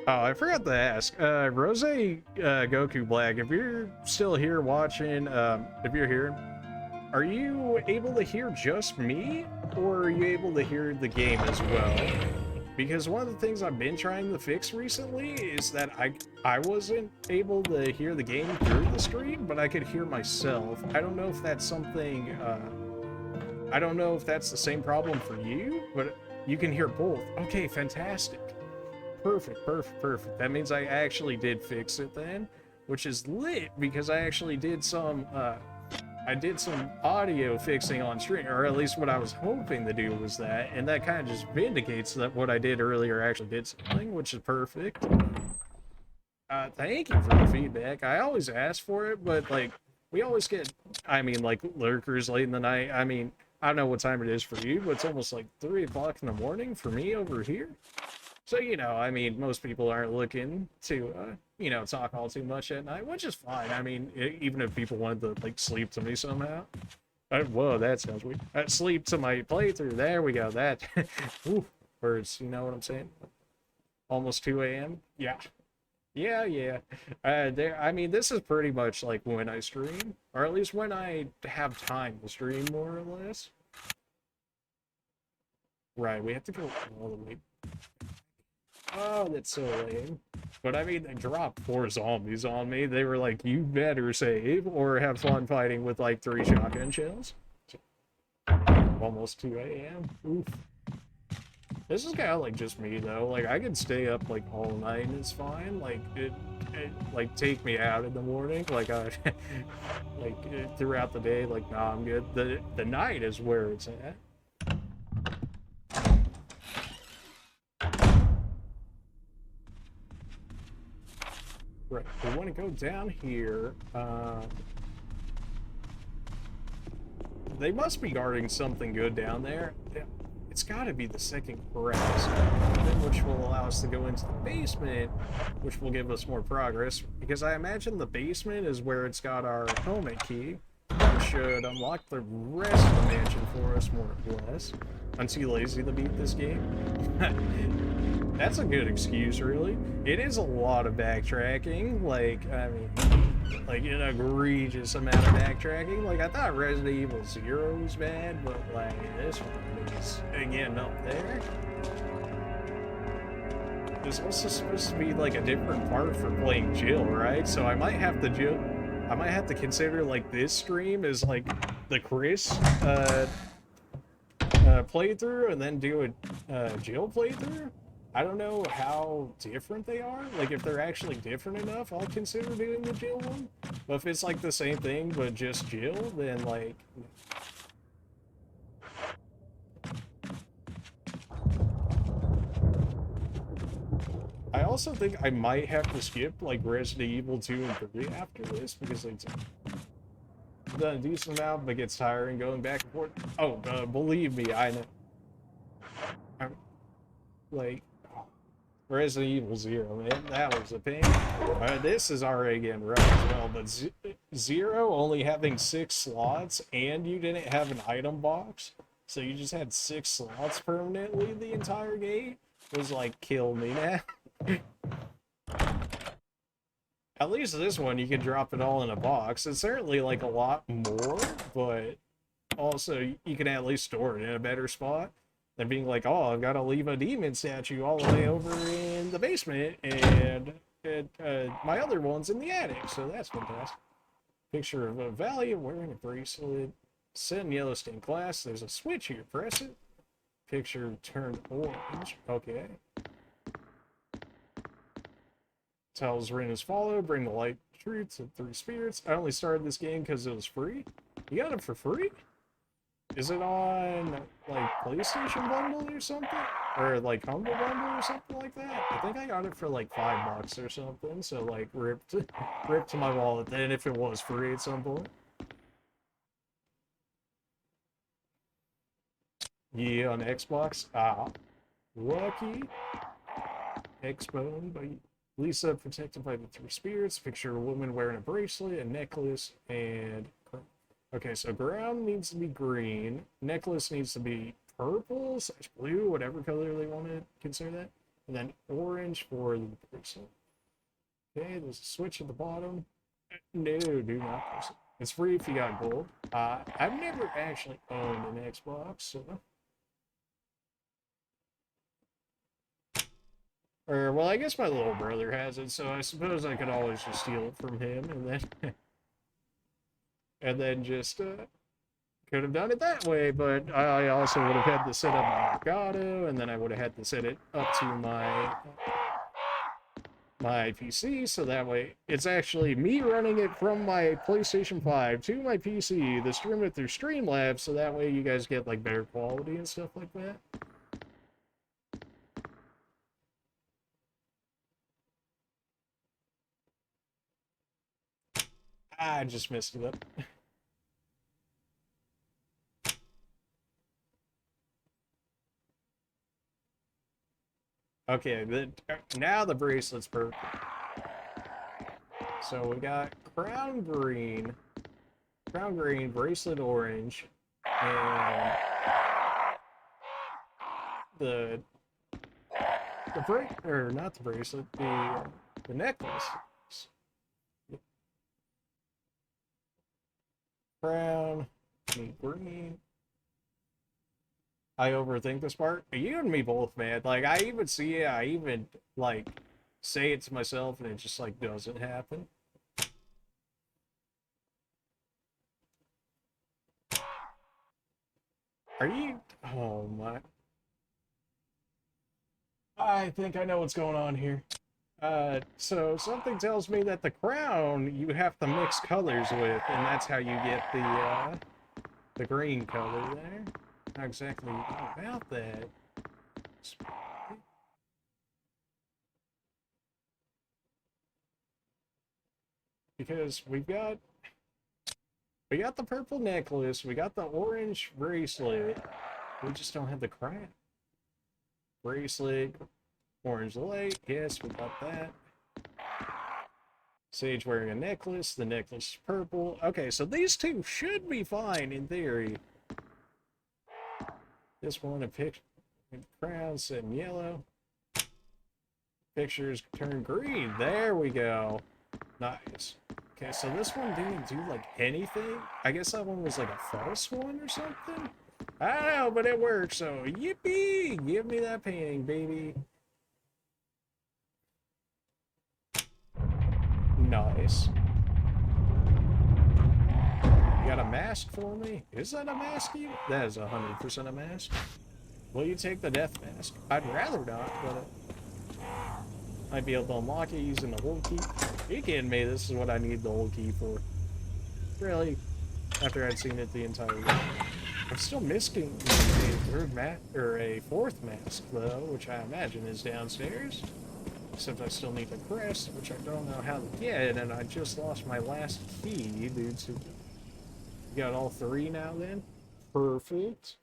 Speaker 1: Oh, I forgot to ask. Rose Goku Black, if you're still here watching, if you're here, are you able to hear just me, or are you able to hear the game as well? Because one of the things I've been trying to fix recently is that I wasn't able to hear the game through the stream, but I could hear myself. I don't know if that's something, I don't know if that's the same problem for you, but you can hear both. Okay, fantastic. Perfect, perfect, perfect. That means I actually did fix it then, which is lit because I actually did some audio fixing on stream, or at least what I was hoping to do was that, and that kind of just vindicates that what I did earlier actually did something, which is perfect. Thank you for the feedback. I always ask for it, but like, we always get, I mean, like, lurkers late in the night. I mean, I don't know what time it is for you, but it's almost like 3 o'clock in the morning for me over here. So, you know, I mean, most people aren't looking to, you know, talk all too much at night, which is fine. I mean, even if people wanted to, like, sleep to me somehow. Whoa, that sounds weird. Sleep to my playthrough. There we go. That. Ooh, birds, you know what I'm saying? Almost 2 a.m.? Yeah. Yeah, yeah. I mean, this is pretty much like when I stream, or at least when I have time to stream, more or less. Right, we have to go all the way. Oh, that's so lame. But I mean, they dropped 4 zombies on me. They were like, you better save or have fun fighting with like 3 shotgun shells. Almost 2 a.m. Oof. This is kind of like just me though. Like, I could stay up like all night and it's fine. Like, it like take me out in the morning. Like, like throughout the day. Like, nah, I'm good. The night is where it's at. Right, we want to go down here. They must be guarding something good down there. It's got to be the second press, which will allow us to go into the basement, which will give us more progress, because I imagine the basement is where it's got our helmet key, which should unlock the rest of the mansion for us, more or less. I'm too lazy to beat this game. That's a good excuse, really. It is a lot of backtracking, like, I mean, like an egregious amount of backtracking. Like, I thought Resident Evil 0 was bad, but like, this one is, again, up there. There's also supposed to be like a different part for playing Jill, right? So I might have to consider like this stream as like the Chris playthrough, and then do a Jill playthrough. I don't know how different they are. Like, if they're actually different enough, I'll consider doing the Jill one. But if it's like the same thing but just Jill, then like, I also think I might have to skip like Resident Evil 2 and 3 after this, because like, I've done a decent amount, but gets tiring going back and forth. Oh, believe me, I know. I'm like, Resident Evil 0, man, that was a pain. This is already getting rough as well, but 0 only having 6 slots, and you didn't have an item box, so you just had 6 slots permanently the entire game, was like, kill me now. At least this one, you can drop it all in a box. It's certainly like a lot more, but also you can at least store it in a better spot than being like, oh, I've got to leave a demon statue all the way over in the basement, and my other one's in the attic, so that's fantastic. Picture of a Valiant wearing a bracelet, set in yellow stained glass. There's a switch here, press it. Picture turned orange. Okay. Tells written as follow: bring the light truth to 3 spirits. I only started this game because it was free. You got it for free? Is it on like PlayStation Bundle or something? Or like Humble Bundle or something like that? I think I got it for like $5 or something. So like ripped to my wallet then if it was free at some point. Yeah, on Xbox. Ah, lucky. X-Bone by Lisa, protected by the 3 spirits. Picture a woman wearing a bracelet, a necklace, and... Okay, so ground needs to be green. Necklace needs to be purple / blue, whatever color they want to consider that. and then orange for the bracelet. Okay, there's a switch at the bottom. No, do not press it. It's free if you got gold. I've never actually owned an Xbox, so... Or, well, I guess my little brother has it, so I suppose I could always just steal it from him, and then... and then just, could have done it that way, but I also would have had to set up my Elgato, and then I would have had to set it up to my PC, so that way it's actually me running it from my PlayStation 5 to my PC to stream it through Streamlabs, so that way you guys get, like, better quality and stuff like that. I just messed it up. Okay, now the bracelet's perfect. So we got crown green, bracelet orange, and the not the bracelet, the necklace. Crown, green. I overthink this part. You and me both, man. Like, I even see it, I even, like, say it to myself, and it just, like, doesn't happen. Are you... Oh, my... I think I know what's going on here. So something tells me that the crown you have to mix colors with, and that's how you get the green color there. Not exactly about that. Because we got the purple necklace, we got the orange bracelet, we just don't have the crown. Bracelet, orange light, yes, we got that. Sage wearing a necklace, the necklace is purple. Okay, so these two should be fine in theory. This one, a picture, crown set in yellow. Pictures turn green. There we go. Nice. Okay, so this one didn't do, like, anything. I guess that one was, like, a false one or something? I don't know, but it worked, so yippee! Give me that painting, baby. Nice. You got a mask for me? Is that a mask? That is 100% a mask. Will you take the death mask? I'd rather not, but I'd be able to unlock it using the whole key. Are you kidding me? This is what I need the whole key for. Really? After I'd seen it the entire way. I'm still missing a fourth mask though, which I imagine is downstairs. Except I still need the crest, which I don't know how to get, and I just lost my last key, dude. So you got all three now then? Perfect.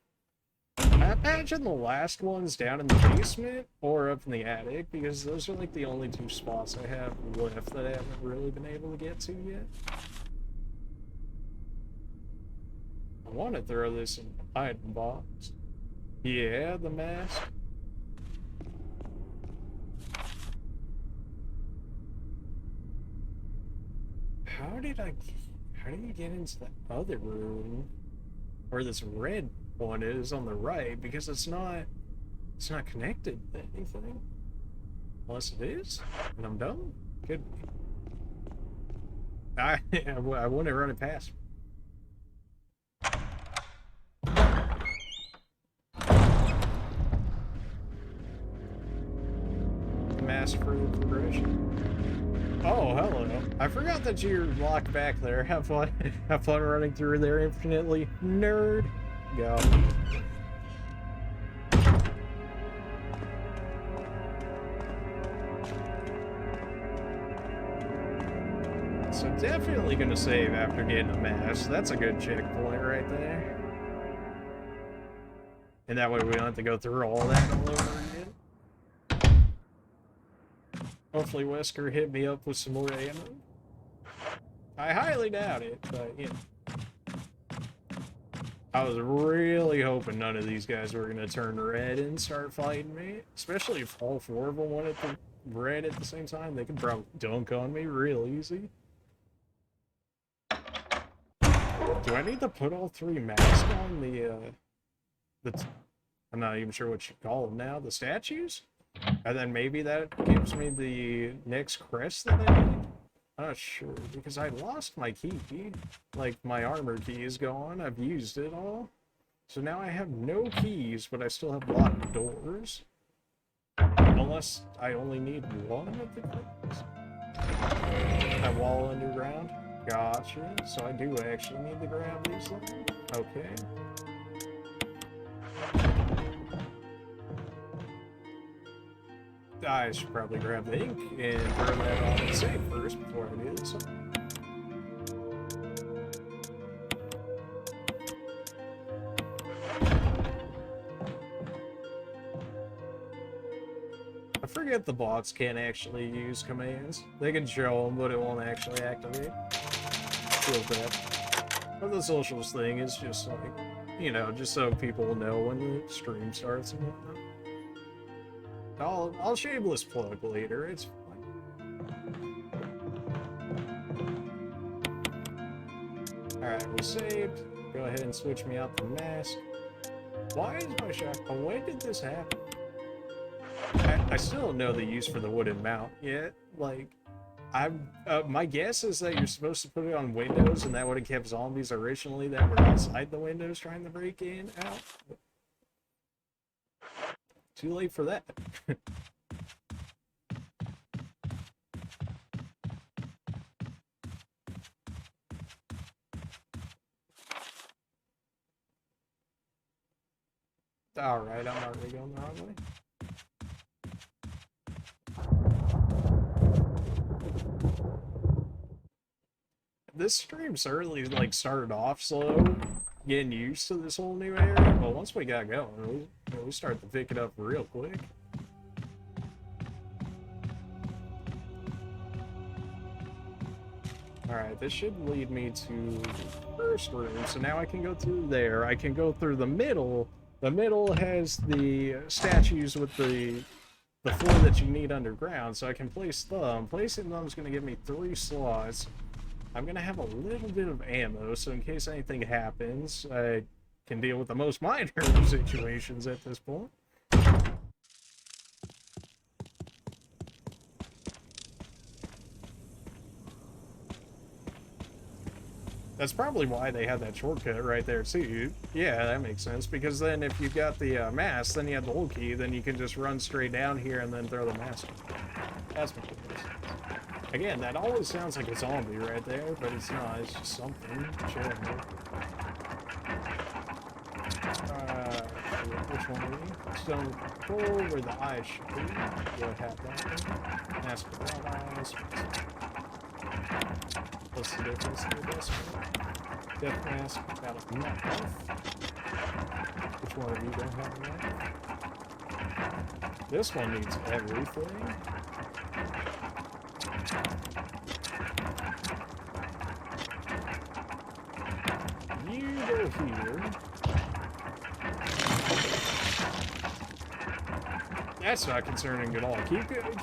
Speaker 1: I imagine the last one's down in the basement or up in the attic, because those are like the only two spots I have left that I haven't really been able to get to yet. I want to throw this in the item box. Yeah, the mask. How do you get into the other room? Or this red one is on the right, because it's not connected to anything. Unless it is, and I'm done. Could be. I wouldn't run it past. Mask for the progression. Oh, hello. I forgot that you're locked back there. Have fun running through there infinitely, nerd. Go. So definitely gonna save after getting a mask. That's a good checkpoint right there. And that way we don't have to go through all that all over again. Hopefully Wesker hit me up with some more ammo. I highly doubt it, but you know. I was really hoping none of these guys were gonna turn red and start fighting me. Especially if all 4 of them went at the red at the same time. They could probably dunk on me real easy. Do I need to put all 3 masks on I'm not even sure what you call them now, the statues? And then maybe that gives me the next crest that I need? I'm not sure, because I lost my key. Like, my armor key is gone, I've used it all. So now I have no keys, but I still have locked doors. Unless I only need 1 of the keys. That wall underground? Gotcha. So I do actually need to grab these things? Okay. I should probably grab the ink and throw that on the safe first before I do this. I forget the bots can't actually use commands. They can show them, but it won't actually activate. Feels bad. But the socials thing is just like, you know, just so people know when the stream starts and whatnot. I'll shameless plug later, it's fine. Alright, we saved. Go ahead and switch me out the mask. Why is my shotgun? When did this happen? I still don't know the use for the wooden mount yet. Like, my guess is that you're supposed to put it on windows, and that would have kept zombies originally that were outside the windows trying to break in out. Too late for that. Alright, I'm already going the wrong way. This stream certainly like started off slow, getting used to this whole new area, but once we got going, we started to pick it up real quick. Alright, this should lead me to the first room, so now I can go through there. I can go through the middle. The middle has the statues with the 4 that you need underground, so I can place them. Placing them is going to give me 3 slots. I'm going to have a little bit of ammo, so in case anything happens, I can deal with the most minor situations at this point. That's probably why they had that shortcut right there, too. Yeah, that makes sense, because then if you've got the mask, then you have the whole key, then you can just run straight down here and then throw the mask. That's what it is. Again, that always sounds like a zombie right there, but it's not. It's just something chilling there. Which one are we? Stone control, where the eyes should be. Go have that one. Mask without eyes. What's the difference in this one? Death mask without enough health. Which one of you don't have enough? This one needs everything. You go here. That's not concerning at all.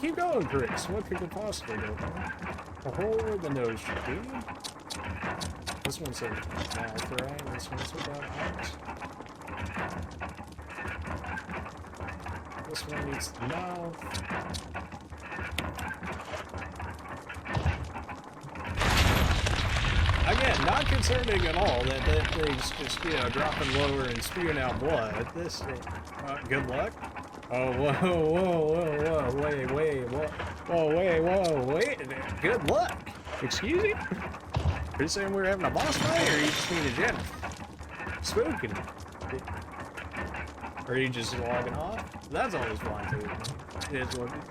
Speaker 1: Keep going, Chris. What could possibly go wrong? A hole where the nose should be. This one's a mouth, right? This one's without eyes. This one needs the mouth. Again, not concerning at all that thing's just, you know, dropping lower and spewing out blood. This, good luck. Oh, whoa, wait, good luck. Excuse me? Are you saying we're having a boss fight, or are you just being a general? Spooking. Or are you just logging off? That's always fine, too. It is what it is.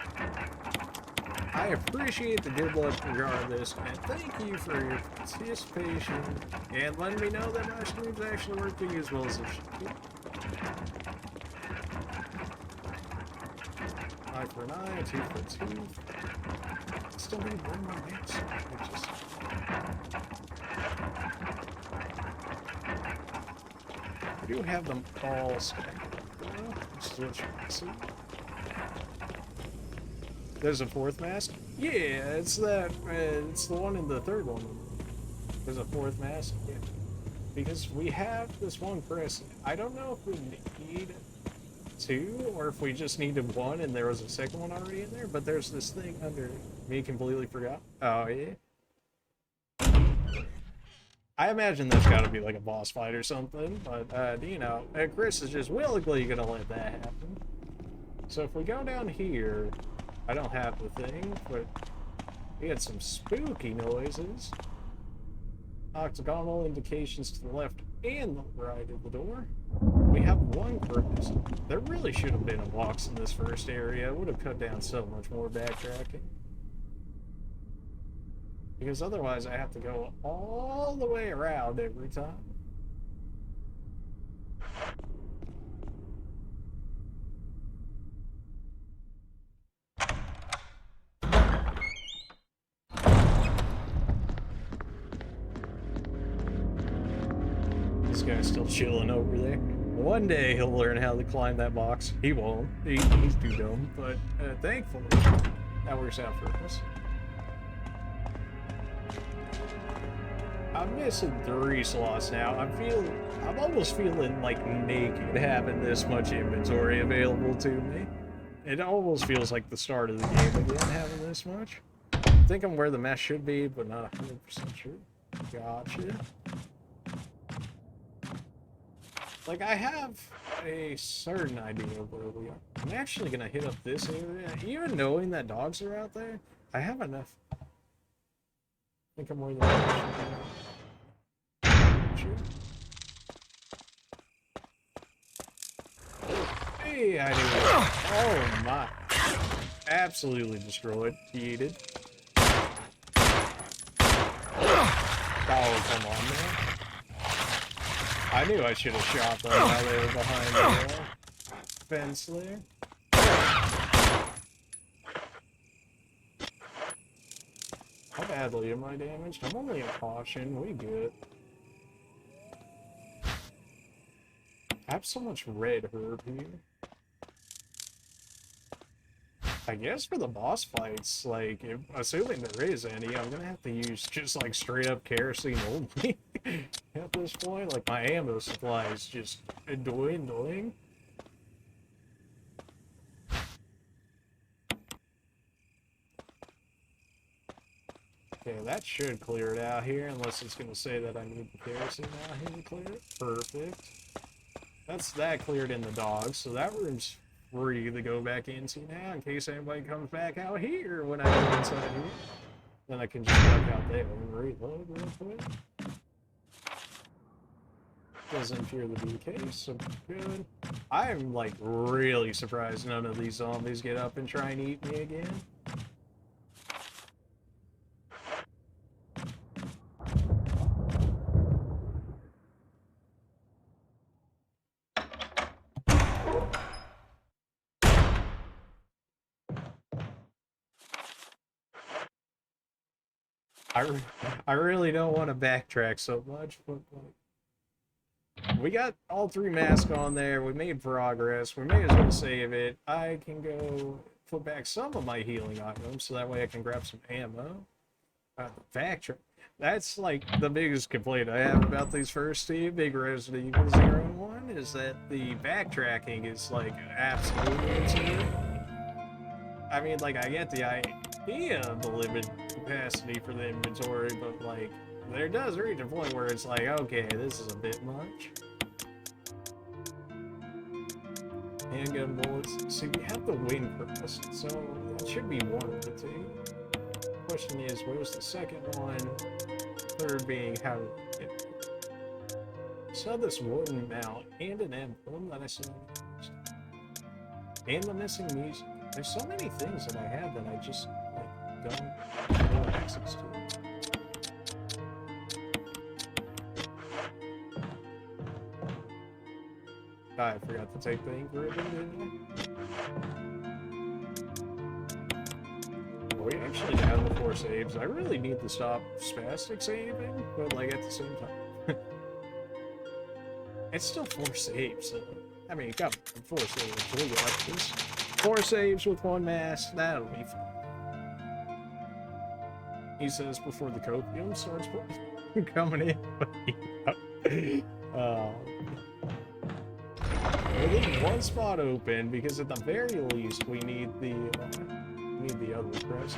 Speaker 1: I appreciate the good luck regardless, and thank you for your participation, and letting me know that my stream's actually working as well as it should be. Eye for an eye, tooth for a tooth. Still need one more mix. I just... do have them all stacked up, though, which is what you can see. There's a fourth mask? Yeah, it's that, it's the one in the third one. There's a fourth mask? Yeah. Because we have this one Chris. I don't know if we need 2 or if we just needed 1 and there was a second one already in there, but there's this thing under me completely forgot. Oh, yeah. I imagine there's got to be like a boss fight or something, but, you know, Chris is just willingly gonna let that happen. So if we go down here, I don't have the thing, but we had some spooky noises. Octagonal indications to the left and the right of the door. We have 1 Chris. There really should have been a box in this first area. It would have cut down so much more backtracking. Because otherwise I have to go all the way around every time. This guy's still chilling over there. One day he'll learn how to climb that box. He won't. He's too dumb. But thankfully, that works out for us. I'm missing 3 slots now. I'm almost feeling like naked having this much inventory available to me. It almost feels like the start of the game again, having this much. I think I'm where the mess should be, but not 100% sure. Gotcha. Like, I have a certain idea of where we are. I'm actually gonna hit up this area. Even knowing that dogs are out there, I have enough. I think I'm where the mess should be. Hey, I knew it. Oh my. Absolutely destroyed. Yeeted. Oh, come on, man. I knew I should have shot them while they were behind the fence there. How badly am I damaged? I'm only a caution. We good. I have so much red herb here. I guess for the boss fights, like, assuming there is any, I'm gonna have to use just like straight up kerosene only at this point. Like, my ammo supply is just dwindling. Okay, that should clear it out here, unless it's gonna say that I need the kerosene out here to clear it. Perfect. That's that cleared in the dogs, so that room's free to go back into now in case anybody comes back out here when I go inside here. Then I can just duck out there and reload real quick. Doesn't appear to be the case, so good. I'm like really surprised none of these zombies get up and try and eat me again. I really don't want to backtrack so much, but like, we got all 3 masks on there. We made progress. We may as well save it. I can go put back some of my healing items so that way I can grab some ammo. Backtrack. That's like the biggest complaint I have about these first 2 big Resident Evil 0 and 1 is that the backtracking is like absolutely insane. I mean, like, I get the idea of the limited capacity for the inventory, but like, there does reach a point where it's like, okay, this is a bit much. Handgun bullets. See, we have the wing press, so that should be 1 of the 2. Question is, where's the second one? Third being, how to get it. Saw this wooden mount and an emblem that I saw. And the missing music. There's so many things that I have that I just like don't have access to. I forgot to take the ink ribbon, didn't I? We actually have the 4 saves. I really need to stop spastic saving, but like at the same time. It's still 4 saves. So, I mean, you got 4 saves. We'll get up this. 4 saves with 1 mask. That'll be fun. He says before the copium starts coming in. We need 1 spot open because at the very least we need the other press.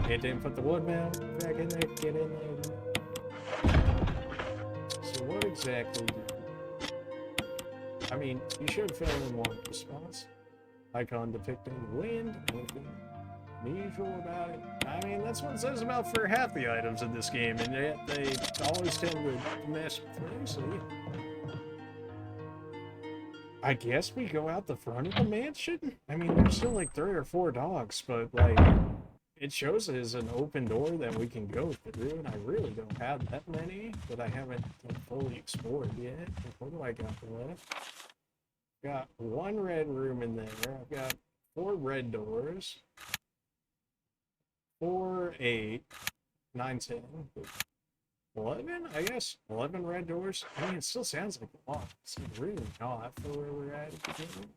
Speaker 1: It didn't put the wood mount back in there. Get in there. So what exactly? I mean, you should fill in 1 response. Icon depicting the wind. Anything unusual about it? I mean, that's what it says about for half the items in this game, and yet they always tend to mess through. So yeah. I guess we go out the front of the mansion? I mean, there's still like 3 or 4 dogs, but like, it shows it as an open door that we can go through, and I really don't have that many that I haven't fully explored yet. What do I got left? Got 1 red room in there. I've got 4 red doors. 4, 8, 9, 10. 11, I guess. 11 red doors. I mean, it still sounds like a lot. It's really not for where we're at the beginning.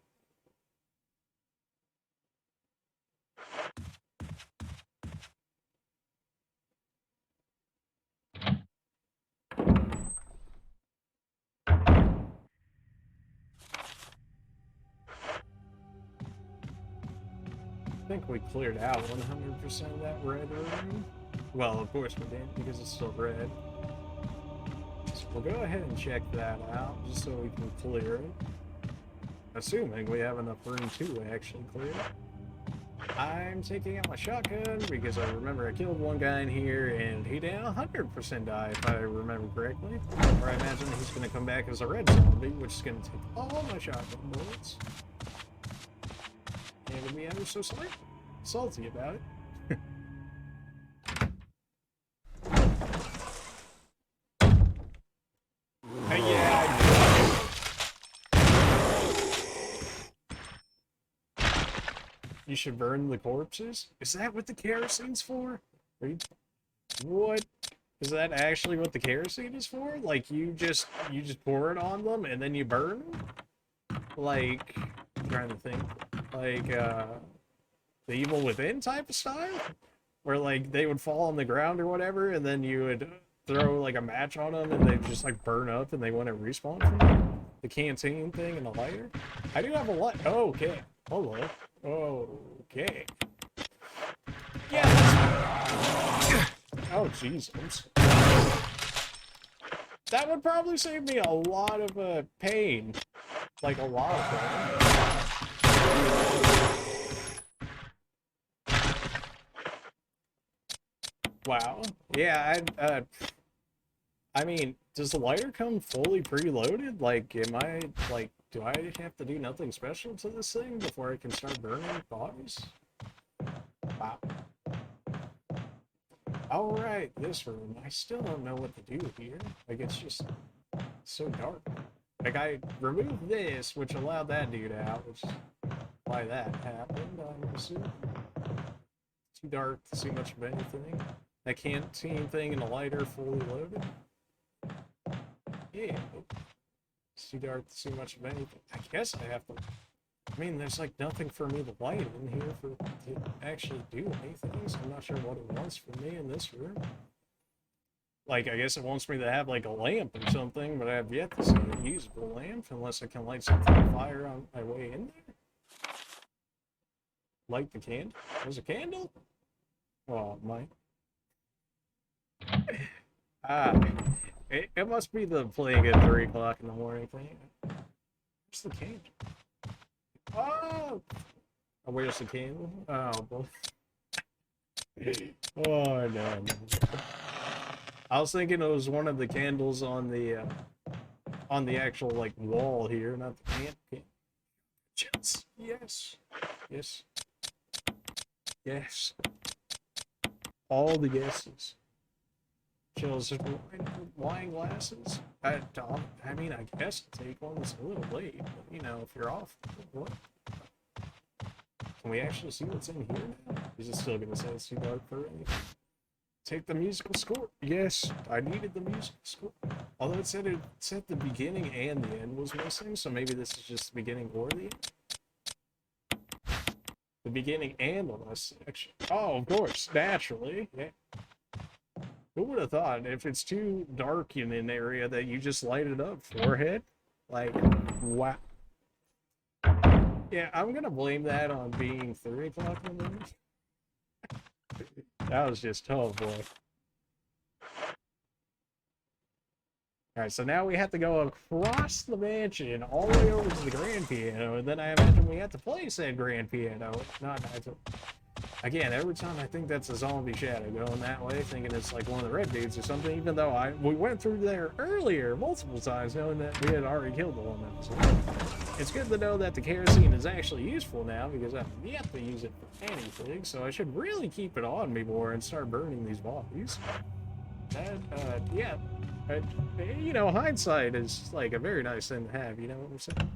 Speaker 1: I think we cleared out 100% of that red room. Well, of course we didn't because it's still red. So we'll go ahead and check that out just so we can clear it. Assuming we have enough room to actually clear it. I'm taking out my shotgun because I remember I killed 1 guy in here and he didn't 100% die if I remember correctly. Or I imagine he's going to come back as a red zombie, which is going to take all my shotgun bullets. And it'll be ever so salty about it. You should burn the corpses? Is that what the kerosene's for? What? Is that actually what the kerosene is for? Like, you just pour it on them and then you burn them? Like, I'm trying to think. Like, the Evil Within type of style? Where, like, they would fall on the ground or whatever, and then you would throw, like, a match on them, and they'd just, like, burn up, and they wouldn't respawn from it? The canteen thing and the lighter? I do have a light. Oh, okay. Hello. Okay. Yeah. Oh, Jesus. That would probably save me a lot of pain. Like, a lot of pain. Wow. Yeah, I mean, does the lighter come fully preloaded? Like, am I, like, do I have to do nothing special to this thing before I can start burning bodies? Wow. Alright, this room. I still don't know what to do here. Like, it's just so dark. Like, I removed this, which allowed that dude out, which is why that happened, I'm assuming. Too dark to see much of anything. That canteen thing and the lighter fully loaded. Yeah. It's too dark to see much of anything. I guess I have to... I mean, there's like nothing for me to light in here to actually do anything, so I'm not sure what it wants from me in this room. Like, I guess it wants me to have like a lamp or something, but I have yet to see a usable lamp unless I can light something on fire on my way in there. Light the candle? There's a candle? Oh, my. It must be the playing at 3 o'clock in the morning thing. Where's the candle? Oh! Oh, where's the candle? Oh, boy. Oh, no. I was thinking it was one of the candles on the actual, like, wall here, not the candle. Yes. Yes. Yes. Yes. All the guesses. Jill's wine glasses. I mean, I guess I'll take one. It's a little late, but, you know, if you're off, what? Can we actually see what's in here now? Is it still gonna say it's too dark for anything? Take the musical score. Yes, I needed the musical score. Although it said the beginning and the end was missing, so maybe this is just the beginning or the end. The beginning and the last section. Oh, of course, naturally. Yeah. Who would have thought if it's too dark in an area that you just light it up? Forehead? Like, wow. Yeah, I'm gonna blame that on being 3 o'clock in the morning. That was just, oh boy. Alright, so now we have to go across the mansion all the way over to the grand piano, and then I imagine we have to play said grand piano. Not again, every time I think that's a zombie shadow going that way, thinking it's like one of the red dudes or something, even though we went through there earlier multiple times knowing that we had already killed the one that was there. It's good to know that the kerosene is actually useful now because I have yet to use it for anything, so I should really keep it on me more and start burning these bodies. That, yeah. You know, hindsight is like a very nice thing to have, you know what I'm saying?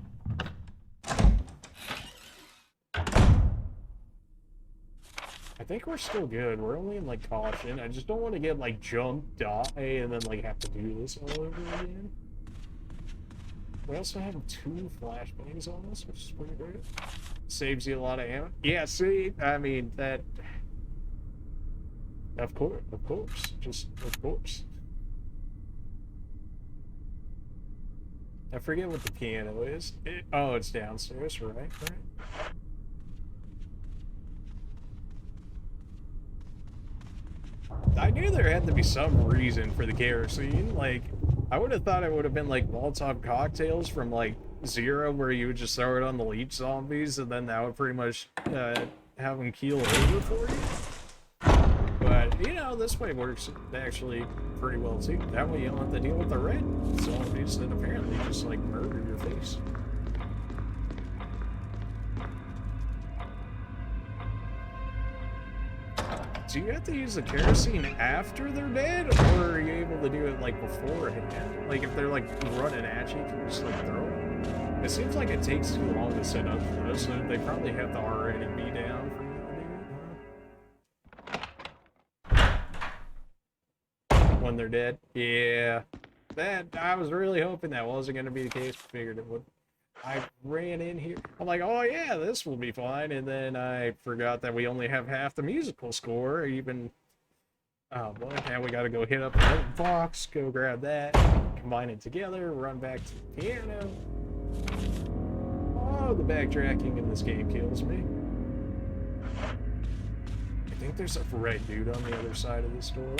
Speaker 1: I think we're still good. We're only in like caution. I just don't want to get like jumped, die, and then like have to do this all over again. We also have 2 flashbangs on us, which is pretty great. Saves you a lot of ammo. Yeah, see, I mean, that... Of course, just of course. I forget what the piano is. Oh, it's downstairs, right? I knew there had to be some reason for the kerosene. Like, I would have thought it would have been like Molotov cocktails from like Zero, where you would just throw it on the leech zombies, and then that would pretty much have them keel over for you. But, you know, this way works actually pretty well too. That way you don't have to deal with the red zombies that apparently just like murder your face. Do you have to use the kerosene after they're dead, or are you able to do it like beforehand? Like if they're like running at you, can you just like throw it? It seems like it takes too long to set up for this, so they probably have to already be down for you to do it. When they're dead? Yeah. I was really hoping that wasn't going to be the case, but figured it would. I ran in here. I'm like, oh yeah, this will be fine. And then I forgot that we only have half the musical score. Even, oh boy, now we got to go hit up another box, go grab that, combine it together, run back to the piano. Oh, the backtracking in this game kills me. I think there's a red dude on the other side of this door,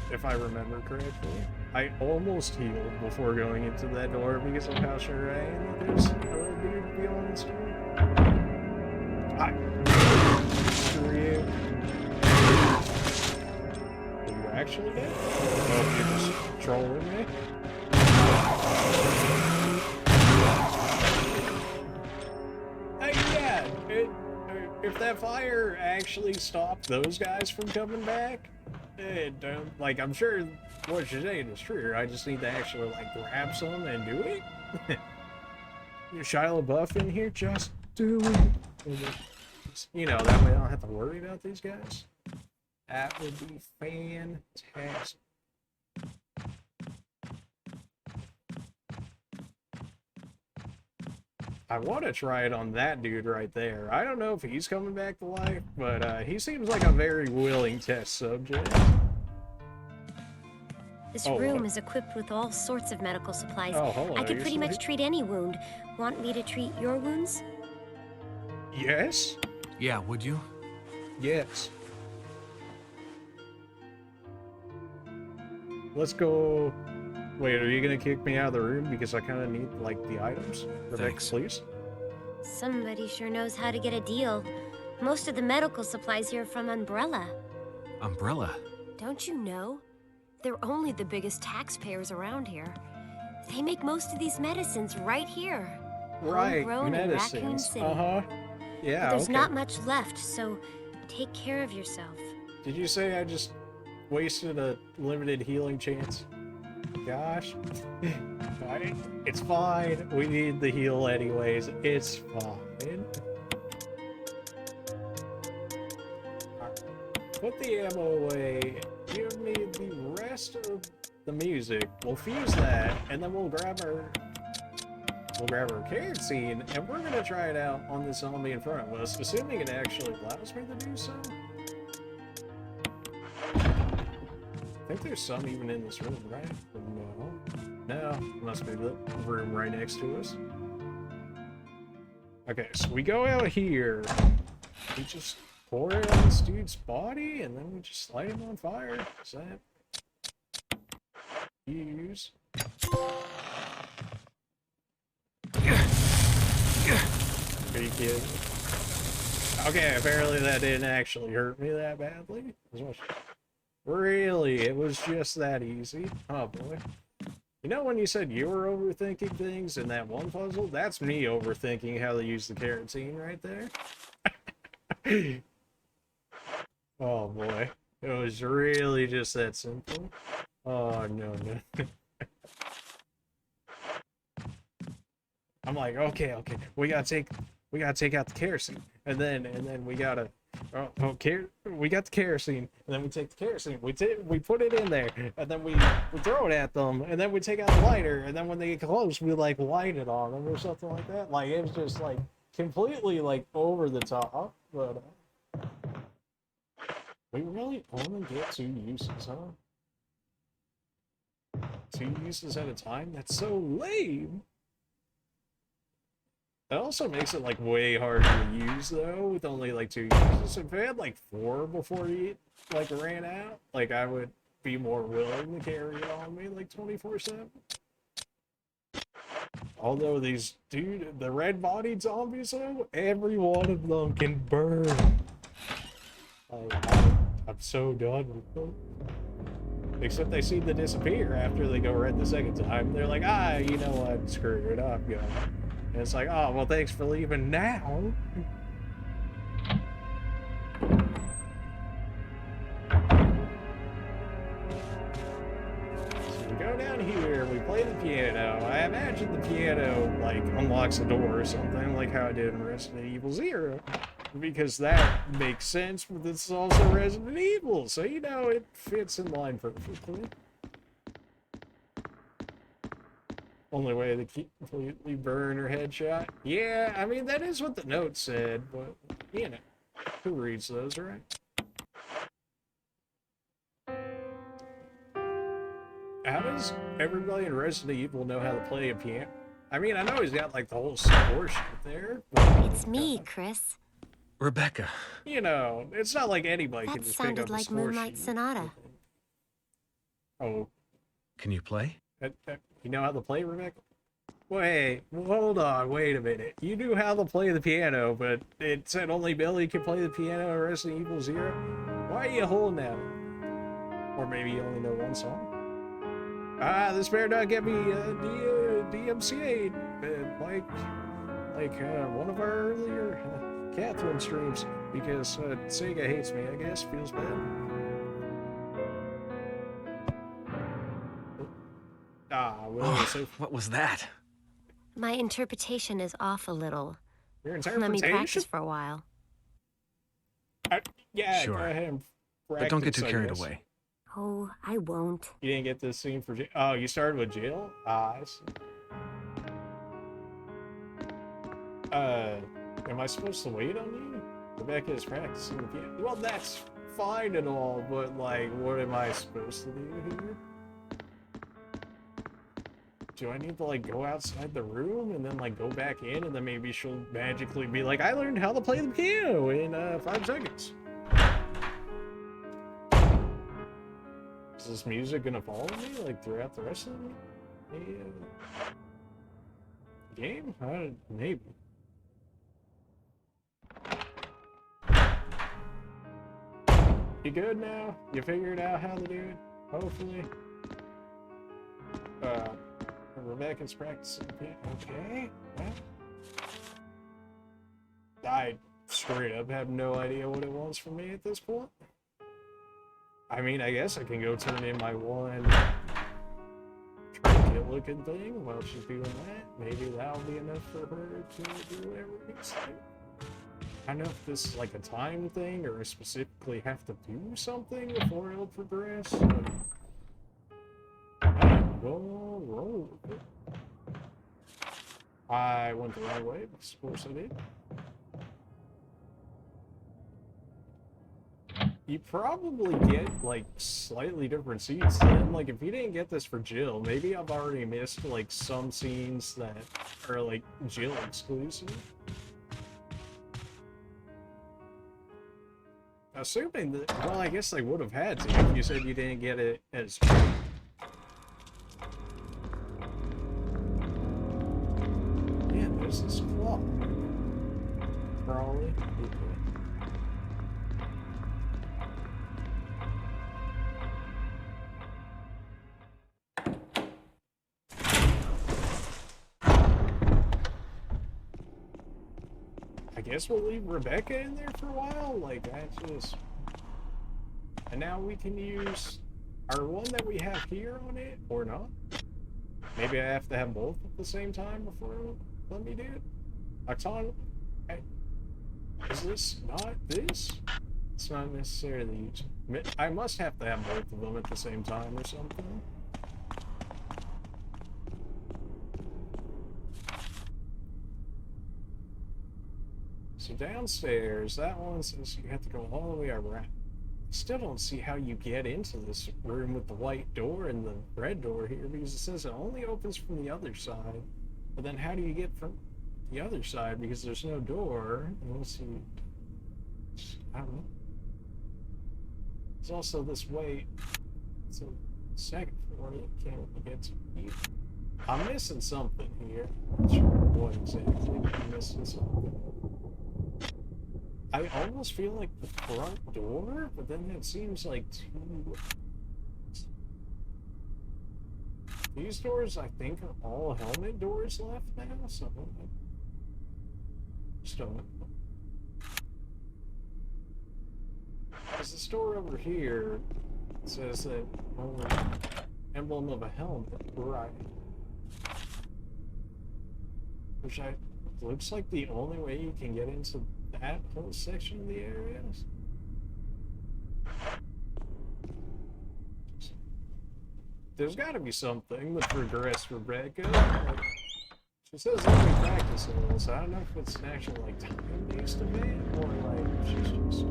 Speaker 1: if I remember correctly. I almost healed before going into that door because of how sure I am that there's a red dude beyond this door. Screw you. Are you actually dead? Oh, you're just trolling me? Yeah, if that fire actually stopped those guys from coming back, don't, like, I'm sure what you're saying is true. I just need to actually, like, grab some and do it. Shia LaBeouf in here, just do it. You know, that way I don't have to worry about these guys. That would be fantastic. I want to try it on that dude right there. I don't know if he's coming back to life, but he seems like a very willing test subject.
Speaker 6: This room is equipped with all sorts of medical supplies.
Speaker 1: Oh, hello,
Speaker 6: I could pretty much treat any wound. Want me to treat your wounds?
Speaker 1: Yes?
Speaker 5: Yeah, would you?
Speaker 1: Yes. Let's go. Wait, are you gonna kick me out of the room because I kind of need, like, the items?
Speaker 3: Thanks.
Speaker 1: Please?
Speaker 6: Somebody sure knows how to get a deal. Most of the medical supplies here are from Umbrella.
Speaker 3: Umbrella?
Speaker 6: Don't you know? They're only the biggest taxpayers around here. They make most of these medicines right here.
Speaker 1: Right,
Speaker 6: Homegrown in Raccoon
Speaker 1: medicines.
Speaker 6: City.
Speaker 1: Yeah,
Speaker 6: But there's
Speaker 1: okay.
Speaker 6: not much left, so take care of yourself.
Speaker 1: Did you say I just wasted a limited healing chance? Gosh. Alright, it's fine. We need the heal anyways. It's fine. Put the ammo away. Give me the rest of the music. We'll fuse that, and then we'll grab our carrot scene, and we're gonna try it out on this zombie in front of us, assuming it actually allows me to do so. I think there's some even in this room, right? No, must be the room right next to us. Okay, so we go out here. We just pour it on this dude's body, and then we just light him on fire. Is that use? Are you kidding? Okay, apparently that didn't actually hurt me that badly. Really? It was just that easy? Oh boy. You know when you said you were overthinking things in that one puzzle? That's me overthinking how to use the carotene right there. Oh boy. It was really just that simple. Oh no. I'm like, okay, we gotta take out the kerosene, and then we gotta, we got the kerosene, and then we take the kerosene, we put it in there, and then we throw it at them, and then we take out the lighter, and then when they get close, we like light it on them or something like that. Like it was just like completely like over the top, but we really only get 2 uses, huh? 2 uses at a time? That's so lame. That also makes it like way harder to use though, with only like 2 uses. If I had like 4 before he like ran out, like I would be more willing to carry it on me like 24/7. Although these the red-bodied zombies though, every one of them can burn. I'm so done with them. Except they seem to disappear after they go red the second time. They're like, you know what, screw it, I'm going. And it's like, oh, well, thanks for leaving now. So we go down here, we play the piano. I imagine the piano, like, unlocks a door or something, like how I did in Resident Evil 0. Because that makes sense, but this is also Resident Evil, so, you know, it fits in line perfectly. Only way to completely burn or headshot. Yeah, I mean, that is what the note said, but, you know, who reads those, right? How does everybody in Resident Evil know how to play a piano? I mean, I know he's got, like, the whole score sheet there, but...
Speaker 6: It's me, Chris.
Speaker 3: Rebecca.
Speaker 1: You know, it's not like anybody can
Speaker 6: That
Speaker 1: just pick up
Speaker 6: sounded
Speaker 1: a
Speaker 6: like
Speaker 1: score
Speaker 6: Moonlight
Speaker 1: sheet.
Speaker 6: Sonata.
Speaker 1: Oh.
Speaker 3: Can you play?
Speaker 1: You know how to play, Rebecca? Wait, hold on, wait a minute. You knew how to play the piano, but it said only Billy could play the piano in Resident Evil 0? Why are you holding that? Or maybe you only know one song? This better not get me DMCA'd, like one of our earlier Catherine streams, because Sega hates me, I guess, feels bad.
Speaker 3: What was that?
Speaker 6: My interpretation is off a little.
Speaker 1: Your
Speaker 6: Let me
Speaker 1: interpretation?
Speaker 6: practice for a while.
Speaker 1: Yeah,
Speaker 3: Sure.
Speaker 1: go ahead and practice,
Speaker 3: But don't get too
Speaker 1: I
Speaker 3: carried
Speaker 1: guess.
Speaker 3: away.
Speaker 6: Oh, I won't.
Speaker 3: Oh,
Speaker 1: You didn't get this scene for Jill? Oh, you started with Jill? I see. Am I supposed to wait on you? Rebecca is practicing the piano. Well, that's fine and all, but, like, what am I supposed to do here? Do I need to, like, go outside the room and then, like, go back in and then maybe she'll magically be like, I learned how to play the piano in, 5 seconds. Is this music gonna follow me, like, throughout the rest of the game? Maybe. You good now? You figured out how to do it? Hopefully. Rebecca's practicing. Okay. Well, I straight up have no idea what it wants from me at this point. I mean, I guess I can go turn in my one trinket looking thing while she's doing that. Maybe that'll be enough for her to do whatever it needs to do. I don't know if this is like a time thing or I specifically have to do something before it'll progress. Roll. I went the wrong way, but of course I did. You probably get like slightly different scenes then. Like if you didn't get this for Jill, maybe I've already missed like some scenes that are like Jill exclusive. Assuming that, well, I guess they would have had to if you said you didn't get it as Jill. Yeah, there's this clock. Probably. I guess we'll leave Rebecca in there for a while. Like, that's just... And now we can use our one that we have here on it, or not. Maybe I have to have both at the same time before it'll let me do it. Is this not this? It's not necessarily... I must have to have both of them at the same time or something. So downstairs, that one says you have to go all the way around. Still don't see how you get into this room with the white door and the red door here, because it says it only opens from the other side. But then how do you get from the other side, because there's no door? Unless you... I don't know. There's also this way... It's a second floor you can't get to either. I'm missing something here. I'm not sure what exactly, but I'm missing something. I almost feel like the front door, but then it seems like two... These doors, I think, are all helmet doors left now, so... Just don't know. There's this door over here that says that only emblem of a helmet, right? Which looks like the only way you can get into that whole section of the area. There's got to be something with regress Rebecca. Like, she says let me practice a little, so I don't know if it's an actual like time-based event or like she's just.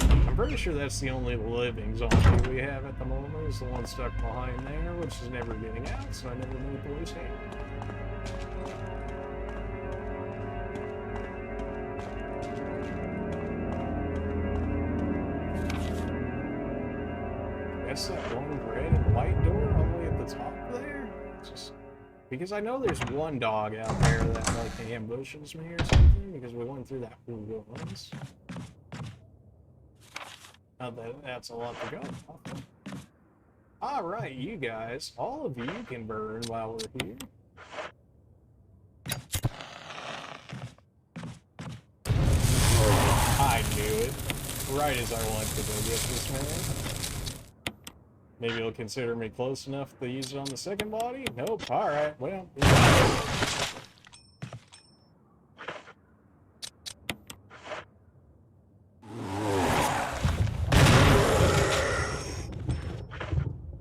Speaker 1: I'm pretty sure that's the only living zombie we have at the moment. Is the one stuck behind there, which is never getting out, so I never know what the voice had. That's that one red and white door all the way at the top there. Just because I know there's one dog out there that like ambushes me or something, because we went through that once. That's a lot to go. Alright, you guys, all of you can burn while we're here. I knew it. Right as I wanted to go get this man. Maybe he'll consider me close enough to use it on the second body? Nope. Alright, well.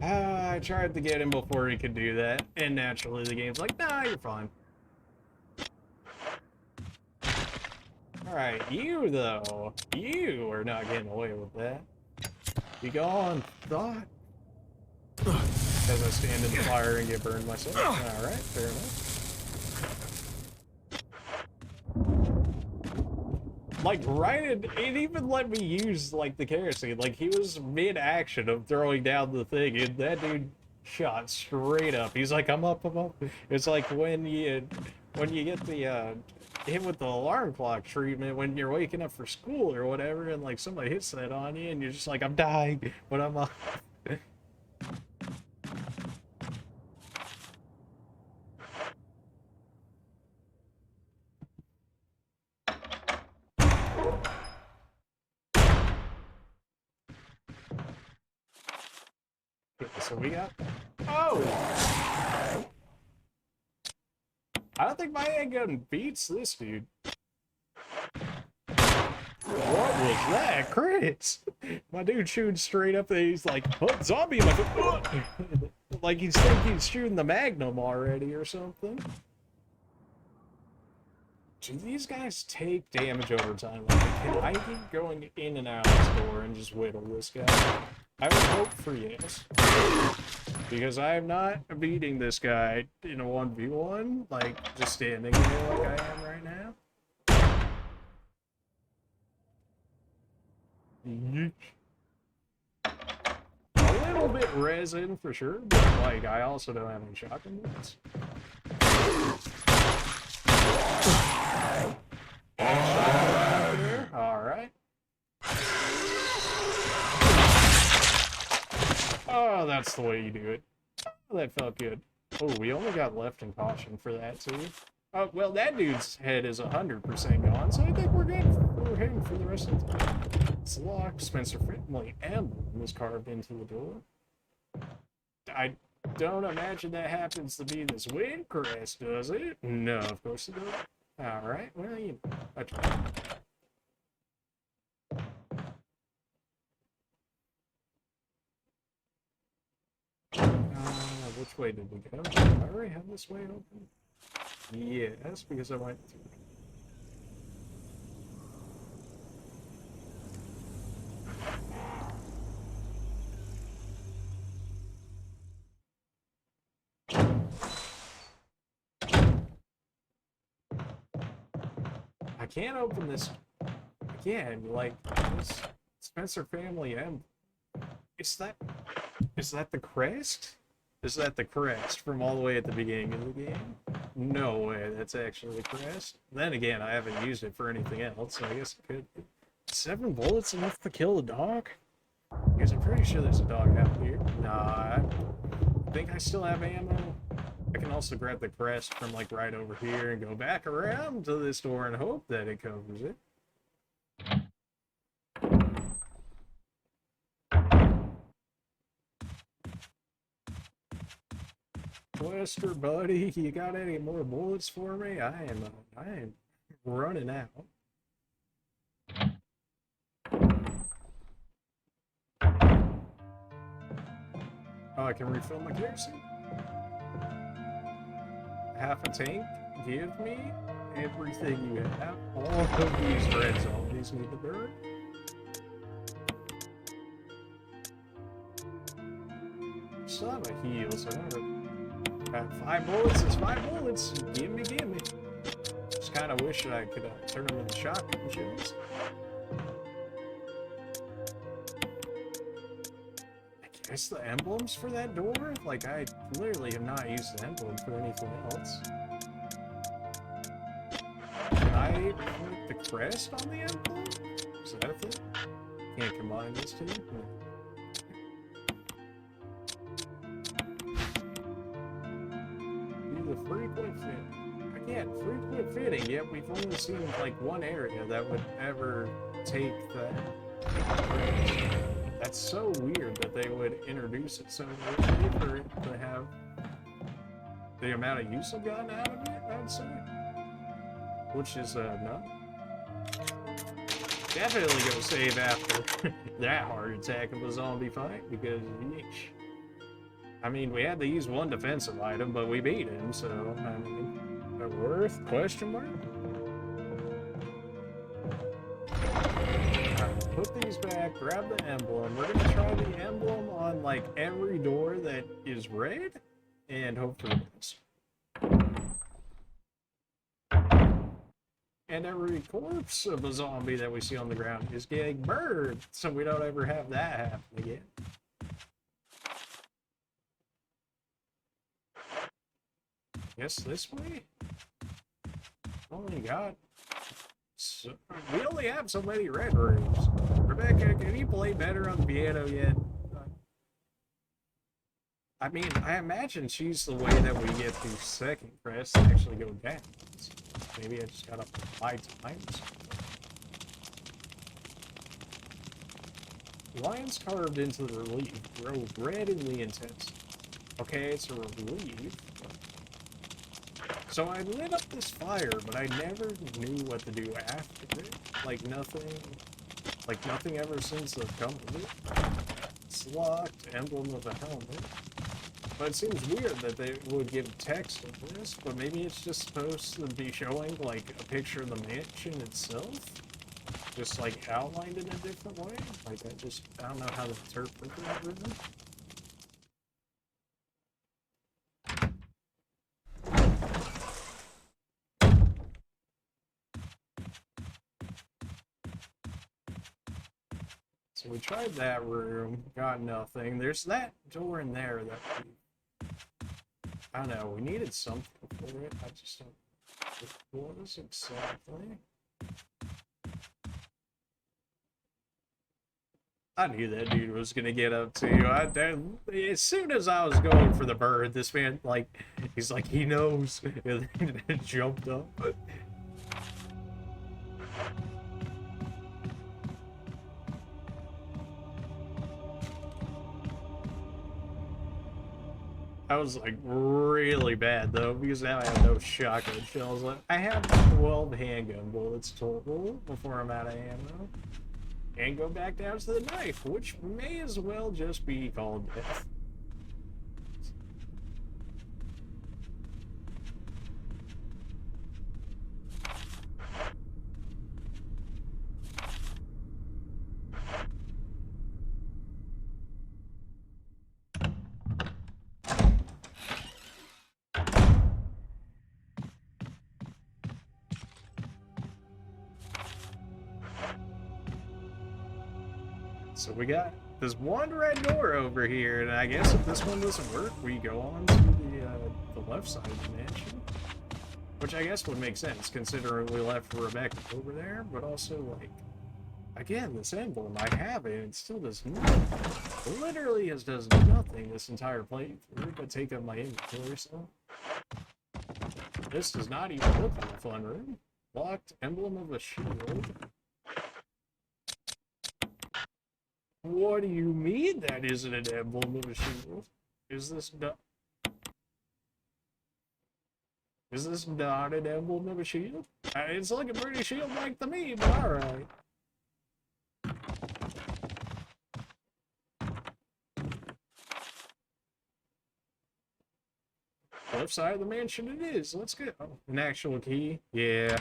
Speaker 1: I tried to get him before he could do that, and naturally the game's like, nah, you're fine. Alright, you though. You are not getting away with that. Be gone, thought. As I stand in the fire and get burned myself. Alright, fair enough. Like, right it even let me use, like, the kerosene. Like, he was mid-action of throwing down the thing, and that dude shot straight up. He's like, I'm up, I'm up. It's like when you get the, hit with the alarm clock treatment when you're waking up for school or whatever, and, like, somebody hits that on you, and you're just like, I'm dying, but I'm up. So we got... Oh! I don't think my handgun beats this dude. What was that, Chris? My dude shooting straight up, and he's like, "Oh, zombie!" Like he's thinking he's shooting the Magnum already or something. Do these guys take damage over time? Like, can I keep going in and out of this door and just whittle this guy? I would hope for yes. Because I am not beating this guy in a 1v1, like, just standing there like I am right now. A little bit resin for sure, but, like, I also don't have any shotgun bullets. Alright. Oh, that's the way you do it. Oh, that felt good. Oh, we only got left in caution for that, too. Oh, well, that dude's head is 100% gone, so I think we're good for him for the rest of the time. It's locked. S.T.A.R.S emblem was carved into the door. I don't imagine that happens to be this wind crest, does it? No, of course it doesn't. Alright, well, you know, I tried. Which way did we go? Did I already have this way open? Yes, because I went through. I can't open this again, like, this S.T.A.R.S family emblem. Is that the crest? Is that the crest from all the way at the beginning of the game? No way, that's actually the crest. Then again, I haven't used it for anything else, so I guess it could be. 7 bullets enough to kill a dog? Because I'm pretty sure there's a dog out here. Nah, I think I still have ammo. I can also grab the crest from like right over here and go back around to this door and hope that it covers it. Wester, buddy, you got any more bullets for me? I am running out. Oh, I can refill my kerosene. Half a tank. Give me everything you have. All of these red zombies need to burn. Still have a heal, so I got 5 bullets. It's 5 bullets. Give me. Just kind of wish that I could turn them into shotgun shells. I guess the emblems for that door? Like, I literally have not used the emblem for anything else. Can I put the crest on the emblem? Is that a thing? Can't combine these two? Frequent fit. Again, frequent fitting, yet we've only seen like one area that would ever take that. That's so weird that they would introduce it so early for it to have the amount of use I've gotten out of it, I'd say. Which is, no. Definitely go save after that heart attack of a zombie fight, because, yeesh. I mean, we had to use one defensive item, but we beat him, so, I mean, worth? Question mark? Alright, put these back, grab the emblem. We're gonna try the emblem on, like, every door that is red, and hope for the best. And every corpse of a zombie that we see on the ground is getting burned, so we don't ever have that happen again. Guess this way? Only got so, we only have so many red rooms. Rebecca, can you play better on the piano yet? I mean, I imagine she's the way that we get the second crest to actually go down. Maybe I just gotta buy times. Lines carved into the relief grow red in the intensity. Okay, it's a relief. So I lit up this fire, but I never knew what to do after it. Like nothing ever seems to have come of it. It's locked, emblem of a helmet. But it seems weird that they would give text of this, but maybe it's just supposed to be showing, like, a picture of the mansion itself? Just, like, outlined in a different way? Like, I don't know how to interpret that, really. So we tried that room, got nothing. There's that door in there that I don't know, we needed something for it. I just don't know what was exactly. I knew that dude was gonna get up to you. As soon as I was going for the bird, this man, like, he's like, he knows. And then jumped up. I was like really bad though, because now I have no shotgun shells. I have 12 handgun bullets total before I'm out of ammo. And go back down to the knife, which may as well just be called death. So we got this one red door over here, and I guess if this one doesn't work, we go on to the left side of the mansion. Which I guess would make sense, considering we left Rebecca over there, but also, like, again, this emblem, I have it, and it still does nothing. Literally does nothing this entire playthrough, but take up my inventory, so. This does not even look like a fun room. Locked, emblem of a shield. What do you mean that isn't an emblem of a shield? Is this not an emblem of a shield? It's looking pretty shield-like to me, but alright. Left side of the mansion it is. Let's go. An actual key? Yeah.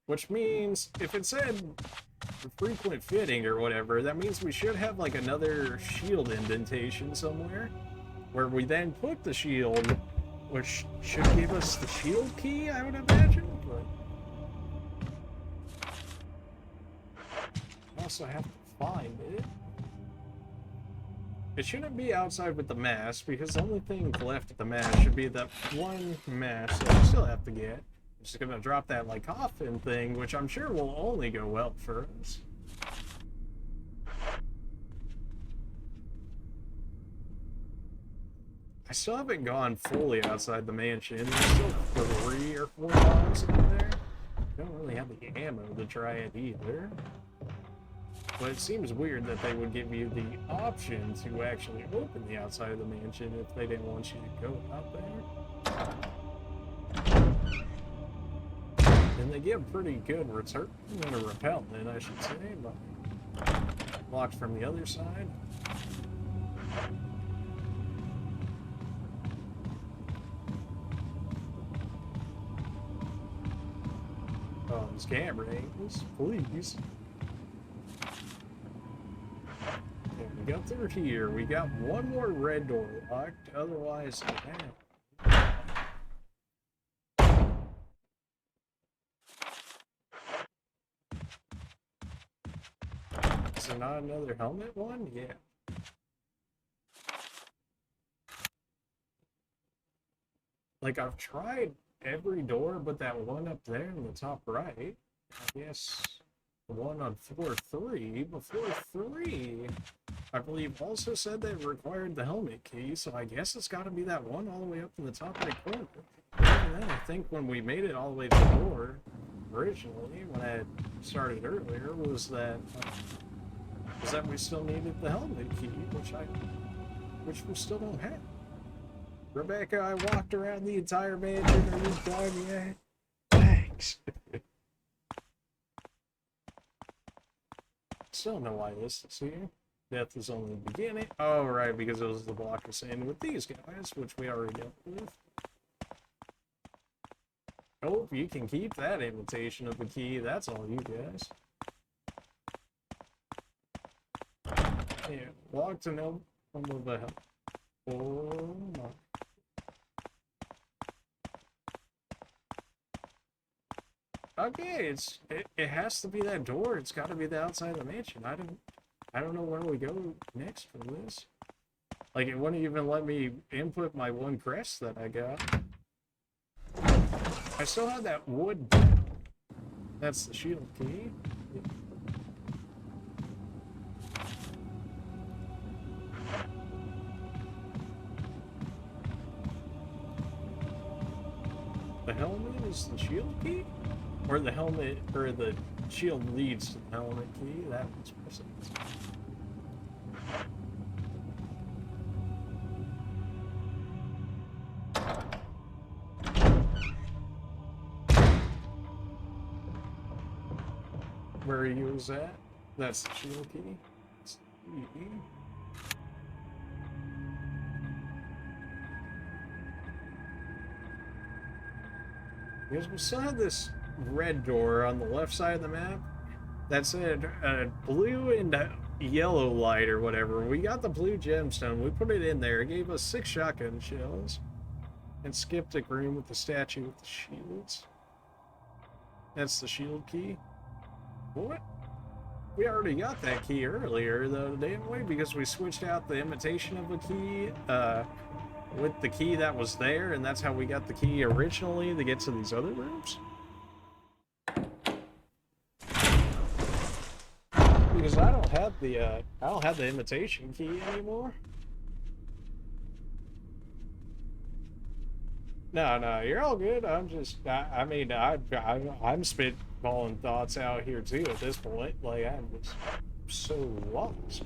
Speaker 1: Which means, if it said frequent fitting or whatever, that means we should have like another shield indentation somewhere, where we then put the shield, which should give us the shield key, I would imagine, but I also have to find it. It shouldn't be outside with the mask, because the only thing left at the mask should be that one mask that we still have to get. Just gonna drop that like coffin thing, which I'm sure will only go well for us. I still haven't gone fully outside the mansion. There's still 3 or 4 bombs in there. Don't really have the ammo to try it either. But it seems weird that they would give you the option to actually open the outside of the mansion if they didn't want you to go out there. And they give pretty good return and a repellent, I should say, but blocked from the other side. Oh, these camera angles, please. Okay, we got through here. We got one more red door locked, otherwise, man. Is there not another helmet one? Yeah. Like, I've tried every door but that one up there in the top right. I guess the one on floor 3. But floor 3, I believe, also said they required the helmet key, so I guess it's got to be that one all the way up in the top right corner. And then I think when we made it all the way to the door, originally, when I had started earlier, was that we still needed the helmet key, which we still don't have. Rebecca, I walked around the entire mansion. Are you done yet? Thanks. Still don't know why this is here. Death is only the beginning. Oh, right, because it was the blocker saying with these guys, which we already dealt with. Oh, you can keep that imitation of the key. That's all you guys. Yeah, walk to no one the hell. Oh my. Okay, it has to be that door. It's got to be the outside of the mansion. I don't know where we go next from this. Like, it wouldn't even let me input my one crest that I got. I still have that wood. That's the shield key. The helmet is the shield key? Or the helmet, or the shield leads to the helmet key? That makes more sense. Where are you at? That's the shield key. Because we still have this red door on the left side of the map that said blue and yellow light or whatever. We got the blue gemstone, we put it in there, it gave us 6 shotgun shells, and skipped a room with the statue with the shields. That's the shield key. What? We already got that key earlier though, didn't we? Because we switched out the imitation of a key with the key that was there, and that's how we got the key originally to get to these other rooms. Because I don't have the imitation key anymore. No, you're all good. I'm just, I'm spitballing thoughts out here too at this point. Like, I'm just so lost.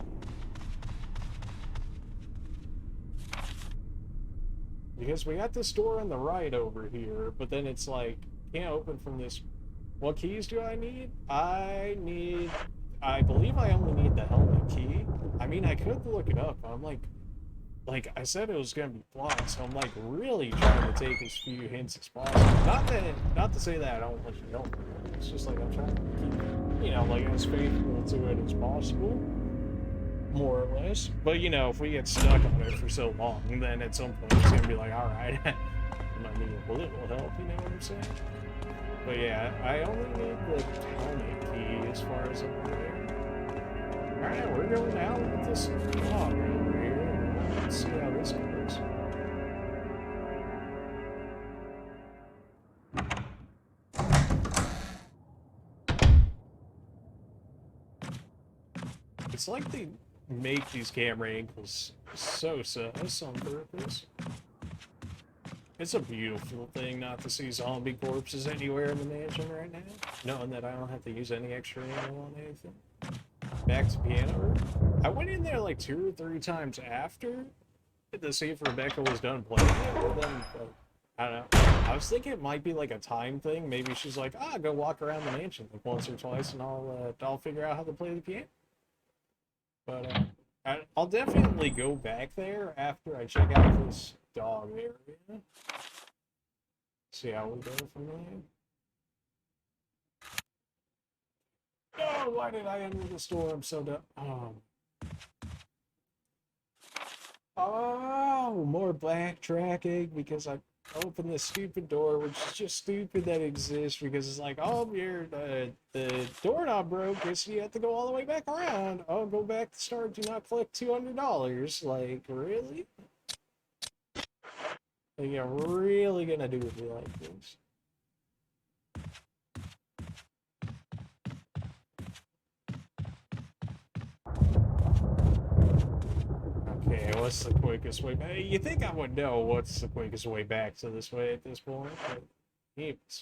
Speaker 1: Because we got this door on the right over here, but then it's like, can't open from this. What keys do I need? I believe I only need the helmet key. I mean, I could look it up. I'm like I said it was gonna be blocked, so I'm like really trying to take as few hints as possible. Not to say that I don't want you to help me. It's just like I'm trying to keep, you know, like as faithful to it as possible, more or less. But you know, if we get stuck on it for so long, then at some point it's gonna be like, all right, I might need a little help. You know what I'm saying? But yeah, I only need the helmet key as far as I'm aware. Alright, we're going out with this dog over here. Let's see how this goes. It's like they make these camera angles so sus on purpose. It's a beautiful thing not to see zombie corpses anywhere in the mansion right now, knowing that I don't have to use any extra ammo on anything. Back to piano room. I went in there like 2 or 3 times after to see if Rebecca was done playing it, but then, I don't know. I was thinking it might be like a time thing. Maybe she's like, go walk around the mansion like once or twice and I'll figure out how to play the piano. But I'll definitely go back there after I check out this dog area. See how we go from there. Oh, why did I enter the store? I'm so dumb. Oh, more backtracking because I opened this stupid door, which is just stupid that exists because it's like, oh, the doorknob broke, so you have to go all the way back around. Oh, go back to start, do not collect $200. Like, really? Like, you're really gonna do with me like this? Okay, what's the quickest way back? You think I would know what's the quickest way back to this way at this point, but it's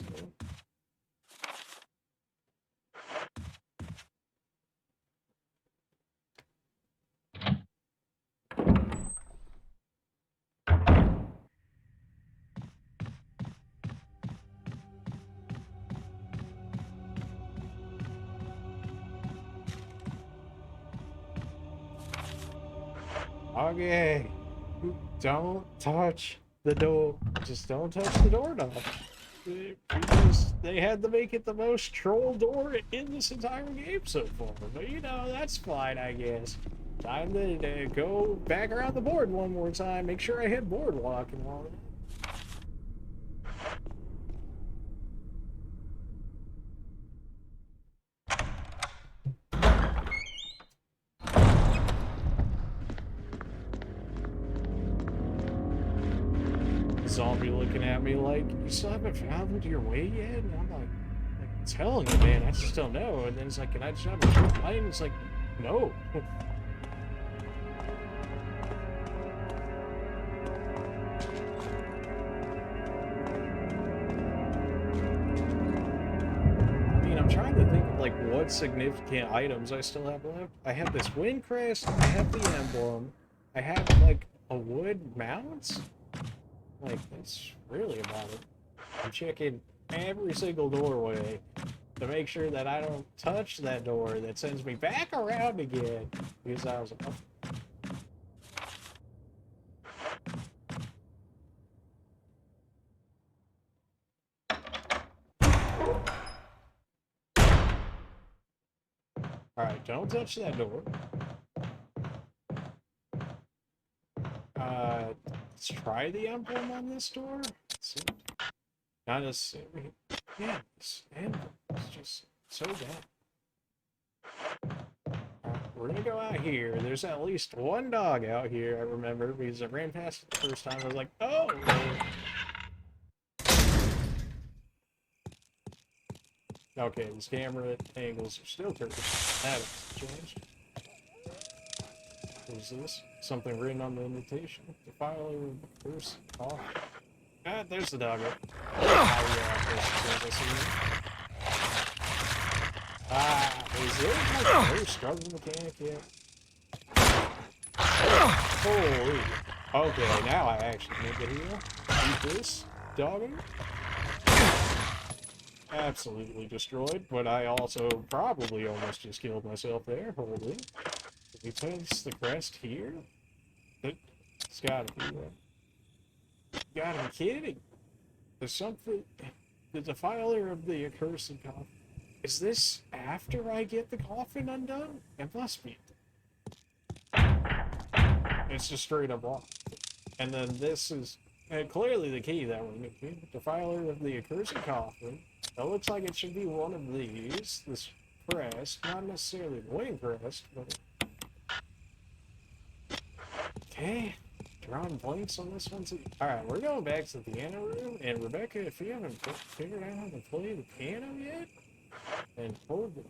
Speaker 1: Okay. Don't touch the door. Just don't touch the doorknob. Because they had to make it the most troll door in this entire game so far. But you know, that's fine, I guess. Time to go back around the board one more time. Make sure I hit boardwalk and all that. Zombie looking at me like, you still haven't found your way yet? And I'm like telling you, man, I just don't know. And then it's like, can I just have a quick light? And it's like, no. I mean, I'm trying to think of like what significant items I still have left. I have this wind crest, I have the emblem, I have like a wood mount. Like, that's really about it. I'm checking every single doorway to make sure that I don't touch that door that sends me back around again because I was off. Alright, don't touch that door. Let's try the emblem on this door. Not necessarily. Yeah, this emblem is just so bad. Alright, we're gonna go out here. There's at least one dog out here, I remember, because I ran past it the first time. I was like, oh! Okay, these camera angles are still perfect. That has changed. What is this? Something written on the invitation. The file first off. Ah, there's the dog. Is it like a very struggle mechanic yet? Holy. Okay, now I actually need to heal. Eat this, doggo. Absolutely destroyed, but I also probably almost just killed myself there. Holy. Did we place the crest here? It's gotta be that. You gotta be kidding. There's something. The defiler of the accursed coffin. Is this after I get the coffin undone? It must be. It's just straight up off. And then this is clearly the key that we're making. Defiler of the accursed coffin. That looks like it should be one of these. This crest. Not necessarily the wing crest, but. Okay. Drawing blanks on this one too. Alright, we're going back to the piano room, and Rebecca, if you haven't figured out how to play the piano yet, then hold it.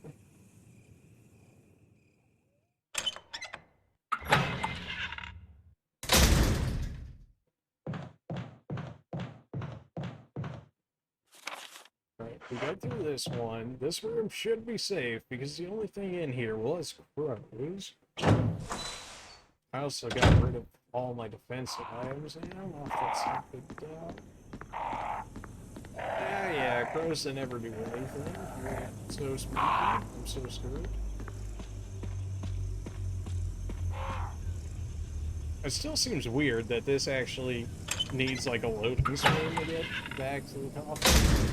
Speaker 1: Alright, we got through this one. This room should be safe, because the only thing in here was crows. I also got rid of all my defensive items, and I don't know if that's something yeah, crows that never do anything. Yeah, so spooky. I'm so screwed. It still seems weird that this actually needs like a loading screen to get back to the coffin.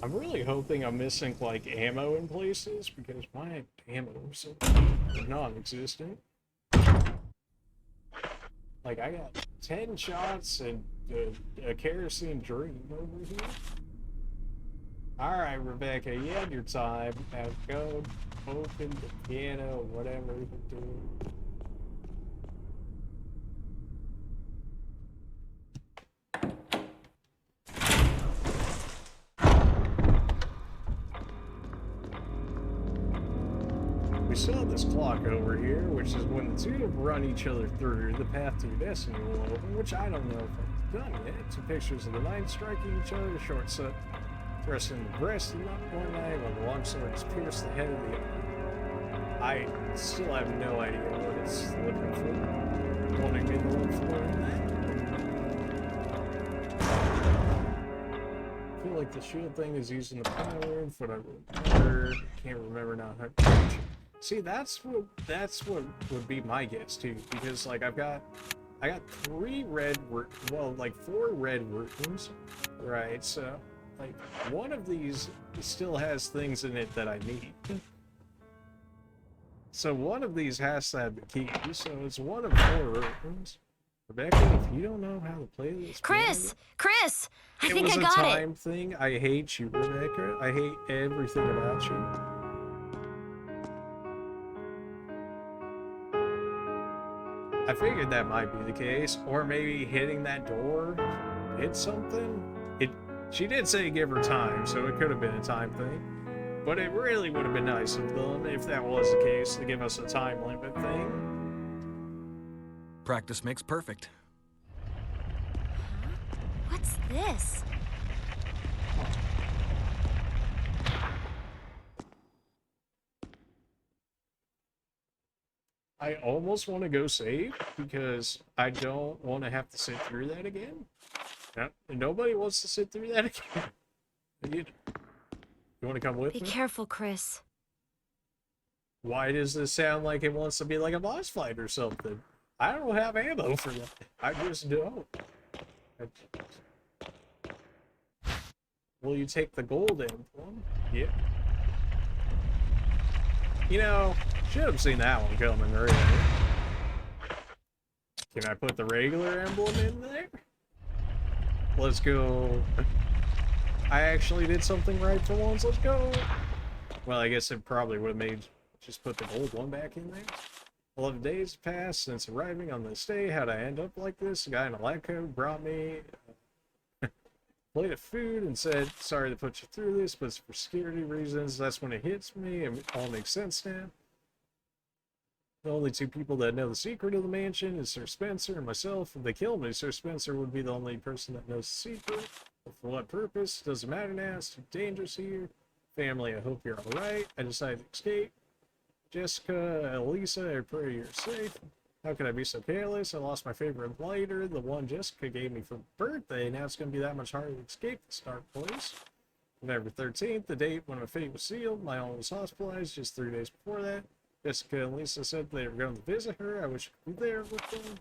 Speaker 1: I'm really hoping I'm missing like ammo in places because my ammo is non-existent. Like I got 10 shots and a kerosene dream over here. Alright, Rebecca, you had your time. Now go open the piano, whatever you do. We still have this clock over here, which is when the two run each other through the path to your destiny will open, which I don't know if I've done yet. Two pictures of the knights striking each other, short set thrust in the breast of one knight, while the long sword has pierced the head of the other. I still have no idea what it's looking for. Wanting me to look for in that. I feel like the shield thing is using the power, but I can't remember now how to. See, that's what would be my guess too, because like I got 3 red, well, like 4 red rooms, right? So like one of these still has things in it that I need. So one of these has to have the key, so it's one of 4 rooms. Rebecca, if you don't know how to play this,
Speaker 6: Chris! Chris! I think I
Speaker 1: it was
Speaker 6: got
Speaker 1: a
Speaker 6: it!
Speaker 1: time thing. I hate you, Rebecca. I hate everything about you. I figured that might be the case, or maybe hitting that door hit something. She did say give her time, so it could have been a time thing. But it really would have been nice of them, if that was the case, to give us a time limit thing.
Speaker 3: Practice makes perfect.
Speaker 6: What's this?
Speaker 1: I almost want to go save, because I don't want to have to sit through that again. Nobody wants to sit through that again. You want to come with
Speaker 6: Be
Speaker 1: me?
Speaker 6: careful, Chris.
Speaker 1: Why does this sound like it wants to be like a boss fight or something? I don't have ammo for that. I just don't. Will you take the gold emblem? Yep. You know, should have seen that one coming earlier. Can I put the regular emblem in there? Let's go. I actually did something right for once. Let's go. Well, I guess it probably would have made just put the gold one back in there. 11 days passed since arriving on this day. How'd I end up like this? A guy in a lab coat brought me a plate of food and said, sorry to put you through this, but it's for security reasons. That's when it hits me. It all makes sense now. The only 2 people that know the secret of the mansion is Sir Spencer and myself. If they kill me, Sir Spencer would be the only person that knows the secret. But for what purpose? Doesn't matter now. It's too dangerous here. Family, I hope you're alright. I decided to escape. Jessica, Elisa, I pray you're safe. How could I be so careless? I lost my favorite lighter, the one Jessica gave me for birthday. Now it's going to be that much harder to escape this dark place. November 13th, the date when my fate was sealed. My aunt was hospitalized just 3 days before that. Jessica and Lisa said they were going to visit her. I wish I could be there with them.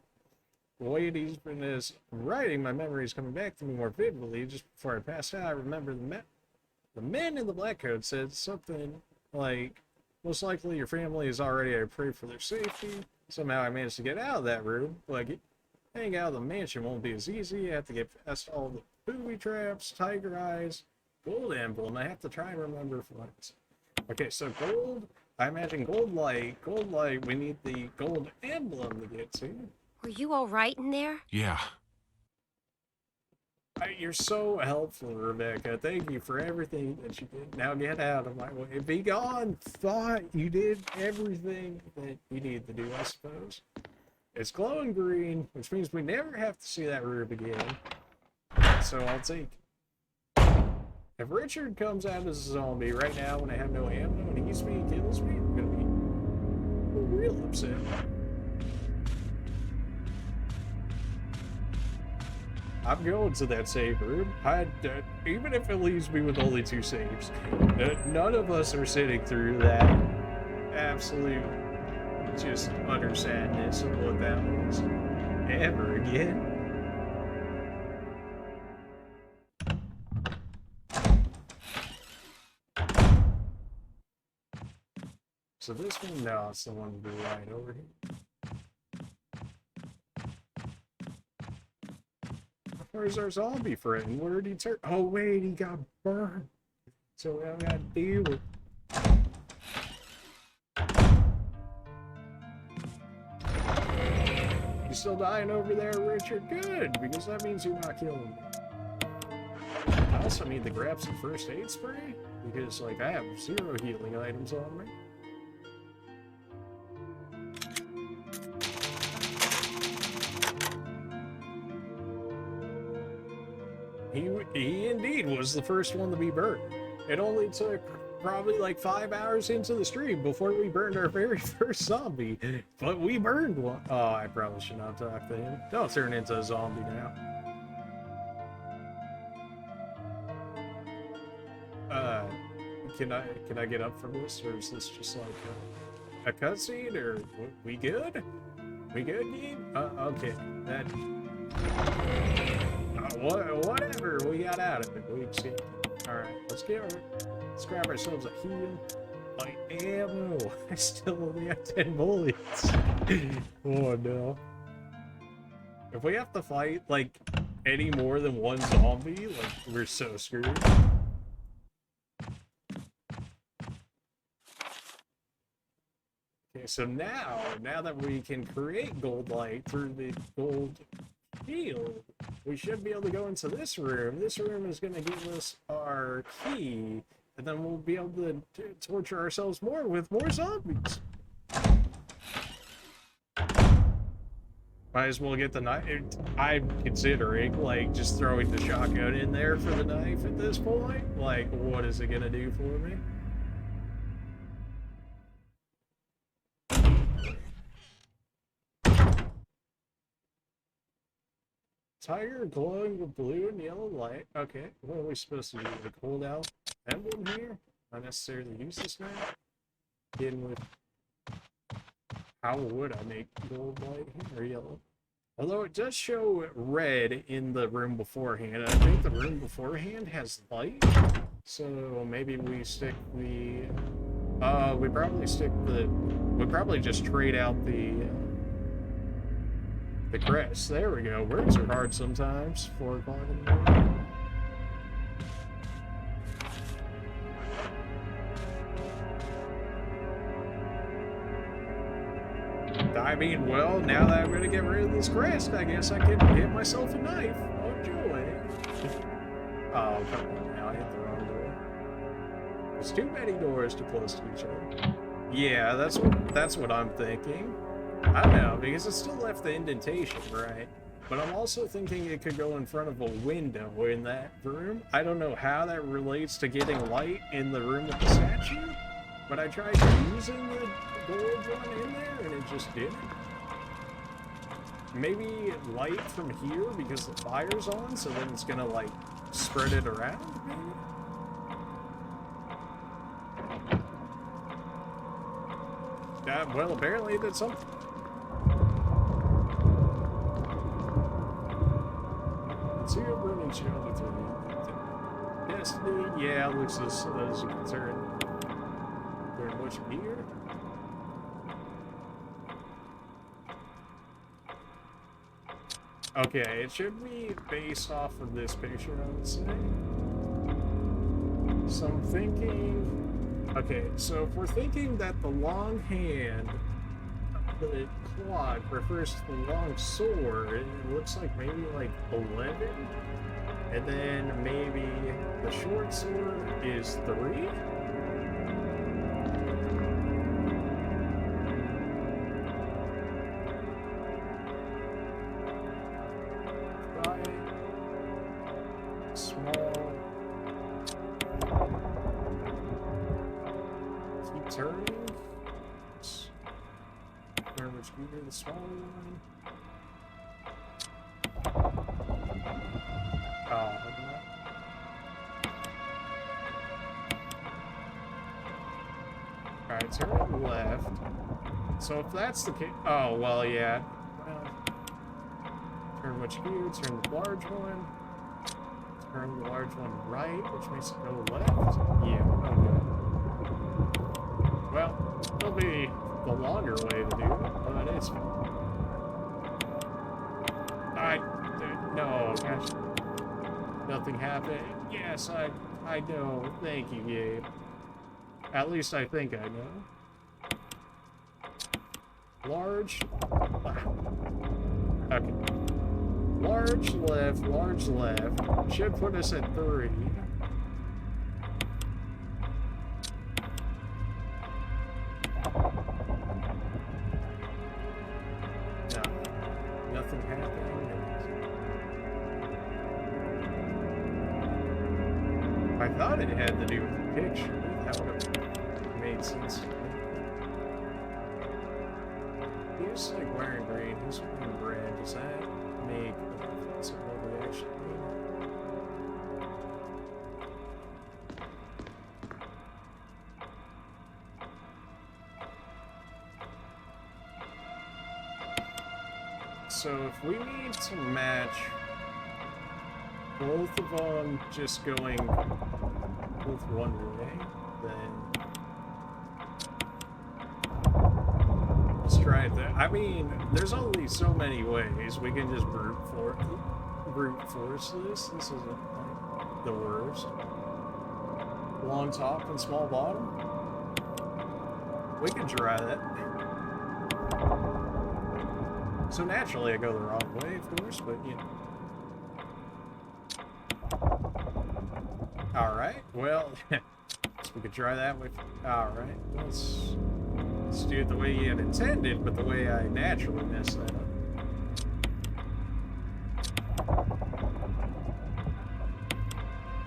Speaker 1: The way he's been is writing, my memory is coming back to me more vividly. Just before I passed out, I remember the men in the black coat said something like, most likely your family is already, I pray for their safety. Somehow I managed to get out of that room. Like, hanging out of the mansion won't be as easy. I have to get past all the booby traps, tiger eyes, gold emblem. I have to try and remember for once. Okay, so gold, I imagine gold light, we need the gold emblem to get to.
Speaker 6: Were you all right in there?
Speaker 2: Yeah.
Speaker 1: You're so helpful, Rebecca. Thank you for everything that you did. Now get out of my way. Be gone. Thought you did everything that you need to do, I suppose. It's glowing green, which means we never have to see that rube again. So I'll take. If Richard comes out as a zombie right now when I have no ammo and he eats me and kills me, I'm gonna be real upset. I'm going to that save room. Even if it leaves me with only 2 saves. None of us are sitting through that absolute, just utter sadness of what that was ever again. So this one, no, it's the one to be right over here. Where's our zombie friend? Where did he turn? Oh wait, he got burned. So I gotta deal with. You still dying over there, Richard? Good, because that means you're not killing me. I also need to grab some first aid spray because, like, I have 0 healing items on me. He indeed was the first one to be burned. It only took probably like 5 hours into the stream before we burned our very first zombie. But we burned one. Oh, I probably should not talk to him. Don't turn into a zombie now. Can I get up from this, or is this just like a cutscene, or we good? We good, game? Okay. That. Whatever. We got out of it. We escaped. All right. Let's grab ourselves a heal. Like ammo. I still only have 10 bullets. Oh no. If we have to fight like any more than one zombie, like we're so screwed. Okay, so now that we can create gold light through the gold shield, we should be able to go into this room. This room is going to give us our key, and then we'll be able to torture ourselves more with more zombies. Might as well get the knife. I'm considering, like, just throwing the shotgun in there for the knife at this point. Like, what is it going to do for me? Tiger glowing with blue and yellow light. Okay, what are we supposed to do? The hold out emblem here? Not necessarily use this now. Begin with. How would I make gold light here or yellow? Although it does show red in the room beforehand. I think the room beforehand has light. So maybe we stick the. We probably just trade out the crest. There we go. Words are hard sometimes. 4 o'clock in the morning. I mean, well, now that I'm gonna get rid of this crest, I guess I can hit myself a knife. Oh, joy. Oh, come on now. I hit the wrong door. There's too many doors too close to each other. Yeah, that's what I'm thinking. I don't know, because it still left the indentation, right? But I'm also thinking it could go in front of a window in that room. I don't know how that relates to getting light in the room with the statue, but I tried using the gold one in there and it just didn't. Maybe light from here because the fire's on, so then it's gonna like spread it around, maybe? Well, apparently it did something. Zero burning shield with Destiny. Yeah, looks as you can turn much here. Okay, it should be based off of this picture, I would say. So I'm thinking. Okay, so if we're thinking that the long hand, the clock refers to the long sword, it looks like maybe like 11, and then maybe the short sword is 3. The smaller one. Alright, turn left. So if that's the case, oh well, yeah. Well, turn which gear? Turn the large one. Turn the large one right, which makes it go left. Yeah. Okay. Well, it'll be the longer way to do it, but it's fine. No, gosh, nothing happened. Yes, I know. Thank you, Gabe. At least I think I know. Large. Okay. Large left. Should put us at 3. Nothing happened. I thought it had to do with the picture. That would have made sense. He's like wearing green. He's wearing red. Does that make a difference of what we actually need? so if we need to match both of them just going both one way, then let's try it there. I mean, there's only so many ways. We can just brute force this. This isn't like the worst. Long top and small bottom. We can try that. So naturally I go the wrong way, of course, but you know. Alright, well, so we could try that with... Alright, let's do it the way you had intended, but the way I naturally messed that up.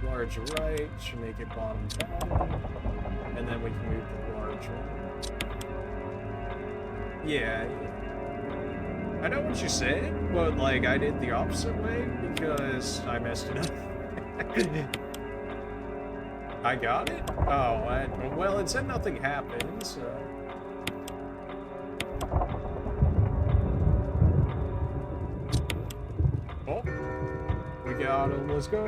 Speaker 1: Large right, should make it bottom down, and then we can move the large one. Yeah. I know what you said, but like I did the opposite way because I messed it up. I got it? Oh, well, it said nothing happened, so... Oh, we got him, let's go.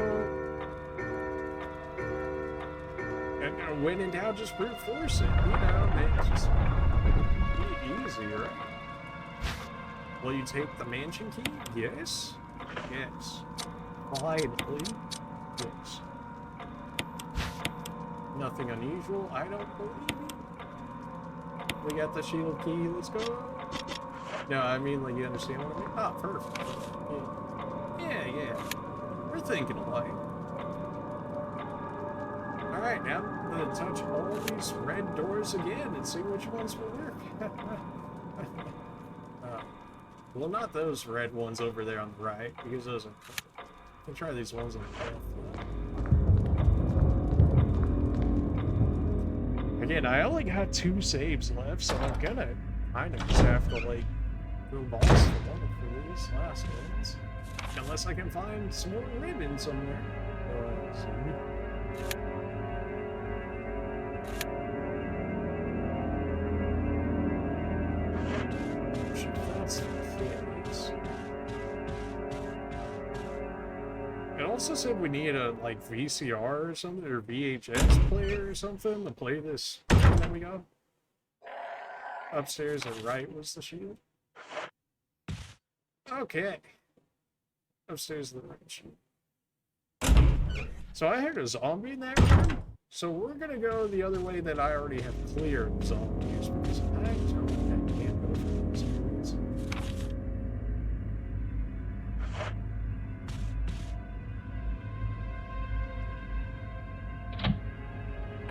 Speaker 1: And when in doubt, just brute force it, you know, man, it's just easy, right? Will you take the mansion key? Yes. Yes. Quietly. Yes. Nothing unusual. I don't believe you. We got the shield key. Let's go. No, I mean, like, you understand what I mean? Ah, perfect. Yeah. Yeah. We're thinking alike. Alright, now I'm gonna touch all these red doors again and see which ones will work. Well, not those red ones over there on the right, because those are... I can try these ones on the left. Again, I only got 2 saves left, so I'm gonna kind of just have to, like, go balls to one for these last ones. Unless I can find some more ribbon somewhere. It also said we need a, like, VCR or something, or VHS player or something to play this thing that we got. Upstairs and right was the shield. Okay. Upstairs the right shield. So I heard a zombie in that room, so we're gonna go the other way that I already have cleared zombies, because I don't think I can't go for these areas.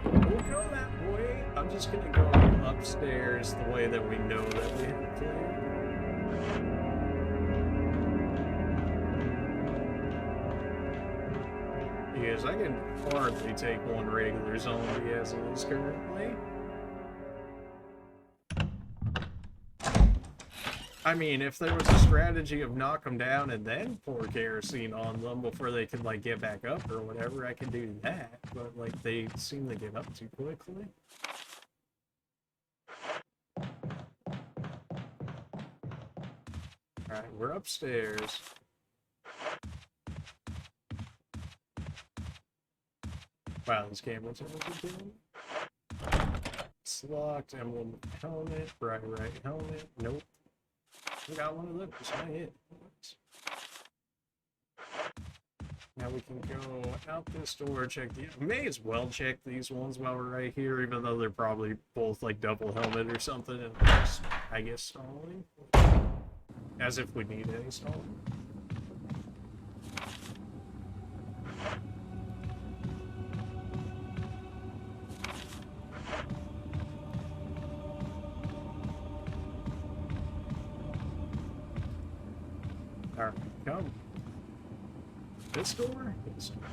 Speaker 1: We'll go that way. I'm just gonna go upstairs the way that we know that we have cleared. Because I can hardly take one regular zombie as it is currently. I mean, if there was a strategy of knock them down and then pour kerosene on them before they can, like, get back up or whatever, I can do that. But, like, they seem to get up too quickly. Alright, we're upstairs. Wow, these cameras are looking. It's locked. Emblem helmet. Right helmet. Nope. We got one of those. Not it. Now we can go out this door. Check the. May as well check these ones while we're right here, even though they're probably both like double helmet or something. And just, I guess, stalling. As if we need any stalling. Alright, come. This door? This door.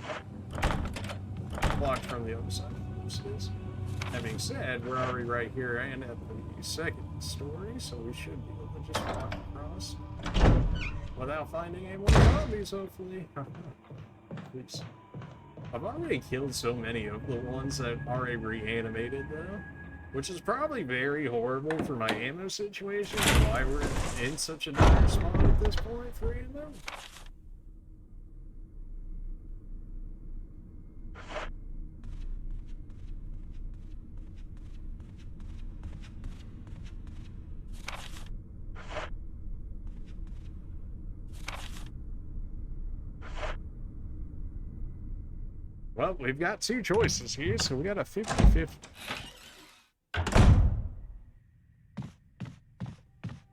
Speaker 1: Blocked from the other side. That being said, we're already right here and at the second story, so we should be able to just walk across without finding any more zombies, hopefully. Please. I've already killed so many of the ones that already reanimated, though. Which is probably very horrible for my ammo situation, and why we're in such a dire spot at this point for ammo. Well, we've got two choices here, so we got a 50-50.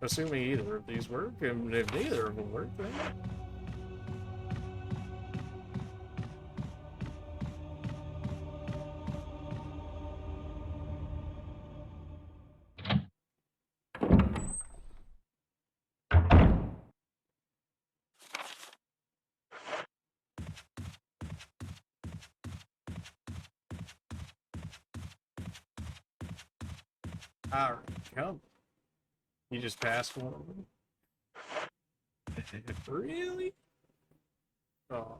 Speaker 1: Assuming either of these work, and if neither of them work, then... Alright, come. You just passed one of them? Really? Oh.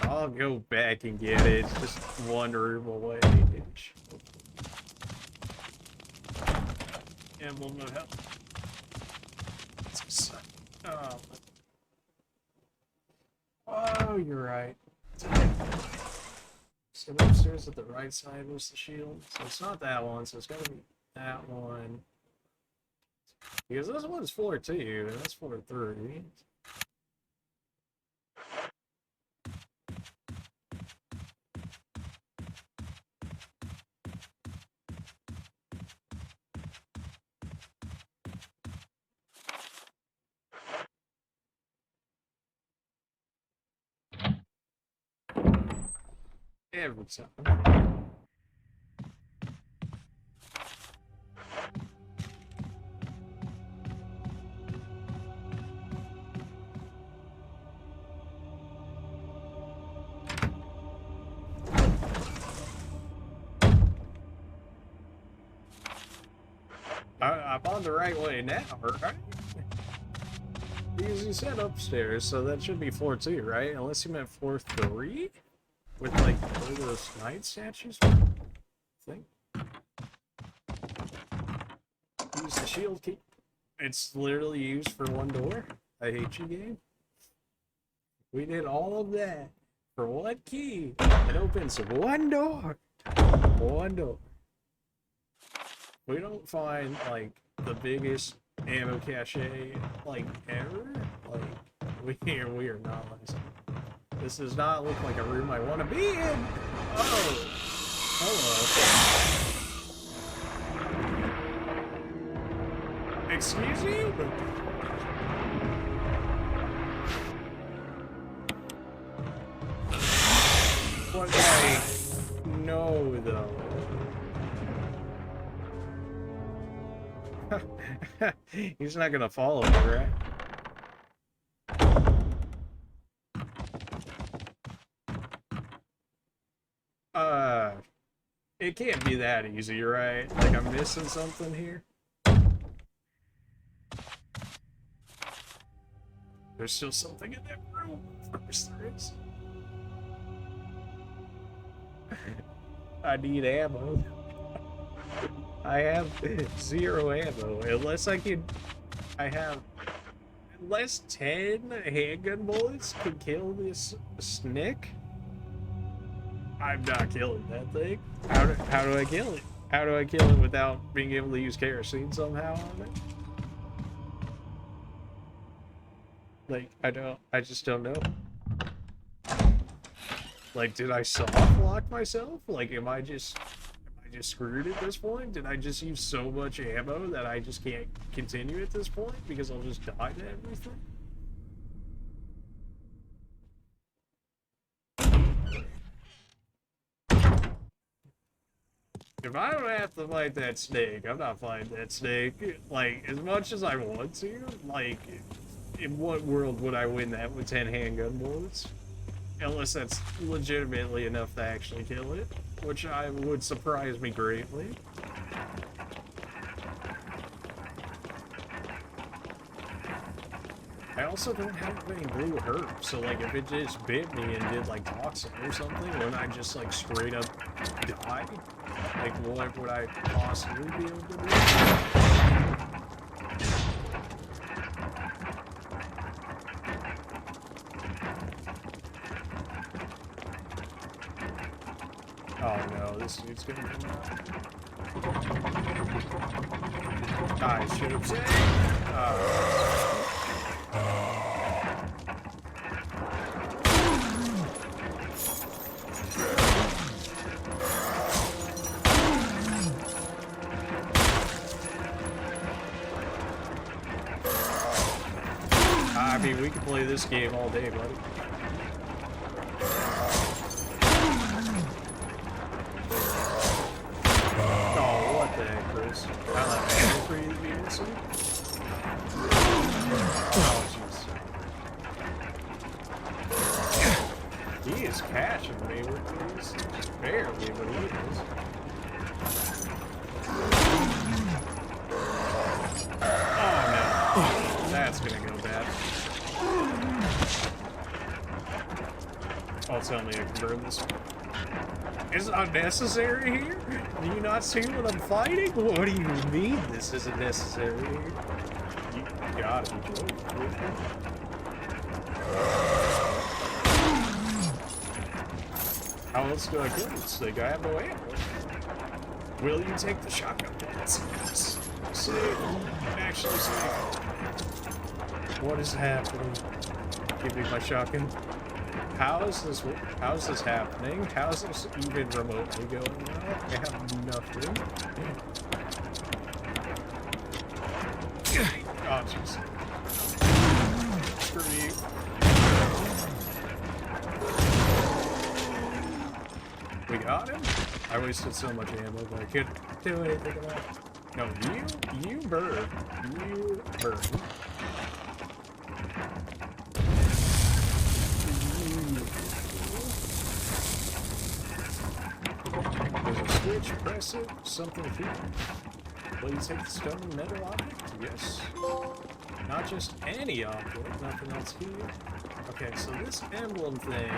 Speaker 1: I'll go back and get it. It's just one room away. Emblem of Hell. Oh, you're right. So upstairs at the right side was the shield. So it's not that one, so it's gotta be that one. Because this one's floor 2, and that's floor 3. Every time. I'm on the right way now, right? Because you said upstairs, so that should be floor 2, right? Unless you meant floor 3? With, like, where those knight statues were? I think. Use the shield key. It's literally used for one door. I hate you, game. We did all of that for one key. It opens one door. One door. We don't find, like, the biggest ammo cache, like, ever. Like, we are not listening. This does not look like a room I want to be in. Oh, hello. Excuse you? What, like, no, though. He's not gonna follow me, right? It can't be that easy, right? Like, I'm missing something here. There's still something in that room. Of course there is. I need ammo. I have 0 ammo. Unless I can... Unless 10 handgun bullets can kill this snick, I'm not killing that thing. How do I kill it? How do I kill it without being able to use kerosene somehow on it? Like, I just don't know. Like, did I soft lock myself? Like, am I just screwed at this point? Did I just use so much ammo that I just can't continue at this point because I'll just die to everything? If I don't have to fight that snake, I'm not fighting that snake. Like, as much as I want to, like, in what world would I win that with 10 handgun bullets? Unless that's legitimately enough to actually kill it, which would surprise me greatly. I also don't have any blue herbs, so like if it just bit me and did like toxin or something, wouldn't I just like straight up die? Like what would I possibly be able to do? Oh no, this dude's gonna come out. I should have said. I mean, we can play this game all day, buddy. Oh, what the heck, Chris? I left ammo for you to be missing? Oh, jeez. He is catching me with these. Just barely, but he is. Oh, no. That's gonna go bad. Oh, tell me I can burn this one. It's unnecessary here? Do you not see what I'm fighting? What do you mean this isn't necessary here? You gotta be joking with me. How else do I kill this thing? I have no ammo. Will you take the shotgun bullets? Save. Actually save. What is happening? Give me my shotgun. How is this happening? How is this even remotely going now? I have nothing. Oh, jeez. Screw you. We got him? I wasted so much ammo, but I couldn't do anything about it. No, you burn. You burn. There's a switch, press it, something here. Will you take the stone and metal object? Yes. Not just any object, nothing else here. Okay, so this emblem thing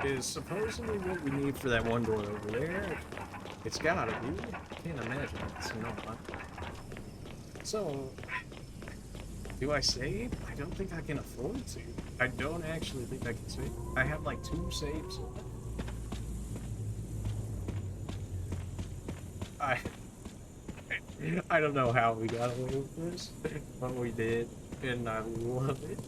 Speaker 1: is supposedly what we need for that one door over there. It's gotta be. I can't imagine it's not. So, do I save? I don't think I can afford to. I don't actually think I can save. I have like 2 saves. I don't know how we got away with this, but we did, and I love it.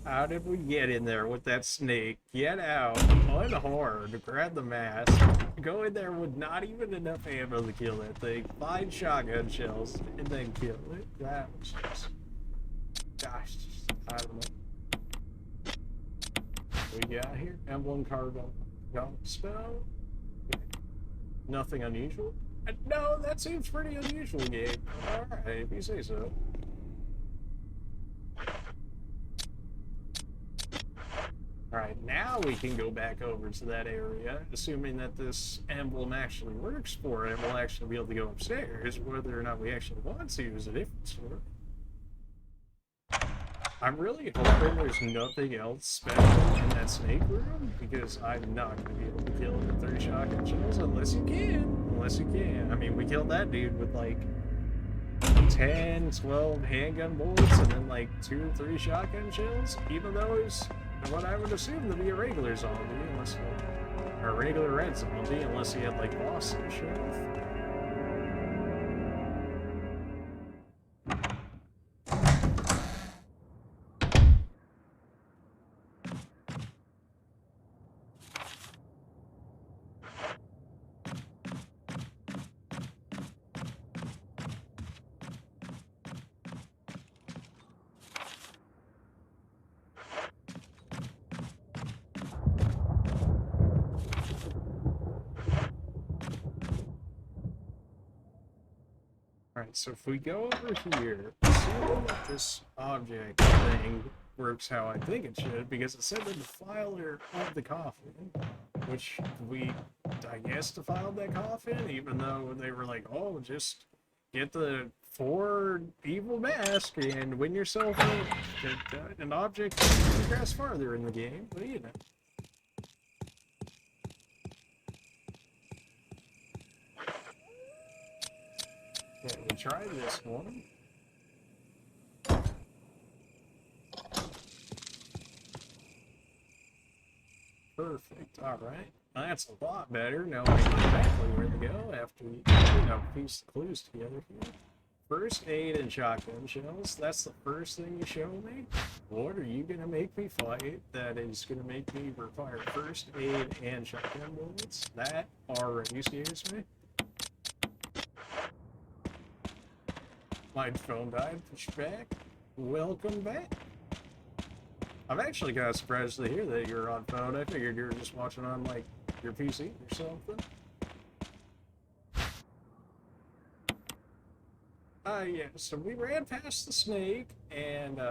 Speaker 1: How did we get in there with that snake? Get out, unharmed, grab the mask, go in there with not even enough ammo to kill that thing, find shotgun shells, and then kill it. That was just... Gosh, I don't know. What we got here? Emblem card on spell. Nothing unusual? No, that seems pretty unusual, game. Alright, if you say so. Alright, now we can go back over to that area, assuming that this emblem actually works for it, and we'll actually be able to go upstairs. Whether or not we actually want to is a different story. I'm really hoping there's nothing else special in that snake room, because I'm not going to be able to kill him with 3 shotgun shells unless you can. Unless you can. I mean, we killed that dude with like 10, 12 handgun bullets and then like 2 or 3 shotgun shells, even though it's what I would assume to be a regular zombie, unless, or a regular red zombie, unless he had like boss and shit. Alright, so if we go over here, assuming that this object thing works how I think it should, because it said that the filer of the coffin, which we, I guess, defiled that coffin, even though they were like, oh, just get the 4 evil mask and win yourself an object to progress farther in the game. But you know. Okay, we try this one. Perfect. All right. That's a lot better. Now I know exactly where to go after we, piece the clues together here. First aid and shotgun shells. That's the first thing you show me. What are you gonna make me fight that is gonna make me require first aid and shotgun bullets? That already scares me. My phone died. Push back. Welcome back. I'm actually kind of surprised to hear that you're on phone. I figured you were just watching on, like, your PC or something. Yeah, so we ran past the snake, and,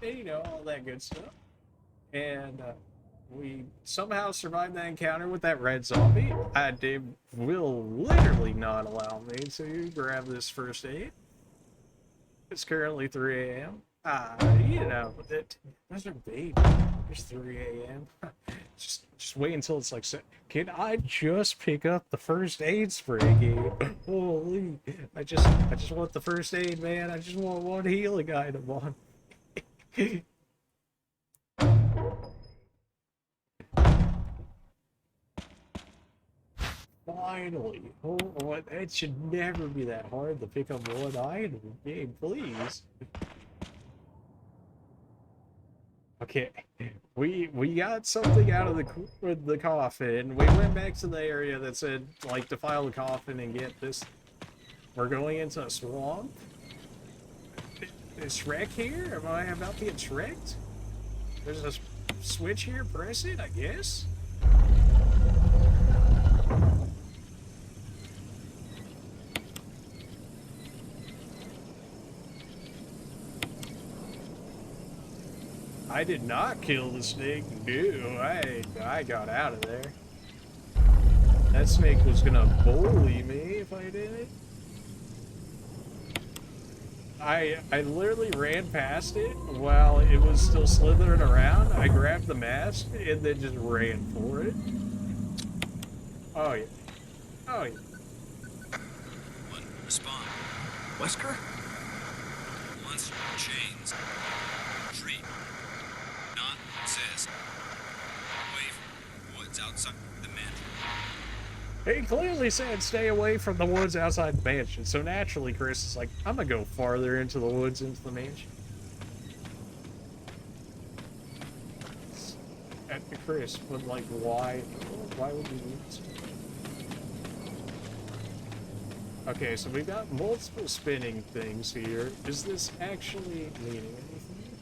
Speaker 1: you know, all that good stuff. And, we somehow survived that encounter with that red zombie. They will literally not allow me to grab this first aid. It's currently 3 a.m. You know, those are baby. It's 3 a.m. just wait until it's like, can I just pick up the first aid spray, Gabe? Holy, I just want the first aid, man. I just want one healing item on. Finally. Oh, what? It should never be that hard to pick up one item. Game, please. Okay, we got something out of the coffin. We went back to the area that said, like, to file the coffin and get this. We're going into a swamp. Is Shrek here? Am I about to get Shreked? There's a switch here. Press it, I guess. I did not kill the snake. No, I got out of there. That snake was gonna bully me if I did it. I literally ran past it while it was still slithering around. I grabbed the mask and then just ran for it. Oh yeah. Oh yeah.
Speaker 3: One, respond. Wesker? Monster chains. Treat. Not says. Away from woods outside the mansion.
Speaker 1: He clearly said stay away from the woods outside the mansion, so naturally Chris is like, I'm gonna go farther into the woods into the mansion. Chris, but like, why would we do this? Okay, so we've got multiple spinning things here. Is this actually meaning anything?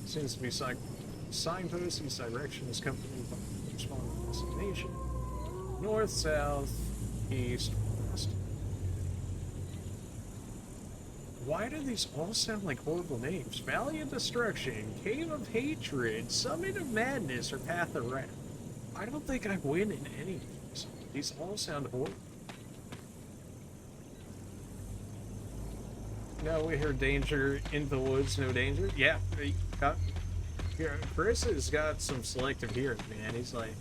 Speaker 1: Seems to be signposts. Each direction is accompanied by the corresponding destination. North, south, east, west. Why do these all sound like horrible names? Valley of Destruction, Cave of Hatred, Summit of Madness, or Path of Wrath. I don't think I win in any of these. These all sound horrible. No, we hear danger in the woods, no danger. Yeah, here, Chris has got some selective hearing, man. He's like,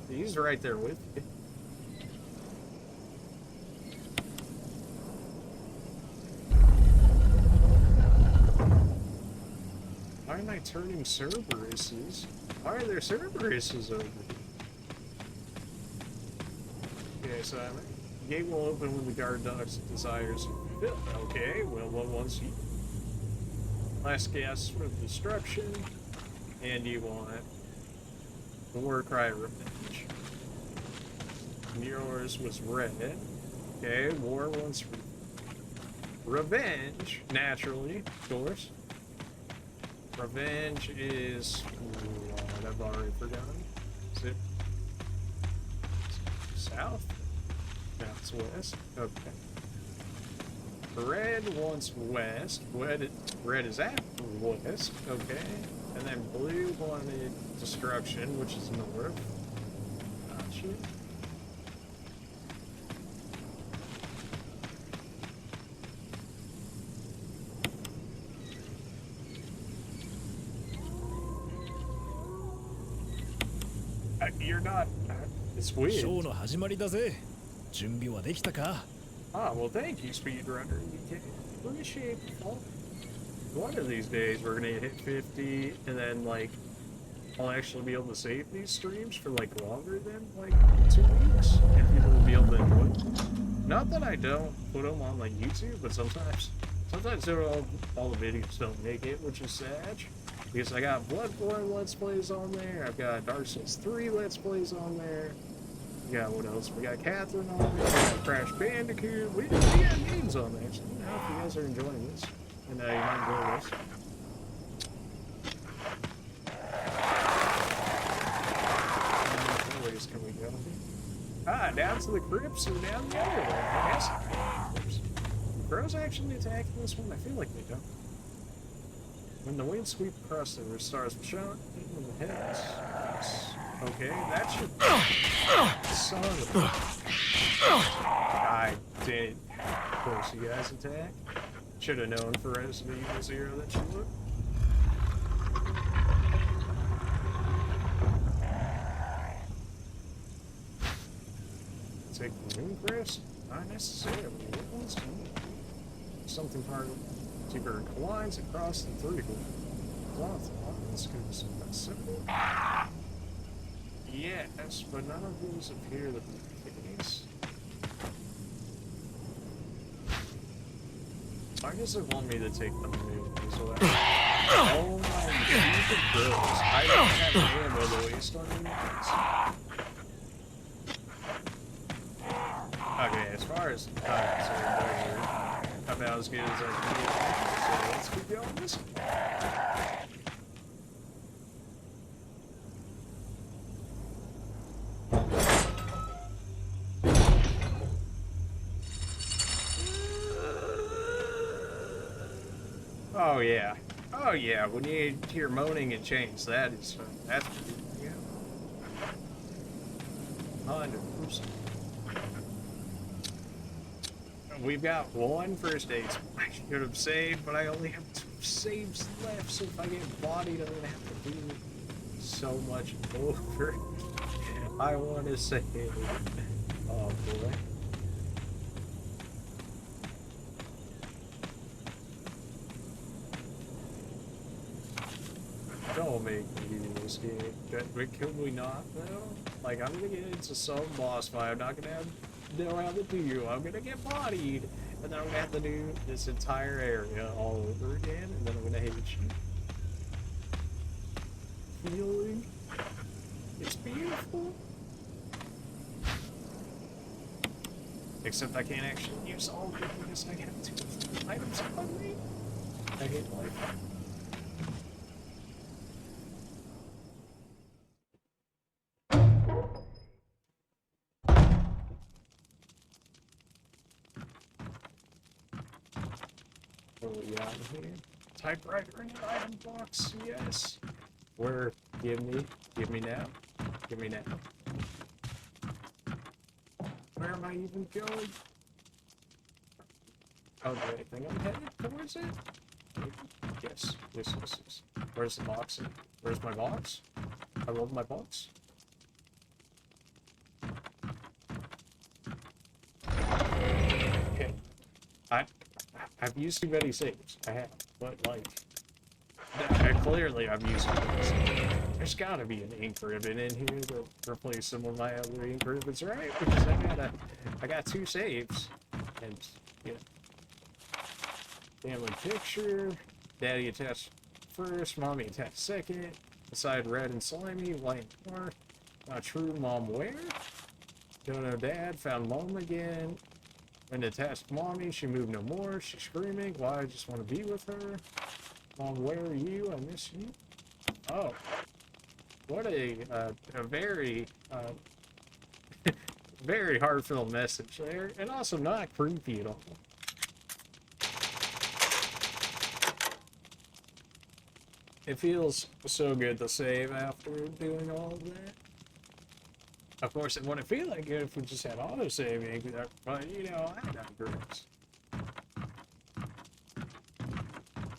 Speaker 1: he's right there with you. Why am I turning Cerberuses? Why are there Cerberuses over here? Okay, so the gate will open when the guard doc's desires are fulfilled. Okay, well, once you... Last gasp of destruction, and you want the war cry revenge. Yours was red. Okay, war wants revenge, naturally, of course. Revenge is... Lord, I've already forgotten. Is it south? No, it's west. Okay. Red wants west. Red is at west. Okay. And then blue wanted destruction, which is north. Gotcha. You're not. It's
Speaker 2: ショー
Speaker 1: weird.
Speaker 2: の始まりだぜ。準備はできたか？
Speaker 1: Ah, well, thank you, speedrunner. You can appreciate the fall. One of these days, we're gonna hit 50, and then, like, I'll actually be able to save these streams for, like, longer than, like, 2 weeks, and people will be able to enjoy them. Not that I don't put them on, like, YouTube, but sometimes all the videos don't make it, which is sad. Because I got Bloodborne Let's Plays on there, I've got Dark Souls 3 Let's Plays on there, we got, what else? We got Catherine on there, we got Crash Bandicoot, we got games on there, so you know, if you guys are enjoying this, and you might enjoy this. What ways can we go? Ah, down to the crypts or down the other way, I guess. Crows actually attacking this one? I feel like they don't. When the winds sweep across the stars will shine in the heavens. Okay, that should. Son of a. I did. Of course, you guys attack. Should have known for Resident Evil 0 that you would. Take the moon crest? Not necessarily. It wants to something hard. Deeper lines across the vertical cloth. This could be something simple. Yes, but none of these appear to be the case. I guess they want me to take the moon as well. Oh my stupid girls. I don't have ammo to waste on these. Okay, as far as I'm about as good as I can get, so let's keep going this way. Oh yeah. Oh yeah, when you hear moaning and chains, that is, that's pretty good. 100%. We've got one first aid I should have saved, but I only have 2 saves left, so if I get bodied, I'm gonna have to do so much over. I want to save. Oh boy. Don't make me do this game. But could we not, though? Like, I'm gonna get into some boss fight. I'm not gonna know how to do. I'm gonna get bodied. And then I'm gonna have to do this entire area all over again. And then I'm gonna hate you. Feeling. It's beautiful. Except I can't actually use all of it because I have 2 items on me. I hate life. What we got here? Typewriter in an item box, yes. Where? Give me now. Give me now. Where am I even going? Oh, do I think I'm headed towards it? Yes. Where's the box? Where's my box? I love my box. Okay. I've used too many saves. I have. But, like, clearly I've used too many saves. There's gotta be an ink ribbon in here to replace some of my other ink ribbons, right? Because I got 2 saves. And, you know. Family picture. Daddy attached first, mommy attached second. Beside red and slimy, white and more. Not true, mom where? Don't know dad, found mom again. When attached mommy, she moved no more. She's screaming, why I just want to be with her. Mom, where are you? I miss you. Oh. What a very, very heartfelt message there. And also not creepy at all. It feels so good to save after doing all of that. Of course, it wouldn't feel that good if we just had auto-saving, but, you know, I digress.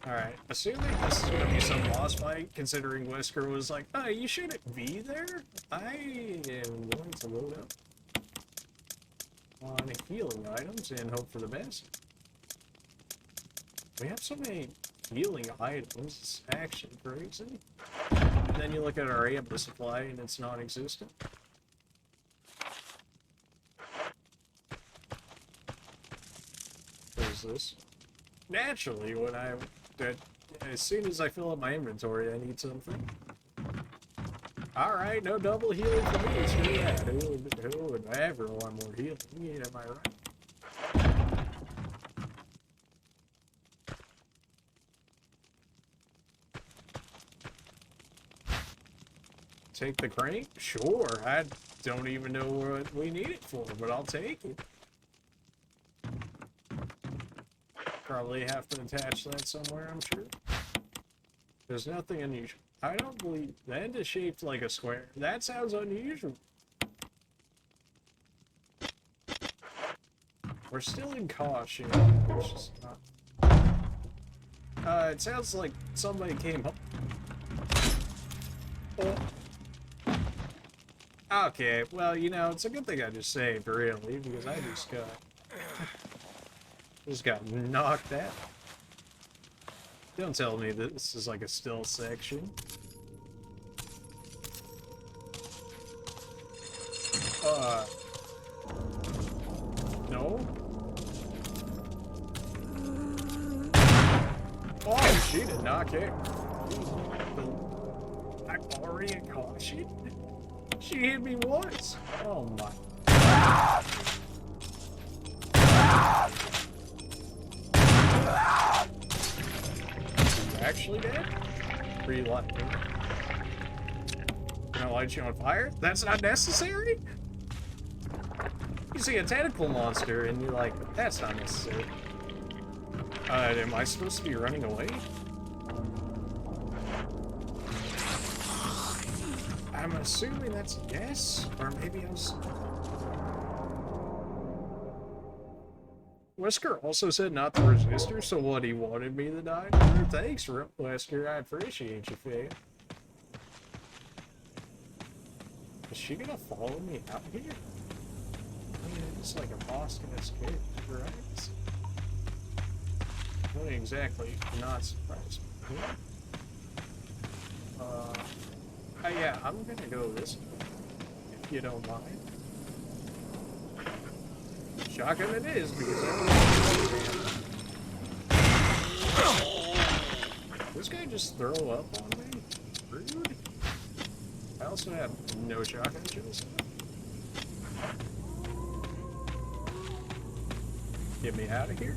Speaker 1: Alright, assuming this is gonna be some boss fight, considering Wesker was like, oh, you shouldn't be there, I am going to load up on healing items and hope for the best. We have so many healing items, it's actually crazy. And then you look at our ammo supply and it's non-existent. What is this? Naturally, when as soon as I fill up my inventory, I need something. Alright, no double healing for me, screw that. Who would ever want more healing? Yeah, am I right? Take the crank? Sure, I don't even know what we need it for, but I'll take it. Probably have to attach that somewhere, I'm sure. There's nothing unusual. I don't believe the end is shaped like a square. That sounds unusual. We're still in caution, which is not. It sounds like somebody came home. Oh. Okay, well, you know, it's a good thing I just saved, really, because I just got knocked out. Don't tell me this is like a still section. No? Oh, she did not care. I'm already in caution? She hit me once. Oh my. Actually dead? Reload. Can I light you on fire? That's not necessary? You see a tentacle monster and you're like, that's not necessary. Am I supposed to be running away? I'm assuming that's a yes, or maybe I was... Wesker also said not to resist her, so what, he wanted me to die? Thanks, Wesker, I appreciate you, Faye. Is she gonna follow me out here? I mean, it's like a boss in this case, right? Not exactly not surprised me. Yeah, I'm gonna go this way, if you don't mind. Shotgun it is, because I don't This guy just throw up on me? Rude. I also have no shotgun shells. Get me out of here.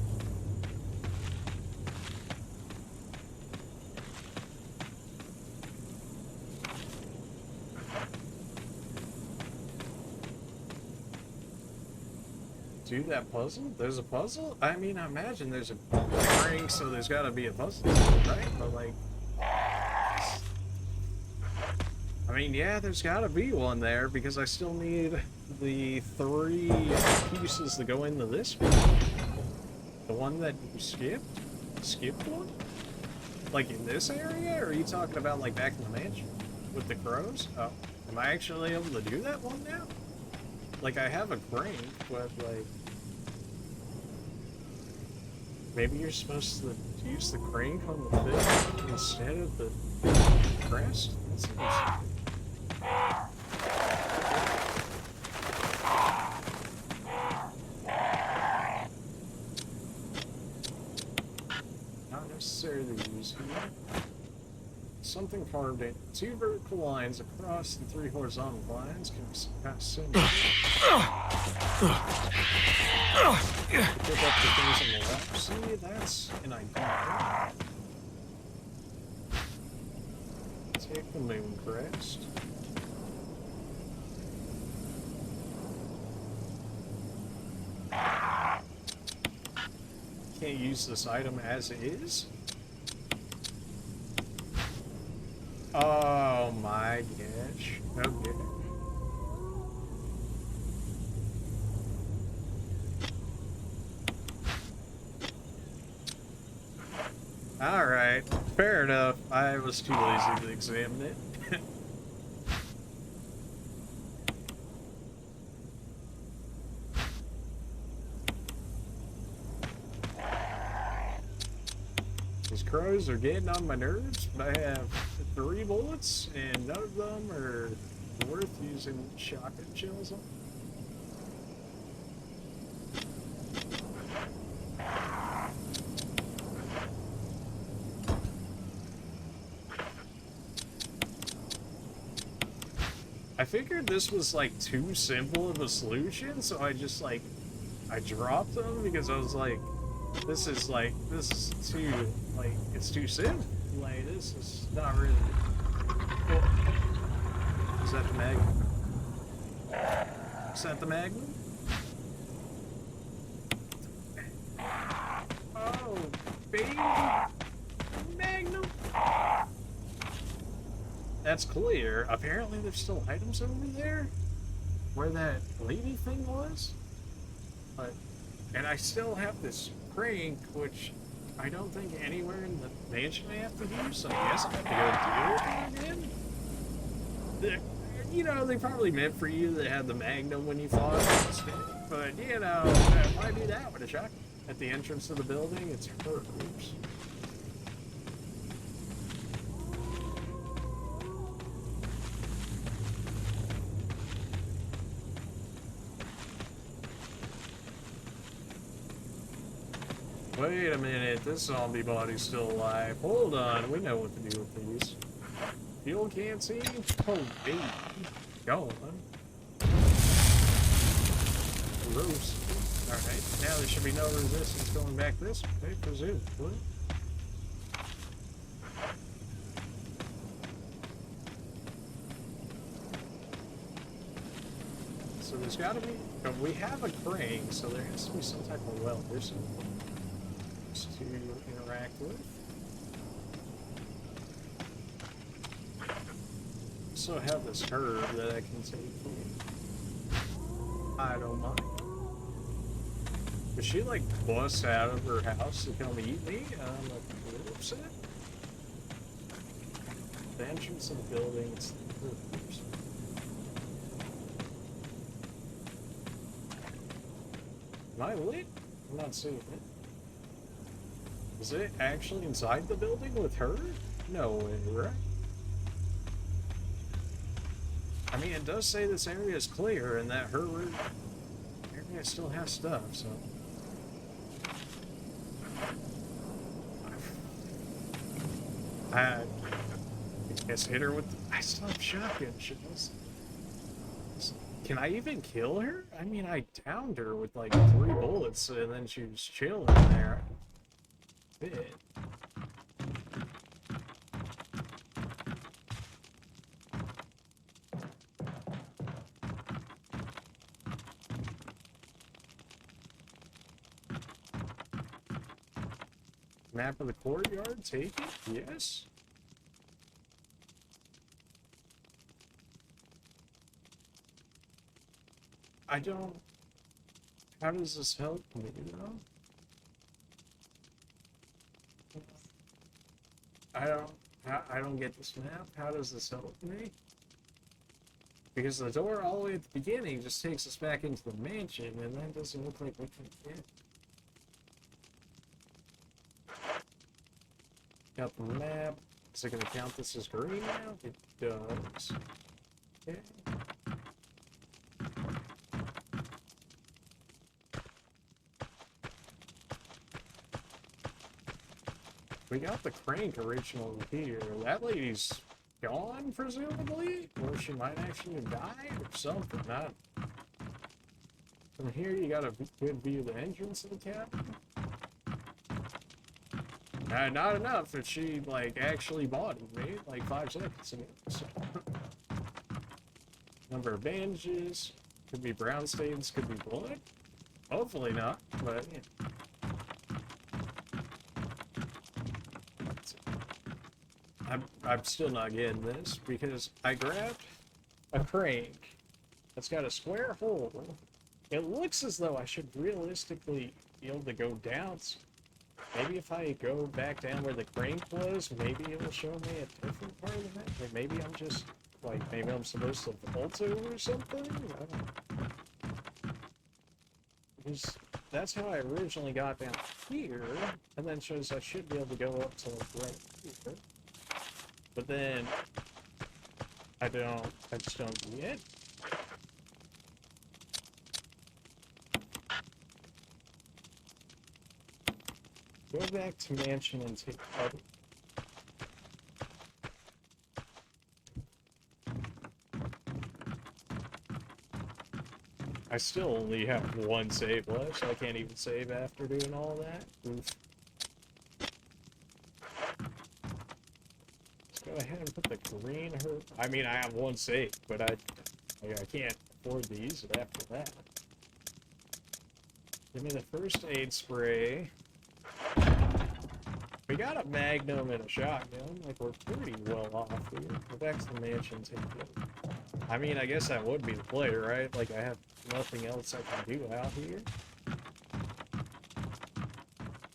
Speaker 1: Do that puzzle? There's a puzzle? I mean, I imagine there's a ring, so there's gotta be a puzzle, right? But like... I mean, yeah, there's gotta be one there, because I still need the 3 pieces to go into this one. The one that you skipped? Skipped one? Like in this area? Or are you talking about like back in the mansion? With the crows? Oh. Am I actually able to do that one now? Like, I have a crank, but, like... Maybe you're supposed to use the crank on the thing instead of the crest? That seems... Not necessary to use here. Something carved in 2 vertical lines across the 3 horizontal lines can be kind of similar. Pick up the things on the left. See, that's an idea. Take the moon crest. Can't use this item as is. Oh my gosh. Okay. Alright, fair enough. I was too lazy to examine it. These crows are getting on my nerves, but I have 3 bullets, and none of them are worth using shotgun shells on. I figured this was like too simple of a solution, so I just like, I dropped them because I was like, this is too, like, it's too simple. Like, this is not really. Oh. Is that the Magnum? Is that the Magnum? Oh, baby Magnum. That's clear. Apparently there's still items over there where that lady thing was. But, and I still have this crank, which I don't think anywhere in the mansion I have to use, so I guess I have to go deal with it again. You know, they probably meant for you that had the Magnum when you fought it instead. But, you know, why do that with a shotgun? At the entrance to the building, it's her. Oops. Wait a minute, this zombie body's still alive. Hold on, we know what to do with these. Fuel can't see? Oh, baby. Go on. Roast. Alright, now there should be no resistance going back this way, presumably. So there's gotta be... we have a crank, so there has to be some type of welder somewhere to interact with. Also have this herb that I can take from you. I don't mind. But she like busts out of her house to come eat me, I'm like a little upset. The entrance of the building, it's the first. Am I lit? I'm not seeing it. Is it actually inside the building with her? No way, right? I mean, it does say this area is clear and that her area still has stuff, so... I guess hit her with the... I still have shotgun shells. Can I even kill her? I mean, I downed her with like 3 bullets and then she was chilling there. Bit. Map of the courtyard, take it? Yes. I don't... How does this help me, you know? I don't get this map. How does this help me? Because the door all the way at the beginning just takes us back into the mansion, and that doesn't look like we can get. Got the map. Is it going to count this as green now? It does. Okay. We got the crank originally here. That lady's gone, presumably? Or she might actually have died or something. From here, you got a good view of the entrance of the cabin. Not enough if she, like, actually bodied me, like, 5 seconds ago. So. Number of bandages. Could be brown stains, could be blood. Hopefully not, but, yeah. I'm still not getting this because I grabbed a crank that's got a square hole. It looks as though I should realistically be able to go down. Maybe if I go back down where the crank was, maybe it will show me a different part of the map. Or maybe I'm just, like, maybe I'm supposed to vault over or something? I don't know. Because that's how I originally got down here, and then shows I should be able to go up to, like, right here. But then, I just don't get it. Go back to mansion and take cover. I still only have one save left, so I can't even save after doing all that. Oof. Let's go ahead and put the green herb. I mean, I have one save, but I can't afford to use it after that. Give me the first aid spray. We got a magnum and a shotgun, like we're pretty well off here. Go back to the mansion, take it. I mean, I guess that would be the play, right? Like, I have nothing else I can do out here.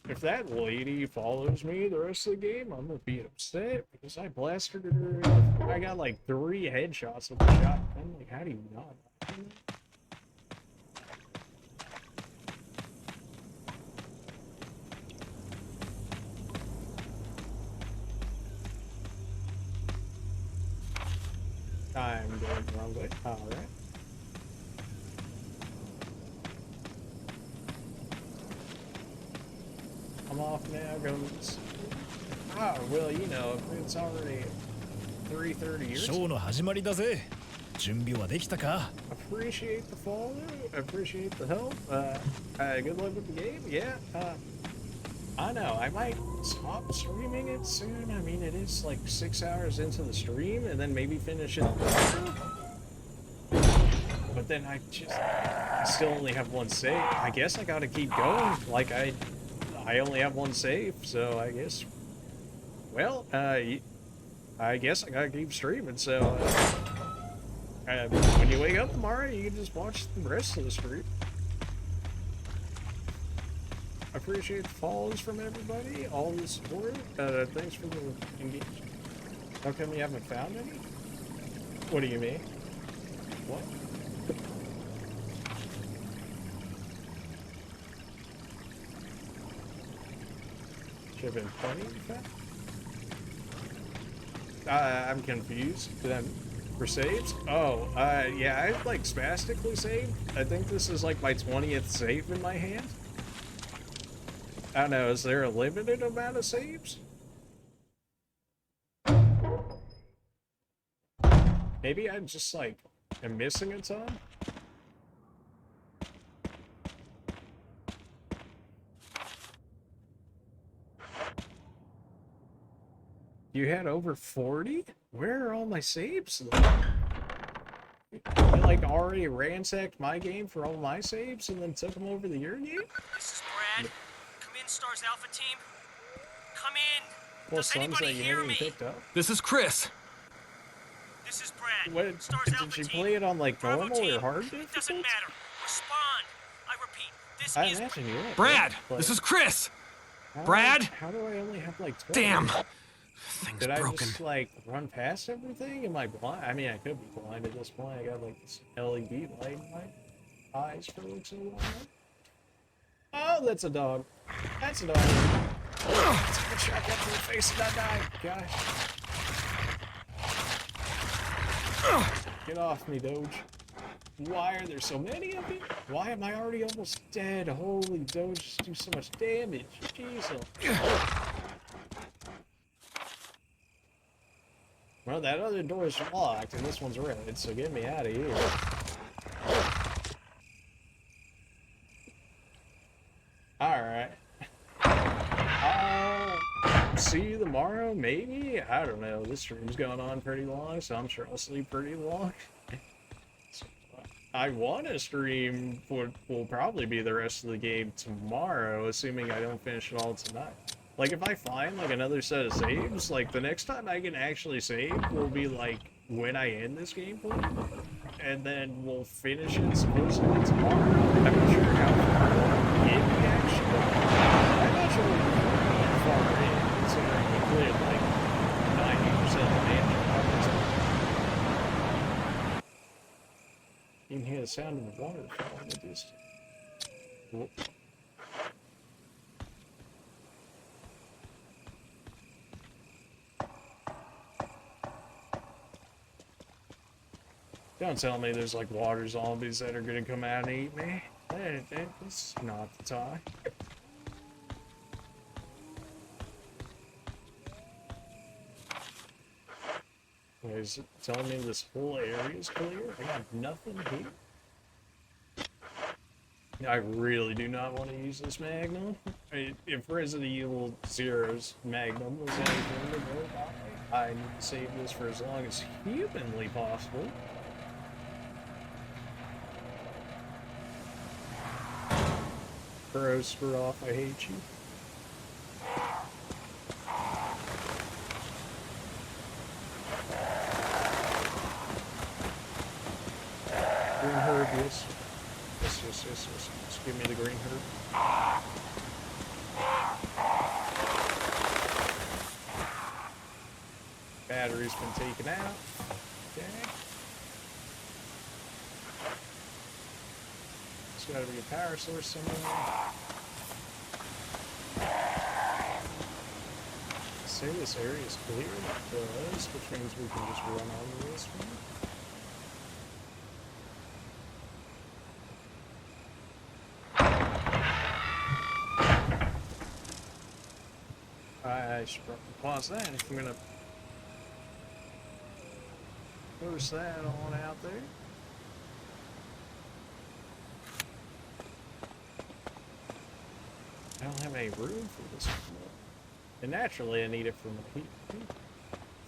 Speaker 1: If that lady follows me the rest of the game, I'm gonna be upset, because I blasted her. I got like 3 headshots with the shotgun. Like, how do you not? I'm going the wrong way. Alright. I'm off now, goes. Oh, well, you know, it's already 3:30 years.
Speaker 2: ショーの始まりだぜ。準備はできたか？
Speaker 1: Appreciate the follow, appreciate the help. Good luck with the game. Yeah, I know, I might stop streaming it soon. I mean, it is like 6 hours into the stream, and then maybe finish it. But then I still only have one save. I guess I gotta keep going. Like, I only have one save, so I guess, well, I guess I gotta keep streaming, so, when you wake up tomorrow, you can just watch the rest of the stream. I appreciate the follows from everybody, all the support. Thanks for the engagement. How come you haven't found any? What do you mean? What? Should have been plenty, in fact. I'm confused. For saves? Oh, yeah, I've like spastically saved. I think this is like my 20th save in my hand. I don't know, is there a limited amount of saves? Maybe I just, like, am missing a ton? You had over 40? Where are all my saves? You, like, already ransacked my game for all my saves and then took them over to your game?
Speaker 7: This is Brad. Come in, S.T.A.R.S Alpha Team. Come in.
Speaker 1: Well,
Speaker 7: Does
Speaker 1: songs
Speaker 7: anybody
Speaker 1: that you
Speaker 7: hear
Speaker 1: haven't
Speaker 7: me?
Speaker 1: even picked up.
Speaker 5: This is Chris.
Speaker 7: This is Brad.
Speaker 1: What,
Speaker 7: S.T.A.R.S
Speaker 1: did
Speaker 7: Alpha
Speaker 1: you
Speaker 7: Team.
Speaker 1: play it on, like,
Speaker 7: Bravo
Speaker 1: normal
Speaker 7: team.
Speaker 1: or hard
Speaker 7: It doesn't
Speaker 1: difficulty?
Speaker 7: matter. Respond. I repeat, this
Speaker 1: I
Speaker 7: is
Speaker 1: imagine you would.
Speaker 5: Brad,
Speaker 1: but
Speaker 5: this is Chris.
Speaker 1: how-
Speaker 5: Brad?
Speaker 1: How do I only have, like, 20?
Speaker 5: Damn. Thing's
Speaker 1: Did I
Speaker 5: broken.
Speaker 1: just, like, run past everything? Am I blind? I mean, I could be blind at this point. I got, like, this LED light in my eyes for, like, so long. Oh, that's a dog. That's a dog. Oh, it's a good shotgun to the face and not die. Gosh. Get off me, Doge. Why are there so many of you? Why am I already almost dead? Holy Doge, just do so much damage. Jeez. Well, that other door is locked, and this one's red, so get me out of here. Alright. I'll see you tomorrow, maybe? I don't know. This stream's going on pretty long, so I'm sure I'll sleep pretty long. I want to stream what will probably be the rest of the game tomorrow, assuming I don't finish it all tonight. Like, if I find, like, another set of saves, like, the next time I can actually save will be, like, when I end this gameplay, and then we'll finish it supposedly tomorrow. I'm not sure how far in we actually. I'm not sure how far in, considering we cleared like 90% of the mansion. You can hear the sound of the waterfall in the distance. Whoop. Don't tell me there's like water zombies that are gonna come out and eat me. That's not the time. Is it telling me this whole area is clear? I got nothing here. I really do not want to use this Magnum. If Resident Evil Zero's Magnum was anything to go by, I need to save this for as long as humanly possible. Bro, screw off, I hate you. Green herb, yes. Yes. Give me the green herb. Battery's been taken out. Okay. There's gotta be a power source somewhere. Say this area is clear for us, which means we can just run on this one. I should probably pause that if I'm gonna push that on out there. I don't have any room for this one. And naturally I need it for my heat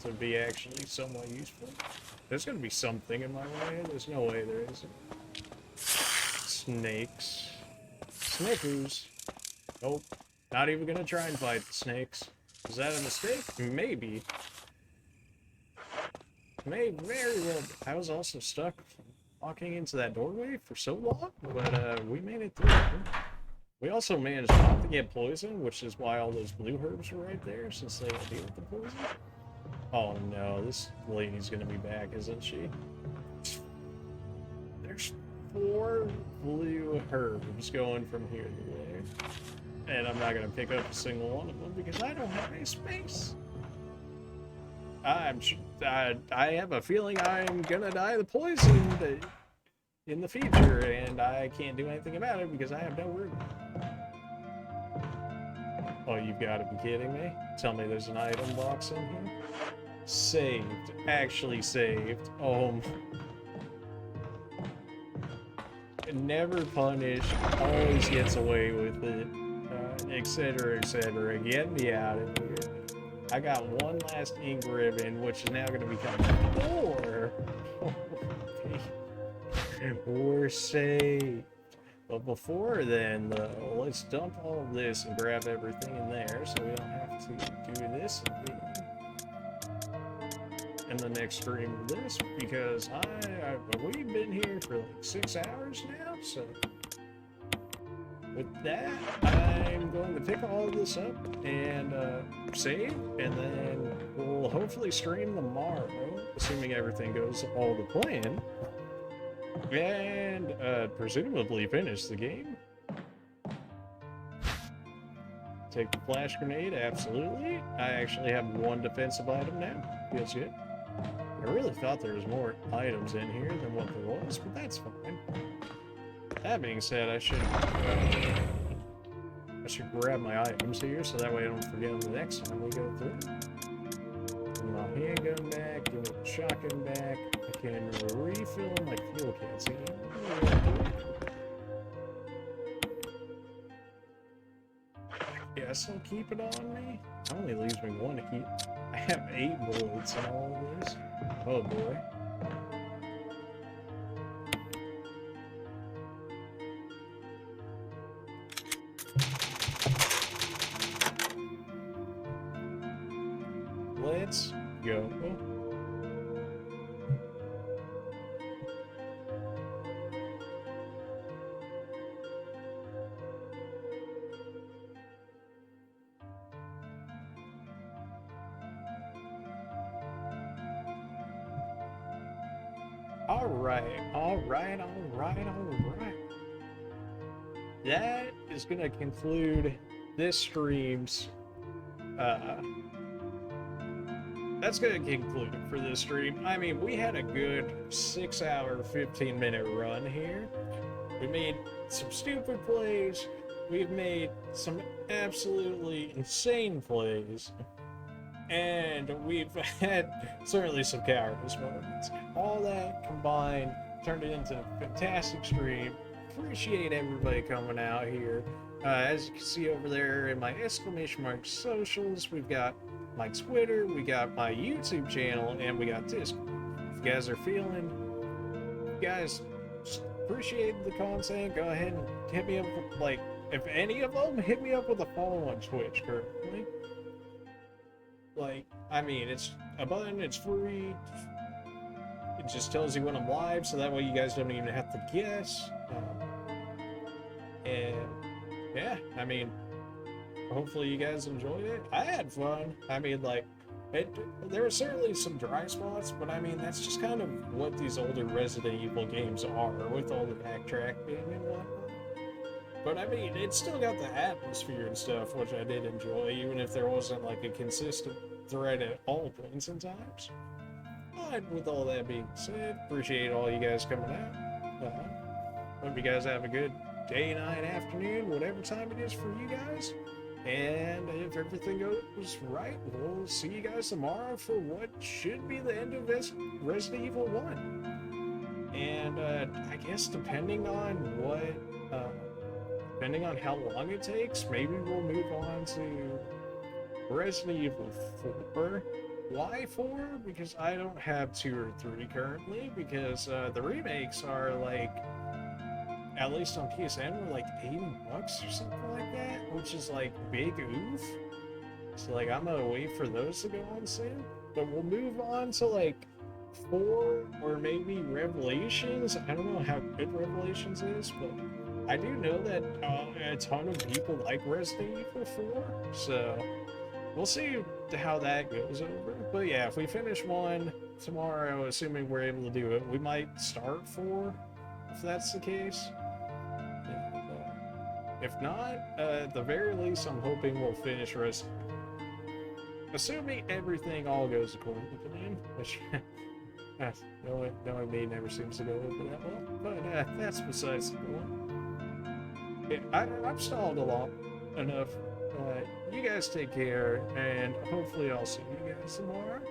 Speaker 1: to be actually somewhat useful. There's gonna be something in my way. There's no way there isn't. Snakes. Snickers. Nope. Not even gonna try and fight the snakes. Is that a mistake? Maybe. May very well. I was also stuck walking into that doorway for so long, but we made it through. We also managed not to get poisoned, which is why all those blue herbs were right there, since they deal with the poison. Oh no, this lady's gonna be back, isn't she? There's 4 blue herbs going from here to there. And I'm not gonna pick up a single one of them because I don't have any space. I have a feeling I'm gonna die of the poison in the future, and I can't do anything about it because I have no room. Oh, you've got to be kidding me. Tell me there's an item box in here. Saved. Actually saved. Never punished. Always gets away with it. Etc. etc. Get me out of here. I got one last ink ribbon, which is now going to become 4. We're saved. But before then, though, let's dump all of this and grab everything in there so we don't have to do this again in the next stream of this, because we've been here for like 6 hours now, so with that, I'm going to pick all of this up and save, and then we'll hopefully stream tomorrow, assuming everything goes all to plan. And presumably finish the game. Take the flash grenade, absolutely. I actually have 1 defensive item now. Feels good. I really thought there was more items in here than what there was, but that's fine. That being said, I should grab my items here so that way I don't forget them the next time we go through. Give my handgun back, give me the shotgun back. I can refill my fuel cans again. Guess I'll keep it on me. It only leaves me 1 to keep. I have 8 bullets in all of this. Oh boy. Let's go. Alright. That is gonna conclude this stream's that's gonna conclude it for this stream. I mean, we had a good 6 hour, 15-minute run here. We made some stupid plays. We've made some absolutely insane plays. And we've had certainly some cowardice moments. All that combined turned it into a fantastic stream. Appreciate everybody coming out here. As you can see over there in my exclamation mark socials, we've got my Twitter, we got my YouTube channel, and we got Discord. If you guys are feeling, you guys just appreciate the content, go ahead and hit me up with, like, if any of them, hit me up with a follow on Twitch currently. Like, I mean, it's a button, it's free. It just tells you when I'm live, so that way you guys don't even have to guess. And yeah, I mean, hopefully you guys enjoyed it. I had fun. I mean, like, there were certainly some dry spots, but I mean, that's just kind of what these older Resident Evil games are, with all the backtracking and whatnot. But I mean, it still got the atmosphere and stuff, which I did enjoy, even if there wasn't like a consistent thread at all points and times. But with all that being said, appreciate all you guys coming out. Hope you guys have a good day, night, afternoon, whatever time it is for you guys. And if everything goes right, we'll see you guys tomorrow for what should be the end of Resident Evil 1. And I guess depending on depending on how long it takes, maybe we'll move on to Resident Evil 4. Why 4? Because I don't have 2 or 3 currently, because the remakes are like, at least on PSN, were like $80 or something like that, which is like big oof. So like, I'm gonna wait for those to go on sale. But we'll move on to like 4 or maybe Revelations. I don't know how good Revelations is, but I do know that a ton of people like Resident Evil 4, so we'll see how that goes over. But yeah, if we finish 1 tomorrow, assuming we're able to do it, we might start 4, if that's the case. If not, at the very least, I'm hoping we'll finish Resident Evil. Assuming everything all goes according to plan, which knowing me never seems to go over that well, but that's besides the point. Yeah, I've stalled along enough. You guys take care, and hopefully I'll see you guys tomorrow.